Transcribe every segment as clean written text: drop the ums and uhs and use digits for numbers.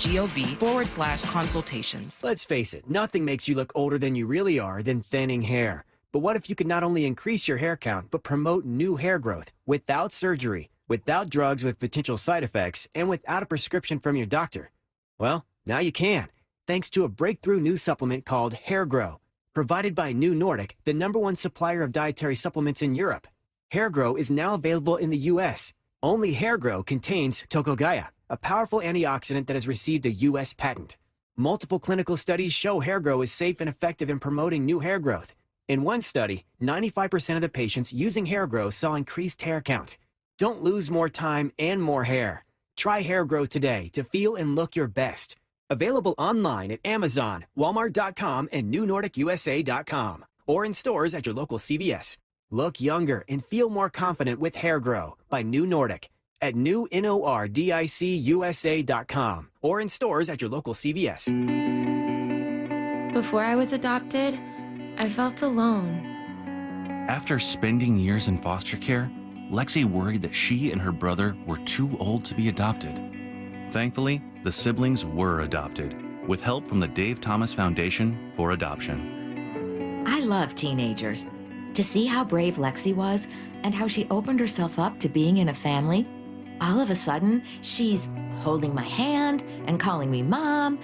MLB.gov/consultations. Let's face it, nothing makes you look older than you really are than thinning hair. But what if you could not only increase your hair count, but promote new hair growth without surgery, without drugs with potential side effects, and without a prescription from your doctor? Well, now you can, thanks to a breakthrough new supplement called Hair Grow, provided by New Nordic, the #1 supplier of dietary supplements in Europe. Hair Grow is now available in the U.S. Only Hair Grow contains tocogaya, a powerful antioxidant that has received a U.S. patent. Multiple clinical studies show Hair Grow is safe and effective in promoting new hair growth. In one study, 95% of the patients using Hair Grow saw increased hair count. Don't lose more time and more hair. Try Hair Grow today to feel and look your best. Available online at Amazon, Walmart.com, and NewNordicUSA.com, or in stores at your local CVS. Look younger and feel more confident with Hair Grow by New Nordic at NewNordicUSA.com, or in stores at your local CVS. Before I was adopted, I felt alone. After spending years in foster care, Lexi worried that she and her brother were too old to be adopted. Thankfully, the siblings were adopted, with help from the Dave Thomas Foundation for Adoption. I love teenagers. To see how brave Lexi was and how she opened herself up to being in a family, all of a sudden, she's holding my hand and calling me Mom.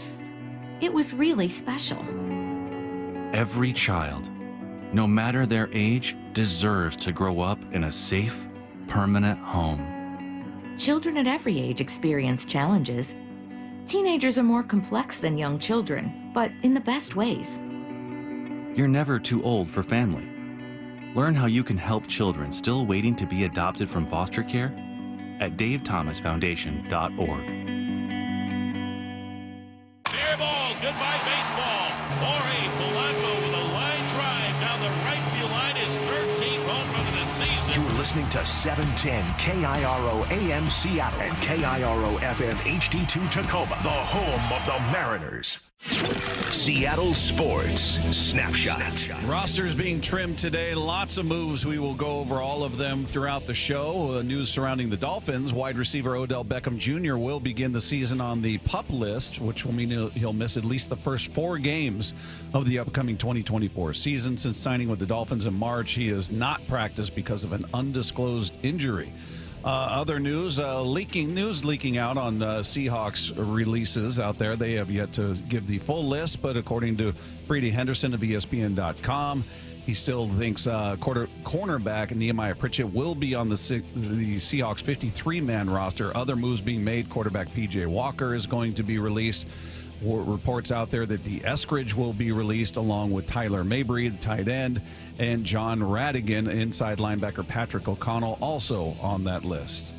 It was really special. Every child, no matter their age, deserves to grow up in a safe, permanent home. Children at every age experience challenges. Teenagers are more complex than young children, but in the best ways. You're never too old for family. Learn how you can help children still waiting to be adopted from foster care at davethomasfoundation.org. Air ball, goodbye baseball. Jorge Polanco with a line drive down the right field line, his 13th home run of the season. You're listening to 710 KIRO AM Seattle and KIRO FM HD2 Tacoma, the home of the Mariners. Seattle Sports Snapshot. Rosters being trimmed today. Lots of moves. We will go over all of them throughout the show. News surrounding the Dolphins. Wide receiver Odell Beckham Jr. will begin the season on the PUP list, which will mean he'll miss at least the first 4 games of the upcoming 2024 season. Since signing with the Dolphins in March, he has not practiced because of an undisclosed injury. Other news, leaking out on Seahawks releases out there. They have yet to give the full list, but according to Brady Henderson of ESPN.com, he still thinks cornerback Nehemiah Pritchett will be on the Seahawks 53-man roster. Other moves being made. Quarterback P.J. Walker is going to be released. Reports out there that the Eskridge will be released along with Tyler Mabry, the tight end, and John Radigan, inside linebacker Patrick O'Connell, also on that list.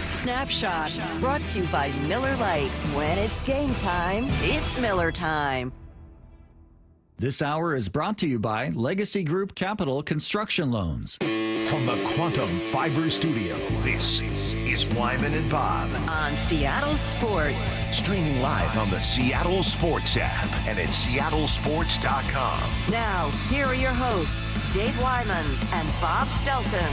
Snapshot brought to you by Miller Lite. When it's game time, it's Miller time. This hour is brought to you by Legacy Group Capital Construction Loans. From the Quantum Fiber Studio, this is Wyman and Bob On Seattle Sports. Streaming live on the Seattle Sports app and at seattlesports.com. Now, here are your hosts, Dave Wyman and Bob Stelton.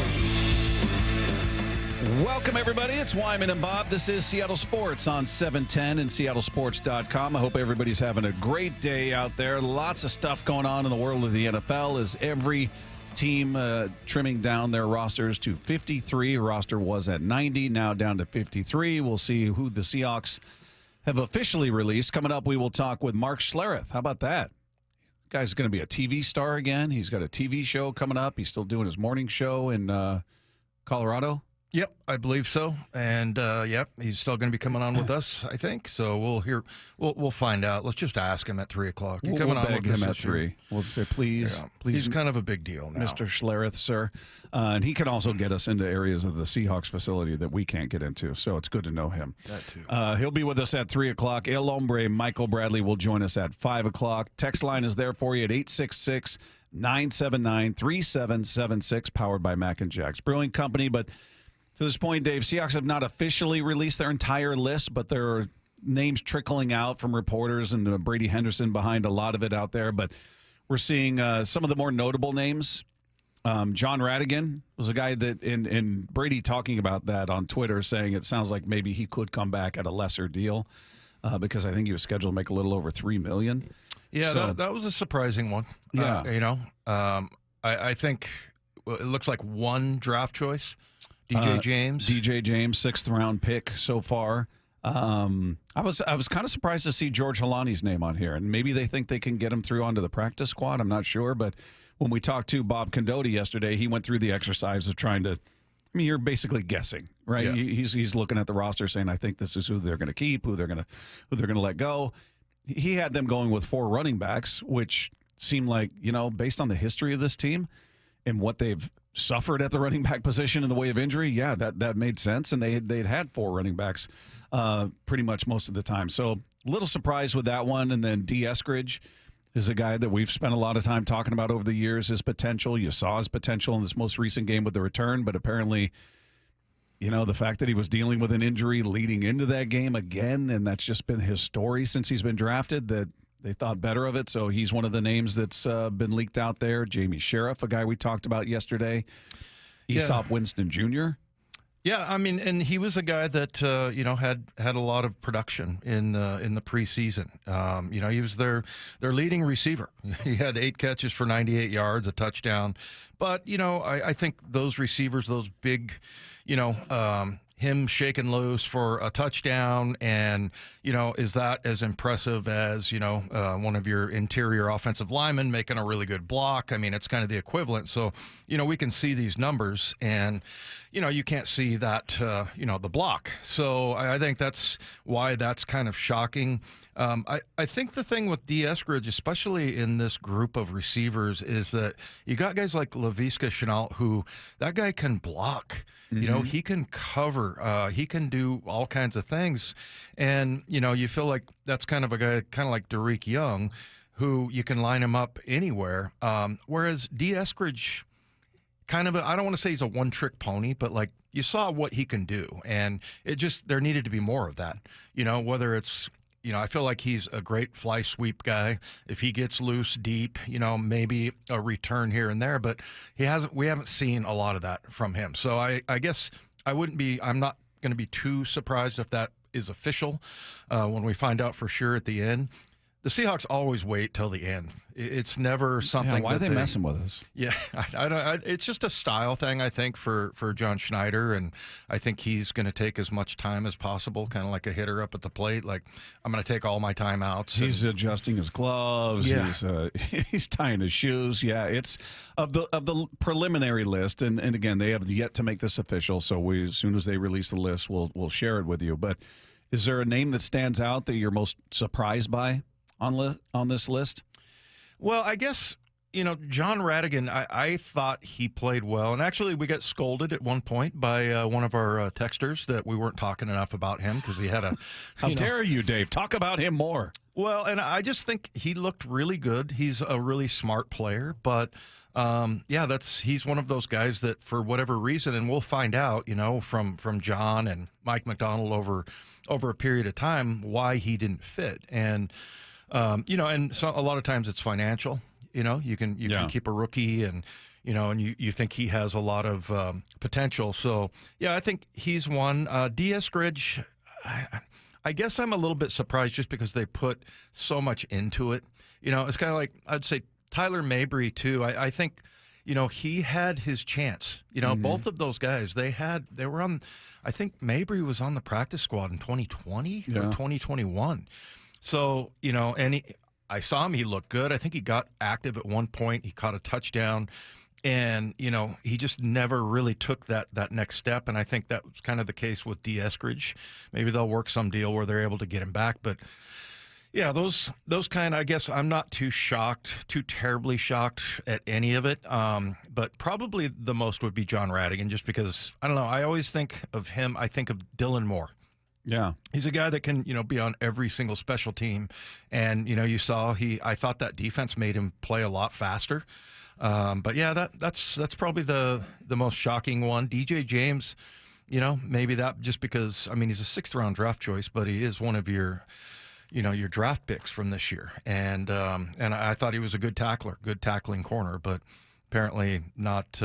Welcome, everybody. It's Wyman and Bob. This is Seattle Sports on 710 and seattlesports.com. I hope everybody's having a great day out there. Lots of stuff going on in the world of the NFL as every team trimming down their rosters to 53. Roster was at 90, now down to 53. We'll see who the Seahawks have officially released. Coming up, we will talk with Mark Schlereth. How about that? Guy's going to be a TV star again. He's got a TV show coming up. He's still doing his morning show in Colorado. Yep, I believe so. And, yep, he's still going to be coming on with us, I think. So we'll find out. Let's just ask him at 3 o'clock. You're coming on with him us at 3. We'll say, please. He's kind of a big deal now. Mr. Schlereth, sir. And he can also get us into areas of the Seahawks facility that we can't get into. So it's good to know him. That too. He'll be with us at 3 o'clock. El Hombre, Michael Bradley, will join us at 5 o'clock. Text line is there for you at 866-979-3776, powered by Mac and Jack's Brewing Company. But to this point, Dave, Seahawks have not officially released their entire list, but there are names trickling out from reporters and Brady Henderson behind a lot of it out there. But we're seeing some of the more notable names John Radigan was a guy that, and Brady talking about that on Twitter, saying it sounds like maybe he could come back at a lesser deal because I think he was scheduled to make a little over $3 million. Yeah, So- that was a surprising one. Yeah. I think it looks like one draft choice, DJ James. DJ James, 6th round pick so far. I was kind of surprised to see George Halani's name on here, and maybe they think they can get him through onto the practice squad. I'm not sure, but when we talked to Bob Condotti yesterday, he went through the exercise of trying to. I mean, you're basically guessing, right? Yeah. He's looking at the roster, saying, "I think this is who they're going to keep, who they're going to let go." He had them going with 4 running backs, which seemed like, based on the history of this team and what they've suffered at the running back position in the way of injury, yeah, that made sense. And they'd had 4 running backs pretty much most of the time. So a little surprised with that one. And then D. Eskridge is a guy that we've spent a lot of time talking about over the years, his potential. You saw his potential in this most recent game with the return, but apparently, the fact that he was dealing with an injury leading into that game again, and that's just been his story since he's been drafted, that they thought better of it. So he's one of the names that's been leaked out there. Jamie Sheriff, a guy we talked about yesterday. Aesop Winston Jr. Yeah, I mean, and he was a guy that had a lot of production in the preseason. He was their leading receiver. He had 8 catches for 98 yards, a touchdown. But I think those receivers, those big, him shaking loose for a touchdown, and is that as impressive as one of your interior offensive linemen making a really good block? I mean, it's kind of the equivalent. So we can see these numbers, and you can't see that the block. So I think that's why that's kind of shocking. I think the thing with D. Eskridge, especially in this group of receivers, is that you got guys like Laviska Shenault, who that guy can block. He can cover. He can do all kinds of things. And, you feel like that's kind of a guy, kind of like Derek Young, who you can line him up anywhere. Whereas D. Eskridge, kind of, I don't want to say he's a one-trick pony, but like you saw what he can do. And there needed to be more of that, whether it's, I feel like he's a great fly sweep guy. If he gets loose deep, maybe a return here and there, but we haven't seen a lot of that from him. So I guess I'm not going to be too surprised if that is official when we find out for sure at the end. The Seahawks always wait till the end. It's never something. Yeah, why are they messing with us? Yeah, I don't. It's just a style thing, I think, for John Schneider, and I think he's going to take as much time as possible, kind of like a hitter up at the plate. Like, I'm going to take all my timeouts. He's adjusting his gloves. Yeah. He's tying his shoes. Yeah, it's of the preliminary list, and again, they have yet to make this official. So as soon as they release the list, we'll share it with you. But is there a name that stands out that you're most surprised by on this list? Well, I guess, John Radigan, I thought he played well. And actually, we got scolded at one point by one of our texters that we weren't talking enough about him because he had a... How dare you, Dave? Talk about him more. Well, and I just think he looked really good. He's a really smart player. But, he's one of those guys that for whatever reason, and we'll find out, from John and Mike McDonald over a period of time, why he didn't fit. And... and so a lot of times it's financial. You can keep a rookie, and and you think he has a lot of potential. So I think he's one. D. Eskridge, I guess I'm a little bit surprised just because they put so much into it. It's kind of like I'd say Tyler Mabry too. I think he had his chance. Both of those guys they were on. I think Mabry was on the practice squad in 2020 or 2021. So, I saw him. He looked good. I think he got active at one point. He caught a touchdown. And, he just never really took that next step. And I think that was kind of the case with D. Eskridge. Maybe they'll work some deal where they're able to get him back. But, yeah, those kind of, I guess I'm not too terribly shocked at any of it. But probably the most would be John Radigan, just because, I don't know, I always think of him, I think of Dylan Moore. Yeah. He's a guy that can, be on every single special team. And, you saw I thought that defense made him play a lot faster. But yeah, that's probably the most shocking one. DJ James, maybe that just because, he's a 6th round draft choice, but he is one of your draft picks from this year. And I thought he was a good tackler, good tackling corner, but apparently not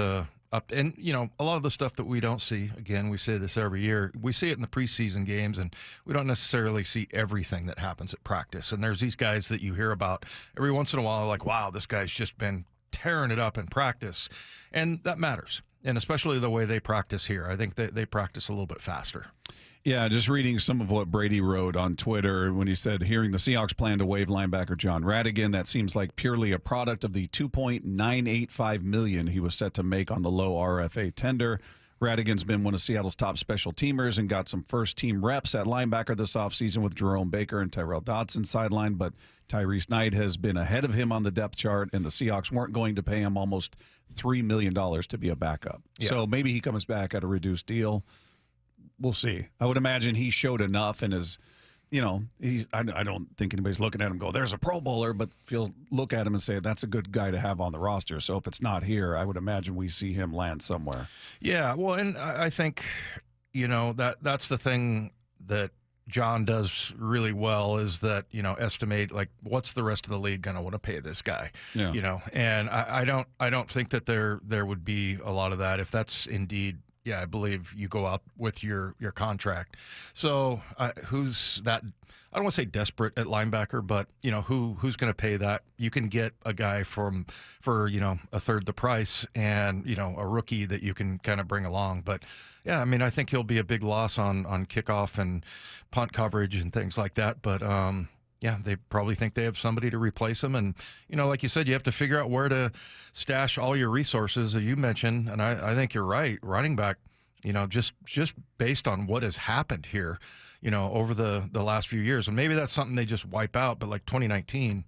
up. And, a lot of the stuff that we don't see, again, we say this every year, we see it in the preseason games, and we don't necessarily see everything that happens at practice. And there's these guys that you hear about every once in a while, like, wow, this guy's just been tearing it up in practice. And that matters. And especially the way they practice here. I think they practice a little bit faster. Yeah, just reading some of what Brady wrote on Twitter when he said, hearing the Seahawks plan to waive linebacker John Radigan, that seems like purely a product of the $2.985 million he was set to make on the low RFA tender. Radigan's been one of Seattle's top special teamers and got some first-team reps at linebacker this offseason with Jerome Baker and Tyrell Dodson sidelined, but Tyrese Knight has been ahead of him on the depth chart, and the Seahawks weren't going to pay him almost $3 million to be a backup. Yeah. So maybe he comes back at a reduced deal. We'll see. I would imagine he showed enough and is, I don't think anybody's looking at him and go, there's a Pro Bowler, but look at him and say, that's a good guy to have on the roster. So if it's not here, I would imagine we see him land somewhere. Yeah, well, and I think, that's the thing that John does really well is that, estimate, like, what's the rest of the league going to want to pay this guy, and I don't think that there would be a lot of that if that's indeed. Yeah, I believe you go out with your contract. So who's that? I don't want to say desperate at linebacker, but who's going to pay that? You can get a guy for a third the price, and a rookie that you can kind of bring along. But yeah, I mean, I think he'll be a big loss on kickoff and punt coverage and things like that. But yeah, they probably think they have somebody to replace him. And, like you said, you have to figure out where to stash all your resources, as you mentioned. And I think you're right. Running back, just based on what has happened here, over the last few years. And maybe that's something they just wipe out. But like 2019,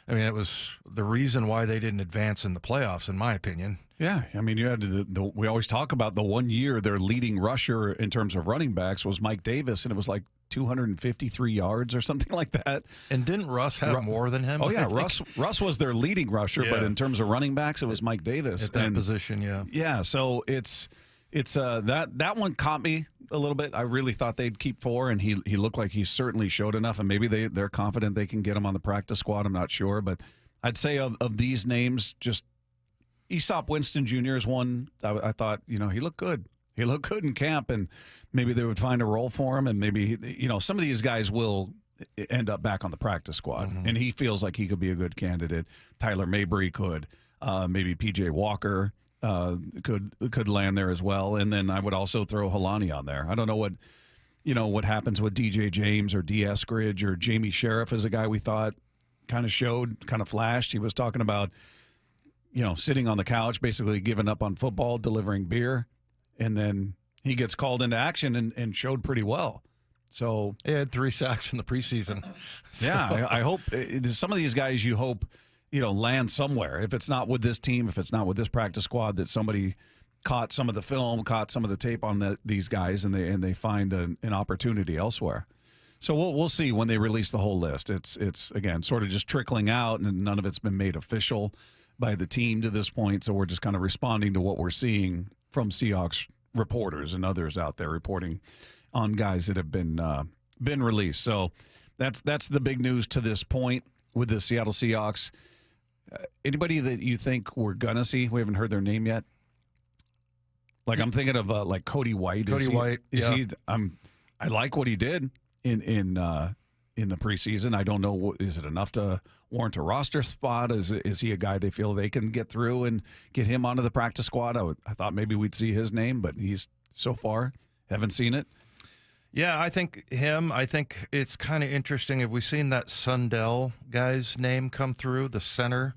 I mean, it was the reason why they didn't advance in the playoffs, in my opinion. Yeah, I mean, you had we always talk about the 1 year their leading rusher in terms of running backs was Mike Davis, and it was like 253 yards or something like that. And didn't Russ have more than him? Oh, yeah, Russ was their leading rusher, but in terms of running backs, it was Mike Davis. At that position, yeah. Yeah, so it's that one caught me a little bit. I really thought they'd keep 4, and he looked like he certainly showed enough, and maybe they're confident they can get him on the practice squad. I'm not sure, but I'd say of these names, just Aesop Winston Jr. is one. I thought, he looked good. He looked good in camp, and maybe they would find a role for him, and maybe, some of these guys will end up back on the practice squad, and he feels like he could be a good candidate. Tyler Mabry could. Maybe P.J. Walker could land there as well, and then I would also throw Helani on there. I don't know what happens with DJ James or D. Eskridge or Jamie Sheriff is a guy we thought kind of flashed. He was talking about, sitting on the couch, basically giving up on football, delivering beer. And then he gets called into action and showed pretty well. So he had 3 sacks in the preseason. So. Yeah, I hope some of these guys you hope, land somewhere. If it's not with this team, if it's not with this practice squad, that somebody caught some of the film, caught some of the tape on these guys, and they find an opportunity elsewhere. So we'll see when they release the whole list. It's again sort of just trickling out, and none of it's been made official by the team to this point. So we're just kind of responding to what we're seeing from Seahawks reporters and others out there reporting on guys that have been released. So that's the big news to this point with the Seattle Seahawks. Anybody that you think we're gonna see? We haven't heard their name yet. Like I'm thinking of like Cody White. I like what he did in the preseason. I don't know, is it enough to warrant a roster spot? Is he a guy they feel they can get through and get him onto the practice squad? I thought maybe we'd see his name, but he's so far haven't seen it. Yeah, I think it's kind of interesting. Have we seen that Sundell guy's name come through, the center?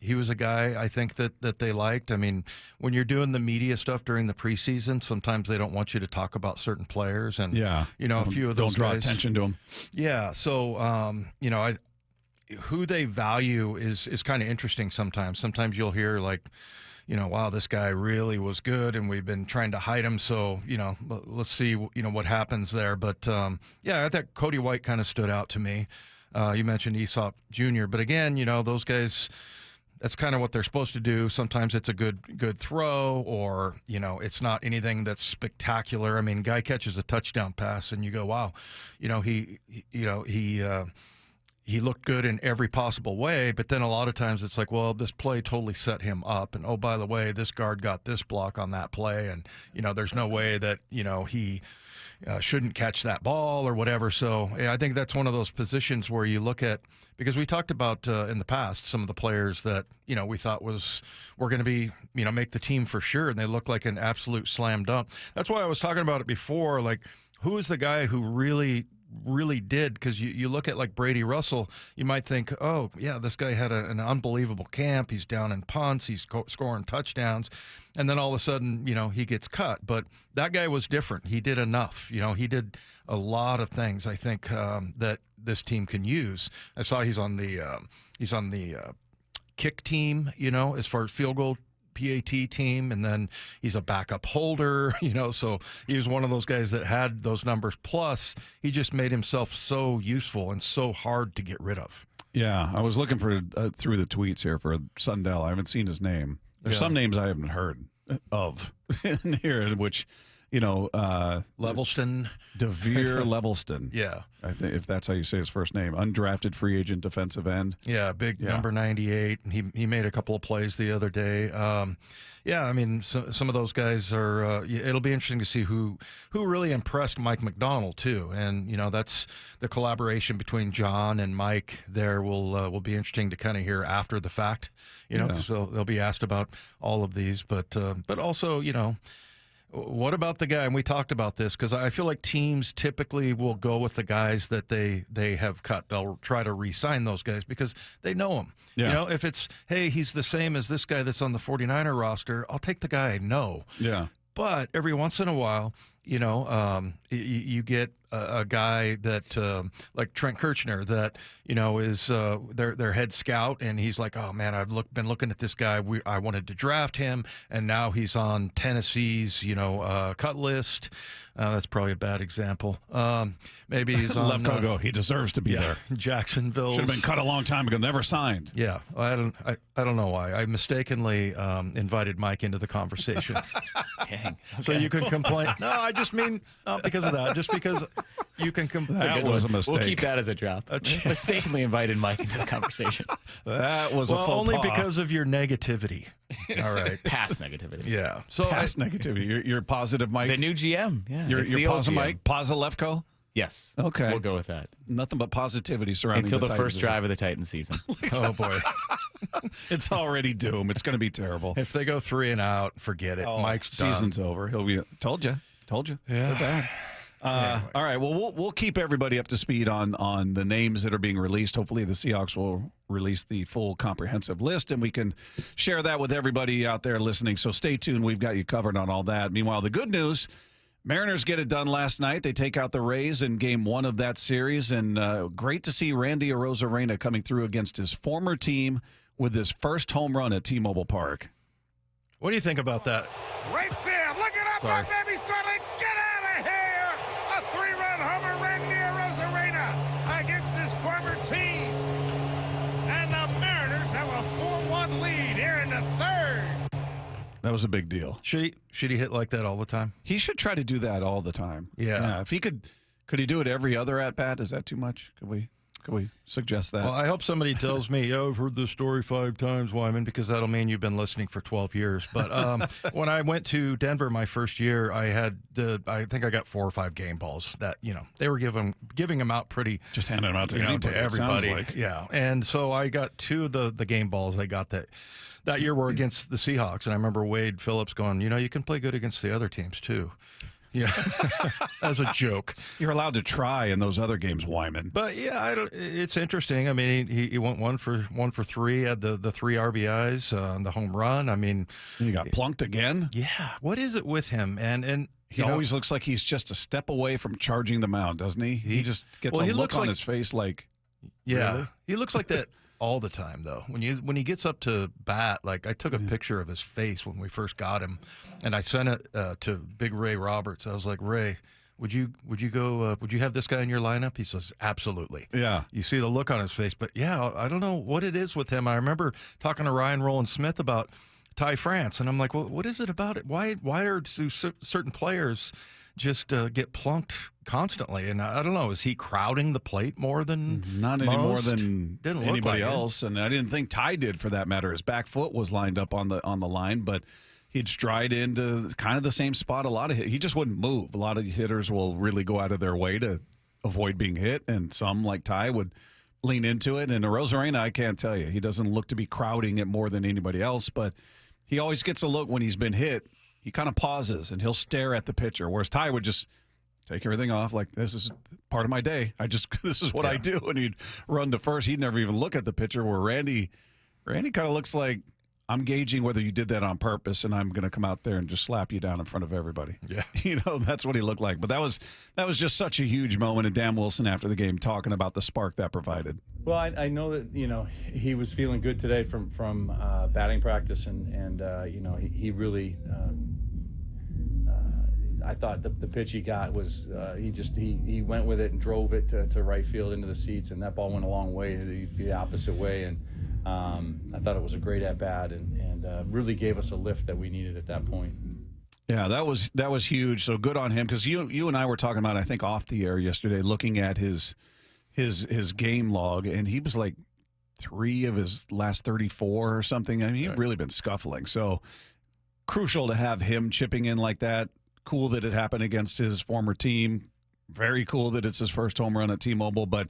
He was a guy I think that they liked. I mean, when you're doing the media stuff during the preseason, sometimes they don't want you to talk about certain players, and a few of those don't draw guys, attention to them. Yeah, so who they value is kind of interesting sometimes. Sometimes you'll hear like, wow, this guy really was good, and we've been trying to hide him. So let's see what happens there. But I thought Cody White kind of stood out to me. You mentioned Aesop Jr., but again, those guys, that's kind of what they're supposed to do. Sometimes it's a good throw, or it's not anything that's spectacular. I mean, guy catches a touchdown pass, and you go, wow, he looked good in every possible way, but then a lot of times it's like, well, this play totally set him up. And, oh, by the way, this guard got this block on that play. And, there's no way that, he shouldn't catch that ball or whatever. So yeah, I think that's one of those positions where you look at, because we talked about in the past some of the players that, we thought were going to be, make the team for sure. And they look like an absolute slam dunk. That's why I was talking about it before. Like, who is the guy who really did? Because you look at like Brady Russell, you might think, oh, yeah, this guy had an unbelievable camp. He's down in punts. He's scoring touchdowns. And then all of a sudden, he gets cut. But that guy was different. He did enough. He did a lot of things, I think, that this team can use. I saw he's on the kick team, as far as field goal PAT team, and then he's a backup holder, so he was one of those guys that had those numbers. Plus, he just made himself so useful and so hard to get rid of. Yeah, I was looking for through the tweets here for Sundell. I haven't seen his name. There's some names I haven't heard of in here, which, Levelston. DeVere Levelston. Yeah. I think if that's how you say his first name. Undrafted free agent defensive end. Yeah, number 98. He made a couple of plays the other day. Some of those guys are. It'll be interesting to see who really impressed Mike McDonald too, and that's the collaboration between John and Mike. There will be interesting to kind of hear after the fact. So they'll be asked about all of these, but also what about the guy? And we talked about this because I feel like teams typically will go with the guys that they have cut. They'll try to re-sign those guys because they know them. Yeah. If it's, hey, he's the same as this guy that's on the 49er roster, I'll take the guy I know. Yeah. But every once in a while, you get a guy that like Trent Kirchner that is their head scout, and he's like, oh man, I've been looking at this guy. I wanted to draft him, and now he's on Tennessee's cut list. That's probably a bad example. Maybe he's on Lefko go. He deserves to be there. Jacksonville should have been cut a long time ago. Never signed. Yeah, I don't know why. I mistakenly invited Mike into the conversation. Dang. Okay. So you can complain. No, I just mean not because of that. Just because you can complain. That was a mistake. We'll keep that as a drop. Mistakenly invited Mike into the conversation. That was a faux only pas. because of your negativity. All right. Past negativity. Yeah. So Past negativity. You're positive, Mike. The new GM. Yeah. You're the positive, old GM. Mike. Positive Lefko. Yes. Okay. We'll go with that. Nothing but positivity surrounding Until the Titans. first drive of the Titans season. Oh boy. It's already doomed. It's going to be terrible. If they go 3 and out, forget it. Mike's done. Season's over. He'll be. Told you. Yeah. They're bad. Anyway. All right. Well, we'll keep everybody up to speed on the names that are being released. Hopefully, the Seahawks will release the full comprehensive list, and we can share that with everybody out there listening. So stay tuned. We've got you covered on all that. Meanwhile, the good news: Mariners get it done last night. They take out the Rays in Game 1 of that series, and great to see Randy Arozarena coming through against his former team with his first home run at T-Mobile Park. What do you think about that? Right there. Look it up. Sorry. That baby's going to get out of here. A 3-run homer, Randy Arozarena against this former team. And the Mariners have a 4-1 lead here in the third. That was a big deal. Should he hit like that all the time? He should try to do that all the time. Yeah. If he could he do it every other at bat? Is that too much? Could we suggest that? Well, I hope somebody tells me, I've heard this story 5 times, Wyman, because that'll mean you've been listening for 12 years. But when I went to Denver my first year, I think I got 4 or 5 game balls that, they were giving them out pretty. Just handing them out to anybody, to everybody. It sounds like. Yeah. And so I got 2 of the game balls I got that year were against the Seahawks. And I remember Wade Phillips going, you can play good against the other teams too. Yeah, as a joke. You're allowed to try in those other games, Wyman. But yeah, it's interesting. I mean, he went 1 for 3, had the 3 RBIs on the home run. I mean, he got plunked again. Yeah, what is it with him? And he always looks like he's just a step away from charging the mound, doesn't he? He just gets a look on his face like, yeah, really? He looks like that. All the time, though. When he gets up to bat, like I took a picture of his face when we first got him, and I sent it to Big Ray Roberts. I was like, Ray, would you have this guy in your lineup? He says, absolutely. Yeah. You see the look on his face, but yeah, I don't know what it is with him. I remember talking to Ryan Rowland-Smith about Ty France, and I'm like, well, what is it about it? Why do certain players just get plunked constantly. And I don't know, is he crowding the plate more than not any more most? than Didn't look anybody like it. else? And I didn't think Ty did, for that matter. His back foot was lined up on the line, but he'd stride into kind of the same spot. He just wouldn't move. A lot of hitters will really go out of their way to avoid being hit, and some, like Ty, would lean into it. And Rosarena, I can't tell you, he doesn't look to be crowding it more than anybody else, but he always gets a look when he's been hit. He kind of pauses and he'll stare at the pitcher, whereas Ty would just take everything off like, this is part of my day. This is what I do. And he'd run to first. He'd never even look at the pitcher, where Randy kind of looks like, I'm gauging whether you did that on purpose, and I'm going to come out there and just slap you down in front of everybody. Yeah. That's what he looked like. But that was just such a huge moment. And Dan Wilson, after the game, talking about the spark that provided. Well, I know that, he was feeling good today from batting practice, and he really, I thought the pitch he got was, he went with it and drove it to right field into the seats, and that ball went a long way the opposite way. And I thought it was a great at-bat and really gave us a lift that we needed at that point. Yeah, that was huge. So good on him, because you and I were talking about, I think, off the air yesterday, looking at his game log, and he was like 3 of his last 34 or something. I mean, he'd really been scuffling. So crucial to have him chipping in like that. Cool that it happened against his former team. Very cool that it's his first home run at T-Mobile. But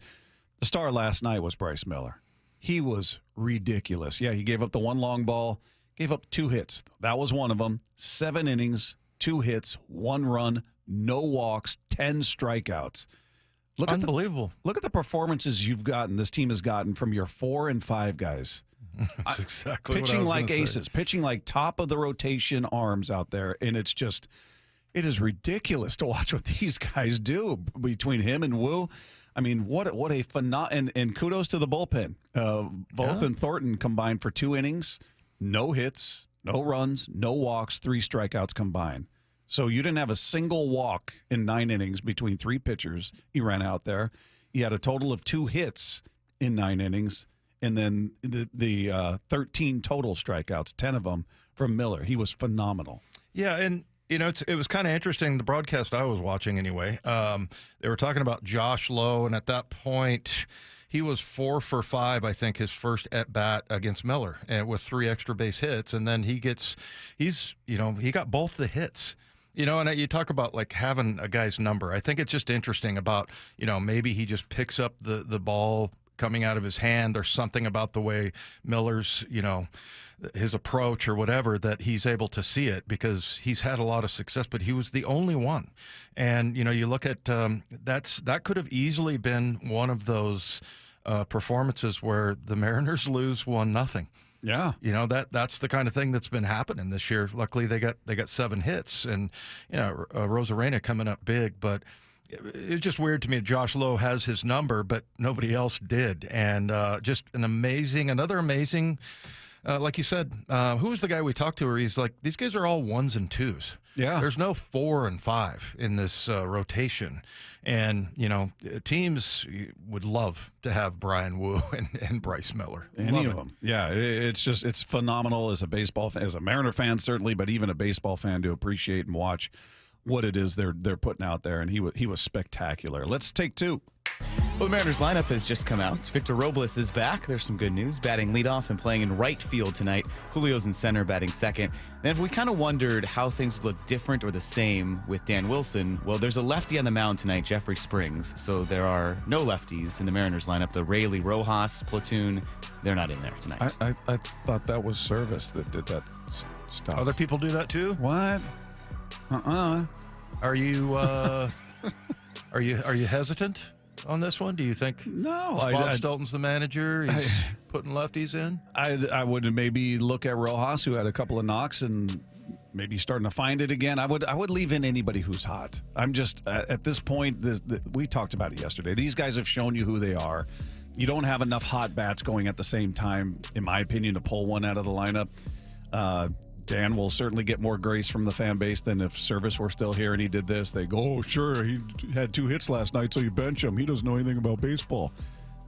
the star last night was Bryce Miller. He was ridiculous. Yeah, he gave up the one long ball, gave up 2 hits. That was one of them. 7 innings, 2 hits, 1 run, no walks, 10 strikeouts. Unbelievable. Look at the performances this team has gotten from your 4 and 5 guys. That's exactly pitching what I was like gonna aces, say. pitching like top of the rotation arms out there, and it is ridiculous to watch what these guys do between him and Wu. I mean, what a phenomenal, and kudos to the bullpen. Both and Thornton combined for 2 innings, no hits, no runs, no walks, 3 strikeouts combined. So you didn't have a single walk in 9 innings between 3 pitchers he ran out there. He had a total of 2 hits in 9 innings, and then the 13 total strikeouts, 10 of them from Miller. He was phenomenal. Yeah, and it was kind of interesting, the broadcast I was watching anyway. They were talking about Josh Lowe, and at that point, he was 4 for 5, I think, his first at-bat against Miller, and with 3 extra base hits. And then he got both the hits. And you talk about, like, having a guy's number. I think it's just interesting about, maybe he just picks up the ball coming out of his hand. There's something about the way Miller's, his approach or whatever, that he's able to see it, because he's had a lot of success, but he was the only one. And, you look at that could have easily been one of those performances where the Mariners lose 1-0. Yeah. That's the kind of thing that's been happening this year. Luckily, they got 7 hits, and, Rosarena coming up big, but it's just weird to me that Josh Lowe has his number, but nobody else did. And just another amazing, like you said, who was the guy we talked to where he's like, these guys are all 1s and 2s. Yeah. There's no 4 and 5 in this rotation. And, teams would love to have Brian Wu and Bryce Miller. Any of them. Yeah, it's phenomenal as a baseball fan, as a Mariner fan certainly, but even a baseball fan to appreciate and watch what it is they're putting out there, and he was spectacular. Let's take 2. Well, the Mariners lineup has just come out. Victor Robles is back. There's some good news. Batting leadoff and playing in right field tonight. Julio's in center, batting second. And if we kind of wondered how things would look different or the same with Dan Wilson, well, there's a lefty on the mound tonight, Jeffrey Springs. So there are no lefties in the Mariners lineup. The Rayleigh Rojas platoon, they're not in there tonight. I thought that was Service that did that stuff. Other people do that too? What? Are you are you hesitant on this one? Do you think Bob Stolten's the manager? He's putting lefties in? I would maybe look at Rojas, who had a couple of knocks and maybe starting to find it again. I would leave in anybody who's hot. I'm just at this point. We talked about it yesterday. These guys have shown you who they are. You don't have enough hot bats going at the same time, in my opinion, to pull one out of the lineup. Dan will certainly get more grace from the fan base than if Service were still here and he did this. They go, oh, sure, he had 2 hits last night, so you bench him. He doesn't know anything about baseball.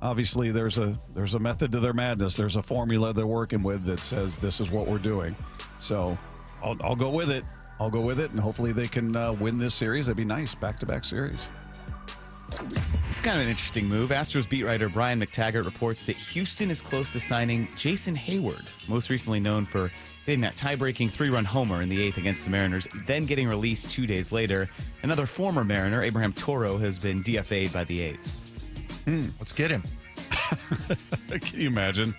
Obviously, there's a method to their madness. There's a formula they're working with that says this is what we're doing. So I'll go with it. I'll go with it, and hopefully they can win this series. That'd be nice, back-to-back series. It's kind of an interesting move. Astros beat writer Brian McTaggart reports that Houston is close to signing Jason Hayward, most recently known for hitting that tie-breaking 3-run homer in the 8th against the Mariners, then getting released 2 days later. Another former Mariner, Abraham Toro, has been DFA'd by the A's. Let's get him. Can you imagine?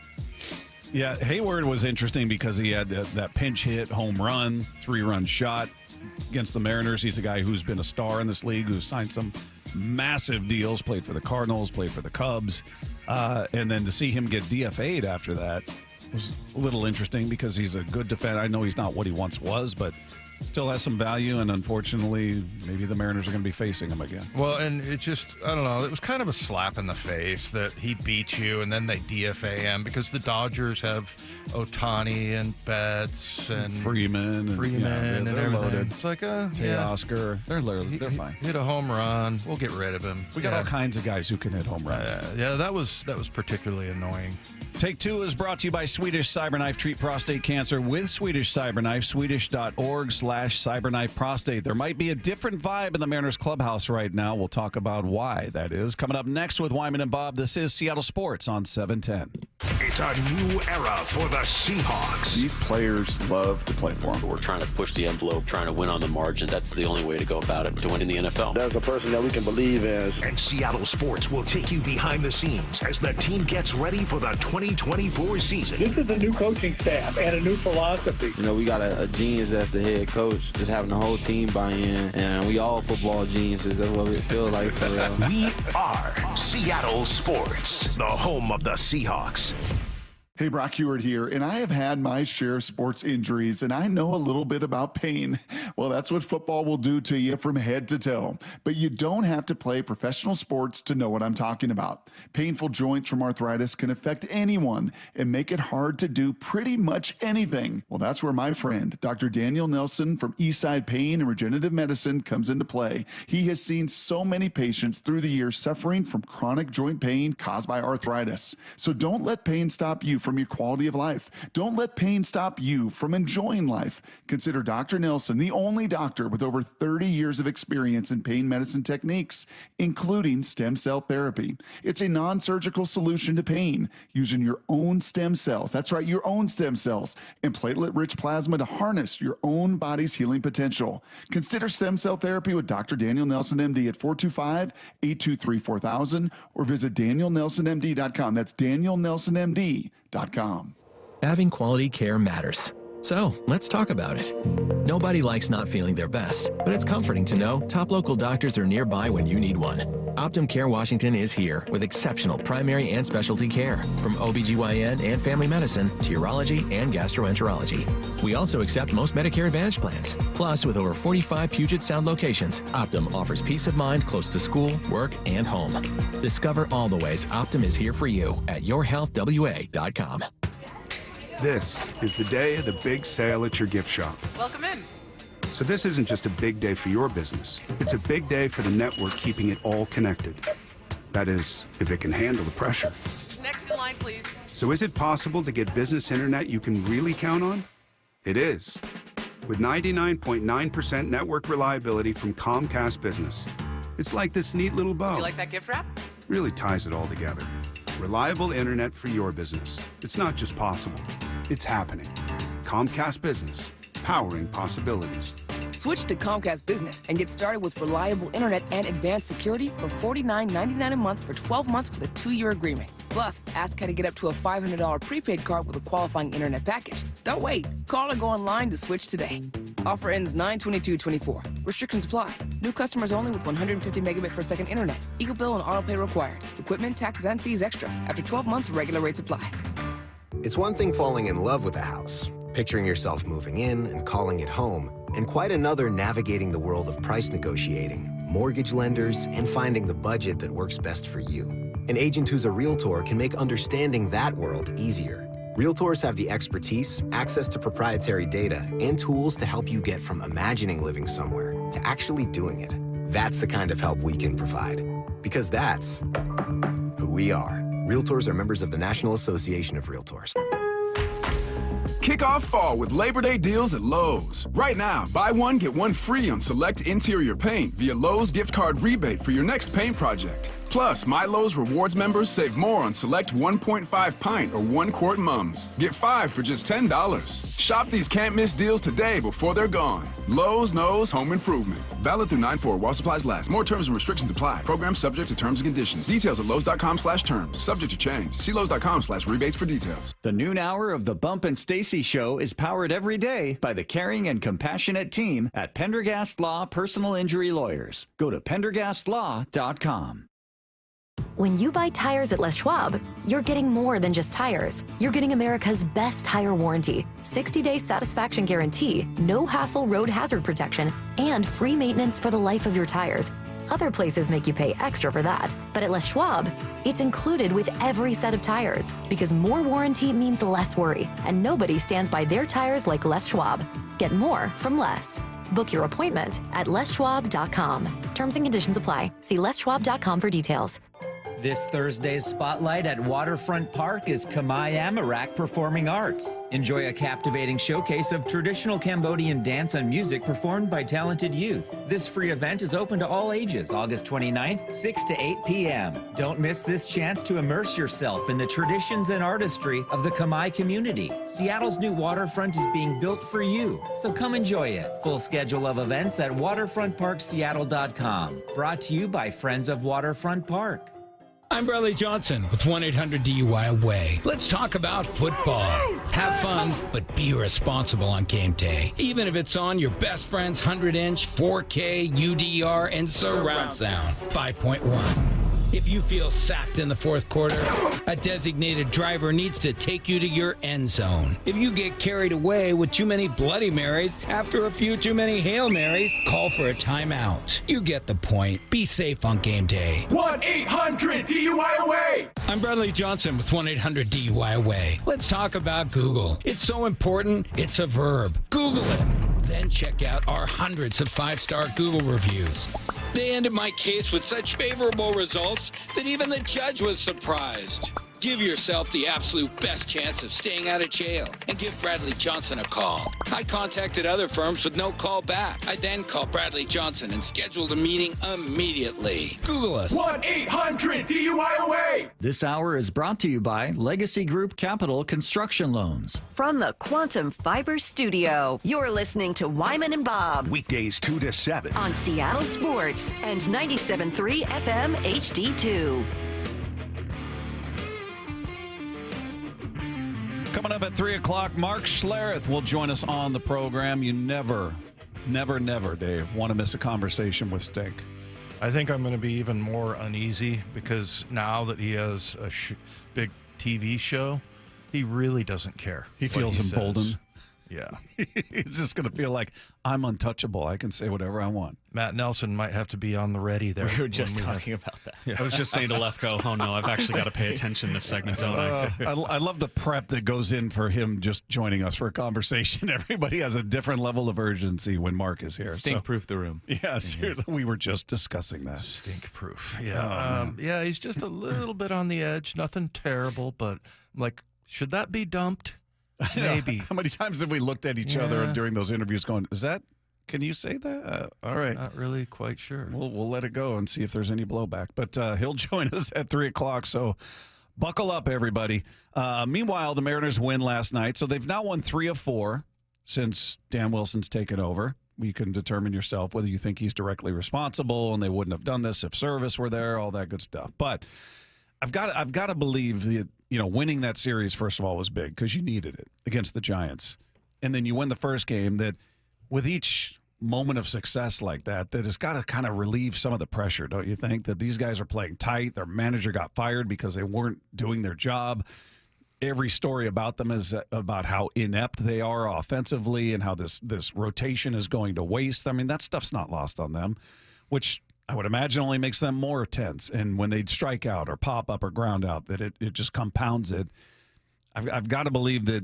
Yeah, Hayward was interesting because he had that pinch hit, home run, 3-run shot against the Mariners. He's a guy who's been a star in this league, who's signed some massive deals, played for the Cardinals, played for the Cubs. And then to see him get DFA'd after that was a little interesting because he's a good defender. I know he's not what he once was, but still has some value, and unfortunately, maybe the Mariners are going to be facing him again. Well, and it just, I don't know, it was kind of a slap in the face that he beat you and then they DFA him because the Dodgers have Ohtani and Betts and Freeman and and they're everything. loaded. It's like, Oscar, they're fine. Hit a home run, we'll get rid of him. We got all kinds of guys who can hit home runs. Yeah, that was particularly annoying. Take Two is brought to you by Swedish Cyberknife. Treat prostate cancer with Swedish Cyberknife. Swedish.org/cyberknife prostate. There might be a different vibe in the Mariners clubhouse right now. We'll talk about why that is. Coming up next with Wyman and Bob, this is Seattle Sports on 710. It's a new era for the Seahawks. These players love to play for them. We're trying to push the envelope, trying to win on the margin. That's the only way to go about it, to win in the NFL. That's the person that we can believe in. And Seattle Sports will take you behind the scenes as the team gets ready for the 2024 season. This is a new coaching staff and a new philosophy. You know, we got a genius as the head coach, just having the whole team buy in, and we all football geniuses. That's what it feels like for real. We are Seattle Sports, the home of the Seahawks. Hey, Brock Heward here, and I have had my share of sports injuries, and I know a little bit about pain. Well, that's what football will do to you from head to toe. But you don't have to play professional sports to know what I'm talking about. Painful joints from arthritis can affect anyone and make it hard to do pretty much anything. Well, that's where my friend, Dr. Daniel Nelson from Eastside Pain and Regenerative Medicine comes into play. He has seen so many patients through the years suffering from chronic joint pain caused by arthritis. So don't let pain stop you from your quality of life. Don't let pain stop you from enjoying life. Consider Dr. Nelson the only doctor with over 30 years of experience in pain medicine techniques, including stem cell therapy. It's a non-surgical solution to pain using your own stem cells. That's right, your own stem cells and platelet-rich plasma to harness your own body's healing potential. Consider stem cell therapy with Dr. Daniel Nelson, MD at 425-823-4000 or visit danielnelsonmd.com. That's danielnelsonmd.com. Having quality care matters. So let's talk about it. Nobody likes not feeling their best, but it's comforting to know top local doctors are nearby when you need one. Optum Care Washington is here with exceptional primary and specialty care, from OBGYN and family medicine to urology and gastroenterology. We also accept most Medicare Advantage plans. Plus, with over 45 Puget Sound locations, Optum offers peace of mind close to school, work, and home. Discover all the ways Optum is here for you at yourhealthwa.com. This is the day of the big sale at your gift shop. Welcome in. So this isn't just a big day for your business. It's a big day for the network keeping it all connected. That is, if it can handle the pressure. Next in line, please. So is it possible to get business internet you can really count on? It is. With 99.9% network reliability from Comcast Business. It's like this neat little bow. Would you like that gift wrap? Really ties it all together. Reliable internet for your business. It's not just possible, it's happening. Comcast Business, powering possibilities. Switch to Comcast Business and get started with reliable internet and advanced security for $49.99 a month for 12 months with a 2-year agreement. Plus, ask how to get up to a $500 prepaid card with a qualifying internet package. Don't wait. Call or go online to switch today. Offer ends 9/22/24. Restrictions apply. New customers only with 150 megabit per second internet. Eagle bill and auto pay required. Equipment, taxes, and fees extra. After 12 months, regular rates apply. It's one thing falling in love with a house, picturing yourself moving in and calling it home, and quite another navigating the world of price negotiating, mortgage lenders, and finding the budget that works best for you. An agent who's a Realtor can make understanding that world easier. Realtors have the expertise, access to proprietary data, and tools to help you get from imagining living somewhere to actually doing it. That's the kind of help we can provide, because that's who we are. Realtors are members of the National Association of Realtors. Kick off fall with Labor Day deals at Lowe's. Right now, buy one, get one free on select interior paint via Lowe's gift card rebate for your next paint project. Plus, My Lowe's Rewards members save more on select 1.5 pint or 1 quart mums. Get 5 for just $10. Shop these can't-miss deals today before they're gone. Lowe's knows home improvement. Valid through 9/4 while supplies last. More terms and restrictions apply. Program subject to terms and conditions. Details at Lowes.com/terms. Subject to change. See Lowes.com/rebates for details. The noon hour of the Bump and Stacy Show is powered every day by the caring and compassionate team at Pendergast Law Personal Injury Lawyers. Go to PendergastLaw.com. When you buy tires at Les Schwab, you're getting more than just tires. You're getting America's best tire warranty, 60-day satisfaction guarantee, no hassle road hazard protection, and free maintenance for the life of your tires. Other places make you pay extra for that, but at Les Schwab, it's included with every set of tires because more warranty means less worry, and nobody stands by their tires like Les Schwab. Get more from less. Book your appointment at leschwab.com. Terms and conditions apply. See leschwab.com for details. This Thursday's spotlight at Waterfront Park is Khmer Amarak Performing Arts. Enjoy a captivating showcase of traditional Cambodian dance and music performed by talented youth. This free event is open to all ages, August 29th, 6 to 8 p.m. Don't miss this chance to immerse yourself in the traditions and artistry of the Khmer community. Seattle's new waterfront is being built for you, so come enjoy it. Full schedule of events at waterfrontparkseattle.com. Brought to you by Friends of Waterfront Park. I'm Bradley Johnson with 1-800-DUI-AWAY. Let's talk about football. Have fun, but be responsible on game day. Even if it's on your best friend's 100-inch 4K UDR and surround sound 5.1. If you feel sacked in the fourth quarter, a designated driver needs to take you to your end zone. If you get carried away with too many Bloody Marys after a few too many Hail Marys, call for a timeout. You get the point. Be safe on game day. 1-800-DUI-AWAY. I'm Bradley Johnson with 1-800-DUI-AWAY. Let's talk about Google. It's so important, it's a verb. Google it. Then check out our hundreds of 5-star Google reviews. They ended my case with such favorable results that even the judge was surprised. Give yourself the absolute best chance of staying out of jail and give Bradley Johnson a call. I contacted other firms with no call back. I then called Bradley Johnson and scheduled a meeting immediately. Google us. 1-800-DUI-AWAY. This hour is brought to you by Legacy Group Capital Construction Loans. From the Quantum Fiber Studio, you're listening to Wyman and Bob. Weekdays 2 to 7. On Seattle Sports and 97.3 FM HD2. Coming up at 3 o'clock, Mark Schlereth will join us on the program. You never, Dave, want to miss a conversation with Stink. I think I'm going to be even more uneasy because now that he has a big TV show, he really doesn't care. He feels emboldened. Yeah. He's just going to feel like, I'm untouchable. I can say whatever I want. Matt Nelson might have to be on the ready there. We were just talking about that. Yeah. I was just saying to Lefko, oh no, I've actually got to pay attention this segment, don't I? I love the prep that goes in for him just joining us for a conversation. Everybody has a different level of urgency when Mark is here. Stink-proof the room. Yes, we were just discussing that. Stink-proof. Yeah. Yeah, he's just a little bit on the edge. Nothing terrible, but like, should that be dumped? Maybe. How many times have we looked at each other during those interviews going, can you say that? All right. Not really quite sure. We'll let it go and see if there's any blowback. But he'll join us at 3 o'clock, so buckle up, everybody. Meanwhile, the Mariners win last night, so they've now won 3 of 4 since Dan Wilson's taken over. You can determine yourself whether you think he's directly responsible and they wouldn't have done this if Service were there, all that good stuff. But I've got to believe that winning that series, first of all, was big because you needed it against the Giants. And then you win the first game that with each moment of success like that has got to kind of relieve some of the pressure, don't you think? That these guys are playing tight. Their manager got fired because they weren't doing their job. Every story about them is about how inept they are offensively and how this rotation is going to waste. I mean, that stuff's not lost on them, which I would imagine only makes them more tense. And when they strike out or pop up or ground out, that it just compounds it. I've got to believe that,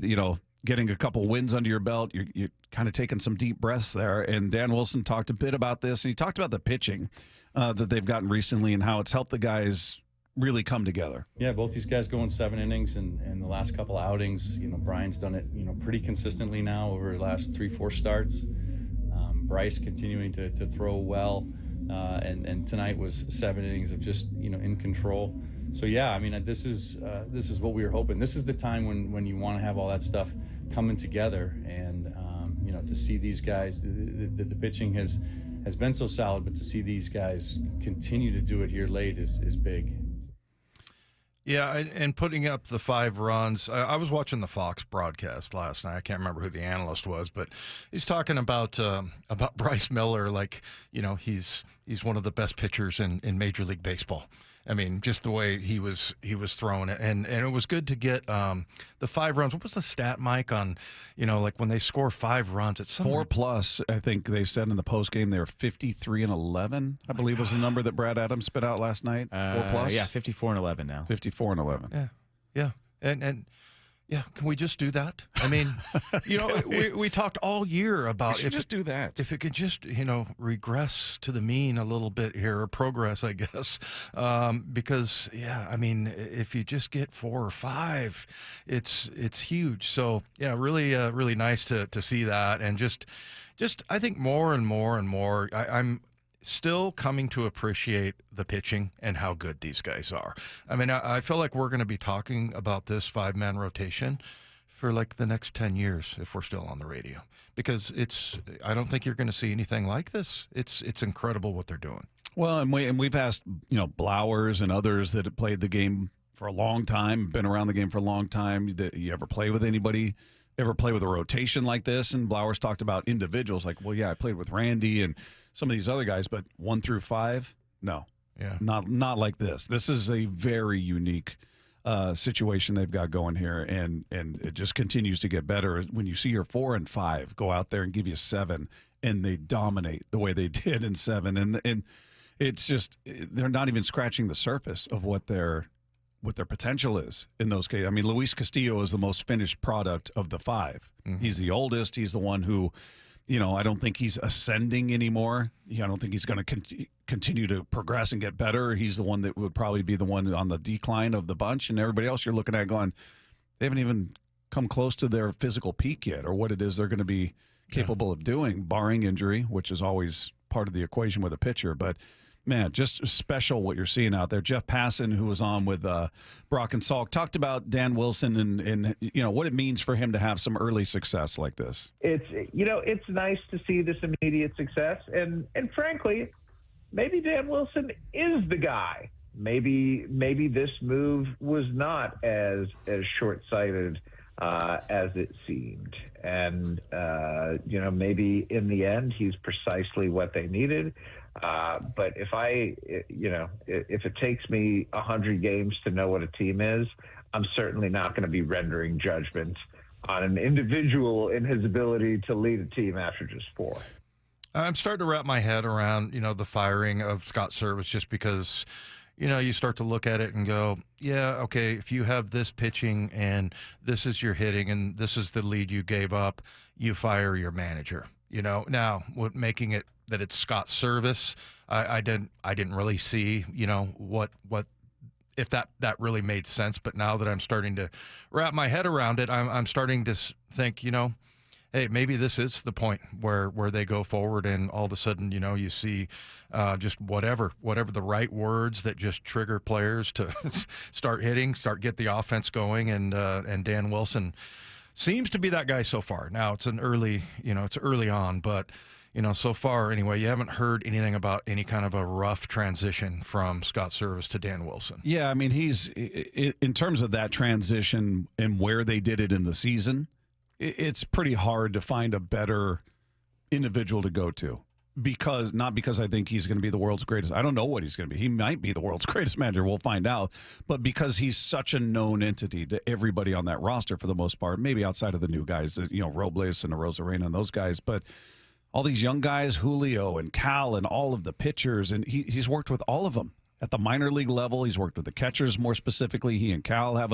getting a couple wins under your belt, you're kind of taking some deep breaths there. And Dan Wilson talked a bit about this, and he talked about the pitching that they've gotten recently and how it's helped the guys really come together. Yeah, both these guys going 7 innings and the last couple of outings. Brian's done it, pretty consistently now over the last 3-4 starts. Bryce continuing to throw well, and tonight was 7 innings of just in control. So yeah, I mean this is what we were hoping. This is the time when you want to have all that stuff coming together, and to see these guys, the pitching has been so solid, but to see these guys continue to do it here late is big. Yeah, and putting up the 5 runs. I was watching the Fox broadcast last night. I can't remember who the analyst was, but he's talking about Bryce Miller like, he's one of the best pitchers in Major League Baseball. I mean, just the way he was throwing it, and it was good to get the 5 runs. What was the stat, Mike, on like when they score 5 runs? It's 4+. I think they said in the post game they were 53-11. I believe was the number that Brad Adams spit out last night. 4+. Yeah, 54-11 now. 54-11. Yeah, and. Yeah, can we just do that? I mean, we talked all year about if just do that. If it could just, regress to the mean a little bit here, or progress, I guess, because yeah, I mean, if you just get 4 or 5, it's huge. So yeah, really nice to see that, and just I think more and more and more, I'm still coming to appreciate the pitching and how good these guys are. I mean, I feel like we're going to be talking about this 5-man rotation for like the next 10 years if we're still on the radio, because I don't think you're going to see anything like this. It's incredible what they're doing. Well, and we've asked, Blowers and others that have played the game for a long time, been around the game for a long time, that you ever play with anybody, ever play with a rotation like this? And Blowers talked about individuals like, well, yeah, I played with Randy and some of these other guys, but 1 through 5, no, yeah, not like this. This is a very unique situation they've got going here, and it just continues to get better. When you see your 4 and 5 go out there and give you 7, and they dominate the way they did in 7, and it's just they're not even scratching the surface of what their potential is in those cases. I mean, Luis Castillo is the most finished product of the 5. Mm-hmm. He's the oldest. He's the one who. I don't think he's ascending anymore. I don't think he's going to continue to progress and get better. He's the one that would probably be the one on the decline of the bunch, and everybody else you're looking at going, they haven't even come close to their physical peak yet, or what it is they're going to be capable of doing, barring injury, which is always part of the equation with a pitcher. But man, just special what you're seeing out there. Jeff Passan, who was on with Brock and Salk, talked about Dan Wilson and what it means for him to have some early success like this. It's nice to see this immediate success, and frankly, maybe Dan Wilson is the guy. Maybe this move was not as short-sighted as it seemed, and maybe in the end he's precisely what they needed. But if it takes me 100 games to know what a team is, I'm certainly not going to be rendering judgments on an individual in his ability to lead a team after just 4. I'm starting to wrap my head around, the firing of Scott Service, just because, you start to look at it and go, yeah, okay, if you have this pitching and this is your hitting and this is the lead you gave up, you fire your manager. Now making it that it's Scott Service, I didn't really see, what if that really made sense. But now that I'm starting to wrap my head around it, I'm starting to think, hey, maybe this is the point where they go forward, and all of a sudden, you see just whatever the right words that just trigger players to start hitting, get the offense going, and Dan Wilson seems to be that guy so far. Now it's it's early on, but so far anyway, you haven't heard anything about any kind of a rough transition from Scott Service to Dan Wilson. Yeah, I mean, he's in terms of that transition and where they did it in the season, it's pretty hard to find a better individual to go to. Not because I think he's going to be the world's greatest. I don't know what he's going to be. He might be the world's greatest manager. We'll find out. But because he's such a known entity to everybody on that roster for the most part, maybe outside of the new guys, Robles and Arozarena and those guys, but all these young guys, Julio and Cal and all of the pitchers, and he's worked with all of them at the minor league level. He's worked with the catchers more specifically. He and Cal have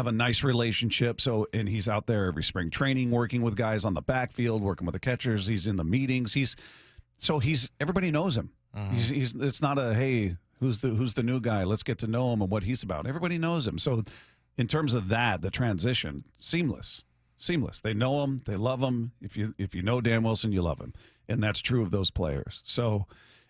a nice relationship. So, and he's out there every spring training working with guys on the backfield, working with the catchers. He's in the meetings. Everybody knows him. Mm-hmm. It's not a, hey, Who's the new guy? Let's get to know him and what he's about. Everybody knows him. So in terms of that, the transition, seamless. They know him. They love him. If you know Dan Wilson, you love him. And that's true of those players. So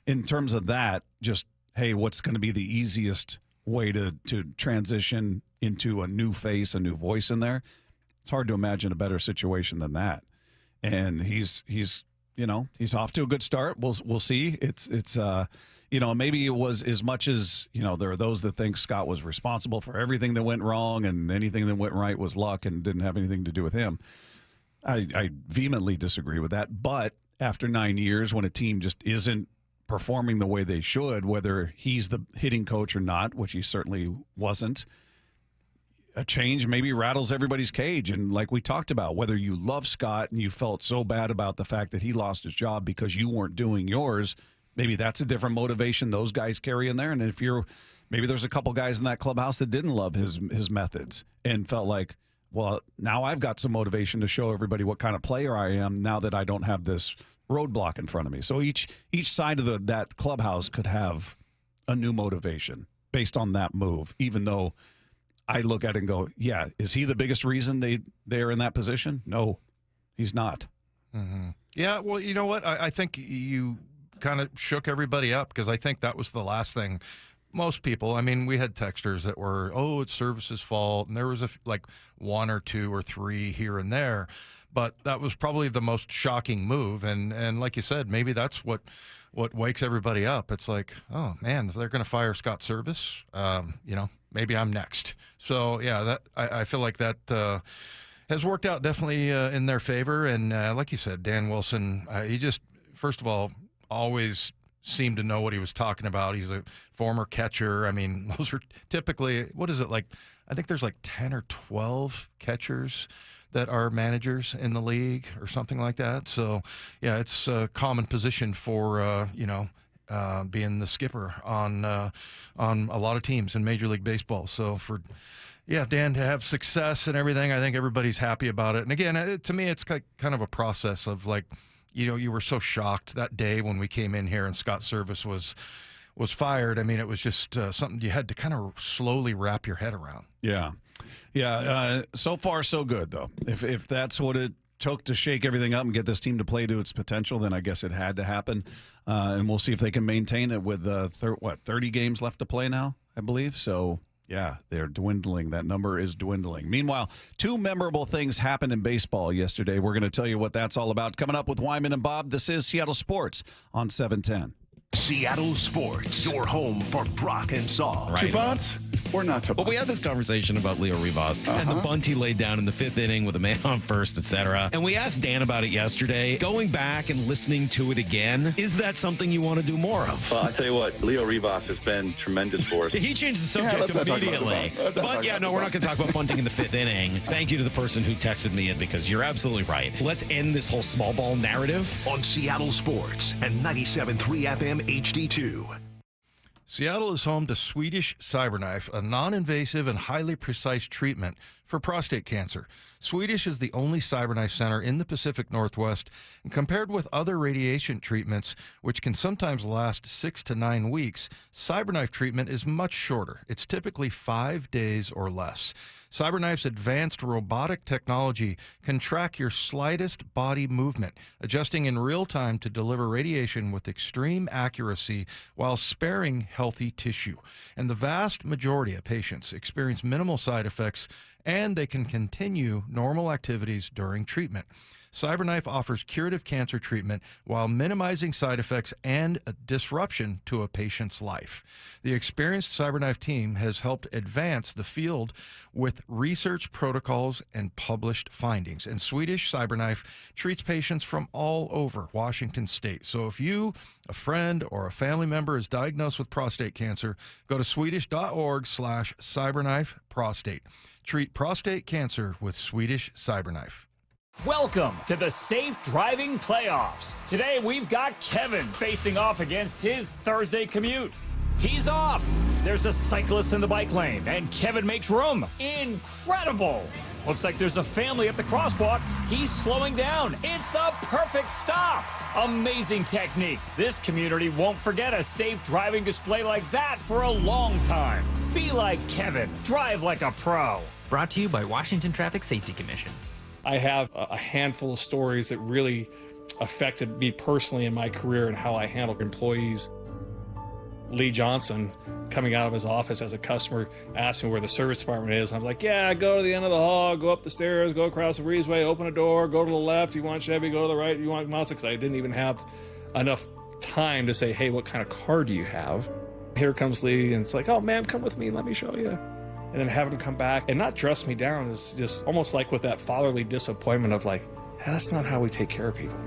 in terms of that, just, hey, what's going to be the easiest way to transition into a new face, a new voice in there? It's hard to imagine a better situation than that. And he's off to a good start. We'll see. It's maybe it was as much as, there are those that think Scott was responsible for everything that went wrong and anything that went right was luck and didn't have anything to do with him. I vehemently disagree with that. But after 9 years, when a team just isn't performing the way they should, whether he's the hitting coach or not, which he certainly wasn't, a change maybe rattles everybody's cage. And like we talked about, whether you love Scott and you felt so bad about the fact that he lost his job because you weren't doing yours, maybe that's a different motivation those guys carry in there. And if maybe there's a couple guys in that clubhouse that didn't love his methods and felt like, well, now I've got some motivation to show everybody what kind of player I am now that I don't have this roadblock in front of me. So each side of that clubhouse could have a new motivation based on that move, even though I look at it and go, yeah, is he the biggest reason they're in that position? No, he's not. Mm-hmm. Yeah, well, you know what? I think you kind of shook everybody up because I think that was the last thing. Most people, I mean, we had texters that were, it's Service's fault, and there was like one or two or three here and there, but that was probably the most shocking move. And like you said, maybe that's what wakes everybody up. It's like, oh man, they're going to fire Scott Service. Maybe I'm next. So yeah, I feel like that has worked out definitely in their favor. And like you said, Dan Wilson, he just, first of all, always seemed to know what he was talking about. He's a former catcher. I mean, those are typically, what is it like? I think there's like 10 or 12 catchers that are managers in the league or something like that. So yeah, it's a common position for, being the skipper on a lot of teams in Major League Baseball. So for Dan to have success and everything, I think everybody's happy about it. And again, to me, it's kind of a process of like, you were so shocked that day when we came in here and Scott Service was fired. I mean, it was just something you had to kind of slowly wrap your head around. Yeah. So far, so good, though. If that's what it took to shake everything up and get this team to play to its potential, then I guess it had to happen. And we'll see if they can maintain it with 30 games left to play now, I believe. So, yeah, they're dwindling. That number is dwindling. Meanwhile, two memorable things happened in baseball yesterday. We're going to tell you what that's all about. Coming up with Wyman and Bob, this is Seattle Sports on 710. Seattle Sports, your home for Brock and Saul. Right. Chubats or not Chubats? Well, we had this conversation about Leo Rivas and the bunt he laid down in the fifth inning with a man on first, etc. And we asked Dan about it yesterday. Going back and listening to it again, is that something you want to do more of? Well, I tell you what, Leo Rivas has been tremendous for us. He changed the subject immediately. But we're not going to talk about bunting in the fifth inning. Thank you to the person who texted me in because you're absolutely right. Let's end this whole small ball narrative on Seattle Sports and 97.3 FM HD2. Seattle is home to Swedish CyberKnife, a non-invasive and highly precise treatment for prostate cancer. Swedish is the only CyberKnife center in the Pacific Northwest, and compared with other radiation treatments, which can sometimes last 6 to 9 weeks, CyberKnife treatment is much shorter. It's typically 5 days or less. CyberKnife's advanced robotic technology can track your slightest body movement, adjusting in real time to deliver radiation with extreme accuracy while sparing healthy tissue. And the vast majority of patients experience minimal side effects, and they can continue normal activities during treatment. CyberKnife offers curative cancer treatment while minimizing side effects and a disruption to a patient's life. The experienced CyberKnife team has helped advance the field with research protocols and published findings. And Swedish CyberKnife treats patients from all over Washington state. So if you, a friend, or a family member is diagnosed with prostate cancer, go to swedish.org/CyberKnife-prostate. Treat prostate cancer with Swedish CyberKnife. Welcome to the Safe Driving Playoffs. Today we've got Kevin facing off against his Thursday commute. He's off. There's a cyclist in the bike lane, and Kevin makes room. Incredible. Looks like there's a family at the crosswalk. He's slowing down. It's a perfect stop. Amazing technique. This community won't forget a safe driving display like that for a long time. Be like Kevin. Drive like a pro. Brought to you by Washington Traffic Safety Commission. I have a handful of stories that really affected me personally in my career and how I handle employees. Lee Johnson, coming out of his office as a customer, asked me where the service department is. And I was like, yeah, go to the end of the hall, go up the stairs, go across the breezeway, open a door, go to the left. You want Chevy, go to the right. You want Mazda? Because I didn't even have enough time to say, hey, what kind of car do you have? Here comes Lee, and it's like, oh, ma'am, come with me. Let me show you. And then having to come back and not dress me down is just almost like with that fatherly disappointment of like, hey, that's not how we take care of people.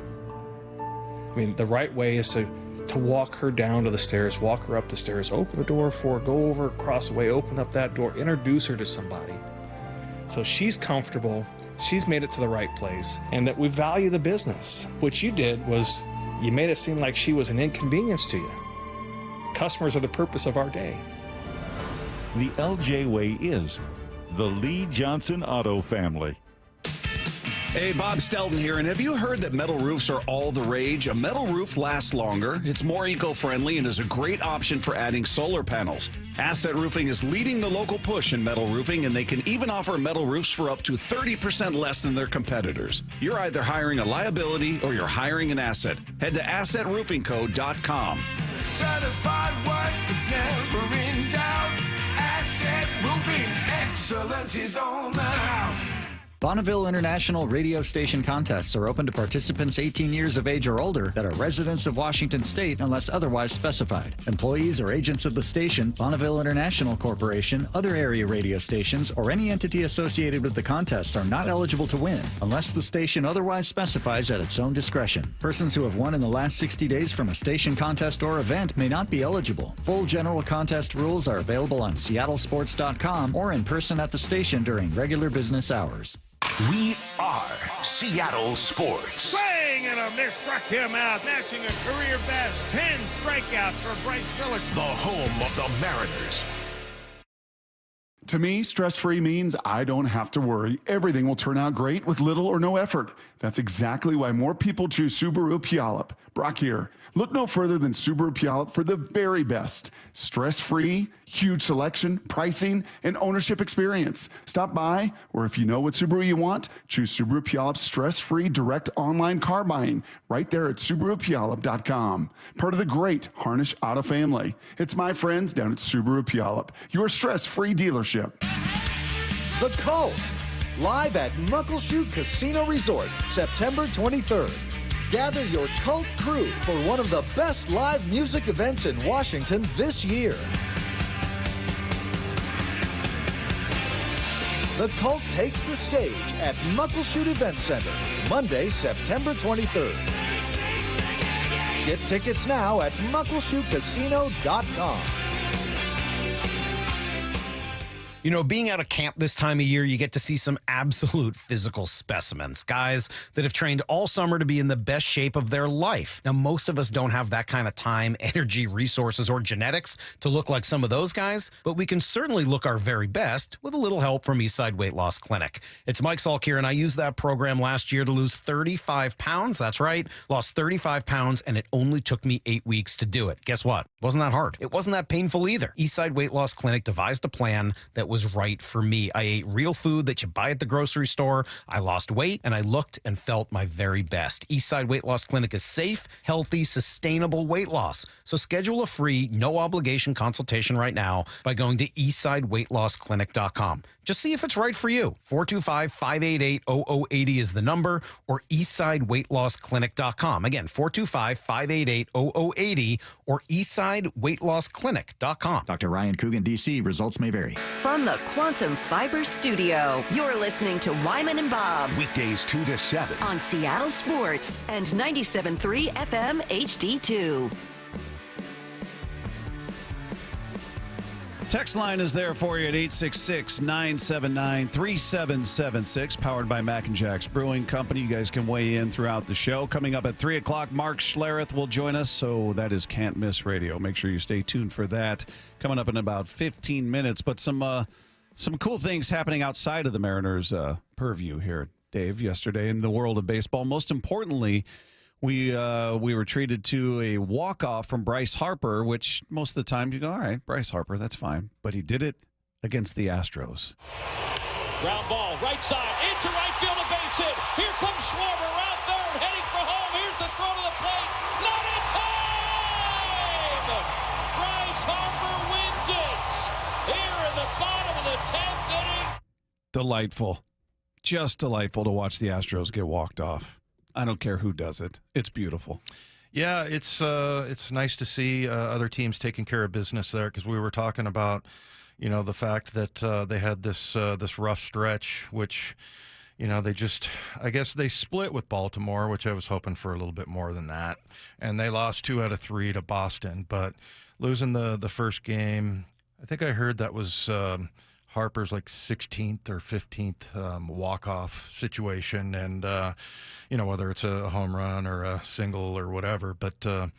I mean, the right way is to walk her down to the stairs, walk her up the stairs, open the door for her, go over, across the way, open up that door, introduce her to somebody. So she's comfortable, she's made it to the right place, and that we value the business. What you did was you made it seem like she was an inconvenience to you. Customers are the purpose of our day. The LJ way is the Lee Johnson Auto family. Hey, Bob Stelton here, and have you heard that metal roofs are all the rage? A metal roof lasts longer, it's more eco-friendly, and is a great option for adding solar panels. Asset Roofing is leading the local push in metal roofing, and they can even offer metal roofs for up to 30% less than their competitors. You're either hiring a liability or you're hiring an asset. Head to AssetRoofingCo.com. Certified work that's never in doubt. Asset Roofing, excellence is on the house. Bonneville International radio station contests are open to participants 18 years of age or older that are residents of Washington State unless otherwise specified. Employees or agents of the station, Bonneville International Corporation, other area radio stations, or any entity associated with the contests are not eligible to win unless the station otherwise specifies at its own discretion. Persons who have won in the last 60 days from a station contest or event may not be eligible. Full general contest rules are available on seattlesports.com or in person at the station during regular business hours. We are Seattle Sports. Swing and a miss, struck him out, matching a career best 10 strikeouts for Bryce Miller. The home of the Mariners. To me, stress-free means I don't have to worry. Everything will turn out great with little or no effort. That's exactly why more people choose Subaru Puyallup. Brock here. Look no further than Subaru Puyallup for the very best. Stress-free, huge selection, pricing, and ownership experience. Stop by, or if you know what Subaru you want, choose Subaru Puyallup's stress-free direct online car buying right there at SubaruPuyallup.com. Part of the great Harnish Auto family. It's my friends down at Subaru Puyallup, your stress-free dealership. The Cult, live at Muckleshoot Casino Resort, September 23rd. Gather your cult crew for one of the best live music events in Washington this year. The Cult takes the stage at Muckleshoot Event Center, Monday, September 23rd. Get tickets now at muckleshootcasino.com. You know, being out of camp this time of year, you get to see some absolute physical specimens. Guys that have trained all summer to be in the best shape of their life. Now, most of us don't have that kind of time, energy, resources, or genetics to look like some of those guys, but we can certainly look our very best with a little help from Eastside Weight Loss Clinic. It's Mike Salk here, and I used that program last year to lose 35 pounds. That's right. Lost 35 pounds, and it only took me 8 weeks to do it. Guess what? It wasn't that hard. It wasn't that painful either. Eastside Weight Loss Clinic devised a plan that was right for me. I ate real food that you buy at the grocery store. I lost weight, and I looked and felt my very best. Eastside Weight Loss Clinic is safe, healthy, sustainable weight loss. So schedule a free, no-obligation consultation right now by going to eastsideweightlossclinic.com. Just see if it's right for you. 425-588-0080 is the number, or eastsideweightlossclinic.com. Again, 425-588-0080 or eastsideweightlossclinic.com. Dr. Ryan Coogan, D.C. Results may vary. From the Quantum Fiber Studio, you're listening to Wyman and Bob. Weekdays 2 to 7. On Seattle Sports and 97.3 FM HD2. Text line is there for you at 866-979-3776, powered by Mac and Jack's Brewing Company. You guys can weigh in throughout the show. Coming up at 3 o'clock, Mark Schlereth will join us, so that is Can't Miss Radio. Make sure you stay tuned for that. Coming up in about 15 minutes, but some cool things happening outside of the Mariners' purview here, Dave, yesterday in the world of baseball. Most importantly, we were treated to a walk-off from Bryce Harper, which most of the time you go, all right, Bryce Harper, that's fine. But he did it against the Astros. Ground ball, right side, into right field, a base hit. Here comes Schwarber, around third, heading for home. Here's the throw to the plate. Not in time! Bryce Harper wins it here in the bottom of the 10th inning. Delightful. Just delightful to watch the Astros get walked off. I don't care who does it. It's beautiful. Yeah, it's nice to see other teams taking care of business there, because we were talking about, you know, the fact that they had this rough stretch, which, you know, I guess they split with Baltimore, which I was hoping for a little bit more than that, and they lost 2 out of 3 to Boston. But losing the first game, I think I heard that was Harper's like 16th or 15th walk-off situation, and you know, whether it's a home run or a single or whatever. But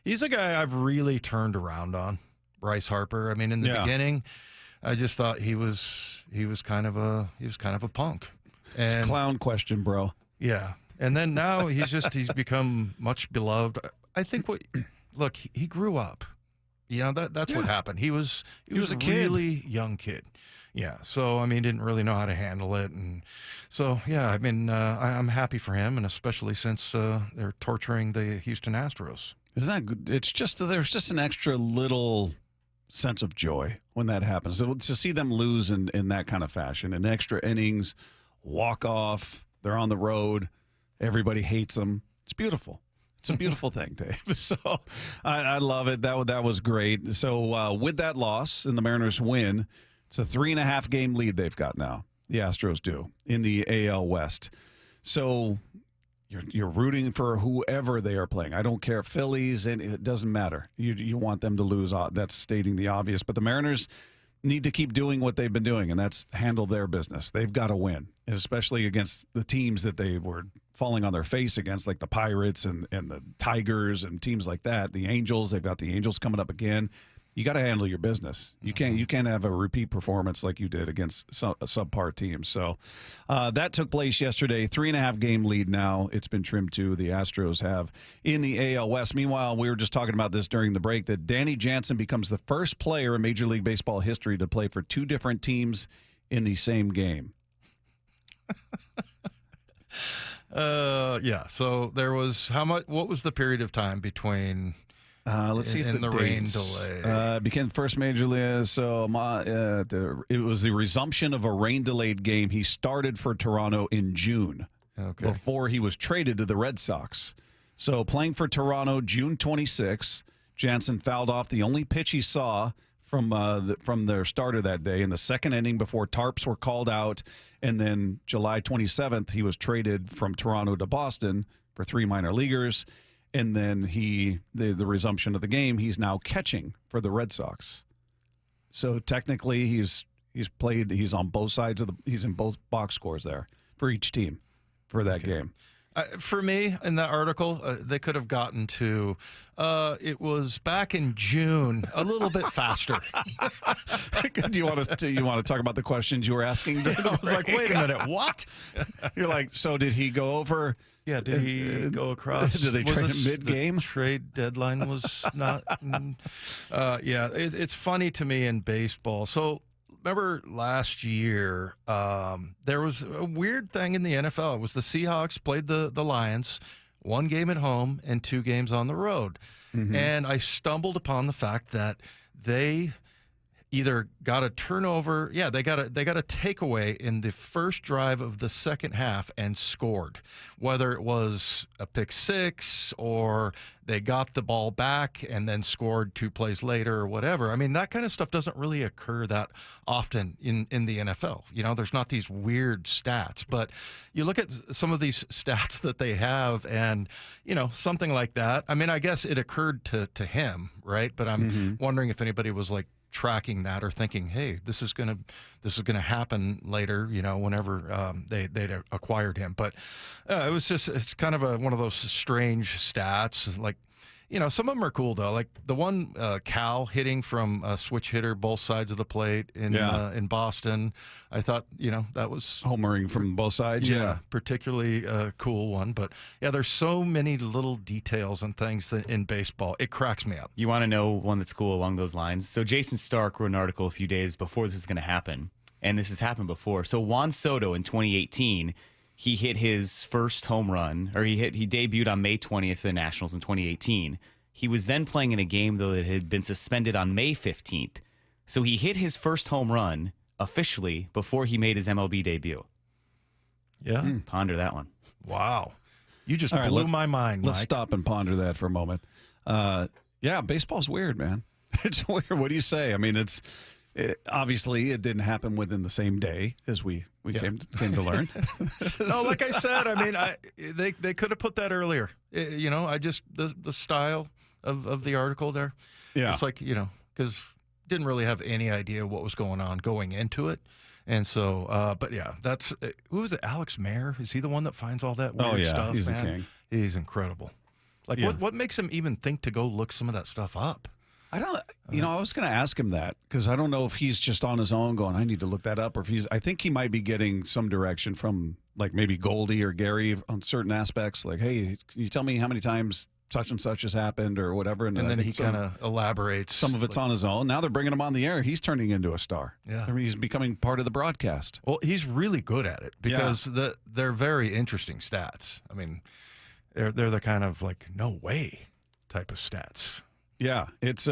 he's a guy I've really turned around on, Bryce Harper. I mean, in the beginning, I just thought he was kind of a punk. And, it's a clown question, bro. Yeah, and then now he's become much beloved. I think he grew up. You know, that's what happened. He was a really young kid. Yeah, so I mean, didn't really know how to handle it, and so yeah, I mean, I'm happy for him, and especially since they're torturing the Houston Astros. Isn't that good? It's just there's just an extra little sense of joy when that happens. To see them lose in that kind of fashion, in extra innings, walk off, they're on the road, everybody hates them. It's beautiful. It's a beautiful thing, Dave. So I love it. That was great. So with that loss and the Mariners win, it's a 3.5 game lead they've got now. The Astros do in the AL West. So you're rooting for whoever they are playing. I don't care, Phillies, and it doesn't matter. You want them to lose. That's stating the obvious. But the Mariners need to keep doing what they've been doing, and that's handle their business. They've got to win, especially against the teams that they were falling on their face against, like the Pirates and the Tigers and teams like that. The Angels, they've got the Angels coming up again. You got to handle your business. You can't have a repeat performance like you did against a subpar team. So that took place yesterday. 3.5 game lead now. It's been trimmed to the Astros have in the AL West. Meanwhile, we were just talking about this during the break, that Danny Jansen becomes the first player in Major League Baseball history to play for 2 different teams in the same game. Yeah. So there was what was the period of time between? Let's see if the rain dates. delay Became first major league. So it was the resumption of a rain-delayed game. He started for Toronto in June before he was traded to the Red Sox. So playing for Toronto, June 26th, Jansen fouled off the only pitch he saw from their starter that day in the second inning before tarps were called out. And then July 27th, he was traded from Toronto to Boston for 3 minor leaguers. And then the resumption of the game, he's now catching for the Red Sox. So technically, he's on both sides of he's in both box scores there for each team for that game. For me, in that article, they could have gotten to it was back in June a little bit faster. Do you want to talk about the questions you were asking? I was like, wait a minute, what? You're like, so did he go over? Yeah, did he go across? Did they trade him mid-game? The trade deadline was not. Yeah, it's funny to me in baseball. So remember last year, there was a weird thing in the NFL. It was the Seahawks played the Lions, 1 game at home and 2 games on the road. Mm-hmm. And I stumbled upon the fact that they either got a turnover, they got a takeaway in the first drive of the second half and scored. Whether it was a pick six or they got the ball back and then scored 2 plays later or whatever. I mean, that kind of stuff doesn't really occur that often in the NFL. You know, there's not these weird stats, but you look at some of these stats that they have and, you know, something like that. I mean, I guess it occurred to him, right? But I'm wondering if anybody was like tracking that or thinking, hey, this is gonna happen later, you know, whenever they'd acquired him. But it's kind of one of those strange stats. Like, some of them are cool though. Like the one Cal hitting from a switch hitter both sides of the plate in Boston. I thought that was homering from both sides. Yeah, particularly a cool one. But yeah, there's so many little details and things that in baseball it cracks me up. You want to know one that's cool along those lines? So Jason Stark wrote an article a few days before this was going to happen, and this has happened before. So Juan Soto in 2018. He hit his first home run, or he debuted on May 20th for the Nationals in 2018. He was then playing in a game, though, that had been suspended on May 15th. So he hit his first home run officially before he made his MLB debut. Yeah. Ponder that one. Wow. You just All right, blew my mind, Let's Mike. stop and ponder that for a moment. Yeah, baseball's weird, man. It's weird. What do you say? I mean, obviously it didn't happen within the same day as we came to learn. No, like I said, I mean, they could have put that earlier. The style of the article there. Yeah. It's like, because didn't really have any idea what was going on going into it. And so, but yeah, that's, who is it? Alex Mayer? Is he the one that finds all that weird stuff? He's man? the king. He's incredible. Like, what makes him even think to go look some of that stuff up? I don't, I was going to ask him that because I don't know if he's just on his own going, I need to look that up, or if I think he might be getting some direction from like maybe Goldie or Gary on certain aspects. Like, hey, can you tell me how many times such and such has happened or whatever? And then he kind of elaborates. Some of it's on his own. Now they're bringing him on the air. He's turning into a star. Yeah. I mean, he's becoming part of the broadcast. Well, he's really good at it because they're very interesting stats. I mean, they're the kind of like, no way type of stats. Yeah, it's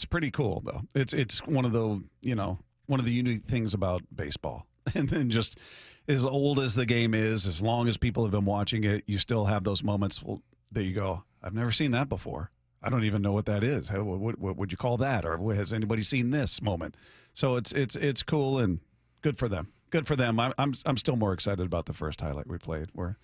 pretty cool though. It's one of the one of the unique things about baseball. And then just as old as the game is, as long as people have been watching it, you still have those moments that you go, I've never seen that before. I don't even know what that is. What would you call that? Or has anybody seen this moment? So it's cool and good for them. Good for them. I'm still more excited about the first highlight we played where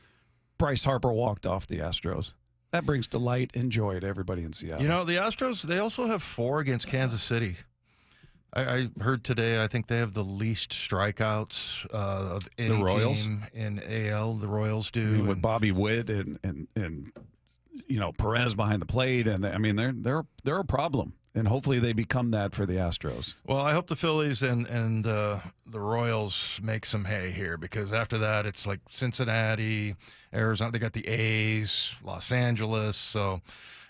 Bryce Harper walked off the Astros. That brings delight and joy to everybody in Seattle. The Astros, they also have 4 against Kansas City. I heard today, I think they have the least strikeouts of any Royals? team in AL. The Royals do. I mean, with Bobby Witt and Perez behind the plate, and they're a problem. And hopefully they become that for the Astros. Well, I hope the Phillies and the Royals make some hay here, because after that it's like Cincinnati, Arizona. They got the A's, Los Angeles. So,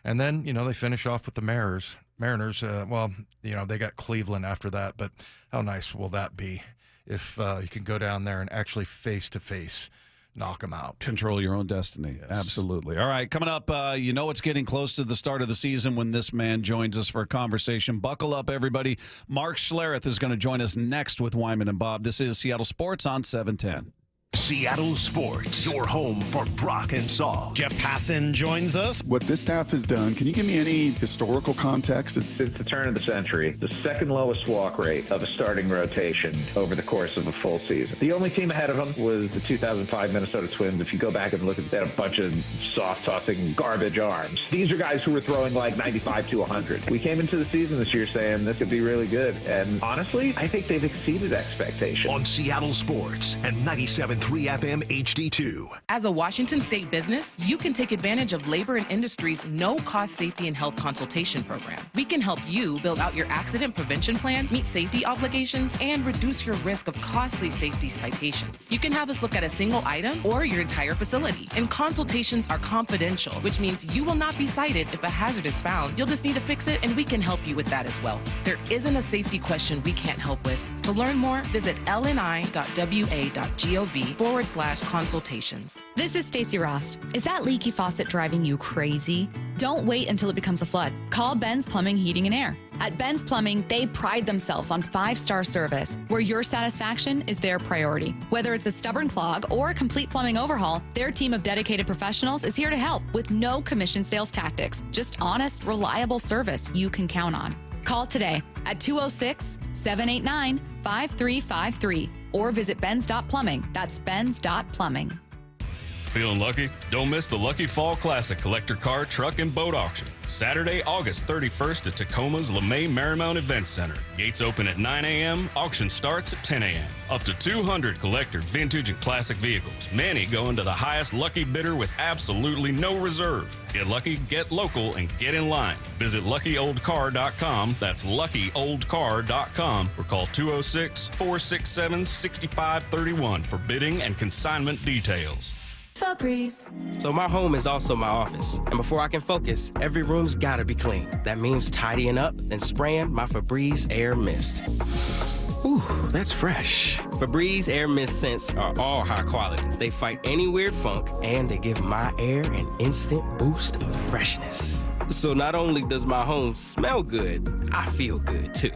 and then they finish off with the Mariners. They got Cleveland after that. But how nice will that be if you can go down there and actually face to face knock them out. Control your own destiny. Yes. Absolutely. All right, coming up, it's getting close to the start of the season when this man joins us for a conversation. Buckle up, everybody. Mark Schlereth is going to join us next with Wyman and Bob. This is Seattle Sports on 710. Seattle Sports, your home for Brock and Saul. Jeff Passan joins us. What this staff has done, can you give me any historical context? Since the turn of the century, the second lowest walk rate of a starting rotation over the course of a full season. The only team ahead of them was the 2005 Minnesota Twins. If you go back and look at that, a bunch of soft-tossing garbage arms. These are guys who were throwing like 95 to 100. We came into the season this year saying this could be really good. And honestly, I think they've exceeded expectations. On Seattle Sports and 97.3 FM HD2. As a Washington State business, you can take advantage of Labor and Industries' no-cost safety and health consultation program. We can help you build out your accident prevention plan, meet safety obligations, and reduce your risk of costly safety citations. You can have us look at a single item or your entire facility. And consultations are confidential, which means you will not be cited if a hazard is found. You'll just need to fix it, and we can help you with that as well. There isn't a safety question we can't help with. To learn more, visit lni.wa.gov/consultations. This is Stacey Rost. Is that leaky faucet driving you crazy? Don't wait until it becomes a flood. Call Ben's Plumbing, Heating, and Air. At Ben's Plumbing, they pride themselves on 5-star service, where your satisfaction is their priority. Whether it's a stubborn clog or a complete plumbing overhaul, their team of dedicated professionals is here to help with no commission sales tactics. Just honest, reliable service you can count on. Call today at 206-789-5353 or visit Ben's.Plumbing. That's Ben's.Plumbing. Feeling lucky? Don't miss the Lucky Fall Classic Collector Car, Truck, and Boat Auction. Saturday, August 31st at Tacoma's LeMay Marymount Event Center. Gates open at 9 a.m., auction starts at 10 a.m. Up to 200 collector, vintage, and classic vehicles. Many going to the highest lucky bidder with absolutely no reserve. Get lucky, get local, and get in line. Visit LuckyOldCar.com. That's LuckyOldCar.com or call 206-467-6531 for bidding and consignment details. Febreze. So my home is also my office. And before I can focus, every room's gotta be clean. That means tidying up, then spraying my Febreze Air Mist. Ooh, that's fresh. Febreze Air Mist scents are all high quality. They fight any weird funk, and they give my air an instant boost of freshness. So not only does my home smell good, I feel good too.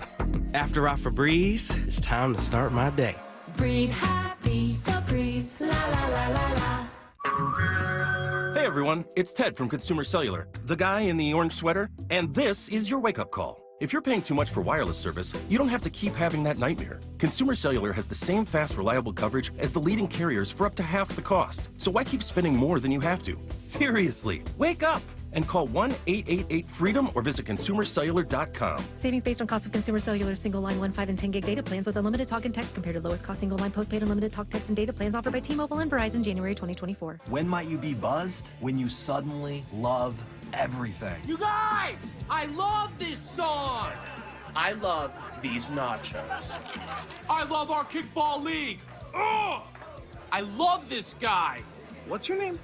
After I Febreze, it's time to start my day. Breathe happy, Febreze, la la la la la. Hey everyone, it's Ted from Consumer Cellular, the guy in the orange sweater, and this is your wake-up call. If you're paying too much for wireless service, you don't have to keep having that nightmare. Consumer Cellular has the same fast, reliable coverage as the leading carriers for up to half the cost. So why keep spending more than you have to? Seriously, wake up and call 1-888-FREEDOM or visit consumercellular.com. Savings based on cost of Consumer Cellular single line 1, 5, and 10 gig data plans with unlimited talk and text compared to lowest cost single line postpaid unlimited talk, text, and data plans offered by T-Mobile and Verizon January 2024. When might you be buzzed? When you suddenly love everything. You guys, I love this song. I love these nachos. I love our kickball league. Ugh! I love this guy. What's your name?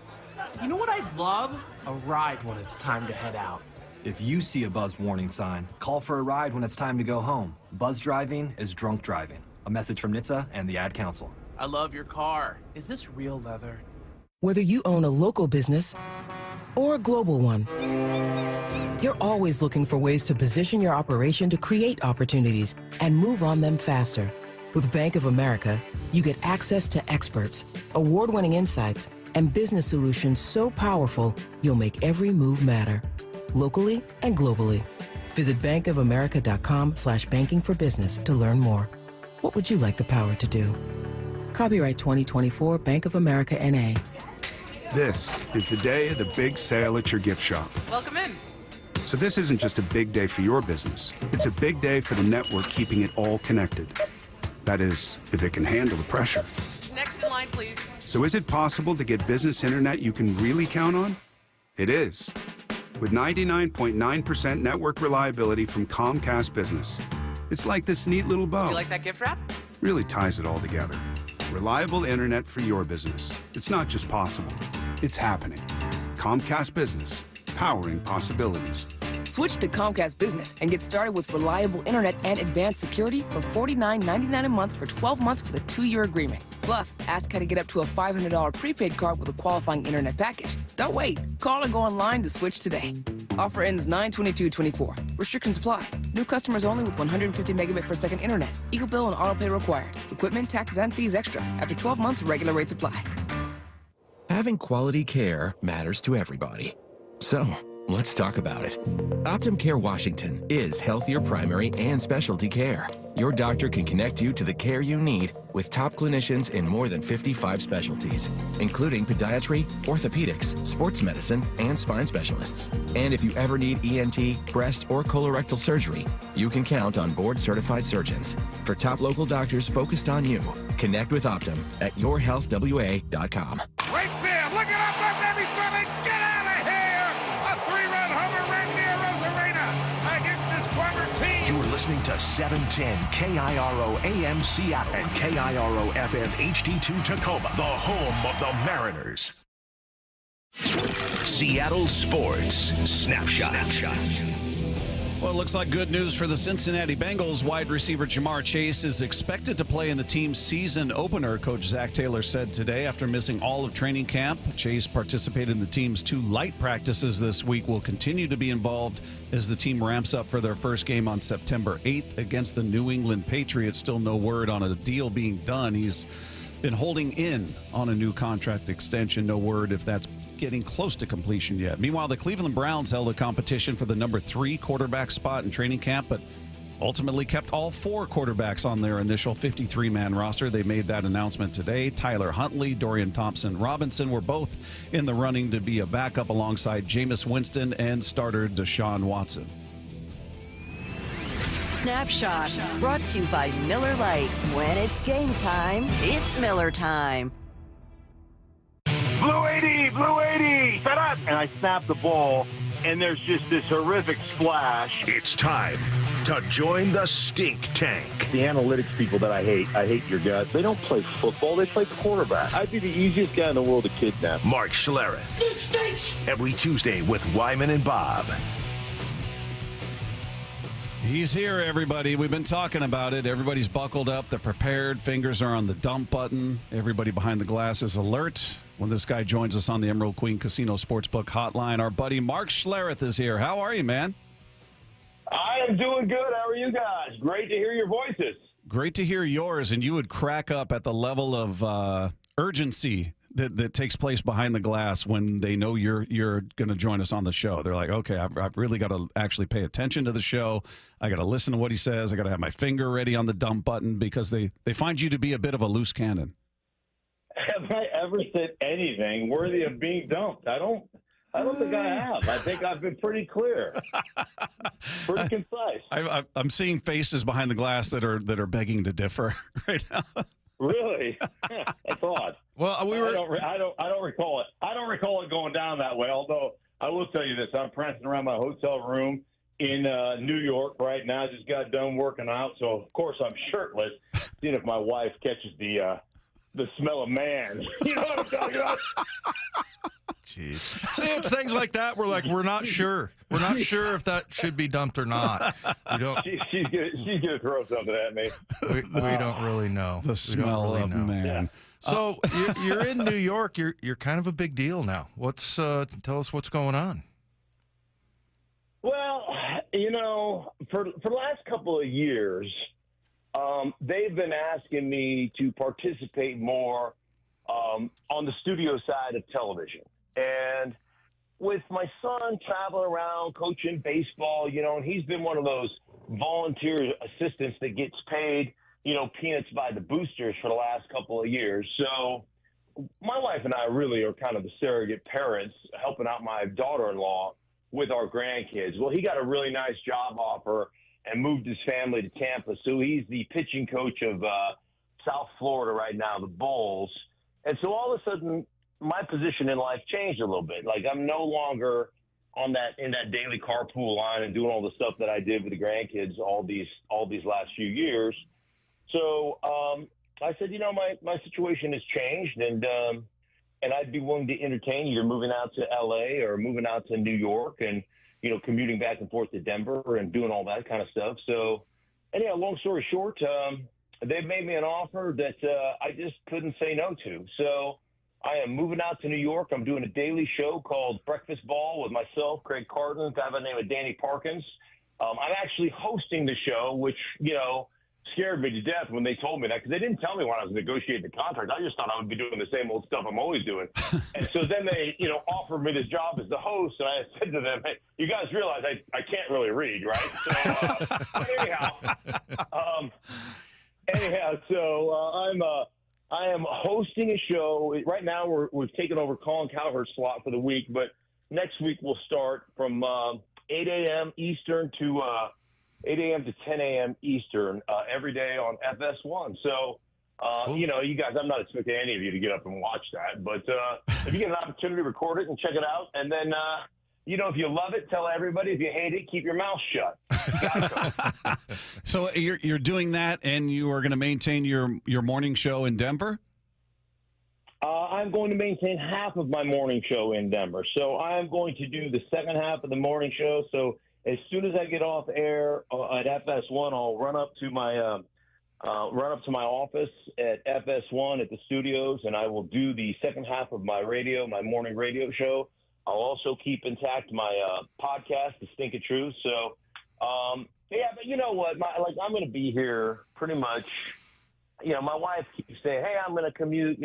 You know what I'd love? A ride when it's time to head out. If you see a buzzed warning sign, call for a ride when it's time to go home. Buzz driving is drunk driving. A message from NHTSA and the Ad Council. I love your car. Is this real leather? Whether you own a local business or a global one, you're always looking for ways to position your operation to create opportunities and move on them faster. With Bank of America, you get access to experts, award-winning insights, and business solutions so powerful, you'll make every move matter, locally and globally. Visit bankofamerica.com/banking for business to learn more. What would you like the power to do? Copyright 2024 Bank of America N.A. This is the day of the big sale at your gift shop. Welcome in. So this isn't just a big day for your business. It's a big day for the network keeping it all connected. That is, if it can handle the pressure. Next in line, please. So is it possible to get business internet you can really count on? It is. With 99.9% network reliability from Comcast Business. It's like this neat little bow. Would you like that gift wrap? Really ties it all together. Reliable internet for your business. It's not just possible, it's happening. Comcast Business, powering possibilities. Switch to Comcast Business and get started with reliable internet and advanced security for $49.99 a month for 12 months with a 2-year agreement. Plus, ask how to get up to a $500 prepaid card with a qualifying internet package. Don't wait. Call or go online to switch today. Offer ends 9/22/24. Restrictions apply. New customers only with 150 megabit per second internet. Eagle bill and auto pay required. Equipment, taxes, and fees extra. After 12 months, regular rates apply. Having quality care matters to everybody. So, let's talk about it. Optum Care Washington is healthier primary and specialty care. Your doctor can connect you to the care you need with top clinicians in more than 55 specialties, including podiatry, orthopedics, sports medicine, and spine specialists. And if you ever need ENT, breast, or colorectal surgery, you can count on board-certified surgeons. For top local doctors focused on you, connect with Optum at yourhealthwa.com. Right there, look it up, that baby's coming. Get out of here! A 3-run homer right near Rosarena against this former team. You're listening to 710 KIRO AM Seattle and KIRO FM HD2 Tacoma, the home of the Mariners. Seattle Sports Snapshot. Well, it looks like good news for the Cincinnati Bengals. Wide receiver Jamar Chase is expected to play in the team's season opener, Coach Zach Taylor said today after missing all of training camp. Chase participated in the team's 2 light practices this week, will continue to be involved as the team ramps up for their first game on September 8th against the New England Patriots. Still no word on a deal being done. He's been holding in on a new contract extension. No word if that's getting close to completion yet. Meanwhile, the Cleveland Browns held a competition for the number 3 quarterback spot in training camp, but ultimately kept all 4 quarterbacks on their initial 53-man roster. They made that announcement today. Tyler Huntley, Dorian Thompson-Robinson were both in the running to be a backup alongside Jameis Winston and starter Deshaun Watson. Snapshot, brought to you by Miller Lite. When it's game time, it's Miller time. Blue 80, set up! And I snap the ball, and there's just this horrific splash. It's time to join the Stink Tank. The analytics people that I hate your guts. They don't play football, they play quarterback. I'd be the easiest guy in the world to kidnap. Mark Schlereth. This stinks! Every Tuesday with Wyman and Bob. He's here, everybody. We've been talking about it. Everybody's buckled up. They're prepared. Fingers are on the dump button. Everybody behind the glass is alert when this guy joins us on the Emerald Queen Casino Sportsbook Hotline. Our buddy Mark Schlereth is here. How are you, man? I am doing good. How are you guys? Great to hear your voices. Great to hear yours. And you would crack up at the level of urgency that takes place behind the glass when they know you're going to join us on the show. They're like, okay, I've really got to actually pay attention to the show. I got to listen to what he says. I got to have my finger ready on the dump button because they find you to be a bit of a loose cannon. Have I ever said anything worthy of being dumped? I don't think I have. I think I've been pretty clear, pretty concise. I'm seeing faces behind the glass that are begging to differ right now. Really? That's odd. Well, I don't recall it. I don't recall it going down that way. Although I will tell you this: I'm prancing around my hotel room in New York right now. I just got done working out, so of course I'm shirtless, seeing if my wife catches the smell of man. You know what I'm talking about? Jeez. See, it's things like that. We're not sure. We're not sure if that should be dumped or not. We don't. She's gonna throw something at me. We don't really know. The smell of man. Yeah. So you're in New York. You're kind of a big deal now. Tell us what's going on. Well, for the last couple of years, they've been asking me to participate more on the studio side of television. And with my son traveling around coaching baseball, and he's been one of those volunteer assistants that gets paid, peanuts by the boosters for the last couple of years. So my wife and I really are kind of the surrogate parents helping out my daughter-in-law with our grandkids. Well, he got a really nice job offer and moved his family to Tampa. So he's the pitching coach of South Florida right now, the Bulls. And so all of a sudden, my position in life changed a little bit. Like I'm no longer in that daily carpool line and doing all the stuff that I did with the grandkids all these last few years. So I said, my situation has changed, and I'd be willing to entertain either moving out to LA or moving out to New York and commuting back and forth to Denver and doing all that kind of stuff. So, anyhow, long story short, they've made me an offer that I just couldn't say no to. So I am moving out to New York. I'm doing a daily show called Breakfast Ball with myself, Craig Carton, a guy by the name of Danny Parkins. I'm actually hosting the show, which, scared me to death when they told me that, because they didn't tell me when I was negotiating the contract. I just thought I would be doing the same old stuff I'm always doing. And so then they, offered me this job as the host, and I said to them, hey, you guys realize I can't really read, right? So I am hosting a show. Right now we've taken over Colin Cowherd's slot for the week, but next week we'll start from 8 a.m. Eastern to 8 a.m. to 10 a.m. Eastern every day on FS1. So, you guys, I'm not expecting any of you to get up and watch that. But if you get an opportunity, record it and check it out. And then, if you love it, tell everybody. If you hate it, keep your mouth shut. So you're doing that, and you are going to maintain your morning show in Denver? I'm going to maintain half of my morning show in Denver. So I'm going to do the second half of the morning show. So as soon as I get off air at FS1, I'll run up to my office at FS1 at the studios, and I will do the second half of my morning radio show. I'll also keep intact my podcast, The Stink of Truth. So, but you know what? I'm going to be here pretty much. My wife keeps saying, hey, I'm going to commute.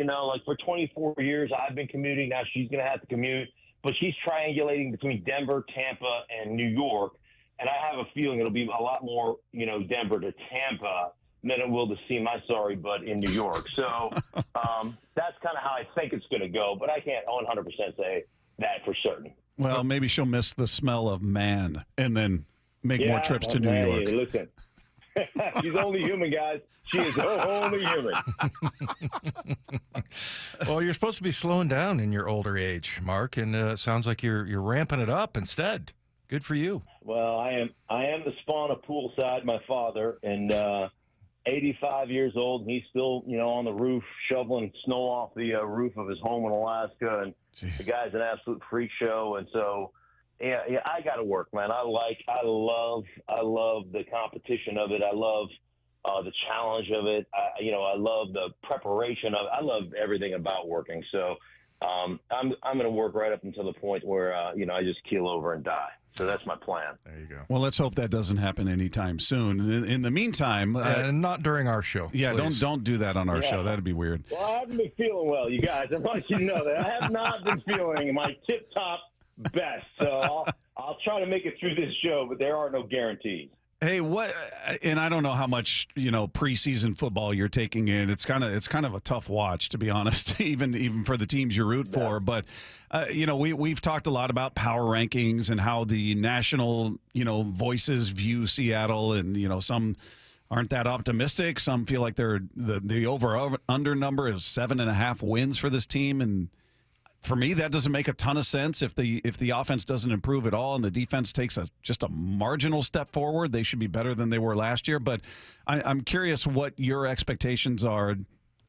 For 24 years, I've been commuting. Now she's going to have to commute. But she's triangulating between Denver, Tampa, and New York. and I have a feeling it'll be a lot more, Denver to Tampa than it will to see my sorry butt in New York. So that's kind of how I think it's going to go, but I can't 100% say that for certain. Well, maybe she'll miss the smell of man and then make more trips to New York. Listen, she's only human, guys. She is only human. Well, you're supposed to be slowing down in your older age, Mark, and it sounds like you're ramping it up instead. Good for you. Well, I am the spawn of poolside, my father, and 85 years old, and he's still, on the roof shoveling snow off the roof of his home in Alaska, and the guy's an absolute freak show, and so yeah, I got to work, man. I love the competition of it. I love the challenge of it. I love the preparation of it. I love everything about working. So I'm going to work right up until the point where I just keel over and die. So that's my plan. There you go. Well, let's hope that doesn't happen anytime soon. In the meantime, and not during our show. Yeah, please. don't do that on our show. That'd be weird. Well, I haven't been feeling well, you guys. I want you to know that I have not been feeling my tip-top best. So I'll try to make it through this show, but there are no guarantees. Hey, what? And I don't know how much preseason football you're taking in. It's kind of a tough watch, to be honest, even for the teams you root for. But we've talked a lot about power rankings and how the national voices view Seattle, and some aren't that optimistic. Some feel like the over under number is 7.5 wins for this team, and for me, that doesn't make a ton of sense. If the offense doesn't improve at all and the defense takes just a marginal step forward, they should be better than they were last year. But I'm curious what your expectations are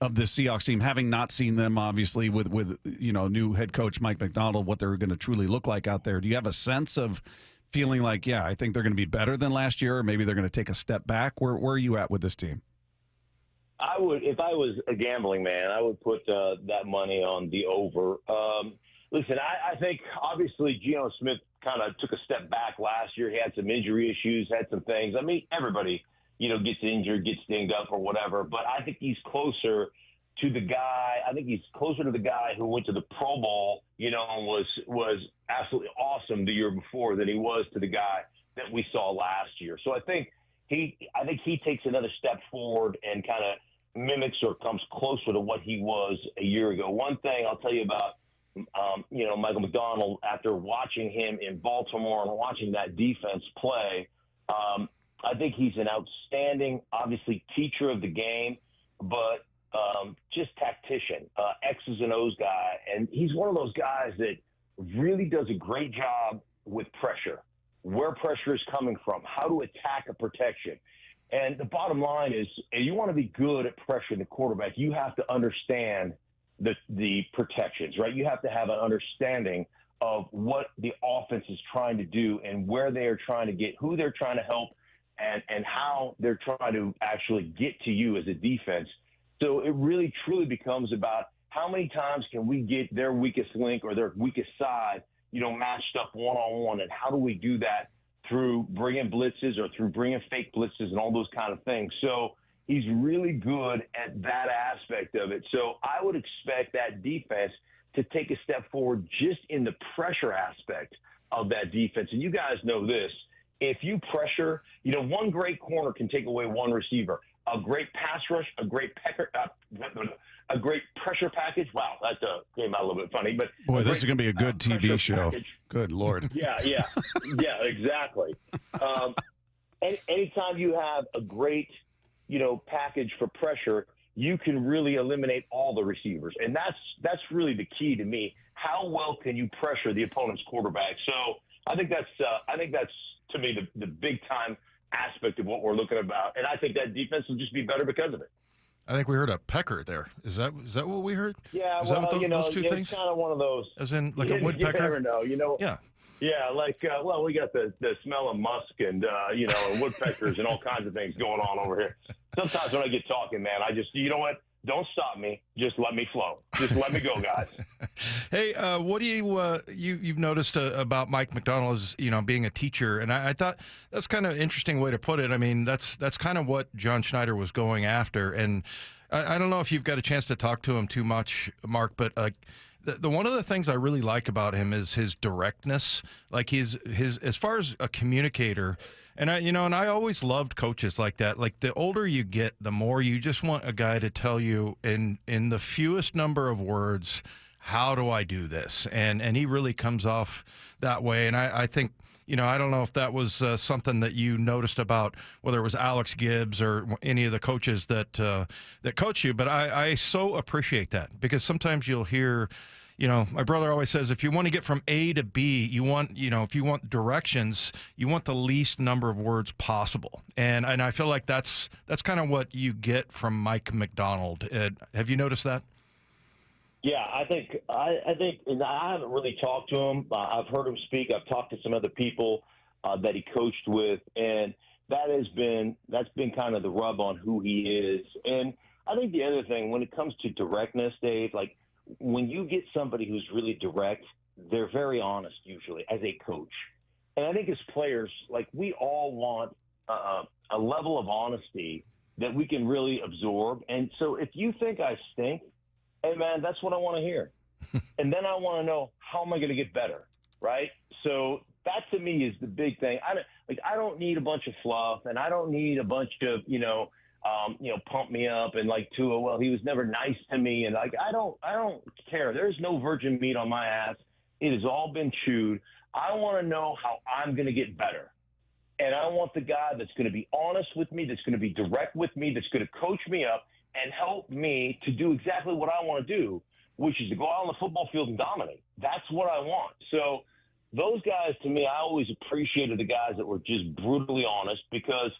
of the Seahawks team, having not seen them, obviously, with new head coach Mike Macdonald, what they're going to truly look like out there. Do you have a sense of feeling like, yeah, I think they're going to be better than last year, or maybe they're going to take a step back? Where are you at with this team? I would, if I was a gambling man, I would put that money on the over. Listen, I think obviously Geno Smith kind of took a step back last year. He had some injury issues, had some things. I mean, everybody, gets injured, gets dinged up or whatever. But I think he's closer to the guy. I think he's closer to the guy who went to the Pro Bowl, and was absolutely awesome the year before than he was to the guy that we saw last year. So I think he takes another step forward and kind of mimics or comes closer to what he was a year ago. One thing I'll tell you about, Michael McDonald, after watching him in Baltimore and watching that defense play, I think he's an outstanding, obviously, teacher of the game, but just tactician, X's and O's guy. And he's one of those guys that really does a great job with pressure, where pressure is coming from, how to attack a protection. And the bottom line is, you want to be good at pressuring the quarterback, you have to understand the protections, right? You have to have an understanding of what the offense is trying to do and where they are trying to get, who they're trying to help, and how they're trying to actually get to you as a defense. So it really, truly becomes about how many times can we get their weakest link or their weakest side, matched up one-on-one, and how do we do that through bringing blitzes or through bringing fake blitzes and all those kind of things. So he's really good at that aspect of it. So I would expect that defense to take a step forward just in the pressure aspect of that defense. And you guys know this. If you pressure, one great corner can take away one receiver. A great pass rush, a great pressure package. Wow, that came out a little bit funny. But boy, this is going to be a good TV show. Package. Good Lord. Yeah, exactly. Anytime you have a great, package for pressure, you can really eliminate all the receivers, and that's really the key to me. How well can you pressure the opponent's quarterback? So I think that's to me the big time aspect of what we're looking about, and I think that defense will just be better because of it. I think we heard a pecker there. Is that what we heard? Yeah, is that what those two things? It's kind of one of those. As in, like a woodpecker? You never know, Yeah. Yeah, like, we got the smell of musk and, and woodpeckers and all kinds of things going on over here. Sometimes when I get talking, man, I just, you know what? Don't stop me. Just let me flow. Just let me go, guys. Hey, what do you've noticed about Mike McDonald as, being a teacher? And I thought that's kind of an interesting way to put it. I mean, that's kind of what John Schneider was going after. And I don't know if you've got a chance to talk to him too much, Mark, but The one of the things I really like about him is his directness. Like his as far as a communicator, and I always loved coaches like that. Like the older you get, the more you just want a guy to tell you in the fewest number of words, how do I do this? And he really comes off that way. And I think, I don't know if that was something that you noticed about whether it was Alex Gibbs or any of the coaches that coach you, but I so appreciate that, because sometimes you'll hear, my brother always says, if you want to get from A to B, if you want directions, you want the least number of words possible. And I feel like that's kind of what you get from Mike McDonald. Have you noticed that? Yeah, I think, and I haven't really talked to him. I've heard him speak. I've talked to some other people that he coached with, and that's been kind of the rub on who he is. And I think the other thing, when it comes to directness, Dave, like when you get somebody who's really direct, they're very honest usually as a coach. And I think as players, like we all want a level of honesty that we can really absorb. And so if you think I stink, hey, man, that's what I want to hear. And then I want to know, how am I going to get better, right? So that to me is the big thing. I don't need a bunch of fluff, and I don't need a bunch of, pump me up and like Tua, well, he was never nice to me. And like, I don't care. There's no virgin meat on my ass. It has all been chewed. I want to know how I'm going to get better. And I want the guy that's going to be honest with me, that's going to be direct with me, that's going to coach me up and help me to do exactly what I want to do, which is to go out on the football field and dominate. That's what I want. So those guys, to me, I always appreciated the guys that were just brutally honest, because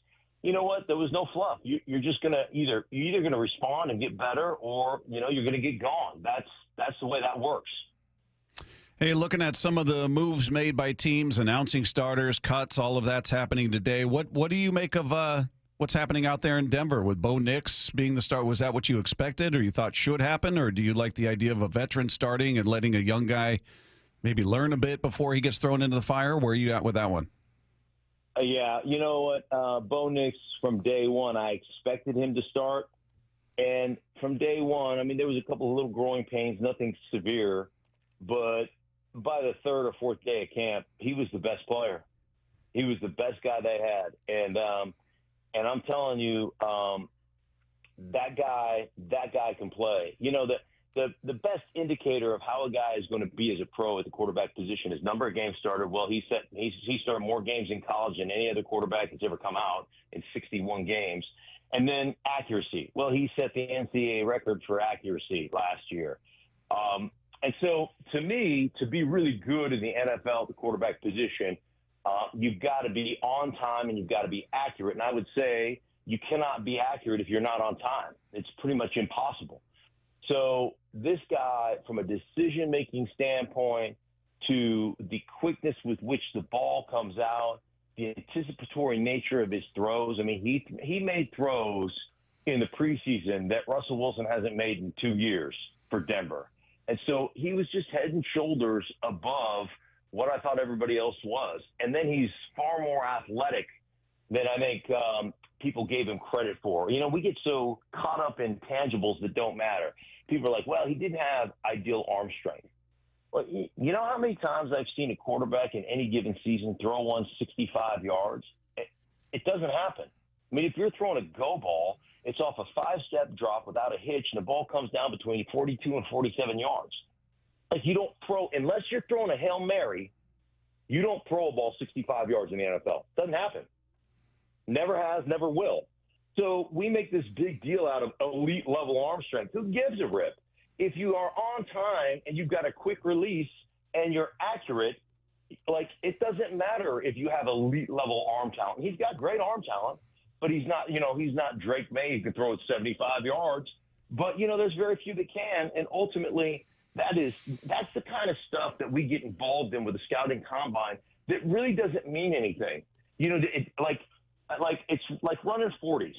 you know what? There was no fluff. You're just going to you're either going to respond and get better, or, you're going to get gone. That's the way that works. Hey, looking at some of the moves made by teams, announcing starters, cuts, all of that's happening today. What do you make of what's happening out there in Denver with Bo Nix being the start? Was that what you expected, or you thought should happen, or do you like the idea of a veteran starting and letting a young guy maybe learn a bit before he gets thrown into the fire? Where are you at with that one? Yeah, you know what? Bo Nix, from day one, I expected him to start. And from day one, I mean, there was a couple of little growing pains, nothing severe. But by the third or fourth day of camp, he was the best player. He was the best guy they had. And I'm telling you, that guy can play. The best indicator of how a guy is going to be as a pro at the quarterback position is number of games started. Well, he started more games in college than any other quarterback that's ever come out, in 61 games. And then accuracy. Well, he set the NCAA record for accuracy last year. And so, to me, to be really good in the NFL at the quarterback position, you've got to be on time and you've got to be accurate. And I would say you cannot be accurate if you're not on time. It's pretty much impossible. So this guy, from a decision-making standpoint to the quickness with which the ball comes out, the anticipatory nature of his throws. I mean, he made throws in the preseason that Russell Wilson hasn't made in 2 years for Denver. And so he was just head and shoulders above what I thought everybody else was. And then he's far more athletic than I think people gave him credit for. We get so caught up in tangibles that don't matter. People are like, well, he didn't have ideal arm strength. Well, you know how many times I've seen a quarterback in any given season throw one 65 yards? It doesn't happen. I mean, if you're throwing a go ball, it's off a 5-step drop without a hitch, and the ball comes down between 42 and 47 yards. Like, you don't throw, unless you're throwing a Hail Mary, you don't throw a ball 65 yards in the NFL. Doesn't happen. Never has, never will. So we make this big deal out of elite level arm strength. Who gives a rip? If you are on time and you've got a quick release and you're accurate, like, it doesn't matter if you have elite level arm talent. He's got great arm talent, but he's not, he's not Drake May who can throw it 75 yards. But, there's very few that can. And ultimately, that's the kind of stuff that we get involved in with the scouting combine that really doesn't mean anything. It's like running 40s.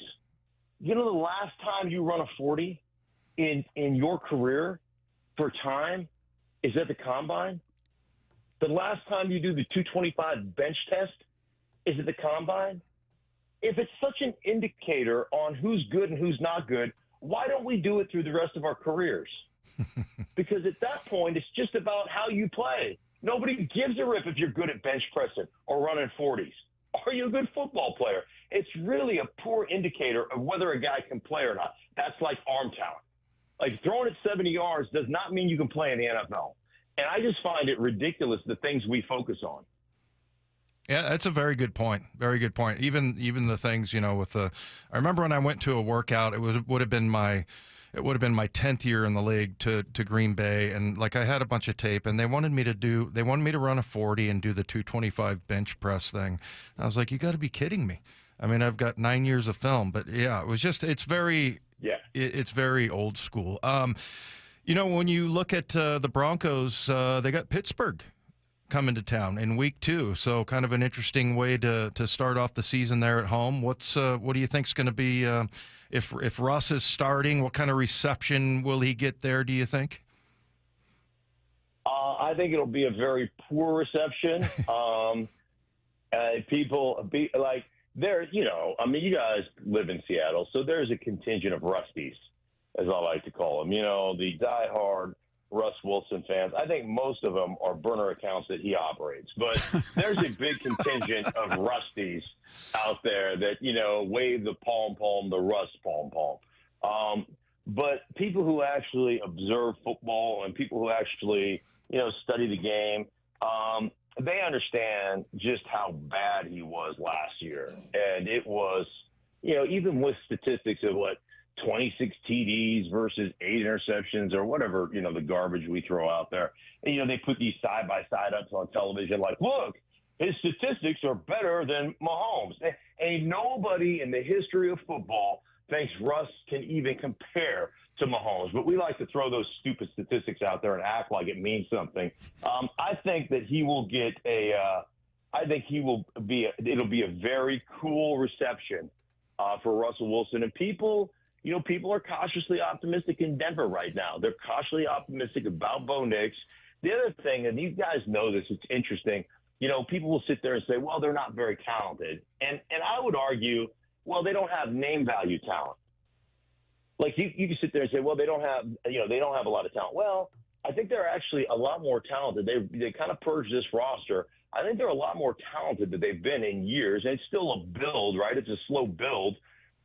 The last time you run a 40 in your career for time is at the combine. The last time you do the 225 bench test is at the combine. If it's such an indicator on who's good and who's not good, why don't we do it through the rest of our careers? Because at that point, it's just about how you play. Nobody gives a rip if you're good at bench pressing or running 40s. Are you a good football player? It's really a poor indicator of whether a guy can play or not. That's like arm talent. Like throwing it 70 yards does not mean you can play in the NFL. And I just find it ridiculous the things we focus on. Yeah, that's a very good point. Very good point. Even the things, with I remember when I went to a workout, it would have been my 10th year in the league to Green Bay, and like I had a bunch of tape, and they wanted me to run a 40 and do the 225 bench press thing. And I was like, you got to be kidding me. I mean, I've got 9 years of film, but yeah, it's very old school. When you look at the Broncos, they got Pittsburgh coming to town in week 2, so kind of an interesting way to start off the season there at home. What do you think's going to be if Russ is starting? What kind of reception will he get there, do you think? I think it'll be a very poor reception. People be like there. You guys live in Seattle, so there's a contingent of Rusties, as I like to call them. The diehard Russ Wilson fans. I think most of them are burner accounts that he operates, but there's a big contingent of Rusties out there that, wave the pom-pom, the Russ pom-pom. But people who actually observe football and people who actually, study the game, they understand just how bad he was last year. And it was, even with statistics of 26 TDs versus 8 interceptions or whatever, the garbage we throw out there. And, they put these side-by-side ups on television like, look, his statistics are better than Mahomes. And nobody in the history of football thinks Russ can even compare to Mahomes. But we like to throw those stupid statistics out there and act like it means something. I think that he will get it'll be a very cool reception for Russell Wilson. And people are cautiously optimistic in Denver right now. They're cautiously optimistic about Bo Nix. The other thing, and these guys know this, it's interesting, people will sit there and say, well, they're not very talented. And I would argue, well, they don't have name value talent. Like you can sit there and say, well, they don't have a lot of talent. Well, I think they're actually a lot more talented. They kind of purged this roster. I think they're a lot more talented than they've been in years. And it's still a build, right? It's a slow build.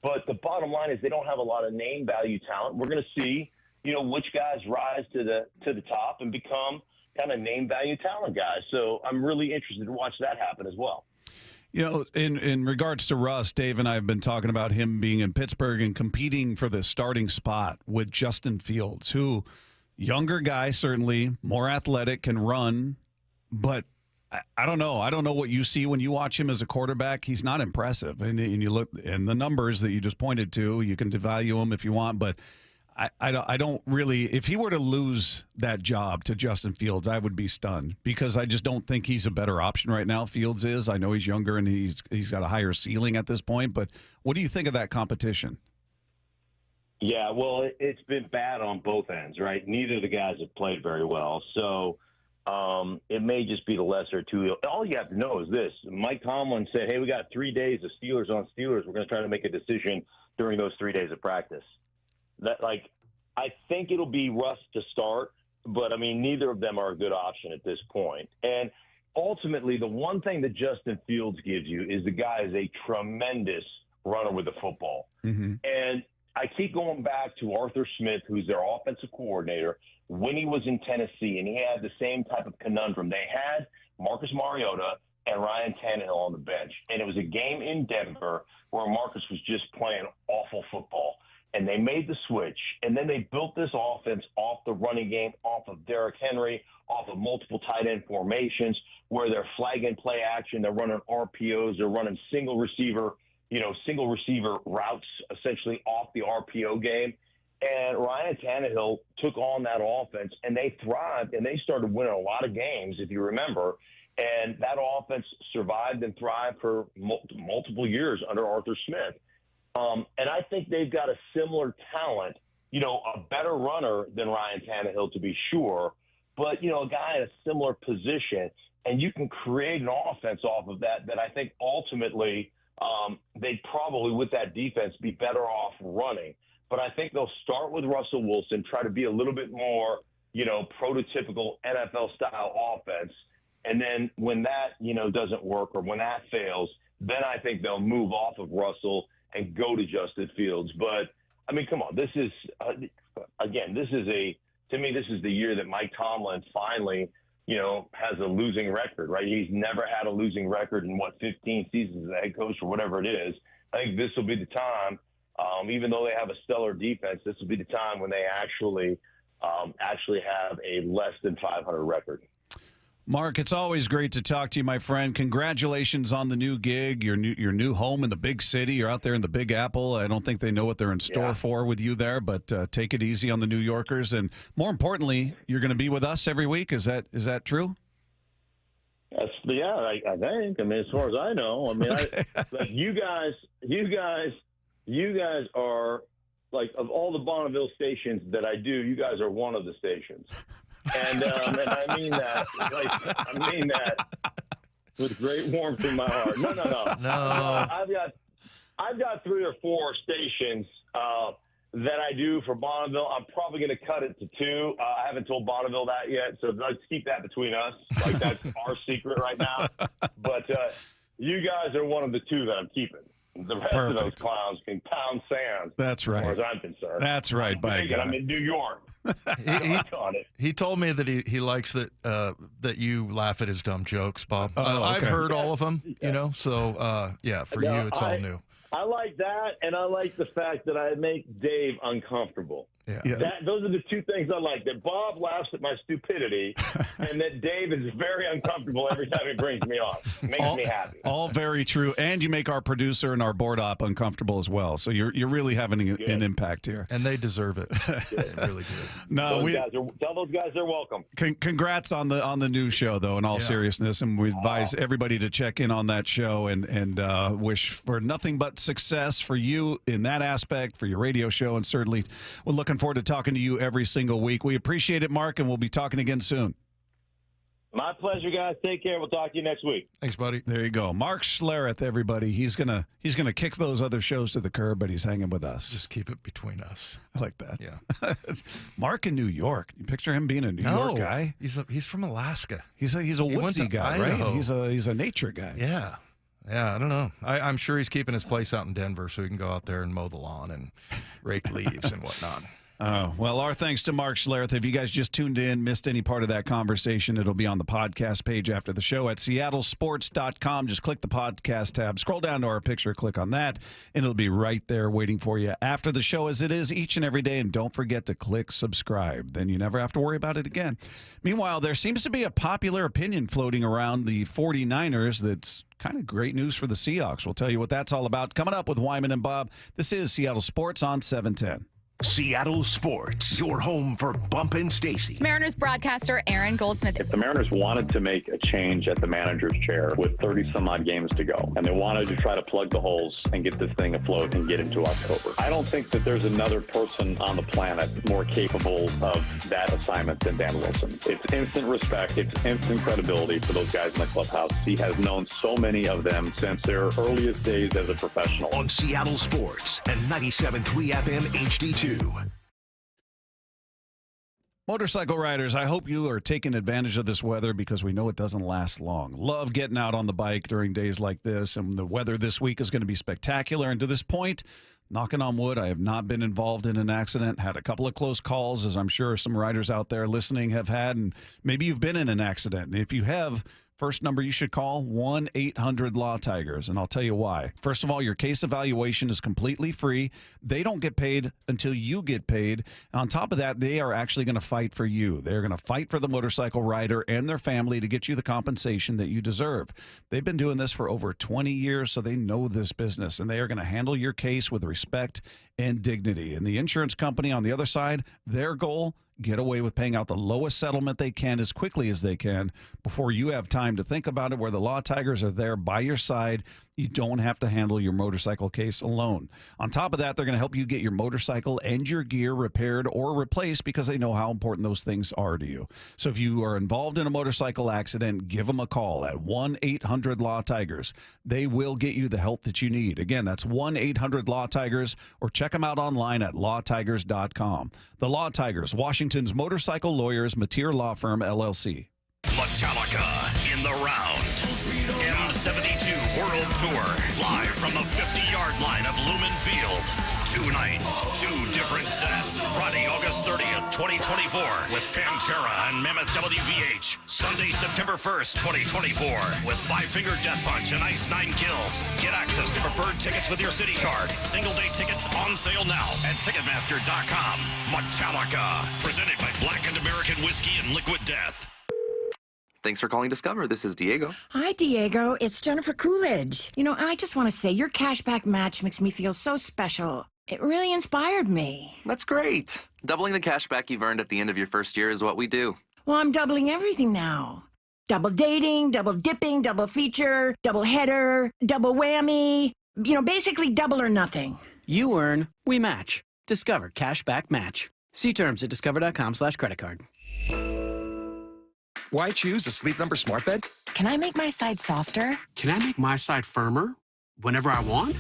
But the bottom line is they don't have a lot of name value talent. We're going to see, which guys rise to the top and become kind of name value talent guys. So I'm really interested to watch that happen as well. In regards to Russ, Dave and I have been talking about him being in Pittsburgh and competing for the starting spot with Justin Fields, who younger guy, certainly more athletic, can run, but I don't know. I don't know what you see when you watch him as a quarterback. He's not impressive. And you look in the numbers that you just pointed to, you can devalue him if you want, but I don't really, if he were to lose that job to Justin Fields, I would be stunned because I just don't think he's a better option right now. Fields is. I know he's younger and he's got a higher ceiling at this point, but what do you think of that competition? Yeah, well, it's been bad on both ends, right? Neither of the guys have played very well. So it may just be the lesser two. All you have to know is this. Mike Tomlin said, hey, we got 3 days of Steelers on Steelers. We're going to try to make a decision during those 3 days of practice. I think it'll be Russ to start, but, neither of them are a good option at this point. And ultimately, the one thing that Justin Fields gives you is the guy is a tremendous runner with the football. Mm-hmm. And I keep going back to Arthur Smith, who's their offensive coordinator, when he was in Tennessee, and he had the same type of conundrum. They had Marcus Mariota and Ryan Tannehill on the bench, and it was a game in Denver where Marcus was just playing awful football. And they made the switch, and then they built this offense off the running game, off of Derrick Henry, off of multiple tight end formations where they're flagging play action, they're running RPOs, they're running single receiver routes essentially off the RPO game. And Ryan Tannehill took on that offense, and they thrived, and they started winning a lot of games, if you remember. And that offense survived and thrived for multiple years under Arthur Smith. And I think they've got a similar talent, a better runner than Ryan Tannehill to be sure, but, a guy in a similar position, and you can create an offense off of that I think ultimately they'd probably, with that defense, be better off running. but I think they'll start with Russell Wilson, try to be a little bit more, prototypical NFL-style offense. And then when that, doesn't work or when that fails, then I think they'll move off of Russell and go to Justin Fields. But, I mean, come on, this is, again, this is the year that Mike Tomlin finally, has a losing record, right? He's never had a losing record in, 15 seasons as a head coach or whatever it is. I think this will be the time, even though they have a stellar defense, this will be the time when they actually have a less than 500 record. Mark, it's always great to talk to you, my friend. Congratulations on the new gig, your new home in the big city. You're out there in the Big Apple. I don't think they know what they're in store for with you there, but take it easy on the New Yorkers. And more importantly, you're going to be with us every week. Is that true? I think. I mean, as far as I know, I mean, okay. You guys are like, of all the Bonneville stations that I do, you guys are one of the stations. And I mean that with great warmth in my heart. No. I've got 3 or 4 stations that I do for Bonneville. I'm probably going to cut it to 2. I haven't told Bonneville that yet, so let's keep that between us. Like, that's our secret right now. But you guys are one of the 2 that I'm keeping. The rest of those clowns can pound sand. That's right. As far as I'm concerned. That's right. I'm in New York. He told me that he likes that you laugh at his dumb jokes, Bob. I've heard all of them, So for you, it's all new. I like that, and I like the fact that I make Dave uncomfortable. Yeah. Those are the 2 things I like, that Bob laughs at my stupidity and that Dave is very uncomfortable every time he brings me on. Makes me happy. All very true. And you make our producer and our board op uncomfortable as well. So you're really having an impact here. And they deserve it. They really do. No, tell those guys they're welcome. Congrats on the new show, though, in all seriousness. And we advise everybody to check in on that show and wish for nothing but success for you in that aspect, for your radio show. And certainly we're looking forward to talking to you every single week. We appreciate it, Mark, and we'll be talking again soon. My pleasure, guys. Take care. We'll talk to you next week. Thanks, buddy. There you go. Mark Schlereth, everybody. He's gonna kick those other shows to the curb, but he's hanging with us. Just keep it between us. I like that. Yeah. Mark in New York. You picture him being a New York guy? He's from Alaska. He's a woodsy guy, right? He's a nature guy. Yeah. Yeah, I don't know. I'm sure he's keeping his place out in Denver so he can go out there and mow the lawn and rake leaves and whatnot. Oh, well, our thanks to Mark Schlereth. If you guys just tuned in, missed any part of that conversation, it'll be on the podcast page after the show at seattlesports.com. Just click the podcast tab, scroll down to our picture, click on that, and it'll be right there waiting for you after the show, as it is each and every day. And don't forget to click subscribe. Then you never have to worry about it again. Meanwhile, there seems to be a popular opinion floating around the 49ers that's kind of great news for the Seahawks. We'll tell you what that's all about coming up with Wyman and Bob. This is Seattle Sports on 710. Seattle Sports, your home for Bump and Stacy. It's Mariners broadcaster Aaron Goldsmith. If the Mariners wanted to make a change at the manager's chair with 30-some-odd games to go, and they wanted to try to plug the holes and get this thing afloat and get into October, I don't think that there's another person on the planet more capable of that assignment than Dan Wilson. It's instant respect. It's instant credibility for those guys in the clubhouse. He has known so many of them since their earliest days as a professional. On Seattle Sports and 97.3 FM HD2. Motorcycle riders, I hope you are taking advantage of this weather because we know it doesn't last long. Love getting out on the bike during days like this, and the weather this week is going to be spectacular. And to this point, knocking on wood, I have not been involved in an accident. Had a couple of close calls, as I'm sure some riders out there listening have had, and maybe you've been in an accident. And if you have, first number you should call, 1-800-LAW-TIGERS, and I'll tell you why. First of all, your case evaluation is completely free. They don't get paid until you get paid. And on top of that, they are actually going to fight for you. They're going to fight for the motorcycle rider and their family to get you the compensation that you deserve. They've been doing this for over 20 years, so they know this business, and they are going to handle your case with respect and dignity. And the insurance company on the other side, their goal, get away with paying out the lowest settlement they can as quickly as they can before you have time to think about it, where the Law Tigers are there by your side You don't have to handle your motorcycle case alone. On top of that, they're going to help you get your motorcycle and your gear repaired or replaced because they know how important those things are to you. So if you are involved in a motorcycle accident, give them a call at 1-800-LAW-TIGERS. They will get you the help that you need. Again, that's 1-800-LAW-TIGERS, or check them out online at lawtigers.com. The Law Tigers, Washington's motorcycle lawyers, Mateer Law Firm, LLC. Metallica in the round. M72 World Tour. Live from the 50-yard line of Lumen Field. 2 nights, 2 different sets. Friday, August 30th, 2024 with Pantera and Mammoth WVH. Sunday, September 1st, 2024 with Five Finger Death Punch and Ice 9 Kills. Get access to preferred tickets with your city card. Single-day tickets on sale now at Ticketmaster.com. Metallica. Presented by Blackened American Whiskey and Liquid Death. Thanks for calling Discover. This is Diego. Hi, Diego. It's Jennifer Coolidge. You know, I just want to say your cashback match makes me feel so special. It really inspired me. That's great. Doubling the cashback you've earned at the end of your first year is what we do. Well, I'm doubling everything now. Double dating, double dipping, double feature, double header, double whammy. You know, basically double or nothing. You earn, we match. Discover Cashback Match. See terms at discover.com/creditcard. Why choose a Sleep Number smart bed? Can I make my side softer? Can I make my side firmer whenever I want?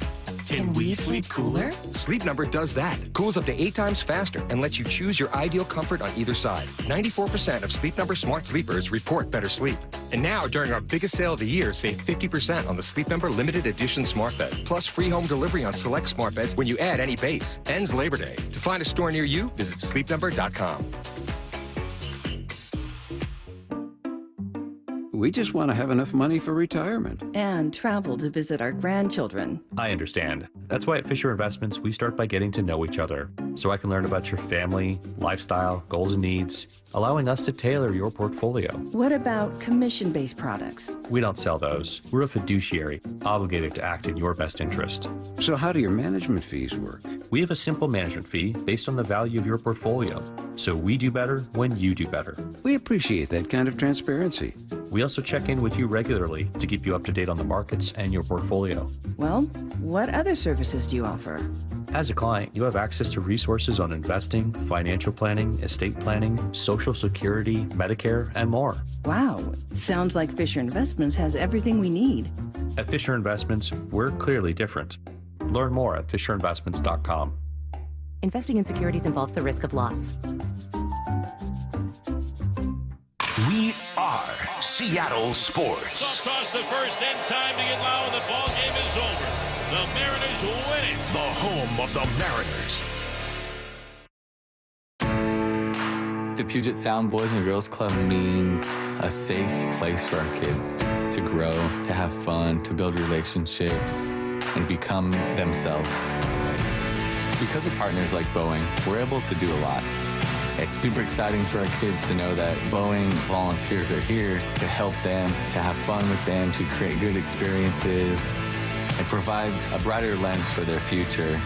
Can we sleep cooler? Sleep Number does that. Cools up to 8 times faster and lets you choose your ideal comfort on either side. 94% of Sleep Number smart sleepers report better sleep. And now, during our biggest sale of the year, save 50% on the Sleep Number limited edition smart bed. Plus free home delivery on select smart beds when you add any base. Ends Labor Day. To find a store near you, visit sleepnumber.com. We just want to have enough money for retirement. And travel to visit our grandchildren. I understand. That's why at Fisher Investments, we start by getting to know each other, so I can learn about your family, lifestyle, goals and needs, allowing us to tailor your portfolio. What about commission-based products? We don't sell those. We're a fiduciary, obligated to act in your best interest. So how do your management fees work? We have a simple management fee based on the value of your portfolio, so we do better when you do better. We appreciate that kind of transparency. We also check in with you regularly to keep you up to date on the markets and your portfolio. Well, what other services do you offer? As a client, you have access to resources on investing, financial planning, estate planning, Social Security, Medicare, and more. Wow, sounds like Fisher Investments has everything we need. At Fisher Investments, we're clearly different. Learn more at fisherinvestments.com. Investing in securities involves the risk of loss. We are Seattle Sports. Toss the first in time to get low, and the ball game is over. The Mariners win it. The home of the Mariners. The Puget Sound Boys and Girls Club means a safe place for our kids to grow, to have fun, to build relationships, and become themselves. Because of partners like Boeing, we're able to do a lot. It's super exciting for our kids to know that Boeing volunteers are here to help them, to have fun with them, to create good experiences. It provides a brighter lens for their future.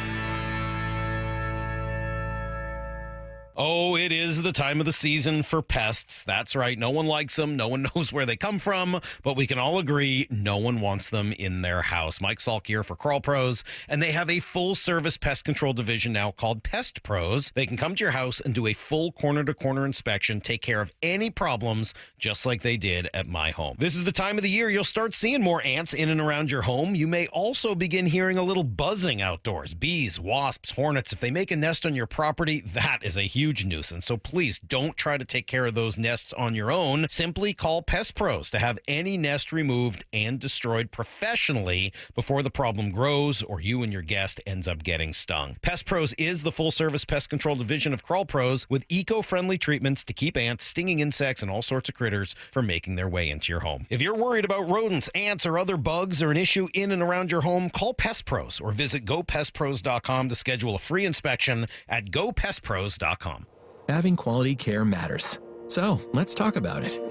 Oh, it is the time of the season for pests. That's right. No one likes them. No one knows where they come from, but we can all agree no one wants them in their house. Mike Salk here for Crawl Pros, and they have a full-service pest control division now called Pest Pros. They can come to your house and do a full corner-to-corner inspection, take care of any problems, just like they did at my home. This is the time of the year you'll start seeing more ants in and around your home. You may also begin hearing a little buzzing outdoors. Bees, wasps, hornets. If they make a nest on your property, that is a huge nuisance. So please don't try to take care of those nests on your own. Simply call Pest Pros to have any nest removed and destroyed professionally before the problem grows or you and your guest ends up getting stung. Pest Pros is the full-service pest control division of Crawl Pros with eco-friendly treatments to keep ants, stinging insects, and all sorts of critters from making their way into your home. If you're worried about rodents, ants, or other bugs or an issue in and around your home, call Pest Pros or visit gopestpros.com to schedule a free inspection at gopestpros.com. Having quality care matters. So, let's talk about it.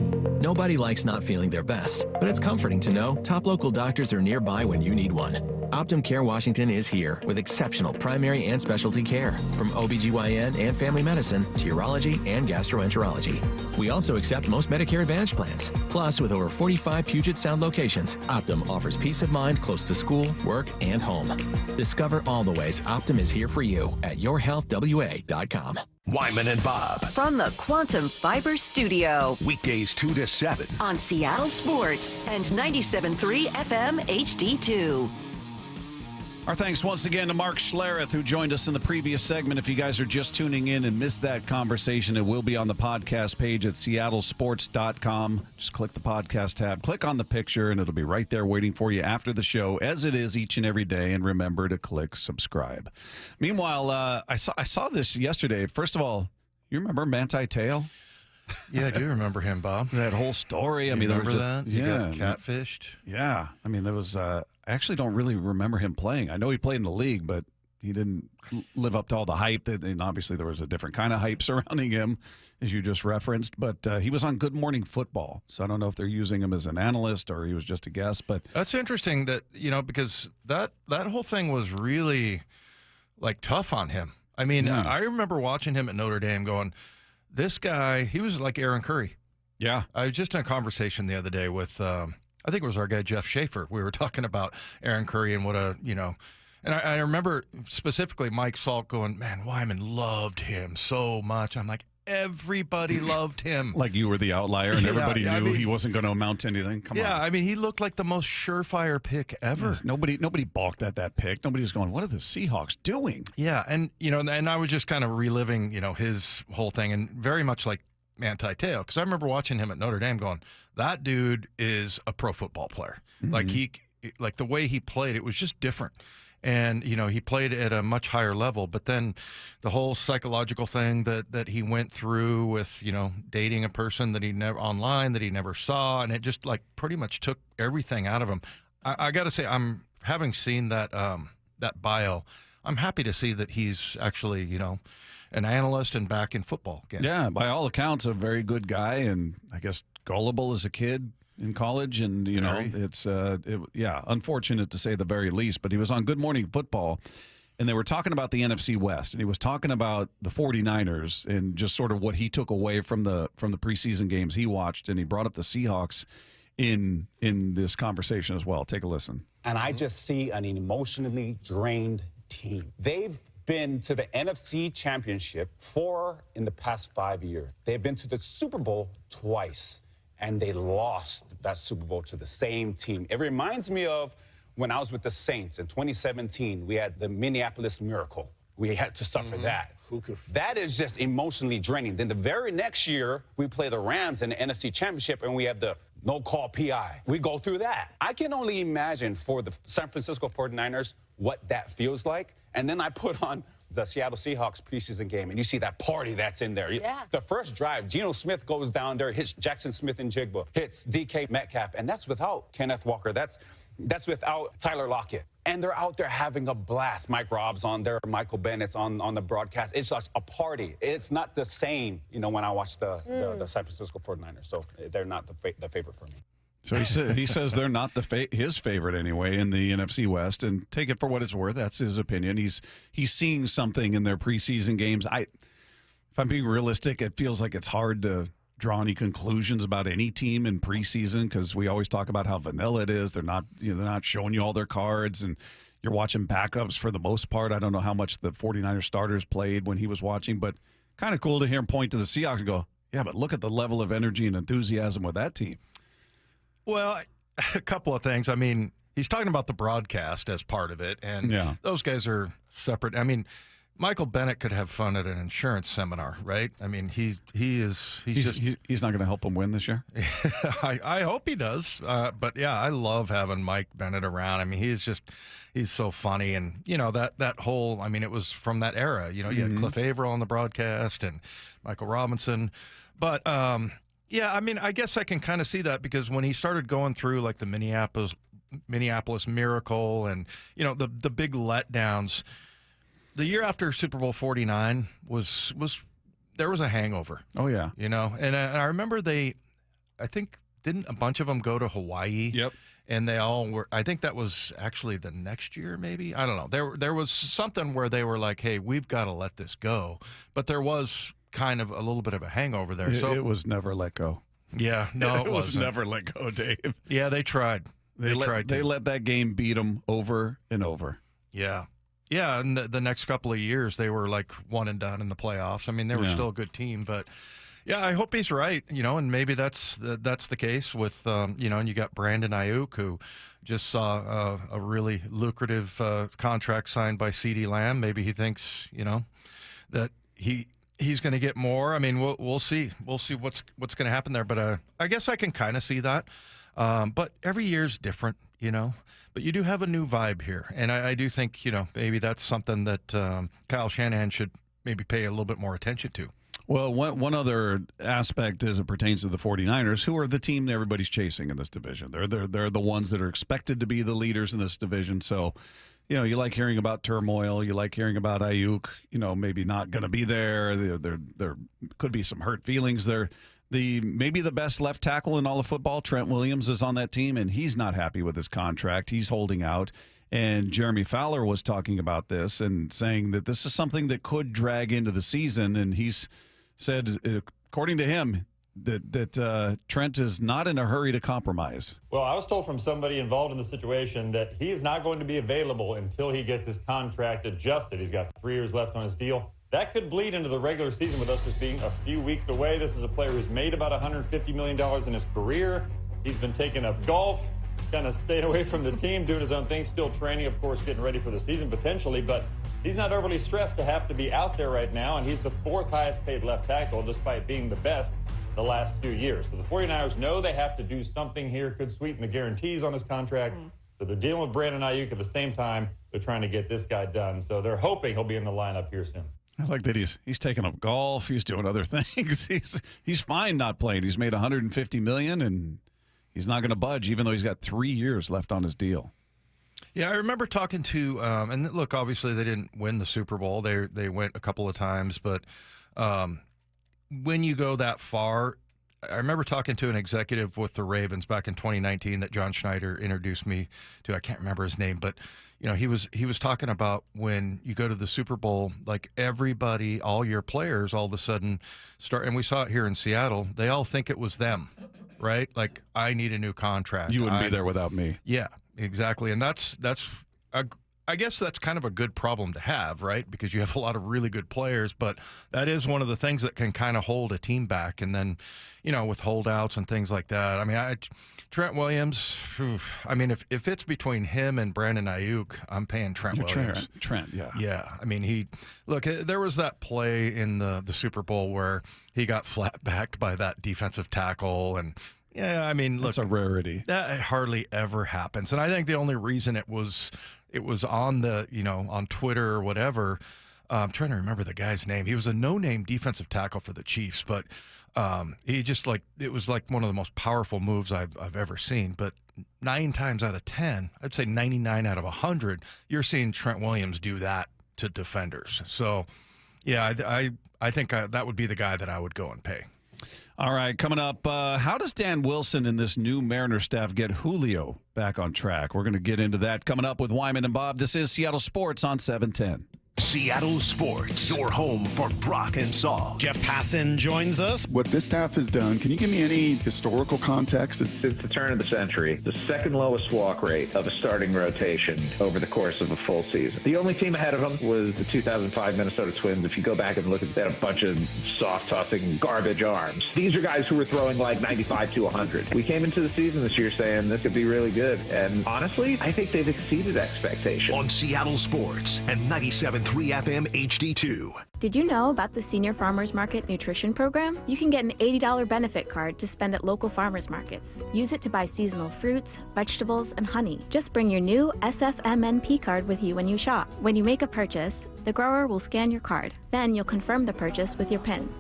Nobody likes not feeling their best, but it's comforting to know top local doctors are nearby when you need one. Optum Care Washington is here with exceptional primary and specialty care, from OBGYN and family medicine to urology and gastroenterology. We also accept most Medicare Advantage plans. Plus, with over 45 Puget Sound locations, Optum offers peace of mind close to school, work, and home. Discover all the ways Optum is here for you at yourhealthwa.com. Wyman and Bob. From the Quantum Fiber Studio. Weekdays 2 to 7. On Seattle Sports and 97.3 FM HD2. Our thanks once again to Mark Schlereth, who joined us in the previous segment. If you guys are just tuning in and missed that conversation, it will be on the podcast page at seattlesports.com. Just click the podcast tab, click on the picture, and it'll be right there waiting for you after the show, as it is each and every day. And remember to click subscribe. Meanwhile, I saw this yesterday. First of all, you remember Manti Te'o? Yeah, I do remember him, Bob. That whole story. I mean, remember there was just, that? You got catfished. Yeah. I mean, there was. I actually don't really remember him playing. I know he played in the league, but he didn't live up to all the hype. And obviously, there was a different kind of hype surrounding him, as you just referenced. But he was on Good Morning Football, so I don't know if they're using him as an analyst or he was just a guest. But that's interesting that because that whole thing was really like tough on him. I mean, I remember watching him at Notre Dame, going, this guy, he was like Aaron Curry. Yeah. I was just in a conversation the other day with, I think it was our guy, Jeff Schaefer. We were talking about Aaron Curry and what and I remember specifically Mike Salk going, man, Wyman loved him so much. I'm like, everybody loved him. Like you were the outlier and everybody knew he wasn't going to amount to anything. Come on. Yeah, I mean, he looked like the most surefire pick ever. Yes, nobody balked at that pick. Nobody was going, what are the Seahawks doing? Yeah, and and I was just kind of reliving, his whole thing, and very much like Manti Te'o, because I remember watching him at Notre Dame going, that dude is a pro football player. Mm-hmm. Like the way he played, it was just different. And, he played at a much higher level. But then the whole psychological thing that he went through with, dating a person that he never online, that he never saw. And it just like pretty much took everything out of him. I got to say, I'm having seen that bio. I'm happy to see that he's actually, an analyst and back in football again. Yeah, by all accounts, a very good guy. And I guess gullible as a kid in college, and it's unfortunate to say the very least, but he was on Good Morning Football and they were talking about the NFC West, and he was talking about the 49ers and just sort of what he took away from the preseason games he watched, and he brought up the Seahawks in this conversation as well. Take a listen. And I just see an emotionally drained team. They've been to the NFC Championship 4 in the past 5 years. They've been to the Super Bowl twice. And they lost that Super Bowl to the same team. It reminds me of when I was with the Saints in 2017. We had the Minneapolis Miracle. We had to suffer that. That is just emotionally draining. Then the very next year, we play the Rams in the NFC Championship, and we have the no-call PI. We go through that. I can only imagine for the San Francisco 49ers what that feels like. And then I put on the Seattle Seahawks preseason game, and you see that party that's in there. Yeah. The first drive, Geno Smith goes down there, hits Jackson Smith and Jigba, hits DK Metcalf, and that's without Kenneth Walker. That's without Tyler Lockett. And they're out there having a blast. Mike Robb's on there, Michael Bennett's on the broadcast. It's just a party. It's not the same, when I watch the San Francisco 49ers. So they're not the favorite for me. So he says they're not his favorite anyway in the NFC West, and take it for what it's worth. That's his opinion. He's seeing something in their preseason games. If I'm being realistic, it feels like it's hard to draw any conclusions about any team in preseason because we always talk about how vanilla it is. They're not showing you all their cards, and you're watching backups for the most part. I don't know how much the 49ers starters played when he was watching, but kind of cool to hear him point to the Seahawks and go, yeah, but look at the level of energy and enthusiasm with that team. Well, a couple of things. I mean, he's talking about the broadcast as part of it, and those guys are separate. I mean, Michael Bennett could have fun at an insurance seminar, right? I mean, he's not going to help him win this year. I hope he does. But yeah, I love having Mike Bennett around. I mean, he's so funny, and that whole. I mean, it was from that era. You had Cliff Averill on the broadcast and Michael Robinson, but. Yeah, I mean, I guess I can kind of see that because when he started going through like the Minneapolis Miracle and the big letdowns, the year after Super Bowl 49 was there was a hangover. Oh yeah, and I remember I think didn't a bunch of them go to Hawaii? Yep. and they all were. I think that was actually the next year, maybe. I don't know. There was something where they were like, "Hey, we've got to let this go," but there was kind of a little bit of a hangover there. So it was never let go. Yeah, no, it was wasn't. never let go, Dave. Yeah, they tried. They tried. They let that game beat them over and over. Yeah. Yeah, and the next couple of years, they were like one and done in the playoffs. I mean, they were still a good team, but yeah, I hope he's right, and maybe that's the case with, and you got Brandon Ayuk, who just saw a really lucrative contract signed by CeeDee Lamb. Maybe he thinks, that he's going to get more. I mean, we'll see. We'll see what's going to happen there, but I guess I can kind of see that. But every year's different, But you do have a new vibe here, and I do think, maybe that's something that Kyle Shanahan should maybe pay a little bit more attention to. Well, one other aspect as it pertains to the 49ers, who are the team that everybody's chasing in this division. They're the ones that are expected to be the leaders in this division. So, you like hearing about turmoil. You like hearing about Ayuk, maybe not going to be there. There could be some hurt feelings there. Maybe the best left tackle in all of football, Trent Williams, is on that team, and he's not happy with his contract. He's holding out. And Jeremy Fowler was talking about this and saying that this is something that could drag into the season. And he's said, according to him, that Trent is not in a hurry to compromise. Well, I was told from somebody involved in the situation that he is not going to be available until he gets his contract adjusted. He's got 3 years left on his deal. That could bleed into the regular season with us just being a few weeks away. This is a player who's made about $150 million in his career. He's been taking up golf, kind of staying away from the team, doing his own thing, still training, of course, getting ready for the season potentially, but he's not overly stressed to have to be out there right now, and he's the 4th highest paid left tackle despite being the best the last few years. So the 49ers know they have to do something here, could sweeten the guarantees on his contract. So they're dealing with Brandon Ayuk at the same time. They're trying to get this guy done. So they're hoping he'll be in the lineup here soon. I like that he's taking up golf. He's doing other things. He's fine not playing. He's made $150 million, and he's not going to budge, even though he's got 3 years left on his deal. Yeah, I remember talking to, and look, obviously they didn't win the Super Bowl. They went a couple of times, but when you go that far, I remember talking to an executive with the Ravens back in 2019 that John Schneider introduced me to. I can't remember his name, but he was talking about when you go to the Super Bowl, like everybody, all your players, all of a sudden start, and we saw it here in Seattle. They all think it was them, right? Like, I need a new contract. You wouldn't be there without me. Yeah, exactly, and I guess that's kind of a good problem to have, right? Because you have a lot of really good players, but that is one of the things that can kind of hold a team back. And then, with holdouts and things like that. I mean, Trent Williams, I mean, if it's between him and Brandon Ayuk, I'm paying Trent Williams. Trent, yeah. Yeah, I mean, there was that play in the Super Bowl where he got flat-backed by that defensive tackle, and yeah, I mean, look, that's a rarity. That hardly ever happens. And I think the only reason it was on on Twitter or whatever. I'm trying to remember the guy's name. He was a no-name defensive tackle for the Chiefs, but he just it was like one of the most powerful moves I've ever seen. But 9 times out of 10, I'd say 99 out of 100, you're seeing Trent Williams do that to defenders. So, yeah, I think that would be the guy that I would go and pay. All right, coming up, how does Dan Wilson and this new Mariner staff get Julio back on track? We're going to get into that coming up with Wyman and Bob. This is Seattle Sports on 710. Seattle Sports, your home for Brock and Saul. Jeff Passan joins us. What this staff has done, can you give me any historical context? Since the turn of the century, the second lowest walk rate of a starting rotation over the course of a full season. The only team ahead of them was the 2005 Minnesota Twins. If you go back and look at that, a bunch of soft-tossing garbage arms. These are guys who were throwing like 95 to 100. We came into the season this year saying this could be really good. And honestly, I think they've exceeded expectations. On Seattle Sports and 97.3 FM HD2. Did you know about the Senior Farmers Market Nutrition Program? You can get an $80 benefit card to spend at local farmers markets. Use it to buy seasonal fruits, vegetables, and honey. Just bring your new SFMNP card with you when you shop. When you make a purchase, the grower will scan your card. Then you'll confirm the purchase with your PIN.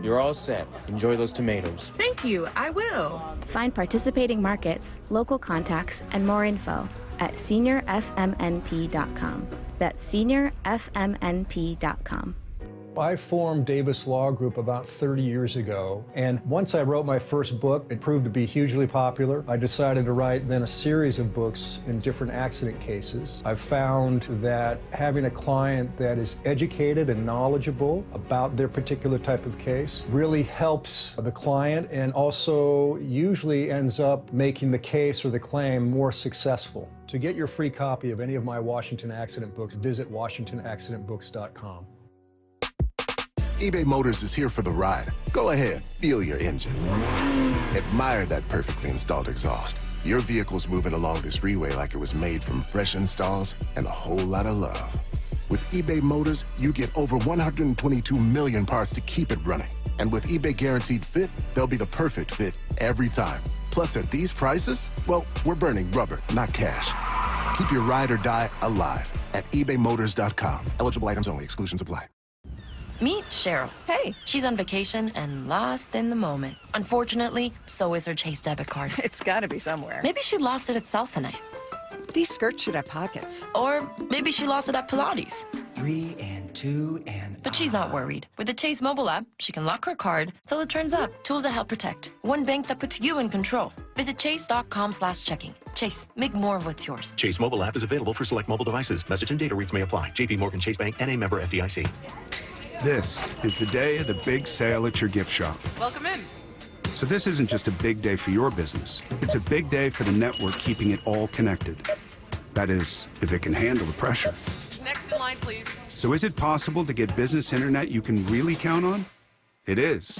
You're all set. Enjoy those tomatoes. Thank you, I will. Find participating markets, local contacts, and more info at seniorfmnp.com. That's seniorfmnp.com. I formed Davis Law Group about 30 years ago, and once I wrote my first book, it proved to be hugely popular. I decided to write then a series of books in different accident cases. I've found that having a client that is educated and knowledgeable about their particular type of case really helps the client, and also usually ends up making the case or the claim more successful. To get your free copy of any of my Washington accident books, visit WashingtonAccidentBooks.com. eBay Motors is here for the ride. Go ahead, feel your engine. Admire that perfectly installed exhaust. Your vehicle's moving along this freeway like it was made from fresh installs and a whole lot of love. With eBay Motors, you get over 122 million parts to keep it running. And with eBay Guaranteed Fit, they'll be the perfect fit every time. Plus, at these prices, well, we're burning rubber, not cash. Keep your ride or die alive at ebaymotors.com. Eligible items only. Exclusions apply. Meet Cheryl. Hey. She's on vacation and lost in the moment. Unfortunately, so is her Chase debit card. It's gotta be somewhere. Maybe she lost it at salsa night. These skirts should have pockets. Or maybe she lost it at Pilates. 3 and 2 and... But she's not worried. With the Chase mobile app, she can lock her card till it turns up. Tools that help protect. One bank that puts you in control. Visit chase.com/checking. Chase, make more of what's yours. Chase mobile app is available for select mobile devices. Message and data rates may apply. JP Morgan Chase Bank, N.A. member FDIC. This is the day of the big sale at your gift shop. Welcome in. So this isn't just a big day for your business. It's a big day for the network keeping it all connected. That is, if it can handle the pressure. Next in line, please. So is it possible to get business internet you can really count on? It is.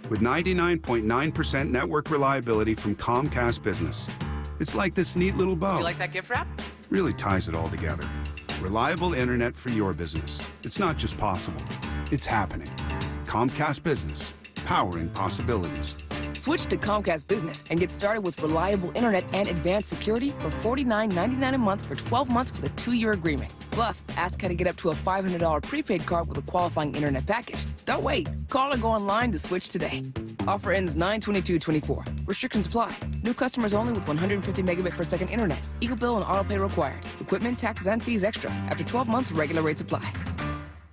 With 99.9% network reliability from Comcast Business. It's like this neat little bow. Do you like that gift wrap? Really ties it all together. Reliable internet for your business. It's not just possible, it's happening. Comcast Business, powering possibilities. Switch to Comcast Business and get started with reliable internet and advanced security for $49.99 a month for 12 months with a 2-year agreement. Plus, ask how to get up to a $500 prepaid card with a qualifying internet package. Don't wait. Call or go online to switch today. Offer ends 9/22/24. Restrictions apply. New customers only with 150 megabit per second internet. Eagle bill and auto pay required. Equipment, taxes, and fees extra. After 12 months, regular rates apply.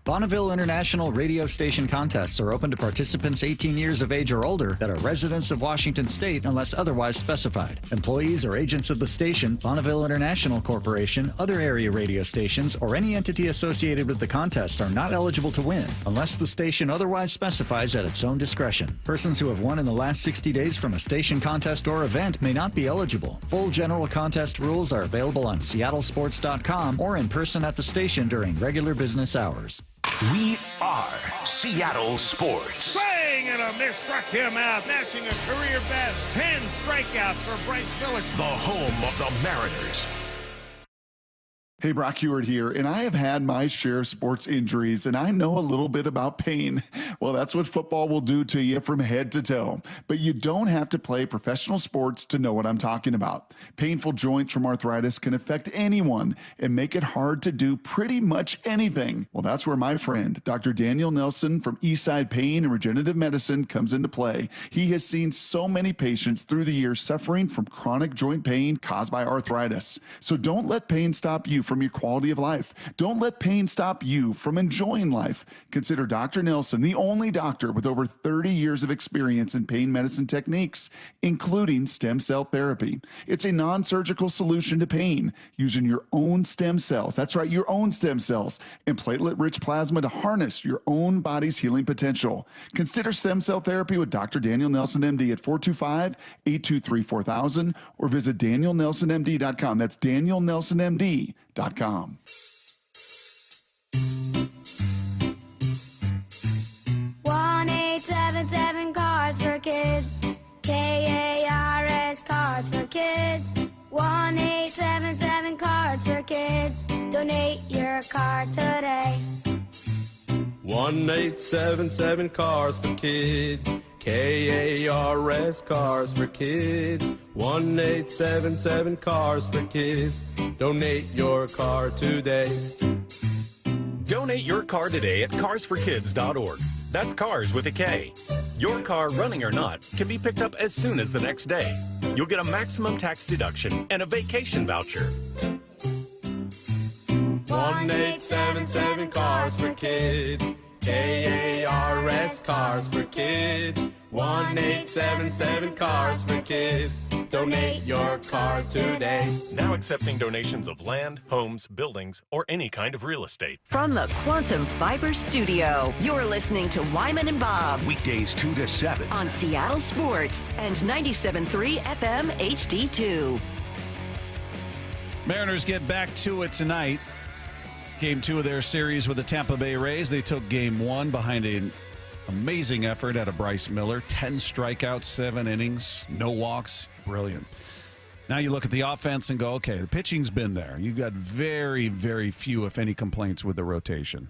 Bonneville International radio station contests are open to participants 18 years of age or older that are residents of Washington State unless otherwise specified. Employees or agents of the station, Bonneville International Corporation, other area radio stations, or any entity associated with the contests are not eligible to win unless the station otherwise specifies at its own discretion. Persons who have won in the last 60 days from a station contest or event may not be eligible. Full general contest rules are available on seattlesports.com or in person at the station during regular business hours. We are Seattle Sports. Swing and a miss, struck him out, matching a career best. 10 strikeouts for Bryce Miller. The home of the Mariners. Hey, Brock Heward here, and I have had my share of sports injuries, and I know a little bit about pain. Well, that's what football will do to you from head to toe. But you don't have to play professional sports to know what I'm talking about. Painful joints from arthritis can affect anyone and make it hard to do pretty much anything. Well, that's where my friend, Dr. Daniel Nelson from Eastside Pain and Regenerative Medicine comes into play. He has seen so many patients through the years suffering from chronic joint pain caused by arthritis. So don't let pain stop you from your quality of life. Don't let pain stop you from enjoying life. Consider Dr. Nelson the only doctor with over 30 years of experience in pain medicine techniques, including stem cell therapy. It's a non-surgical solution to pain using your own stem cells. That's right, your own stem cells and platelet-rich plasma to harness your own body's healing potential. Consider stem cell therapy with Dr. Daniel Nelson, MD at 425-823-4000 or visit DanielNelsonMD.com. That's DanielNelsonMD.com. 1-877 Cards for Kids. KARS Cards for Kids. 1-877 Cards for Kids. Donate your card today. 1-877 Cars for Kids. KARS Cars for Kids. 1-877 Cars for Kids. Donate your car today. Donate your car today at carsforkids.org. That's cars with a K. Your car, running or not, can be picked up as soon as the next day. You'll get a maximum tax deduction and a vacation voucher. 1-877 Cars for Kids. KARS Cars for Kids. 1-877 Cars for Kids. Donate your car today. Now accepting donations of land, homes, buildings, or any kind of real estate. From the Quantum Fiber Studio, you're listening to Wyman and Bob. Weekdays 2 to 7. On Seattle Sports and 97.3 FM HD2. Mariners get back to it tonight. Game 2 of their series with the Tampa Bay Rays. They took Game 1 behind an amazing effort out of Bryce Miller. 10 strikeouts, 7 innings, no walks. Brilliant. Now you look at the offense and go, okay, the pitching's been there. You've got very, very few, if any, complaints with the rotation.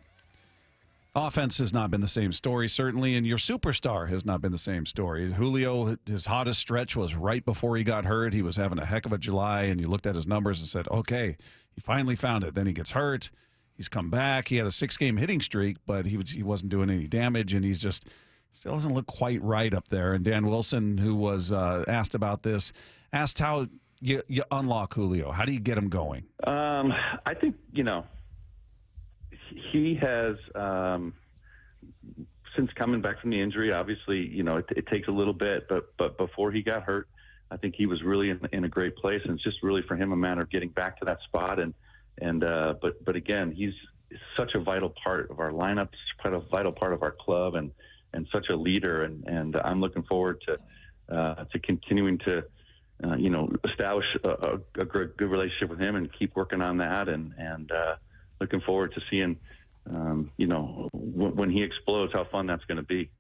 Offense has not been the same story, certainly, and your superstar has not been the same story. Julio, his hottest stretch was right before he got hurt. He was having a heck of a July, and you looked at his numbers and said, okay, he finally found it. Then he gets hurt. He's come back. He had a 6-game hitting streak, but he wasn't doing any damage, and he's just still doesn't look quite right up there. And Dan Wilson, who was asked about this, asked how you unlock Julio. How do you get him going? I think, he has, since coming back from the injury, obviously, it takes a little bit, but before he got hurt, I think he was really in a great place. And it's just really for him a matter of getting back to that spot. But again, he's such a vital part of our lineup, quite a vital part of our club, and such a leader. And I'm looking forward to continuing to, establish a good relationship with him and keep working on that. And looking forward to seeing, when he explodes, how fun that's going to be.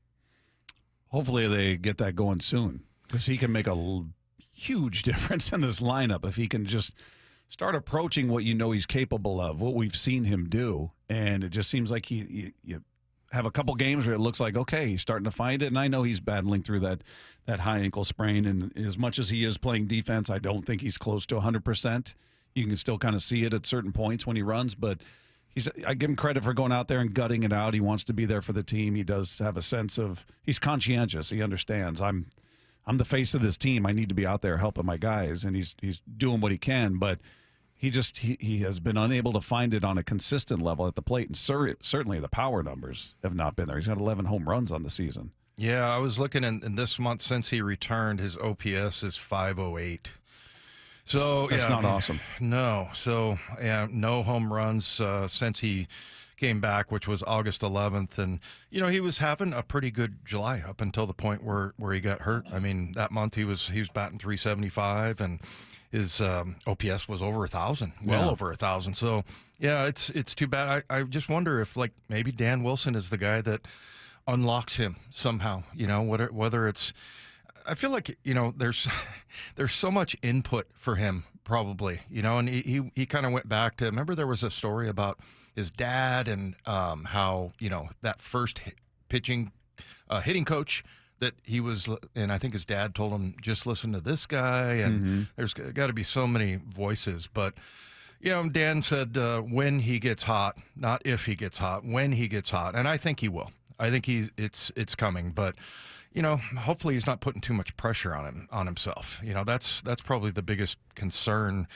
Hopefully they get that going soon, because he can make a huge difference in this lineup if he can just start approaching what he's capable of, what we've seen him do. And it just seems like you have a couple games where it looks like, okay, he's starting to find it. And I know he's battling through that high ankle sprain. And as much as he is playing defense, I don't think he's close to 100%. You can still kind of see it at certain points when he runs, but I give him credit for going out there and gutting it out. He wants to be there for the team. He does have a sense of, he's conscientious. He understands. I'm the face of this team. I need to be out there helping my guys, and he's doing what he can, but he has been unable to find it on a consistent level at the plate, and certainly the power numbers have not been there. He's got 11 home runs on the season. Yeah, I was looking in this month since he returned, his OPS is 508. So that's not awesome. No. So no home runs since he came back, which was August 11th, and he was having a pretty good July up until the point where he got hurt. I mean, that month he was batting 375, and his OPS was over 1,000, over 1,000. So yeah, it's too bad. I just wonder if maybe Dan Wilson is the guy that unlocks him somehow. Whether it's. I feel like, there's so much input for him probably, and he kind of went back to, remember there was a story about his dad and how, that first hitting coach that he was, and I think his dad told him, just listen to this guy. And there's got to be so many voices, but Dan said when he gets hot, not if he gets hot, when he gets hot. And I think he will. I think it's coming, but hopefully he's not putting too much pressure on himself. That's probably the biggest concern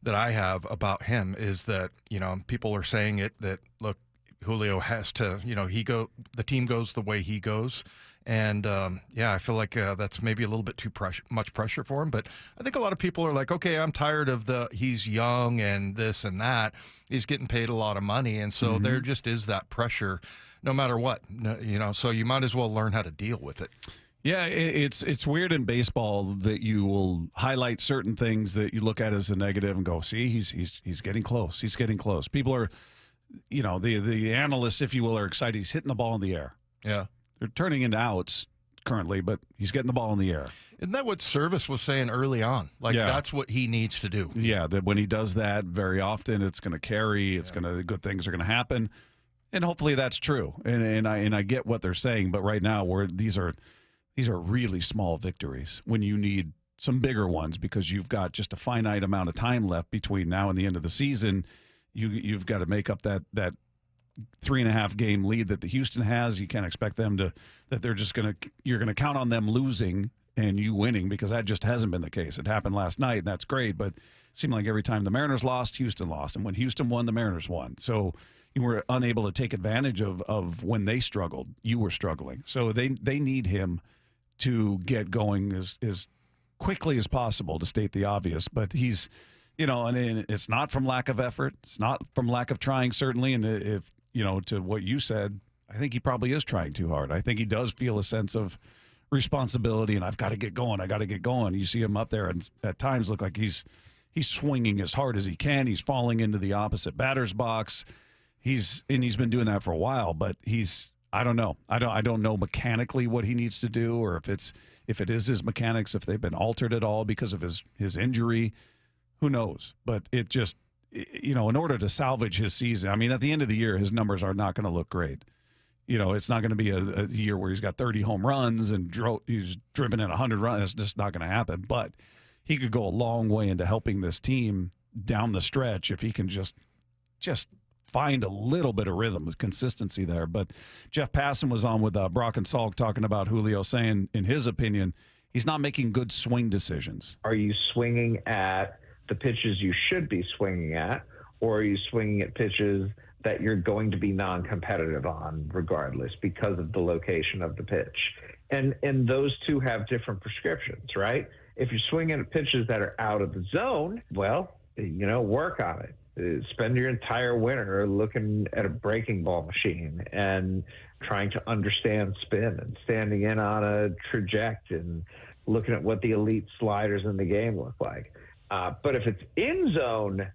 that I have about him is that, people are saying that, look, Julio has to, the team goes the way he goes. And, I feel like that's maybe a little bit too much pressure for him. But I think a lot of people are like, okay, I'm tired of he's young and this and that. He's getting paid a lot of money. And so there just is that pressure no matter what, so you might as well learn how to deal with it. Yeah, it's weird in baseball that you will highlight certain things that you look at as a negative and go, see, he's getting close. He's getting close. People are, the analysts, if you will, are excited. He's hitting the ball in the air. Yeah. They're turning into outs currently, but he's getting the ball in the air. Isn't that what Service was saying early on? That's what he needs to do. Yeah, that when he does that very often, it's going to carry. It's good things are going to happen. And hopefully that's true. And I get what they're saying, but right now these are really small victories when you need some bigger ones because you've got just a finite amount of time left between now and the end of the season. You've got to make up that 3.5 game lead that the Houston has. You can't expect them you're going to count on them losing and you winning because that just hasn't been the case. It happened last night and that's great, but it seemed like every time the Mariners lost, Houston lost. And when Houston won, the Mariners won. So you were unable to take advantage of when they struggled. You were struggling. So they need him to get going as quickly as possible, to state the obvious. But he's, and it's not from lack of effort. It's not from lack of trying, certainly. And if, to what you said, I think he probably is trying too hard. I think he does feel a sense of responsibility, and I've got to get going. I got to get going. You see him up there, and at times look like he's swinging as hard as he can. He's falling into the opposite batter's box. He's been doing that for a while, but I don't know. I don't know mechanically what he needs to do, or if it is his mechanics, if they've been altered at all because of his injury. Who knows? But it just, in order to salvage his season, I mean, at the end of the year, his numbers are not going to look great. It's not going to be a year where he's got 30 home runs and he's driven in 100 runs. It's just not going to happen. But he could go a long way into helping this team down the stretch if he can just find a little bit of rhythm with consistency there. But Jeff Passan was on with Brock and Salk talking about Julio, saying, in his opinion, he's not making good swing decisions. Are you swinging at the pitches you should be swinging at, or are you swinging at pitches that you're going to be non-competitive on regardless because of the location of the pitch? And those two have different prescriptions, right? If you're swinging at pitches that are out of the zone, well, work on it. Spend your entire winter looking at a breaking ball machine and trying to understand spin and standing in on a trajectory and looking at what the elite sliders in the game look like. But if it's in zone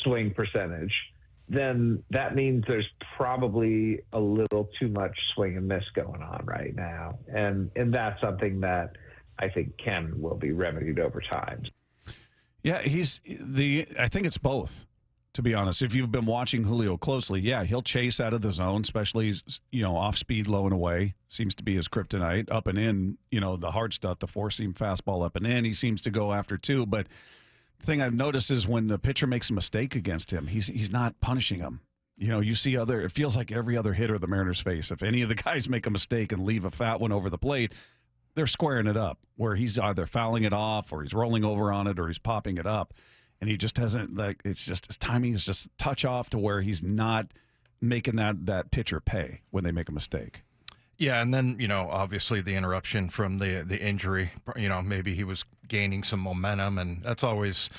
swing percentage, then that means there's probably a little too much swing and miss going on right now. And that's something that I think will be remedied over time. Yeah, I think it's both, to be honest. If you've been watching Julio closely, yeah, he'll chase out of the zone, especially, off speed, low and away. Seems to be his kryptonite. Up and in, the hard stuff, the four-seam fastball up and in, he seems to go after too. But the thing I've noticed is when the pitcher makes a mistake against him, he's not punishing him. You see it feels like every other hitter the Mariners face. If any of the guys make a mistake and leave a fat one over the plate, they're squaring it up, where he's either fouling it off or he's rolling over on it or he's popping it up. And he just hasn't, it's just his timing is just a touch off to where he's not making that pitcher pay when they make a mistake. Yeah, and then, obviously the interruption from the injury, maybe he was gaining some momentum, and that's always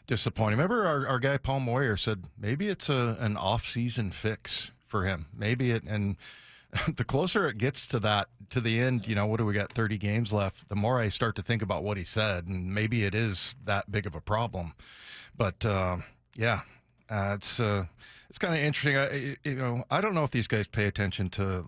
disappointing. Remember our guy Paul Moyer said maybe it's an off-season fix for him. And the closer it gets to the end, what do we got, 30 games left, the more I start to think about what he said, and maybe it is that big of a problem. But, it's kind of interesting. I don't know if these guys pay attention to,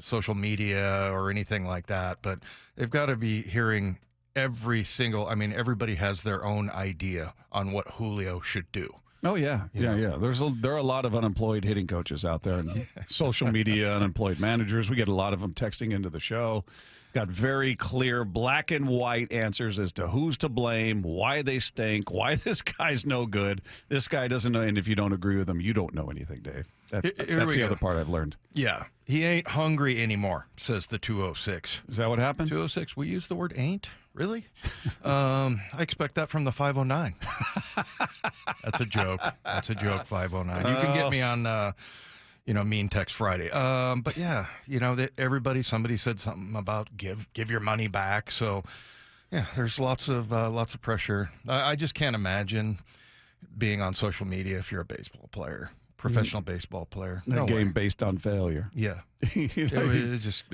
social media or anything like that, but they've got to be hearing everybody has their own idea on what Julio should do. Oh, yeah. Yeah. There are a lot of unemployed hitting coaches out there, and social media unemployed managers. We get a lot of them texting into the show. Got very clear black and white answers as to who's to blame, why they stink, why this guy's no good, this guy doesn't know, and if you don't agree with him, you don't know anything, Dave. That's the other part I've learned. Yeah. He ain't hungry anymore, says the 206. Is that what happened? 206. We use the word ain't? Really? I expect that from the 509. That's a joke. That's a joke, 509. You can get me on, Mean Text Friday. But yeah, somebody said something about give your money back. So yeah, there's lots of pressure. I just can't imagine being on social media if you're a baseball player. Professional baseball player. A game based on failure. Yeah. It's just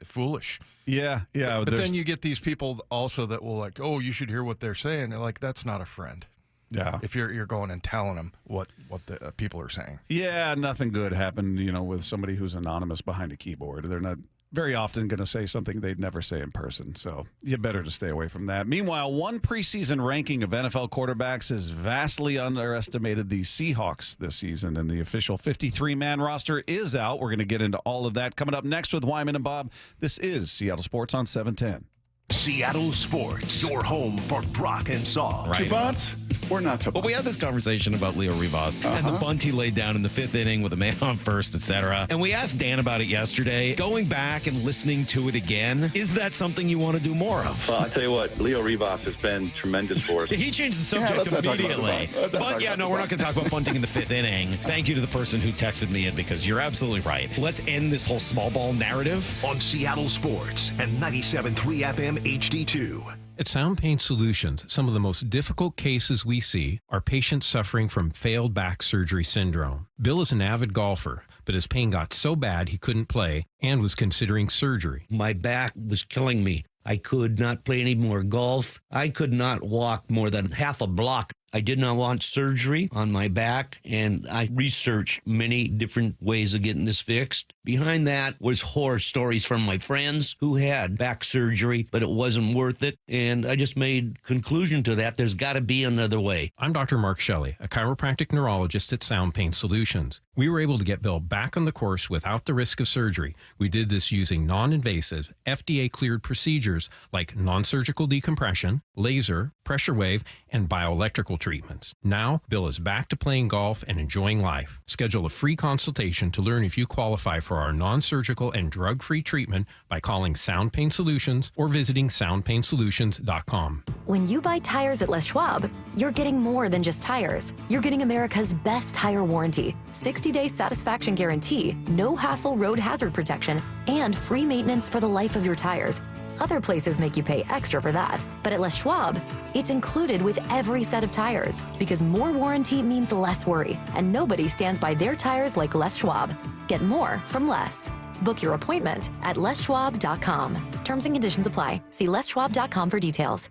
foolish. Yeah. But then you get these people also that will you should hear what they're saying. They're like, that's not a friend. Yeah. If you're going and telling them what the people are saying. Yeah, nothing good happened, with somebody who's anonymous behind a keyboard. They're not very often going to say something they'd never say in person, so you better to stay away from that. Meanwhile, one preseason ranking of NFL quarterbacks has vastly underestimated the Seahawks this season, and the official 53-man roster is out. We're going to get into all of that coming up next with Wyman and Bob. This is Seattle Sports on 710. Seattle Sports, your home for Brock and Saul. Right. Or not to bunt. Well, we had this conversation about Leo Rivas and the bunt he laid down in the 5th inning with a man on first, etc. And we asked Dan about it yesterday. Going back and listening to it again, is that something you want to do more of? Well, I tell you what, Leo Rivas has been tremendous for us. He changed the subject immediately. But yeah, no, we're not going to talk about bunting in the 5th inning. Thank you to the person who texted me in because you're absolutely right. Let's end this whole small ball narrative on Seattle Sports and 97.3 FM HD2. At Sound Pain Solutions, some of the most difficult cases we see are patients suffering from failed back surgery syndrome. Bill is an avid golfer, but his pain got so bad he couldn't play and was considering surgery. My back was killing me. I could not play any more golf. I could not walk more than half a block. I did not want surgery on my back, and I researched many different ways of getting this fixed. Behind that was horror stories from my friends who had back surgery, but it wasn't worth it, and I just made conclusion to that. There's got to be another way. I'm Dr. Mark Shelley, a chiropractic neurologist at Sound Pain Solutions. We were able to get Bill back on the course without the risk of surgery. We did this using non-invasive, FDA-cleared procedures like non-surgical decompression, laser, pressure wave, and bioelectrical treatments. Now, Bill is back to playing golf and enjoying life. Schedule a free consultation to learn if you qualify for our non-surgical and drug-free treatment by calling Sound Pain Solutions or visiting soundpainsolutions.com. When you buy tires at Les Schwab, you're getting more than just tires. You're getting America's best tire warranty, 60-day satisfaction guarantee, no hassle road hazard protection, and free maintenance for the life of your tires. Other places make you pay extra for that. But at Les Schwab, it's included with every set of tires because more warranty means less worry, and nobody stands by their tires like Les Schwab. Get more from less. Book your appointment at leschwab.com. Terms and conditions apply. See leschwab.com for details.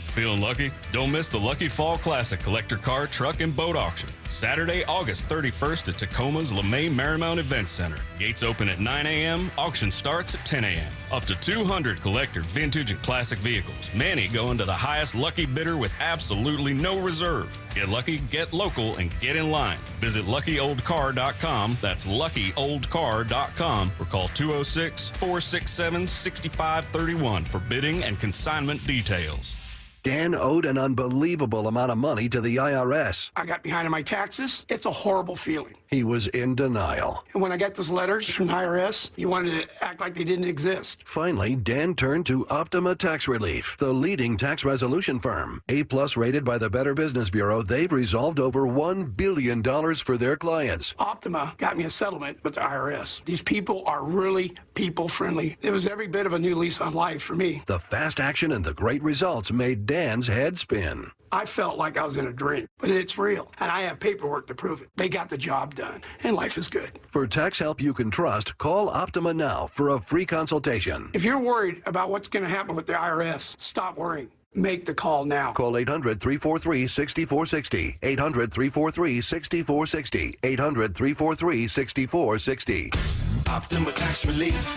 Feeling lucky? Don't miss the Lucky Fall Classic Collector Car, Truck, and Boat Auction. Saturday, August 31st at Tacoma's LeMay Marymount Event Center. Gates open at 9 a.m., auction starts at 10 a.m. Up to 200 collector, vintage, and classic vehicles. Many going to the highest lucky bidder with absolutely no reserve. Get lucky, get local, and get in line. Visit LuckyOldCar.com. That's LuckyOldCar.com or call 206-467-6531 for bidding and consignment details. Dan owed an unbelievable amount of money to the IRS. I got behind on my taxes. It's a horrible feeling. He was in denial. And when I got those letters from the IRS, you wanted to act like they didn't exist. Finally, Dan turned to Optima Tax Relief, the leading tax resolution firm. A-plus rated by the Better Business Bureau, they've resolved over $1 billion for their clients. Optima got me a settlement with the IRS. These people are really people-friendly. It was every bit of a new lease on life for me. The fast action and the great results made Dan's head spin. I felt like I was in a dream, but it's real, and I have paperwork to prove it. They got the job done, and life is good. For tax help you can trust, call Optima now for a free consultation. If you're worried about what's going to happen with the IRS, stop worrying. Make the call now. Call 800-343-6460. 800-343-6460. 800-343-6460. Optima Tax Relief.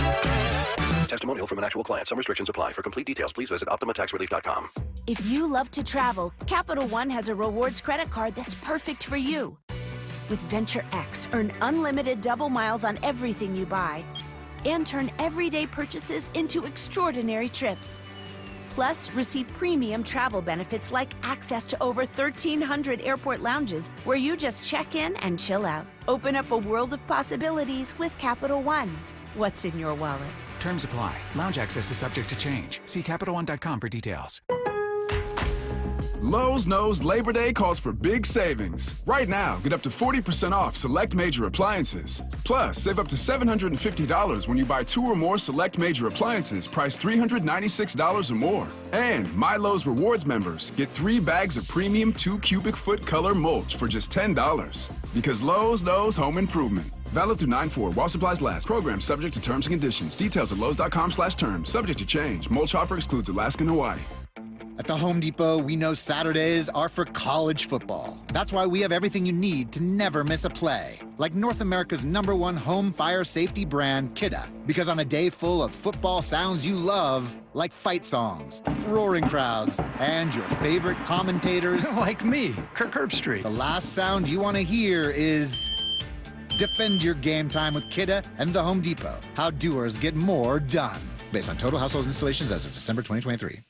Testimonial from an actual client. Some restrictions apply. For complete details, please visit OptimaTaxRelief.com. If you love to travel, Capital One has a rewards credit card that's perfect for you. With Venture X, earn unlimited double miles on everything you buy and turn everyday purchases into extraordinary trips. Plus, receive premium travel benefits like access to over 1,300 airport lounges where you just check in and chill out. Open up a world of possibilities with Capital One. What's in your wallet? Terms apply. Lounge access is subject to change. See CapitalOne.com for details. Lowe's knows Labor Day calls for big savings. Right now, get up to 40% off select major appliances. Plus, save up to $750 when you buy 2 or more select major appliances priced $396 or more. And My Lowe's Rewards members get 3 bags of premium 2 cubic foot color mulch for just $10. Because Lowe's knows home improvement. Valid through 9/4 while supplies last. Program subject to terms and conditions. Details at Lowe's.com/terms. Subject to change. Mulch offer excludes Alaska and Hawaii. At the Home Depot, we know Saturdays are for college football. That's why we have everything you need to never miss a play. Like North America's #1 home fire safety brand, Kidda. Because on a day full of football sounds you love, like fight songs, roaring crowds, and your favorite commentators... Like me, Kirk Herbstreit. The last sound you want to hear is... Defend your game time with Kidda and the Home Depot. How doers get more done. Based on total household installations as of December 2023.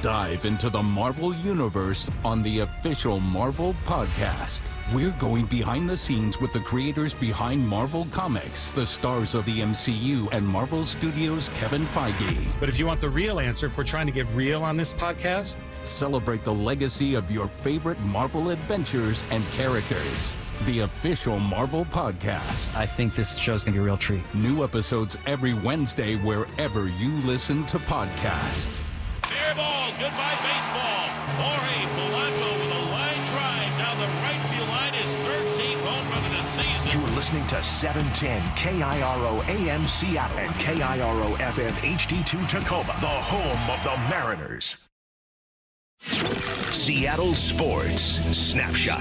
dive into the Marvel Universe on the official Marvel Podcast. We're going behind the scenes with the creators behind Marvel Comics, the stars of the MCU, and Marvel Studios' Kevin Feige. But if you want the real answer, if we're trying to get real on this podcast, celebrate the legacy of your favorite Marvel adventures and characters. The official Marvel Podcast. I think this show's going to be a real treat. New episodes every Wednesday wherever you listen to podcasts. Fair ball, goodbye baseball. Jorge Polanco with a line drive down the right field line, his 13th home run of the season. You're listening to 710 KIRO AM Seattle and KIRO FM HD2 Tacoma, the home of the Mariners. Seattle Sports Snapshot.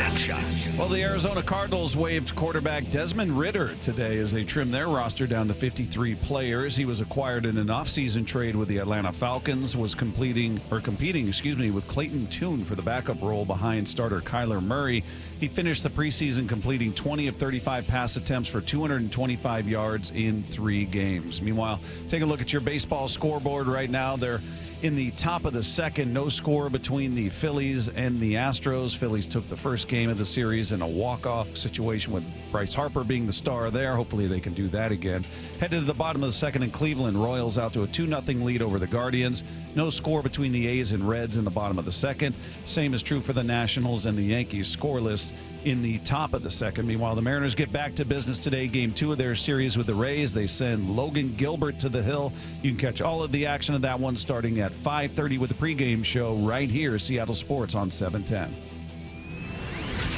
Well, the Arizona Cardinals waived quarterback Desmond Ridder today as they trimmed their roster down to 53 players. He was acquired in an offseason trade with the Atlanta Falcons, was competing with Clayton Tune for the backup role behind starter Kyler Murray. He finished the preseason completing 20 of 35 pass attempts for 225 yards in 3 games. Meanwhile, take a look at your baseball scoreboard right now. They're in the top of the second, no score between the Phillies and the Astros. Phillies took the first game of the series in a walk-off situation with Bryce Harper being the star there. Hopefully they can do that again. Headed to the bottom of the second in Cleveland, Royals out to a 2-0 lead over the Guardians. No score between the A's and Reds in the bottom of the second. Same is true for the Nationals and the Yankees, scoreless in the top of the second. Meanwhile, the Mariners get back to business today. Game 2 of their series with the Rays. They send Logan Gilbert to the hill. You can catch all of the action of that one starting at 5:30 with the pregame show right here, Seattle Sports on 710.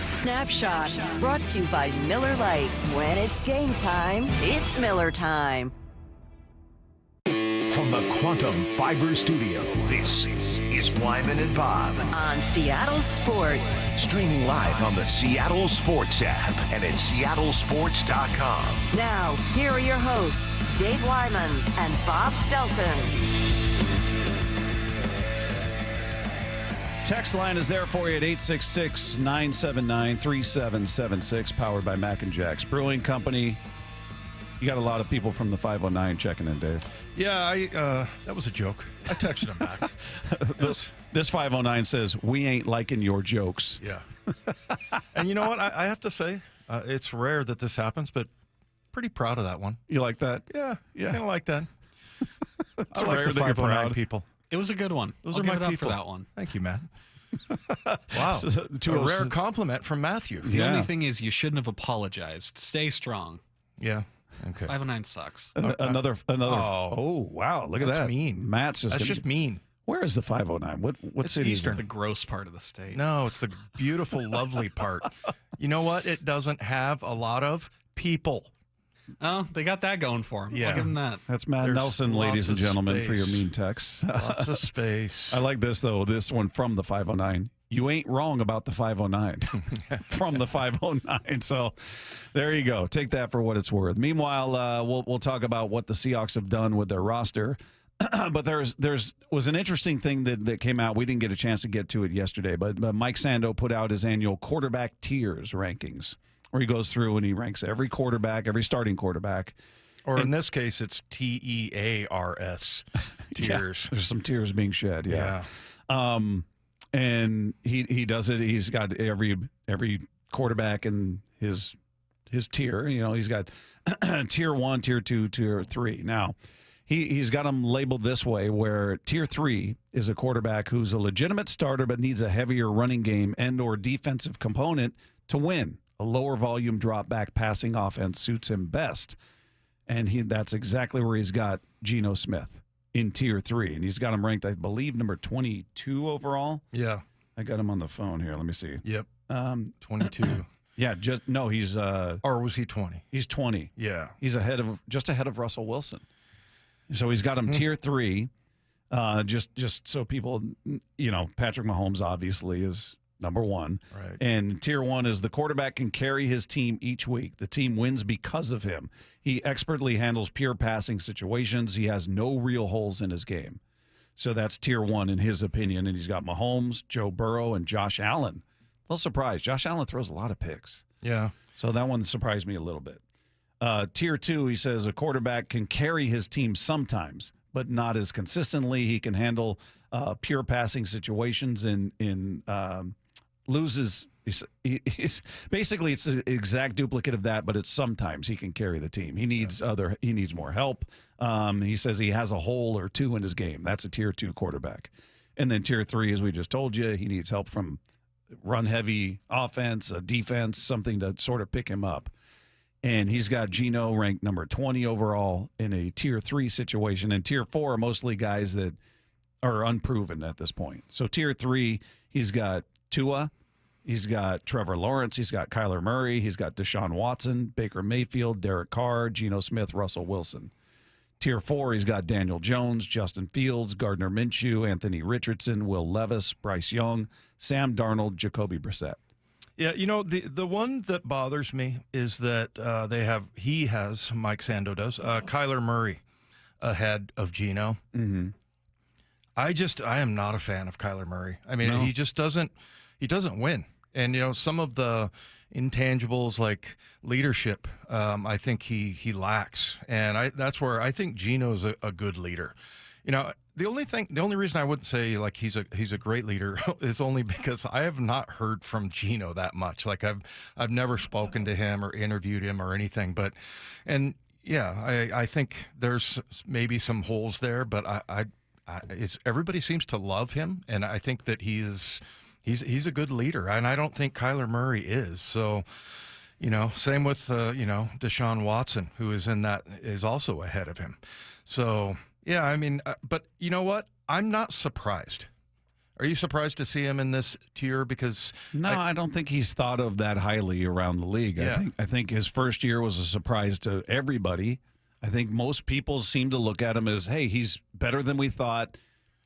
Snapshot brought to you by Miller Lite. When it's game time, it's Miller time. From the Quantum Fiber Studio, this is Wyman and Bob on Seattle Sports. Streaming live on the Seattle Sports app and at seattlesports.com. Now, here are your hosts, Dave Wyman and Bob Stelton. Text line is there for you at 866-979-3776, powered by Mac and Jack's Brewing Company. You got a lot of people from the 509 checking in, Dave. Yeah, that was a joke. I texted him back. This 509 says, we ain't liking your jokes. Yeah. And you know what? I have to say, it's rare that this happens, but pretty proud of that one. You like that? Yeah. Kind of like that. It's I like rare the that you're 509 proud. people. It was a good one. Those I'll are give my it up people. for that one. Thank you, Matt. Wow. So, a rare compliment from Matthew. The only thing is you shouldn't have apologized. Stay strong. Yeah. Okay. 509 sucks. Another. Oh, wow. Look at that's that. mean. Matt's That's just mean. Where is the 509? What It's city is Eastern. it? The gross part of the state. No, it's the beautiful, lovely part. You know what? It doesn't have a lot of people. Oh, they got that going for them. Yeah. I'll give them that. That's Matt There's Nelson, ladies and lots of gentlemen, for your space. mean texts. Lots of space. I like this, though. This one from the 509. You ain't wrong about the 509 from the 509. So there you go. Take that for what it's worth. Meanwhile, we'll talk about what the Seahawks have done with their roster. But there's was an interesting thing that came out. We didn't get a chance to get to it yesterday, but Mike Sando put out his annual quarterback tiers rankings, where he goes through and he ranks every quarterback, every starting quarterback. Or in this case, it's TEARS tiers. Yeah, there's some tears being shed. Yeah. And he does it. He's got every quarterback in his tier. You know, he's got tier 1, tier 2, tier 3. Now, he's got them labeled this way, where tier 3 is a quarterback who's a legitimate starter but needs a heavier running game and or defensive component to win. A lower volume drop back passing offense suits him best. And that's exactly where he's got Geno Smith in tier 3. And he's got him ranked, I believe, number 22 overall. Yeah. I got him on the phone here. Let me see. Yep. 22. Yeah, he's or was he 20? He's 20. Yeah. He's just ahead of Russell Wilson. So he's got him tier 3. Just so people, Patrick Mahomes obviously is number 1. Right. And tier 1 is the quarterback can carry his team each week. The team wins because of him. He expertly handles pure passing situations. He has no real holes in his game. So that's tier 1 in his opinion. And he's got Mahomes, Joe Burrow, and Josh Allen. A little surprised. Josh Allen throws a lot of picks. Yeah. So that one surprised me a little bit. Tier 2, he says a quarterback can carry his team sometimes, but not as consistently. He can handle pure passing situations and loses. He's basically, it's an exact duplicate of that, but it's sometimes he can carry the team. He needs more help. He says he has a hole or two in his game. That's a tier 2 quarterback. And then tier 3, as we just told you, he needs help from run-heavy offense, a defense, something to sort of pick him up. And he's got Geno ranked number 20 overall in a tier 3 situation. And tier 4 are mostly guys that are unproven at this point. So tier 3, he's got Tua, he's got Trevor Lawrence, he's got Kyler Murray, he's got Deshaun Watson, Baker Mayfield, Derek Carr, Geno Smith, Russell Wilson. Tier 4, he's got Daniel Jones, Justin Fields, Gardner Minshew, Anthony Richardson, Will Levis, Bryce Young, Sam Darnold, Jacoby Brissett. Yeah, the one that bothers me is that he has, Mike Sando does, Kyler Murray ahead of Geno. Mm-hmm. I am not a fan of Kyler Murray. I mean, he just doesn't win. And, some of the intangibles like leadership, I think he lacks. And that's where I think Geno's a good leader. The only reason I wouldn't say like he's a great leader is only because I have not heard from Geno that much. Like I've never spoken to him or interviewed him or anything. I think there's maybe some holes there, but everybody seems to love him, and I think that he's a good leader, and I don't think Kyler Murray is. So, same with Deshaun Watson, who is also ahead of him. So. Yeah, I mean, but you know what? I'm not surprised. Are you surprised to see him in this tier? Because I don't think he's thought of that highly around the league. Yeah. I think his first year was a surprise to everybody. I think most people seem to look at him as, hey, he's better than we thought.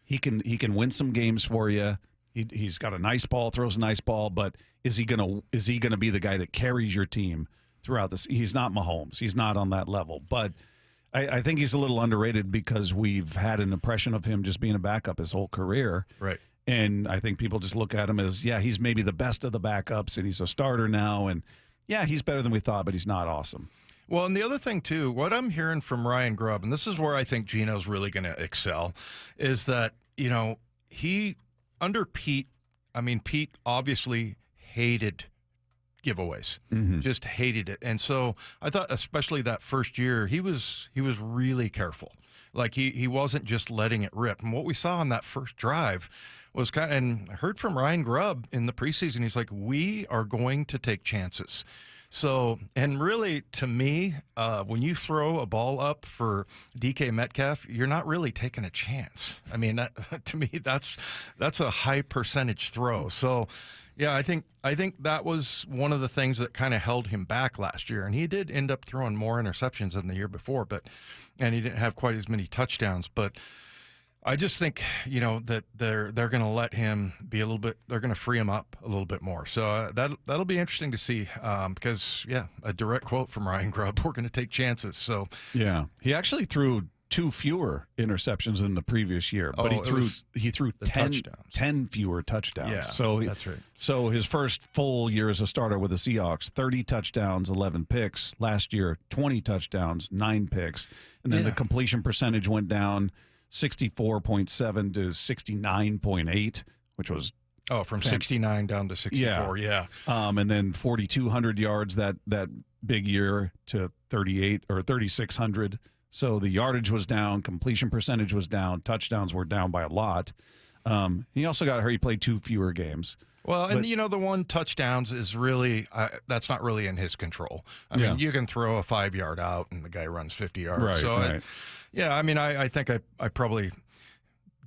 He can win some games for you. He's got a nice ball, throws a nice ball, but is he gonna be the guy that carries your team throughout this? He's not Mahomes. He's not on that level, but. I think he's a little underrated because we've had an impression of him just being a backup his whole career. Right. And I think people just look at him as, he's maybe the best of the backups, and he's a starter now. And, he's better than we thought, but he's not awesome. Well, and the other thing, too, what I'm hearing from Ryan Grubb, and this is where I think Geno's really going to excel, is that, he, under Pete, Pete obviously hated giveaways, just hated it. And so I thought, especially that first year, he was really careful. Like he wasn't just letting it rip. And what we saw on that first drive was and I heard from Ryan Grubb in the preseason, he's like, we are going to take chances. So, and really, to me, when you throw a ball up for DK Metcalf, you're not really taking a chance. I mean, to me, that's a high percentage throw. So, yeah, I think that was one of the things that kind of held him back last year, and he did end up throwing more interceptions than the year before, and he didn't have quite as many touchdowns. But I just think that they're going to let him be a little bit. They're going to free him up a little bit more. So that'll be interesting to see because a direct quote from Ryan Grubb: "We're going to take chances." So he actually threw 2 fewer interceptions than the previous year, but he threw 10 fewer touchdowns. Yeah, so that's right. So his first full year as a starter with the Seahawks, 30 touchdowns, 11 picks. Last year, 20 touchdowns, 9 picks. And then the completion percentage went down 64.7 to 69.8, which was from 69 down to 64. Yeah. And then 4,200 yards that big year to 38 or 3,600. So the yardage was down, completion percentage was down, touchdowns were down by a lot. He also got hurt. He played 2 fewer games. Well, and the 1 touchdowns is really that's not really in his control. I mean, you can throw a 5-yard out and the guy runs 50 yards. Right, so right. I think I probably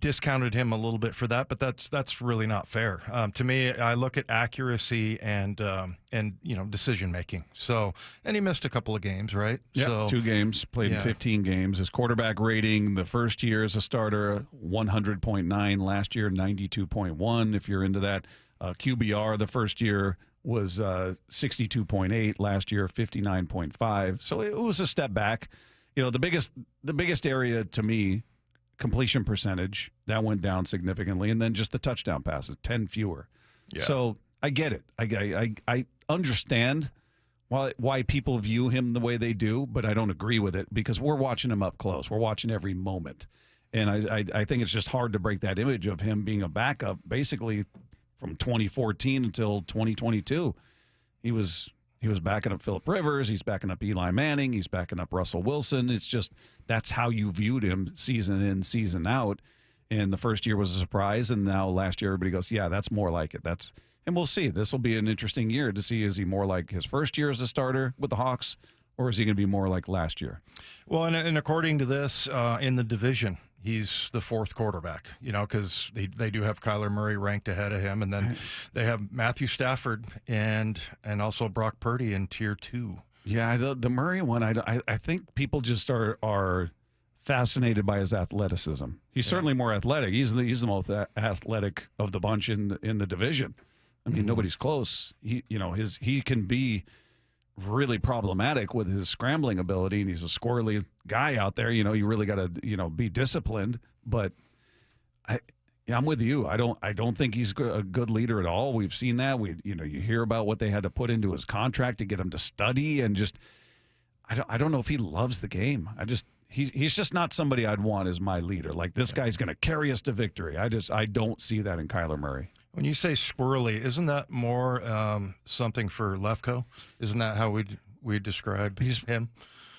discounted him a little bit for that, but that's really not fair. To me, I look at accuracy and decision making. So, and he missed a couple of games, right? Yeah, so, 2 games, played in 15 games. His quarterback rating the first year as a starter, 100.9. Last year, 92.1. If you're into that, QBR the first year was 62.8. Last year, 59.5. So it was a step back. The biggest area to me, completion percentage, that went down significantly, and then just the touchdown passes, 10 fewer. Yeah. So I get it. I understand why people view him the way they do, but I don't agree with it because we're watching him up close. We're watching every moment. And I think it's just hard to break that image of him being a backup basically from 2014 until 2022. He was backing up Phillip Rivers. He's backing up Eli Manning. He's backing up Russell Wilson. It's just that's how you viewed him season in, season out. And the first year was a surprise. And now last year, everybody goes, yeah, that's more like it. And we'll see. This will be an interesting year to see, is he more like his first year as a starter with the Hawks, or is he going to be more like last year? Well, and according to this, in the division, he's the fourth quarterback, because they do have Kyler Murray ranked ahead of him. And then they have Matthew Stafford and also Brock Purdy in tier 2. Yeah, the Murray one, I think people just are fascinated by his athleticism. He's certainly more athletic. He's the most athletic of the bunch in the division. I mean, nobody's close. He can be really problematic with his scrambling ability, and he's a squirrely guy out there. You really got to be disciplined. But I'm with you. I don't think he's a good leader at all. We've seen that. You hear about what they had to put into his contract to get him to study, and just I don't know if he loves the game. He's just not somebody I'd want as my leader. Like, this guy's going to carry us to victory. I don't see that in Kyler Murray. When you say squirrely, isn't that more something for Lefko? Isn't that how we describe him?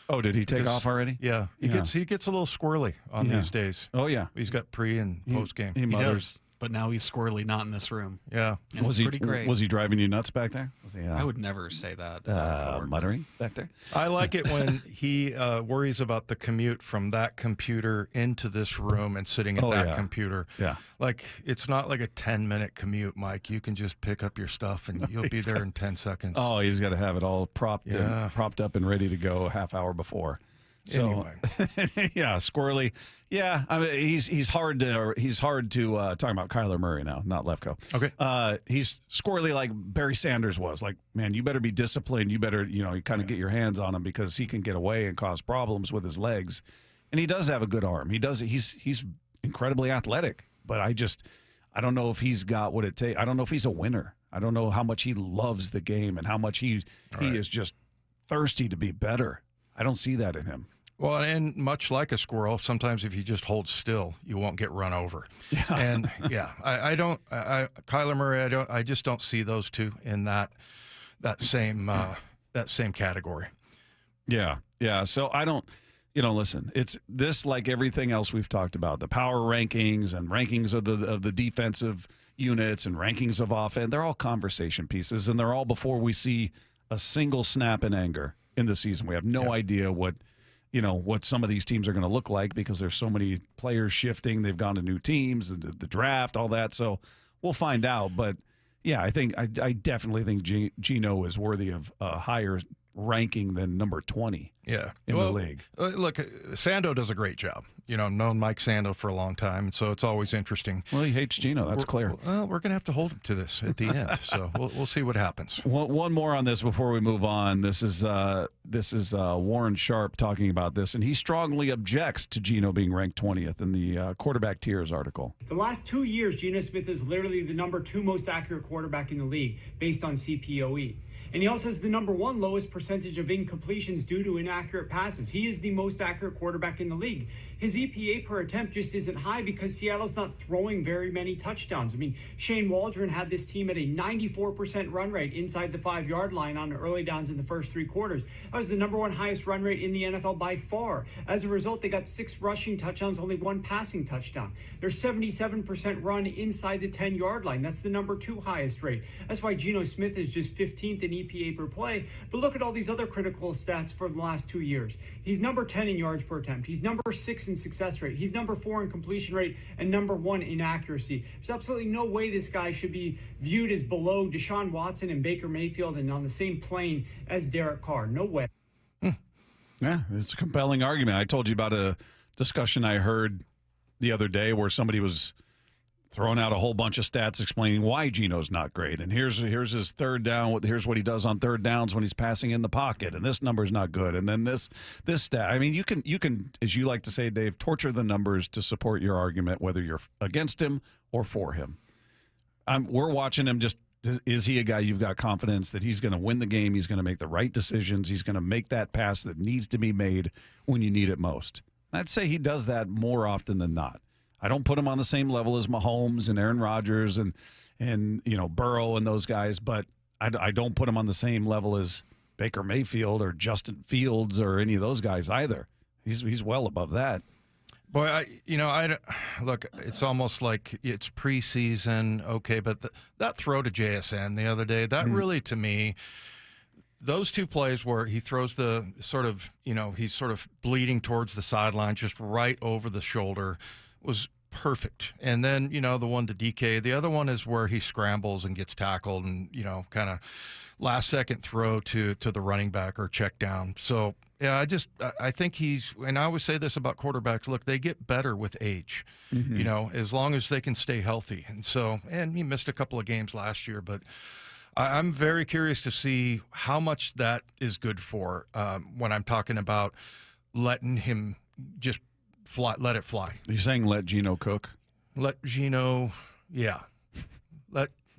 Oh, did he take off already? Yeah, he gets a little squirrely on these days. Oh yeah, he's got pre and post game. He does, but now he's squirrely not in this room. Yeah, and it's pretty great. Was he driving you nuts back there? I would never say that. Muttering back there. I like it when he worries about the commute from that computer into this room and sitting at that computer. Yeah, like it's not like a 10-minute commute, Mike. You can just pick up your stuff and you'll be there in 10 seconds. Oh, he's got to have it all propped up and ready to go a half hour before. So, anyway, yeah, squirrely. Yeah, I mean, he's hard to talk about Kyler Murray now, not Lefko. Okay, he's squirrely like Barry Sanders was. Like, man, you better be disciplined. You better you kind of get your hands on him, because he can get away and cause problems with his legs. And he does have a good arm. He's incredibly athletic, but I don't know if he's got what it takes. I don't know if he's a winner. I don't know how much he loves the game and how much he is just thirsty to be better. I don't see that in him. Well, and much like a squirrel, sometimes if you just hold still, you won't get run over. Yeah. And Kyler Murray, I just don't see those two in that same category. Yeah. Yeah. So I don't, listen, it's this, like everything else we've talked about, the power rankings and rankings of the defensive units and rankings of offense. They're all conversation pieces, and they're all before we see a single snap in anger in the season. We have no idea what some of these teams are going to look like, because there's so many players shifting. They've gone to new teams, the draft, all that. So we'll find out. But yeah, I definitely think Geno is worthy of a higher ranking than number 20 in the league. Look, Sando does a great job. Known Mike Sando for a long time, so it's always interesting. Well, he hates Geno. That's clear. Well, we're going to have to hold him to this at the end, so we'll see what happens. One more on this before we move on. This is Warren Sharp talking about this, and he strongly objects to Geno being ranked 20th in the quarterback tiers article. The last 2 years, Geno Smith is literally the number 2 most accurate quarterback in the league based on CPOE. And he also has the number 1 lowest percentage of incompletions due to inaccurate passes. He is the most accurate quarterback in the league. His EPA per attempt just isn't high because Seattle's not throwing very many touchdowns. I mean, Shane Waldron had this team at a 94% run rate inside the 5-yard line on early downs in the first 3 quarters. That was the number 1 highest run rate in the NFL by far. As a result, they got 6 rushing touchdowns, only 1 passing touchdown. They're 77% run inside the 10-yard line. That's the number 2 highest rate. That's why Geno Smith is just 15th in EPA per play. But look at all these other critical stats for the last 2 years. He's number 10 in yards per attempt. He's number 6 in success rate. He's number 4 in completion rate and number 1 in accuracy. There's absolutely no way this guy should be viewed as below Deshaun Watson and Baker Mayfield and on the same plane as Derek Carr. No way. Yeah, it's a compelling argument. I told you about a discussion I heard the other day where somebody was throwing out a whole bunch of stats explaining why Geno's not great. And here's his third down. Here's what he does on third downs when he's passing in the pocket. And this number's not good. And then this stat. I mean, you can, as you like to say, Dave, torture the numbers to support your argument, whether you're against him or for him. We're watching him. Just, is he a guy you've got confidence that he's going to win the game? He's going to make the right decisions. He's going to make that pass that needs to be made when you need it most. I'd say he does that more often than not. I don't put him on the same level as Mahomes and Aaron Rodgers and Burrow and those guys, but I don't put him on the same level as Baker Mayfield or Justin Fields or any of those guys either. He's well above that. Boy, look, it's almost like it's preseason, okay, but that throw to JSN the other day, that really, to me, those two plays where he throws the sort of, he's sort of bleeding towards the sideline, just right over the shoulder, was perfect. And then, the one to DK, the other one is where he scrambles and gets tackled and, kind of last second throw to the running back or check down. So, yeah, I think and I always say this about quarterbacks, look, they get better with age, as long as they can stay healthy. And he missed a couple of games last year, but I'm very curious to see how much that is good for when I'm talking about letting him just let it fly. Are you saying let Geno cook? Let Geno, yeah.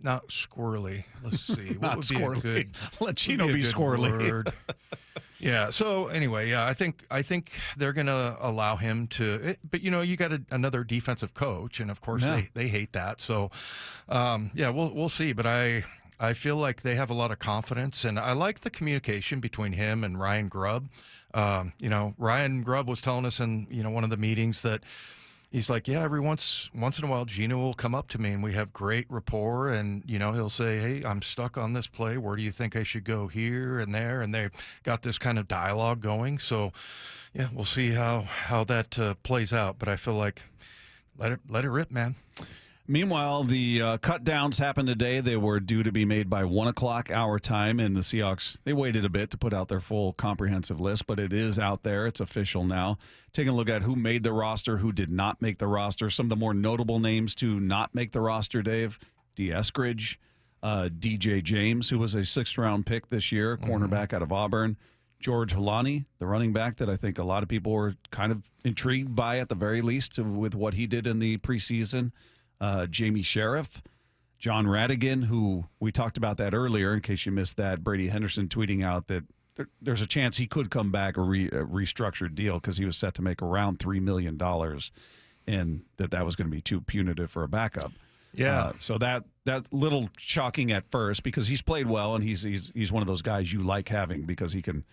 Not squirrely. Let's see. What Not would squirrely. be a good, let Geno be squirrely. Word? Yeah. So anyway, yeah, I think they're going to allow him to. But you got another defensive coach, and of course they hate that. So we'll see. But I feel like they have a lot of confidence, and I like the communication between him and Ryan Grubb. Ryan Grubb was telling us in one of the meetings that he's like, yeah, every once in a while, Geno will come up to me and we have great rapport, and he'll say, hey, I'm stuck on this play. Where do you think I should go here and there? And they got this kind of dialogue going. So, yeah, we'll see how that plays out. But I feel like let it rip, man. Meanwhile, the cut downs happened today. They were due to be made by 1 o'clock our time, and the Seahawks, they waited a bit to put out their full comprehensive list, but it is out there. It's official now. Taking a look at who made the roster, who did not make the roster. Some of the more notable names to not make the roster, Dave: D. Eskridge, DJ James, who was a sixth-round pick this year, cornerback out of Auburn, George Holani, the running back that I think a lot of people were kind of intrigued by at the very least with what he did in the preseason. Jamie Sheriff, John Radigan, who we talked about that earlier, in case you missed that. Brady Henderson tweeting out that there's a chance he could come back a restructured deal because he was set to make around $3 million, and that was going to be too punitive for a backup. Yeah. So that little shocking at first because he's played well and he's one of those guys you like having because he can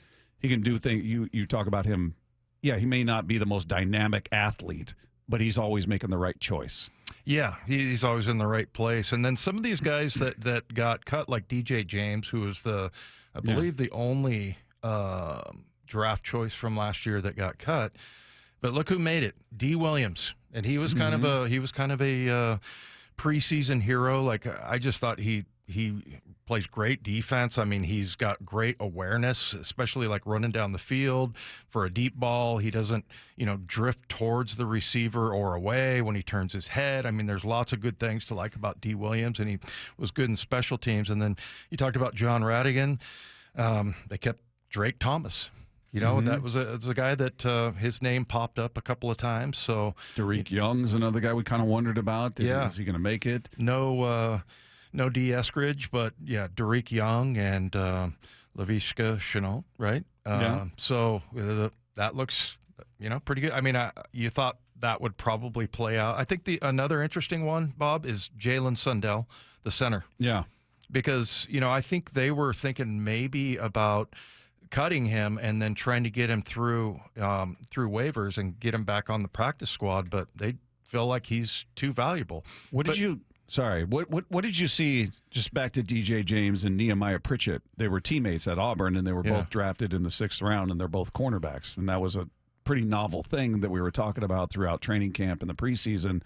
do things. You talk about him. Yeah, he may not be the most dynamic athlete, but he's always making the right choice. Yeah, he's always in the right place. And then some of these guys that got cut, like DJ James, who was I believe the only draft choice from last year that got cut. But look who made it, D. Williams, and he was kind of a preseason hero. Like I just thought he plays great defense. I mean, he's got great awareness, especially like running down the field for a deep ball. He doesn't, drift towards the receiver or away when he turns his head. I mean, there's lots of good things to like about D. Williams, and he was good in special teams. And then you talked about John Radigan. They kept Drake Thomas. That was a guy that his name popped up a couple of times. So Derek Young's another guy we kind of wondered about. Is he going to make it? No D. Eskridge, but yeah, Derek Young and Laviska Shenault, right? So that looks, pretty good. I mean, you thought that would probably play out. I think another interesting one, Bob, is Jalen Sundell, the center. Yeah. Because, I think they were thinking maybe about cutting him and then trying to get him through waivers and get him back on the practice squad, but they feel like he's too valuable. What did you see, just back to DJ James and Nehemiah Pritchett? They were teammates at Auburn, and they were both drafted in the 6th round, and they're both cornerbacks. And that was a pretty novel thing that we were talking about throughout training camp and the preseason.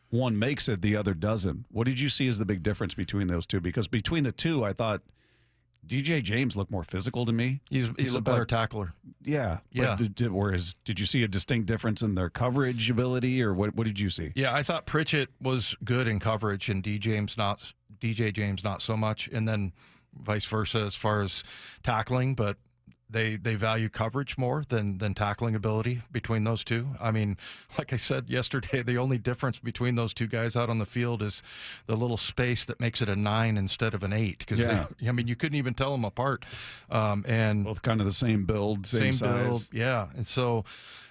One makes it, the other doesn't. What did you see as the big difference between those two? Because between the two, I thought DJ James looked more physical to me. He's a better tackler. Yeah. Did you see a distinct difference in their coverage ability, or what did you see? Yeah, I thought Pritchett was good in coverage and DJ James not so much, and then vice versa as far as tackling, but they value coverage more than tackling ability between those two. I mean, like I said yesterday, the only difference between those two guys out on the field is the little space that makes it a 9 instead of an 8. Because you couldn't even tell them apart. And both kind of the same build, same size. build, yeah. And so,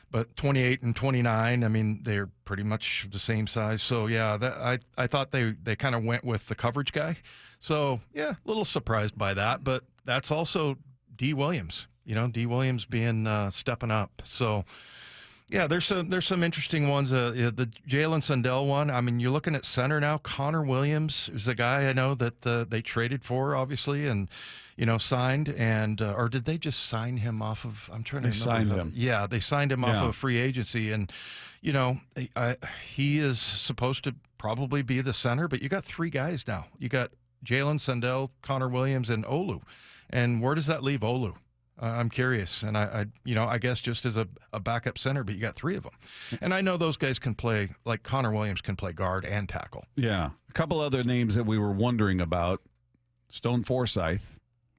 But 28 and 29, I mean, they're pretty much the same size. So, yeah, I thought they kind of went with the coverage guy. So, yeah, a little surprised by that. But that's also D. Williams, D. Williams being stepping up. So, yeah, there's some interesting ones. The Jalen Sundell one, I mean, you're looking at center now. Connor Williams is a guy I know that they traded for, obviously, and signed, and or did they just sign him off of? I'm trying to remember. They signed him. Yeah, they signed him off of free agency, and he is supposed to probably be the center, but you got three guys now. You got Jalen Sundell, Connor Williams, and Olu, and where does that leave Olu? I'm curious, and I guess just as a backup center, but you got three of them, and I know those guys can play. Like Connor Williams can play guard and tackle. Yeah, a couple other names that we were wondering about: Stone Forsythe.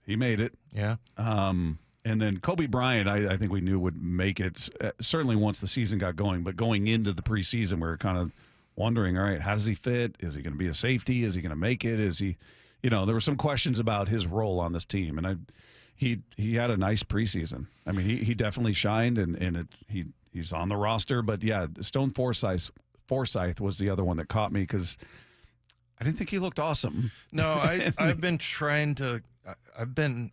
He made it. Yeah. And then Kobe Bryant, I think we knew would make it, certainly once the season got going. But going into the preseason, we were kind of wondering, all right, how does he fit? Is he going to be a safety? Is he going to make it? Is he, there were some questions about his role on this team. And he had a nice preseason. I mean, he definitely shined, and he's on the roster. But, yeah, Stone Forsythe was the other one that caught me because I didn't think he looked awesome. No, I've been